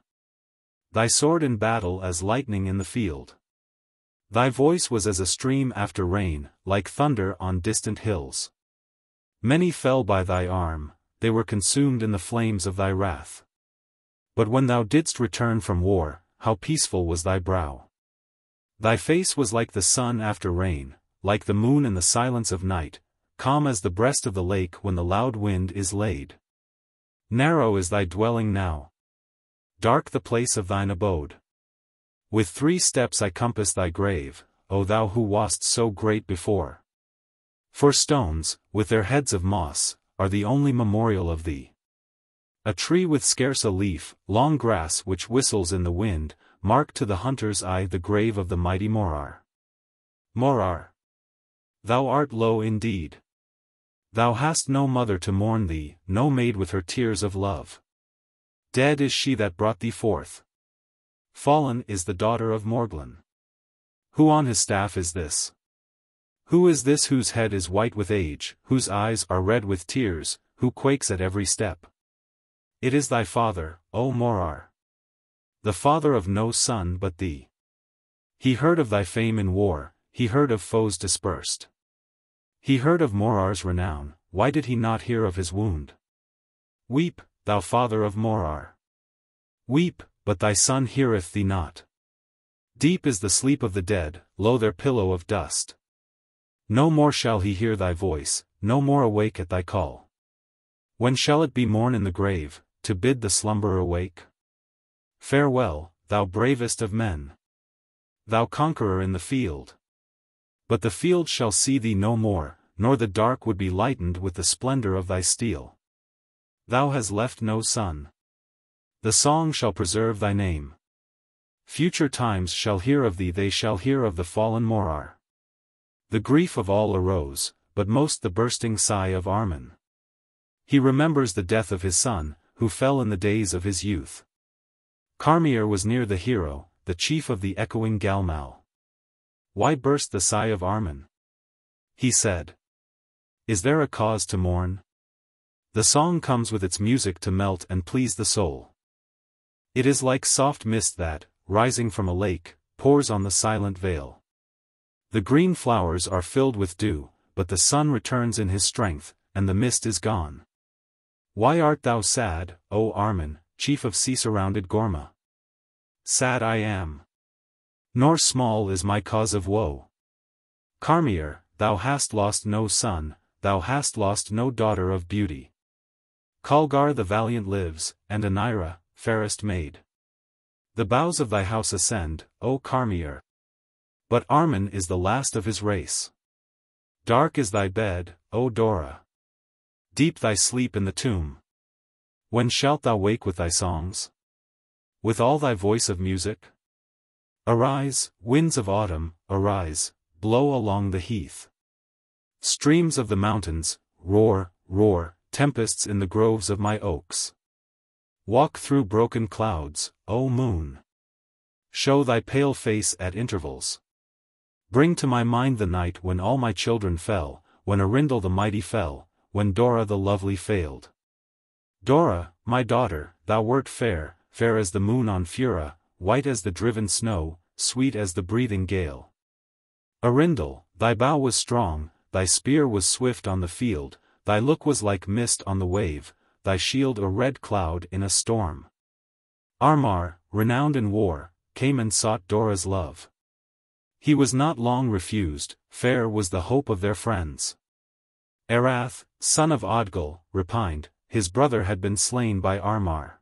thy sword in battle as lightning in the field. Thy voice was as a stream after rain, like thunder on distant hills. Many fell by thy arm, they were consumed in the flames of thy wrath. But when thou didst return from war, how peaceful was thy brow. Thy face was like the sun after rain, like the moon in the silence of night, calm as the breast of the lake when the loud wind is laid. Narrow is thy dwelling now, dark the place of thine abode. With 3 steps I compass thy grave, O thou who wast so great before. For stones, with their heads of moss, are the only memorial of thee. A tree with scarce a leaf, long grass which whistles in the wind, mark to the hunter's eye the grave of the mighty Morar. Morar, thou art low indeed. Thou hast no mother to mourn thee, no maid with her tears of love. Dead is she that brought thee forth. Fallen is the daughter of Morglan. Who on his staff is this? Who is this whose head is white with age, whose eyes are red with tears, who quakes at every step? It is thy father, O Morar. The father of no son but thee. He heard of thy fame in war, he heard of foes dispersed. He heard of Morar's renown, why did he not hear of his wound? Weep, thou father of Morar. Weep, but thy son heareth thee not. Deep is the sleep of the dead, low their pillow of dust. No more shall he hear thy voice, no more awake at thy call. When shall it be morn in the grave, to bid the slumberer wake? Farewell, thou bravest of men, thou conqueror in the field. But the field shall see thee no more, nor the dark would be lightened with the splendor of thy steel. Thou hast left no son. The song shall preserve thy name. Future times shall hear of thee, they shall hear of the fallen Morar. The grief of all arose, but most the bursting sigh of Armin. He remembers the death of his son, who fell in the days of his youth. Carmier was near the hero, the chief of the echoing Galmal. Why burst the sigh of Armin? He said. Is there a cause to mourn? The song comes with its music to melt and please the soul. It is like soft mist that, rising from a lake, pours on the silent vale. The green flowers are filled with dew, but the sun returns in his strength, and the mist is gone. Why art thou sad, O Armin, chief of sea-surrounded Gorma? Sad I am. Nor small is my cause of woe. Carmier, thou hast lost no son, thou hast lost no daughter of beauty. Calgar the valiant lives, and Anira, fairest maid. The boughs of thy house ascend, O Carmier. But Armin is the last of his race. Dark is thy bed, O Dora. Deep thy sleep in the tomb. When shalt thou wake with thy songs? With all thy voice of music? Arise, winds of autumn, arise, blow along the heath. Streams of the mountains, roar, roar, tempests in the groves of my oaks. Walk through broken clouds, O moon. Show thy pale face at intervals. Bring to my mind the night when all my children fell, when Arindal the mighty fell, when Dora the lovely failed. Dora, my daughter, thou wert fair, fair as the moon on Fura, white as the driven snow, sweet as the breathing gale. Arindal, thy bow was strong, thy spear was swift on the field, thy look was like mist on the wave, thy shield a red cloud in a storm. Armar, renowned in war, came and sought Dora's love. He was not long refused, fair was the hope of their friends. Arath, son of Odgal, repined, his brother had been slain by Armar.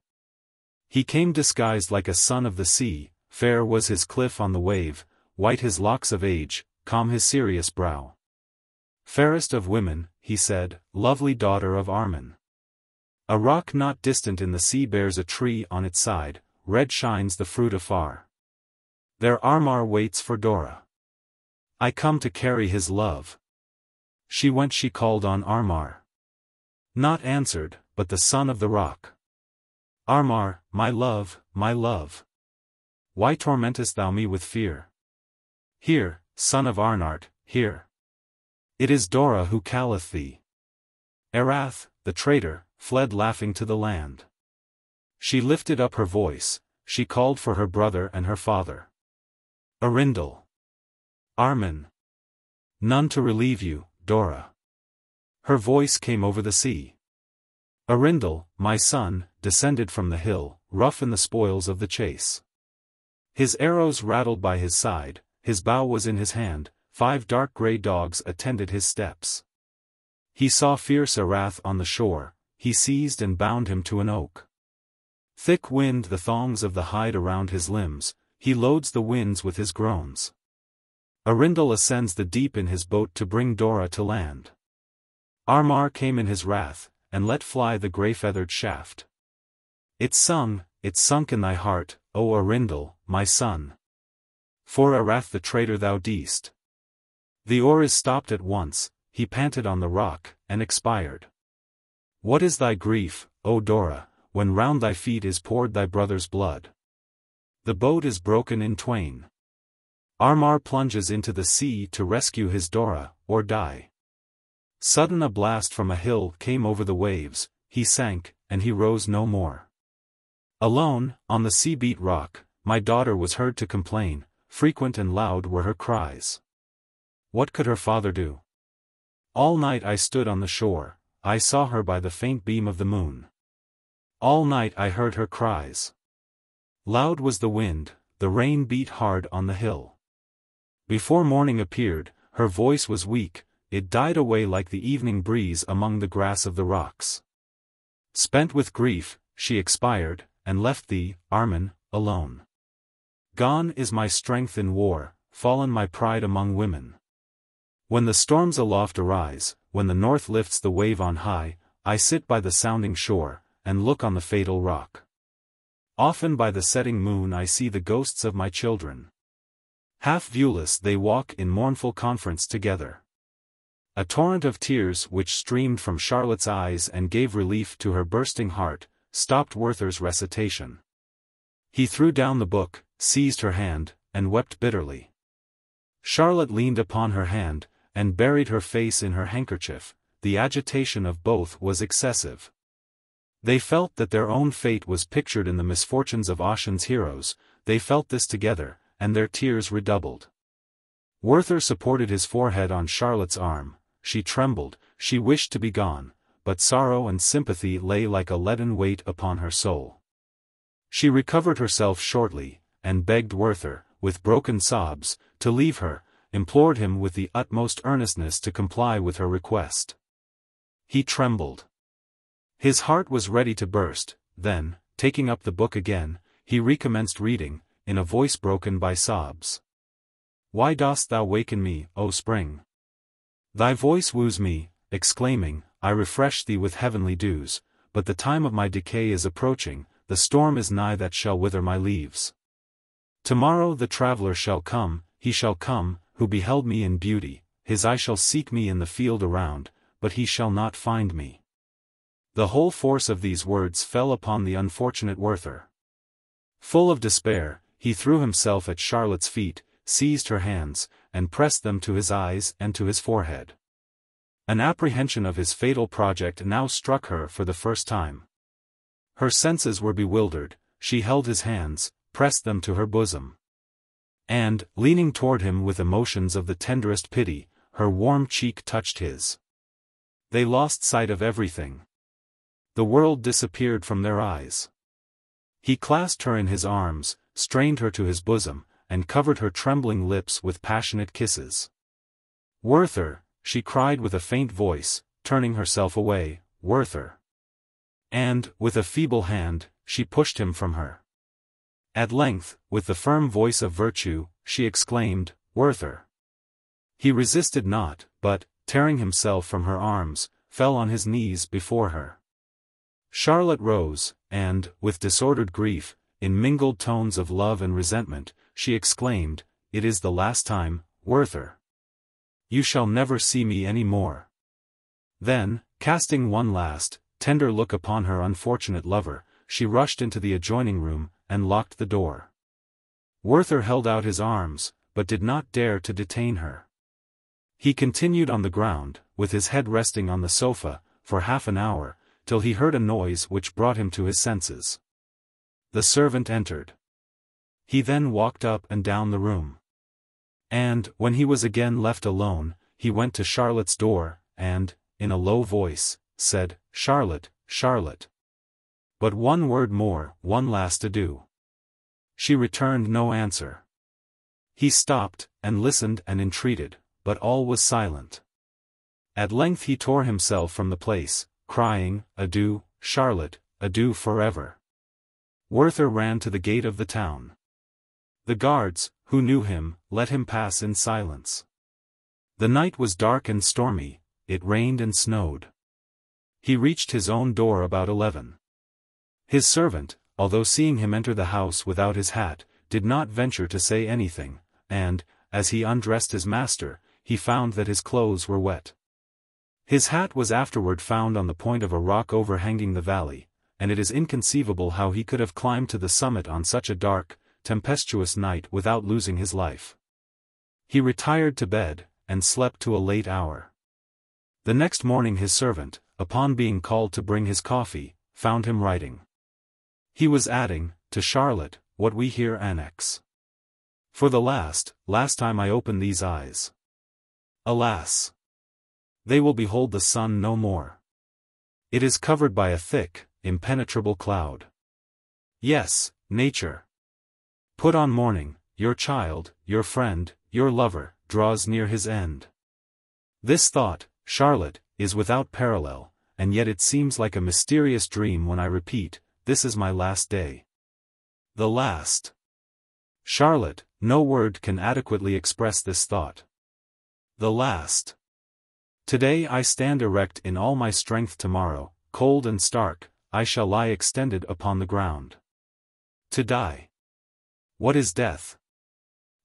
He came disguised like a son of the sea, fair was his cliff on the wave, white his locks of age, calm his serious brow. Fairest of women, he said, lovely daughter of Armin. A rock not distant in the sea bears a tree on its side, red shines the fruit afar. There Armar waits for Dora. I come to carry his love. She went, she called on Armar. Not answered, but the son of the rock. Armar, my love, why tormentest thou me with fear? Hear, son of Arnart, hear. It is Dora who calleth thee. Arath, the traitor, fled laughing to the land. She lifted up her voice, she called for her brother and her father. Arindal. Armin. None to relieve you, Dora. Her voice came over the sea. Arindal, my son, descended from the hill, rough in the spoils of the chase. His arrows rattled by his side, his bow was in his hand, 5 dark grey dogs attended his steps. He saw fierce Arath on the shore, he seized and bound him to an oak. Thick wind the thongs of the hide around his limbs, he loads the winds with his groans. Arindal ascends the deep in his boat to bring Dora to land. Armar came in his wrath, and let fly the grey-feathered shaft. It sunk in thy heart, O Arindal, my son. For Arath the traitor thou deest. The oar is stopped at once, he panted on the rock, and expired. What is thy grief, O Dora, when round thy feet is poured thy brother's blood? The boat is broken in twain. Armar plunges into the sea to rescue his Dora, or die. Sudden a blast from a hill came over the waves, he sank, and he rose no more. Alone, on the sea-beat rock, my daughter was heard to complain, frequent and loud were her cries. What could her father do? All night I stood on the shore, I saw her by the faint beam of the moon. All night I heard her cries. Loud was the wind, the rain beat hard on the hill. Before morning appeared, her voice was weak, it died away like the evening breeze among the grass of the rocks. Spent with grief, she expired, and left thee, Armin, alone. Gone is my strength in war, fallen my pride among women. When the storms aloft arise, when the north lifts the wave on high, I sit by the sounding shore, and look on the fatal rock. Often by the setting moon I see the ghosts of my children. Half viewless they walk in mournful conference together. A torrent of tears which streamed from Charlotte's eyes and gave relief to her bursting heart, stopped Werther's recitation. He threw down the book, seized her hand, and wept bitterly. Charlotte leaned upon her hand, and buried her face in her handkerchief, the agitation of both was excessive. They felt that their own fate was pictured in the misfortunes of Ossian's heroes, they felt this together, and their tears redoubled. Werther supported his forehead on Charlotte's arm, she trembled, she wished to be gone, but sorrow and sympathy lay like a leaden weight upon her soul. She recovered herself shortly, and begged Werther, with broken sobs, to leave her, implored him with the utmost earnestness to comply with her request. He trembled. His heart was ready to burst, then, taking up the book again, he recommenced reading, in a voice broken by sobs. Why dost thou waken me, O spring? Thy voice woos me, exclaiming, I refresh thee with heavenly dews, but the time of my decay is approaching, the storm is nigh that shall wither my leaves. Tomorrow the traveller shall come, he shall come, who beheld me in beauty, his eye shall seek me in the field around, but he shall not find me. The whole force of these words fell upon the unfortunate Werther. Full of despair, he threw himself at Charlotte's feet, seized her hands, and pressed them to his eyes and to his forehead. An apprehension of his fatal project now struck her for the first time. Her senses were bewildered, she held his hands, pressed them to her bosom. And, leaning toward him with emotions of the tenderest pity, her warm cheek touched his. They lost sight of everything. The world disappeared from their eyes. He clasped her in his arms, strained her to his bosom, and covered her trembling lips with passionate kisses. "Werther," she cried with a faint voice, turning herself away, "Werther." And, with a feeble hand, she pushed him from her. At length, with the firm voice of virtue, she exclaimed, "Werther." He resisted not, but, tearing himself from her arms, fell on his knees before her. Charlotte rose, and, with disordered grief, in mingled tones of love and resentment, she exclaimed, "It is the last time, Werther. You shall never see me any more." Then, casting one last, tender look upon her unfortunate lover, she rushed into the adjoining room, and locked the door. Werther held out his arms, but did not dare to detain her. He continued on the ground, with his head resting on the sofa, for half an hour, till he heard a noise which brought him to his senses. The servant entered. He then walked up and down the room. And, when he was again left alone, he went to Charlotte's door, and, in a low voice, said, "Charlotte, Charlotte. But one word more, one last adieu." She returned no answer. He stopped, and listened and entreated, but all was silent. At length he tore himself from the place, crying, "Adieu, Charlotte, adieu forever." Werther ran to the gate of the town. The guards, who knew him, let him pass in silence. The night was dark and stormy, it rained and snowed. He reached his own door about 11. His servant, although seeing him enter the house without his hat, did not venture to say anything, and, as he undressed his master, he found that his clothes were wet. His hat was afterward found on the point of a rock overhanging the valley, and it is inconceivable how he could have climbed to the summit on such a dark, tempestuous night without losing his life. He retired to bed, and slept to a late hour. The next morning his servant, upon being called to bring his coffee, found him writing. He was adding, to Charlotte, what we here annex. "For the last time I open these eyes. Alas! They will behold the sun no more. It is covered by a thick, impenetrable cloud. Yes, nature. Put on mourning, your child, your friend, your lover, draws near his end." This thought, Charlotte, is without parallel, and yet it seems like a mysterious dream when I repeat, this is my last day. The last. Charlotte, no word can adequately express this thought. The last. Today I stand erect in all my strength, tomorrow, cold and stark, I shall lie extended upon the ground. To die. What is death?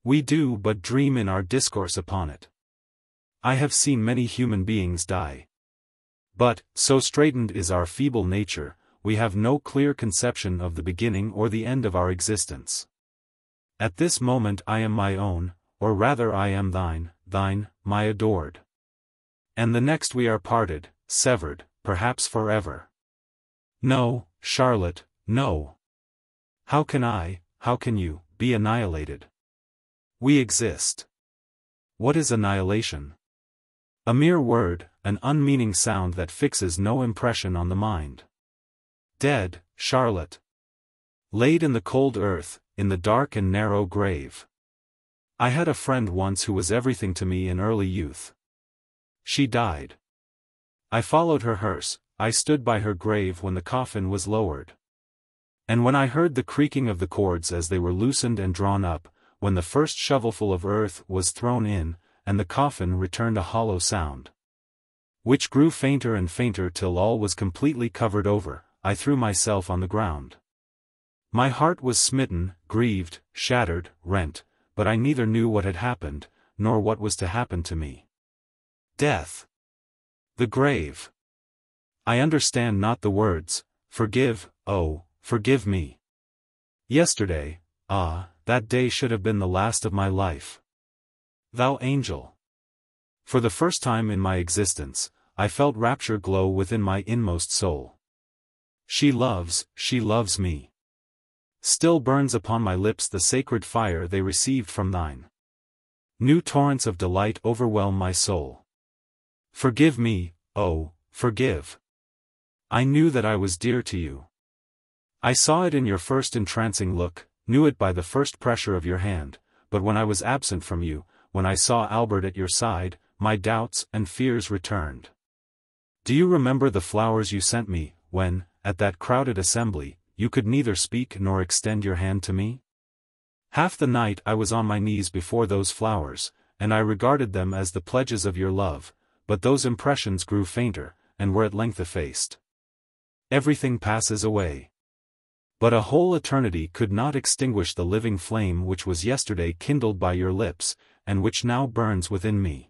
We do but dream in our discourse upon it. I have seen many human beings die. But, so straitened is our feeble nature, we have no clear conception of the beginning or the end of our existence. At this moment I am my own, or rather I am thine, my adored. And the next we are parted, severed, perhaps forever. No, Charlotte, no. How can you, be annihilated? We exist. What is annihilation? A mere word, an unmeaning sound that fixes no impression on the mind. Dead, Charlotte. Laid in the cold earth, in the dark and narrow grave. I had a friend once who was everything to me in early youth. She died. I followed her hearse, I stood by her grave when the coffin was lowered. And when I heard the creaking of the cords as they were loosened and drawn up, when the first shovelful of earth was thrown in, and the coffin returned a hollow sound, which grew fainter and fainter till all was completely covered over, I threw myself on the ground. My heart was smitten, grieved, shattered, rent, but I neither knew what had happened, nor what was to happen to me. Death. The grave. I understand not the words, forgive, oh, forgive me. Yesterday, that day should have been the last of my life. Thou angel. For the first time in my existence, I felt rapture glow within my inmost soul. She loves me. Still burns upon my lips the sacred fire they received from thine. New torrents of delight overwhelm my soul. Forgive me, oh, forgive. I knew that I was dear to you. I saw it in your first entrancing look, knew it by the first pressure of your hand, but when I was absent from you, when I saw Albert at your side, my doubts and fears returned. Do you remember the flowers you sent me, when, at that crowded assembly, you could neither speak nor extend your hand to me? Half the night I was on my knees before those flowers, and I regarded them as the pledges of your love, but those impressions grew fainter, and were at length effaced. Everything passes away. But a whole eternity could not extinguish the living flame which was yesterday kindled by your lips, and which now burns within me.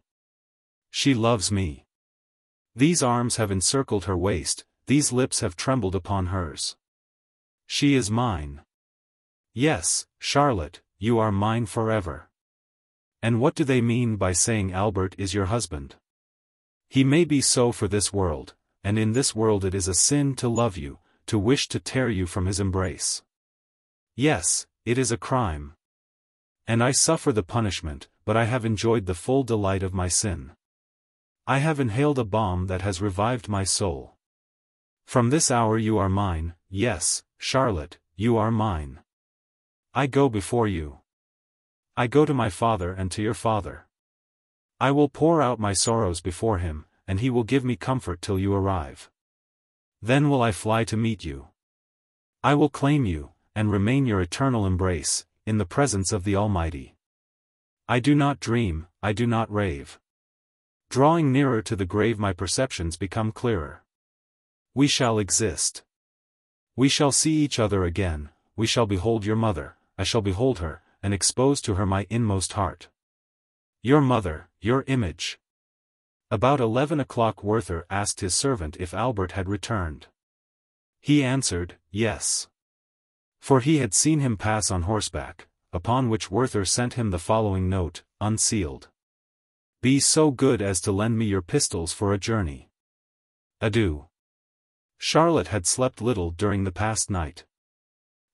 She loves me. These arms have encircled her waist, these lips have trembled upon hers. She is mine. Yes, Charlotte, you are mine forever. And what do they mean by saying Albert is your husband? He may be so for this world, and in this world it is a sin to love you, to wish to tear you from his embrace. Yes, it is a crime. And I suffer the punishment, but I have enjoyed the full delight of my sin. I have inhaled a balm that has revived my soul. From this hour you are mine, yes, Charlotte, you are mine. I go before you. I go to my father and to your father. I will pour out my sorrows before him, and he will give me comfort till you arrive. Then will I fly to meet you. I will claim you, and remain your eternal embrace, in the presence of the Almighty. I do not dream, I do not rave. Drawing nearer to the grave my perceptions become clearer. We shall exist. We shall see each other again, we shall behold your mother, I shall behold her, and expose to her my inmost heart. Your mother, your image. About 11 o'clock Werther asked his servant if Albert had returned. He answered, yes. For he had seen him pass on horseback, upon which Werther sent him the following note, unsealed. Be so good as to lend me your pistols for a journey. Adieu. Charlotte had slept little during the past night.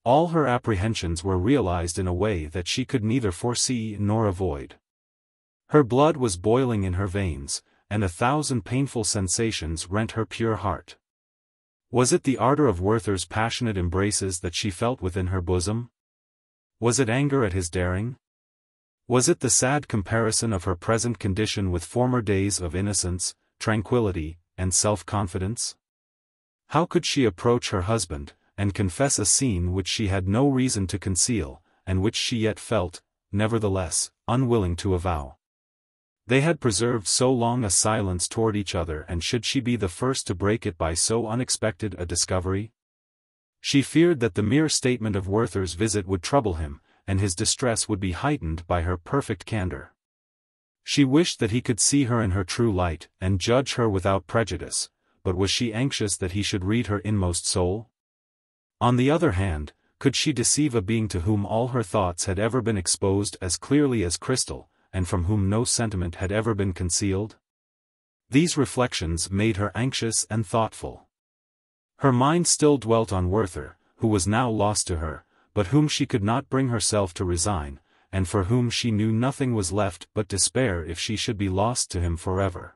All her apprehensions were realized in a way that she could neither foresee nor avoid. Her blood was boiling in her veins, and 1,000 painful sensations rent her pure heart. Was it the ardor of Werther's passionate embraces that she felt within her bosom? Was it anger at his daring? Was it the sad comparison of her present condition with former days of innocence, tranquility, and self-confidence? How could she approach her husband, and confess a scene which she had no reason to conceal, and which she yet felt, nevertheless, unwilling to avow? They had preserved so long a silence toward each other, and should she be the first to break it by so unexpected a discovery? She feared that the mere statement of Werther's visit would trouble him, and his distress would be heightened by her perfect candor. She wished that he could see her in her true light, and judge her without prejudice, but was she anxious that he should read her inmost soul? On the other hand, could she deceive a being to whom all her thoughts had ever been exposed as clearly as crystal, and from whom no sentiment had ever been concealed? These reflections made her anxious and thoughtful. Her mind still dwelt on Werther, who was now lost to her, but whom she could not bring herself to resign, and for whom she knew nothing was left but despair if she should be lost to him forever.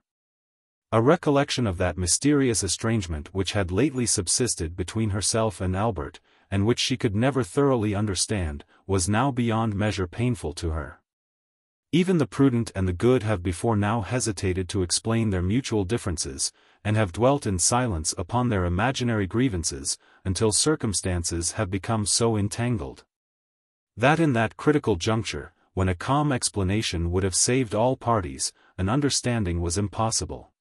A recollection of that mysterious estrangement which had lately subsisted between herself and Albert, and which she could never thoroughly understand, was now beyond measure painful to her. Even the prudent and the good have before now hesitated to explain their mutual differences, and have dwelt in silence upon their imaginary grievances, until circumstances have become so entangled that in that critical juncture, when a calm explanation would have saved all parties, an understanding was impossible.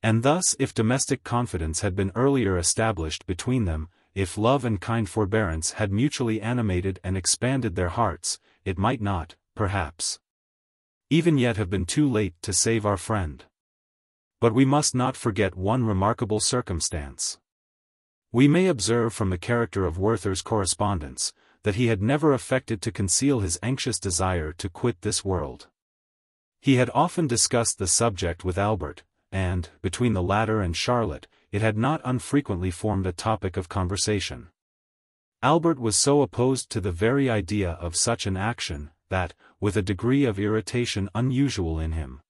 And thus, if domestic confidence had been earlier established between them, if love and kind forbearance had mutually animated and expanded their hearts, it might not, perhaps, even yet have been too late to save our friend. But we must not forget one remarkable circumstance. We may observe from the character of Werther's correspondence, that he had never affected to conceal his anxious desire to quit this world. He had often discussed the subject with Albert, and, between the latter and Charlotte, it had not unfrequently formed a topic of conversation. Albert was so opposed to the very idea of such an action, that, with a degree of irritation unusual in him,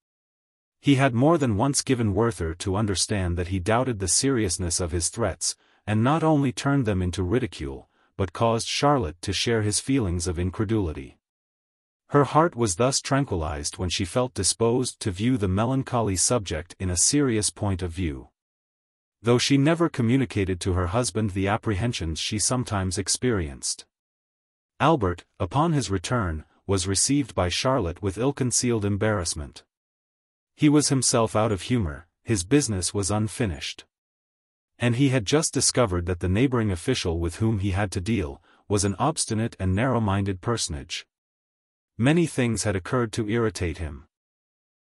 He had more than once given Werther to understand that he doubted the seriousness of his threats, and not only turned them into ridicule, but caused Charlotte to share his feelings of incredulity. Her heart was thus tranquilized when she felt disposed to view the melancholy subject in a serious point of view. Though she never communicated to her husband the apprehensions she sometimes experienced. Albert, upon his return, was received by Charlotte with ill-concealed embarrassment. He was himself out of humor, his business was unfinished. And he had just discovered that the neighboring official with whom he had to deal, was an obstinate and narrow-minded personage. Many things had occurred to irritate him.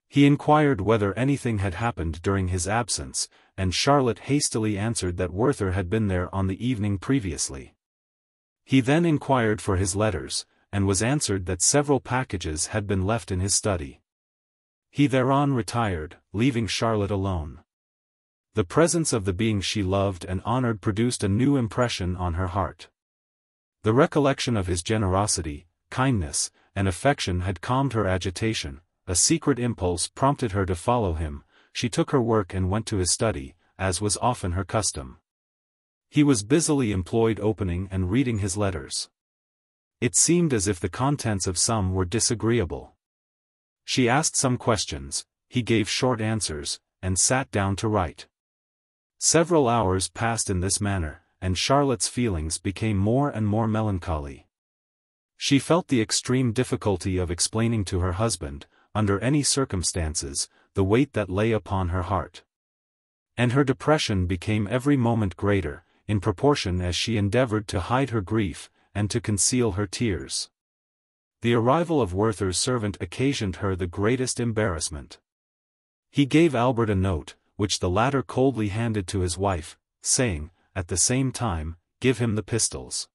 He inquired whether anything had happened during his absence, and Charlotte hastily answered that Werther had been there on the evening previously. He then inquired for his letters, and was answered that several packages had been left in his study. He thereon retired, leaving Charlotte alone. The presence of the being she loved and honored produced a new impression on her heart. The recollection of his generosity, kindness, and affection had calmed her agitation. A secret impulse prompted her to follow him. She took her work and went to his study, as was often her custom. He was busily employed opening and reading his letters. It seemed as if the contents of some were disagreeable. She asked some questions, he gave short answers, and sat down to write. Several hours passed in this manner, and Charlotte's feelings became more and more melancholy. She felt the extreme difficulty of explaining to her husband, under any circumstances, the weight that lay upon her heart. And her depression became every moment greater, in proportion as she endeavored to hide her grief, and to conceal her tears. The arrival of Werther's servant occasioned her the greatest embarrassment. He gave Albert a note, which the latter coldly handed to his wife, saying, at the same time, "Give him the pistols.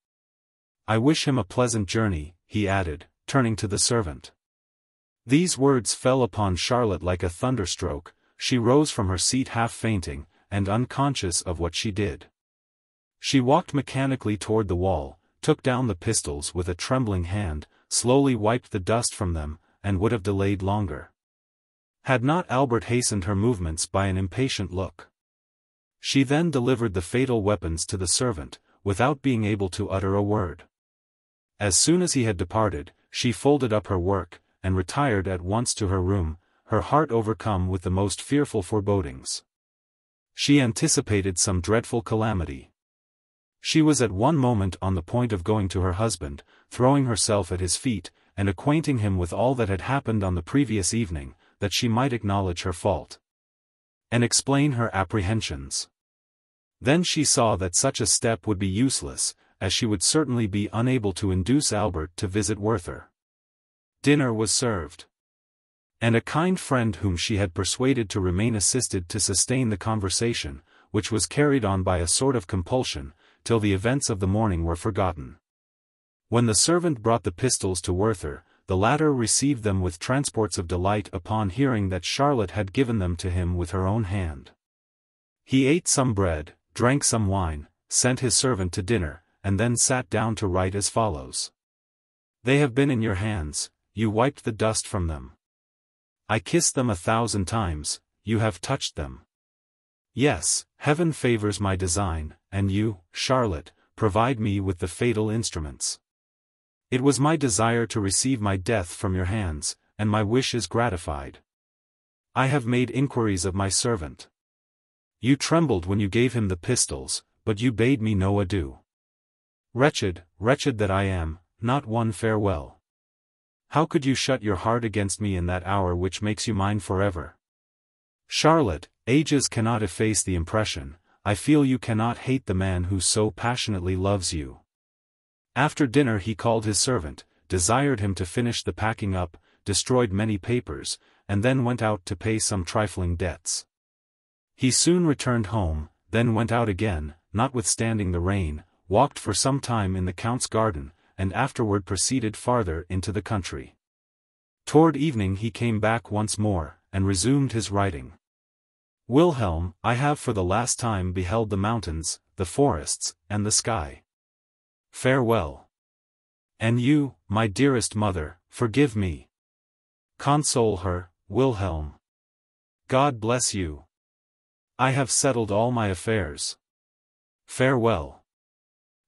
I wish him a pleasant journey," he added, turning to the servant. These words fell upon Charlotte like a thunderstroke. She rose from her seat half fainting, and unconscious of what she did. She walked mechanically toward the wall, took down the pistols with a trembling hand, slowly wiped the dust from them, and would have delayed longer, had not Albert hastened her movements by an impatient look. She then delivered the fatal weapons to the servant, without being able to utter a word. As soon as he had departed, she folded up her work, and retired at once to her room, her heart overcome with the most fearful forebodings. She anticipated some dreadful calamity. She was at one moment on the point of going to her husband, throwing herself at his feet, and acquainting him with all that had happened on the previous evening, that she might acknowledge her fault, and explain her apprehensions. Then she saw that such a step would be useless, as she would certainly be unable to induce Albert to visit Werther. Dinner was served. And a kind friend whom she had persuaded to remain assisted to sustain the conversation, which was carried on by a sort of compulsion, till the events of the morning were forgotten. When the servant brought the pistols to Werther, the latter received them with transports of delight upon hearing that Charlotte had given them to him with her own hand. He ate some bread, drank some wine, sent his servant to dinner, and then sat down to write as follows. "They have been in your hands, you wiped the dust from them. I kissed them 1,000 times, you have touched them. Yes, heaven favors my design, and you, Charlotte, provide me with the fatal instruments. It was my desire to receive my death from your hands, and my wish is gratified. I have made inquiries of my servant. You trembled when you gave him the pistols, but you bade me no adieu. Wretched, wretched that I am, not one farewell. How could you shut your heart against me in that hour which makes you mine forever? Charlotte, ages cannot efface the impression. I feel you cannot hate the man who so passionately loves you." After dinner he called his servant, desired him to finish the packing up, destroyed many papers, and then went out to pay some trifling debts. He soon returned home, then went out again, notwithstanding the rain, walked for some time in the Count's garden, and afterward proceeded farther into the country. Toward evening he came back once more, and resumed his writing. "Wilhelm, I have for the last time beheld the mountains, the forests, and the sky. Farewell. And you, my dearest mother, forgive me. Console her, Wilhelm. God bless you. I have settled all my affairs. Farewell.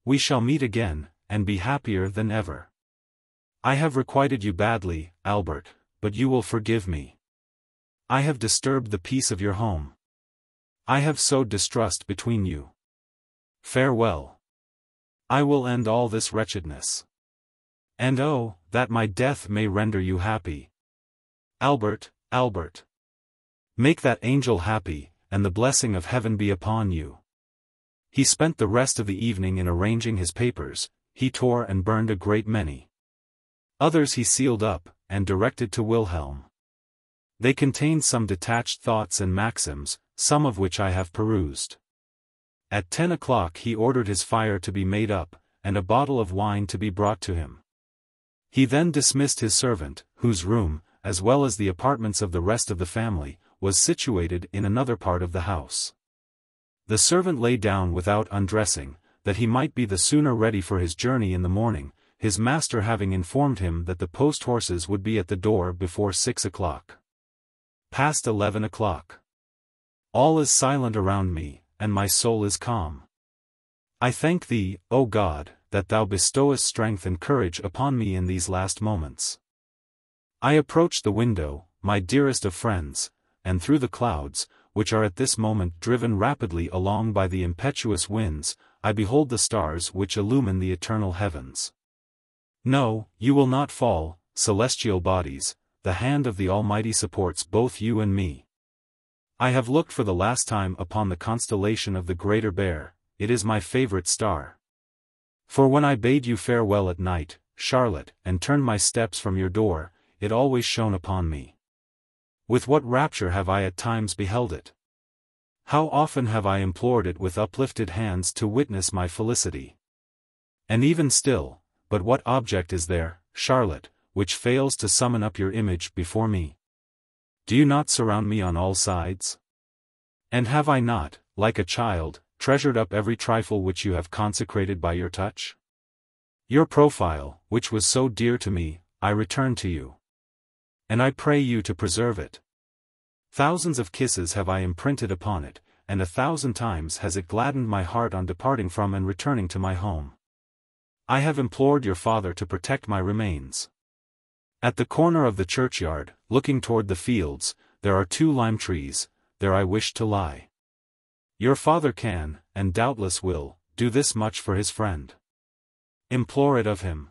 We shall meet again, and be happier than ever. I have requited you badly, Albert, but you will forgive me. I have disturbed the peace of your home. I have sowed distrust between you. Farewell. I will end all this wretchedness. And oh, that my death may render you happy. Albert, Albert. Make that angel happy, and the blessing of heaven be upon you. He spent the rest of the evening in arranging his papers. He tore and burned a great many. Others he sealed up, and directed to Wilhelm. They contained some detached thoughts and maxims, some of which I have perused. At 10 o'clock he ordered his fire to be made up, and a bottle of wine to be brought to him. He then dismissed his servant, whose room, as well as the apartments of the rest of the family, was situated in another part of the house. The servant lay down without undressing, that he might be the sooner ready for his journey in the morning, his master having informed him that the post-horses would be at the door before 6 o'clock. Past 11 o'clock. All is silent around me, and my soul is calm. I thank thee, O God, that thou bestowest strength and courage upon me in these last moments. I approach the window, my dearest of friends, and through the clouds, which are at this moment driven rapidly along by the impetuous winds, I behold the stars which illumine the eternal heavens. No, you will not fall, celestial bodies, the hand of the Almighty supports both you and me. I have looked for the last time upon the constellation of the Greater Bear, it is my favorite star. For when I bade you farewell at night, Charlotte, and turned my steps from your door, it always shone upon me. With what rapture have I at times beheld it! How often have I implored it with uplifted hands to witness my felicity! And even still, but what object is there, Charlotte, which fails to summon up your image before me? Do you not surround me on all sides? And have I not, like a child, treasured up every trifle which you have consecrated by your touch? Your profile, which was so dear to me, I return to you. And I pray you to preserve it. Thousands of kisses have I imprinted upon it, and 1,000 times has it gladdened my heart on departing from and returning to my home. I have implored your father to protect my remains. At the corner of the churchyard, looking toward the fields, there are 2 lime trees, there I wish to lie. Your father can, and doubtless will, do this much for his friend. Implore it of him.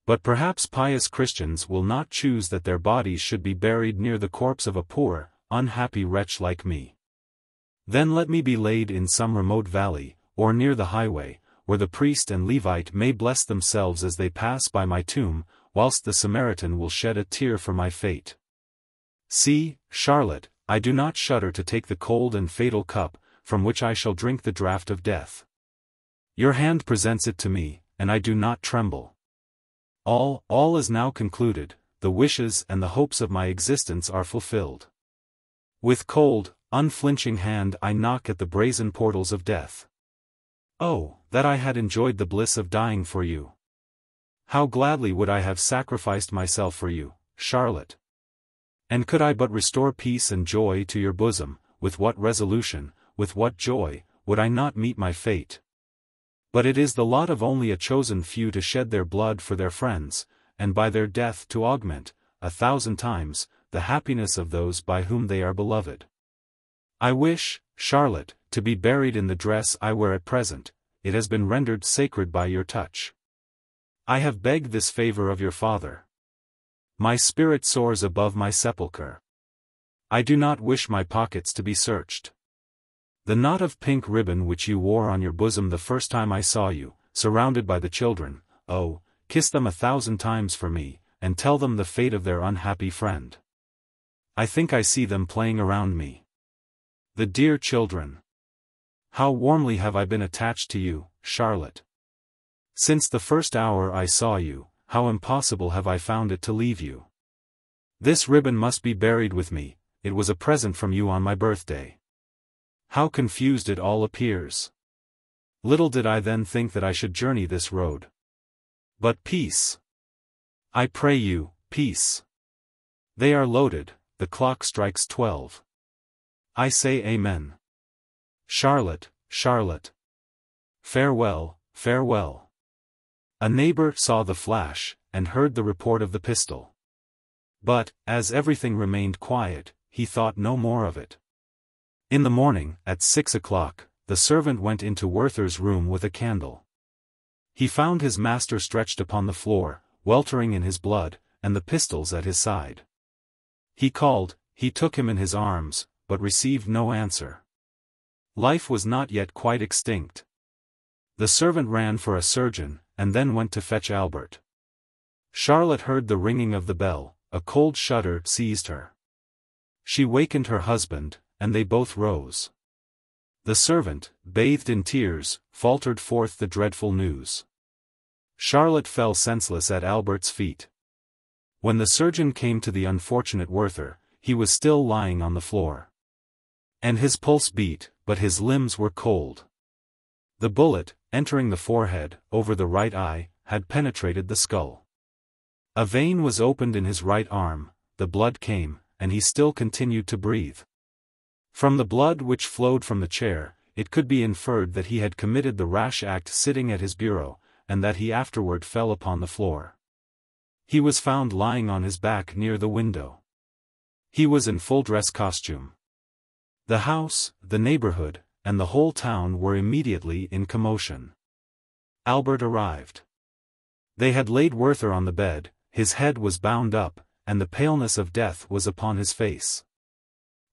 But perhaps pious Christians will not choose that their bodies should be buried near the corpse of a poor, unhappy wretch like me. Then let me be laid in some remote valley, or near the highway, where the priest and Levite may bless themselves as they pass by my tomb, whilst the Samaritan will shed a tear for my fate. See, Charlotte, I do not shudder to take the cold and fatal cup, from which I shall drink the draught of death. Your hand presents it to me, and I do not tremble. All is now concluded, the wishes and the hopes of my existence are fulfilled. With cold, unflinching hand I knock at the brazen portals of death. Oh, that I had enjoyed the bliss of dying for you! How gladly would I have sacrificed myself for you, Charlotte! And could I but restore peace and joy to your bosom, with what resolution, with what joy, would I not meet my fate! But it is the lot of only a chosen few to shed their blood for their friends, and by their death to augment, 1,000 times, the happiness of those by whom they are beloved. I wish, Charlotte, to be buried in the dress I wear at present, it has been rendered sacred by your touch. I have begged this favor of your father. My spirit soars above my sepulchre. I do not wish my pockets to be searched. The knot of pink ribbon which you wore on your bosom the first time I saw you, surrounded by the children, oh, kiss them 1,000 times for me, and tell them the fate of their unhappy friend. I think I see them playing around me. The dear children! How warmly have I been attached to you, Charlotte! Since the first hour I saw you, how impossible have I found it to leave you. This ribbon must be buried with me, it was a present from you on my birthday. How confused it all appears! Little did I then think that I should journey this road. But peace! I pray you, peace! They are loaded, the clock strikes 12. I say amen. Charlotte, Charlotte. Farewell, farewell. A neighbor saw the flash, and heard the report of the pistol. But, as everything remained quiet, he thought no more of it. In the morning, at 6 o'clock, the servant went into Werther's room with a candle. He found his master stretched upon the floor, weltering in his blood, and the pistols at his side. He called, he took him in his arms, but received no answer. Life was not yet quite extinct. The servant ran for a surgeon, and then went to fetch Albert. Charlotte heard the ringing of the bell, a cold shudder seized her. She wakened her husband, and they both rose. The servant, bathed in tears, faltered forth the dreadful news. Charlotte fell senseless at Albert's feet. When the surgeon came to the unfortunate Werther, he was still lying on the floor. And his pulse beat, but his limbs were cold. The bullet, entering the forehead, over the right eye, had penetrated the skull. A vein was opened in his right arm, the blood came, and he still continued to breathe. From the blood which flowed from the chair, it could be inferred that he had committed the rash act sitting at his bureau, and that he afterward fell upon the floor. He was found lying on his back near the window. He was in full dress costume. The house, the neighborhood, and the whole town were immediately in commotion. Albert arrived. They had laid Werther on the bed, his head was bound up, and the paleness of death was upon his face.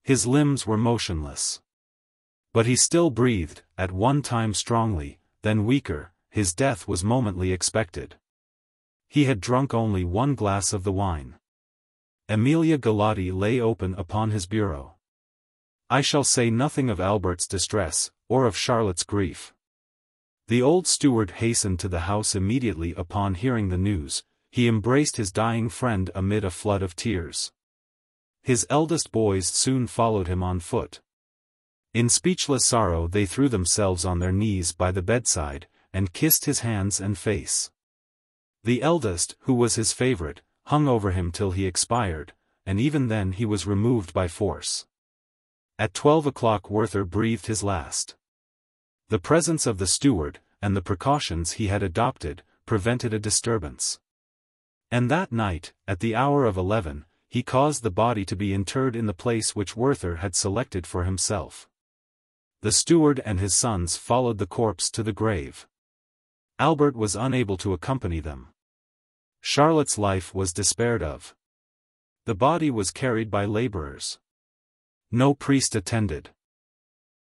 His limbs were motionless. But he still breathed, at one time strongly, then weaker. His death was momently expected. He had drunk only 1 glass of the wine. Emilia Galati lay open upon his bureau. I shall say nothing of Albert's distress, or of Charlotte's grief. The old steward hastened to the house immediately upon hearing the news. He embraced his dying friend amid a flood of tears. His eldest boys soon followed him on foot. In speechless sorrow they threw themselves on their knees by the bedside, and kissed his hands and face. The eldest, who was his favorite, hung over him till he expired, and even then he was removed by force. At 12 o'clock Werther breathed his last. The presence of the steward, and the precautions he had adopted, prevented a disturbance. And that night, at the hour of 11, he caused the body to be interred in the place which Werther had selected for himself. The steward and his sons followed the corpse to the grave. Albert was unable to accompany them. Charlotte's life was despaired of. The body was carried by laborers. No priest attended.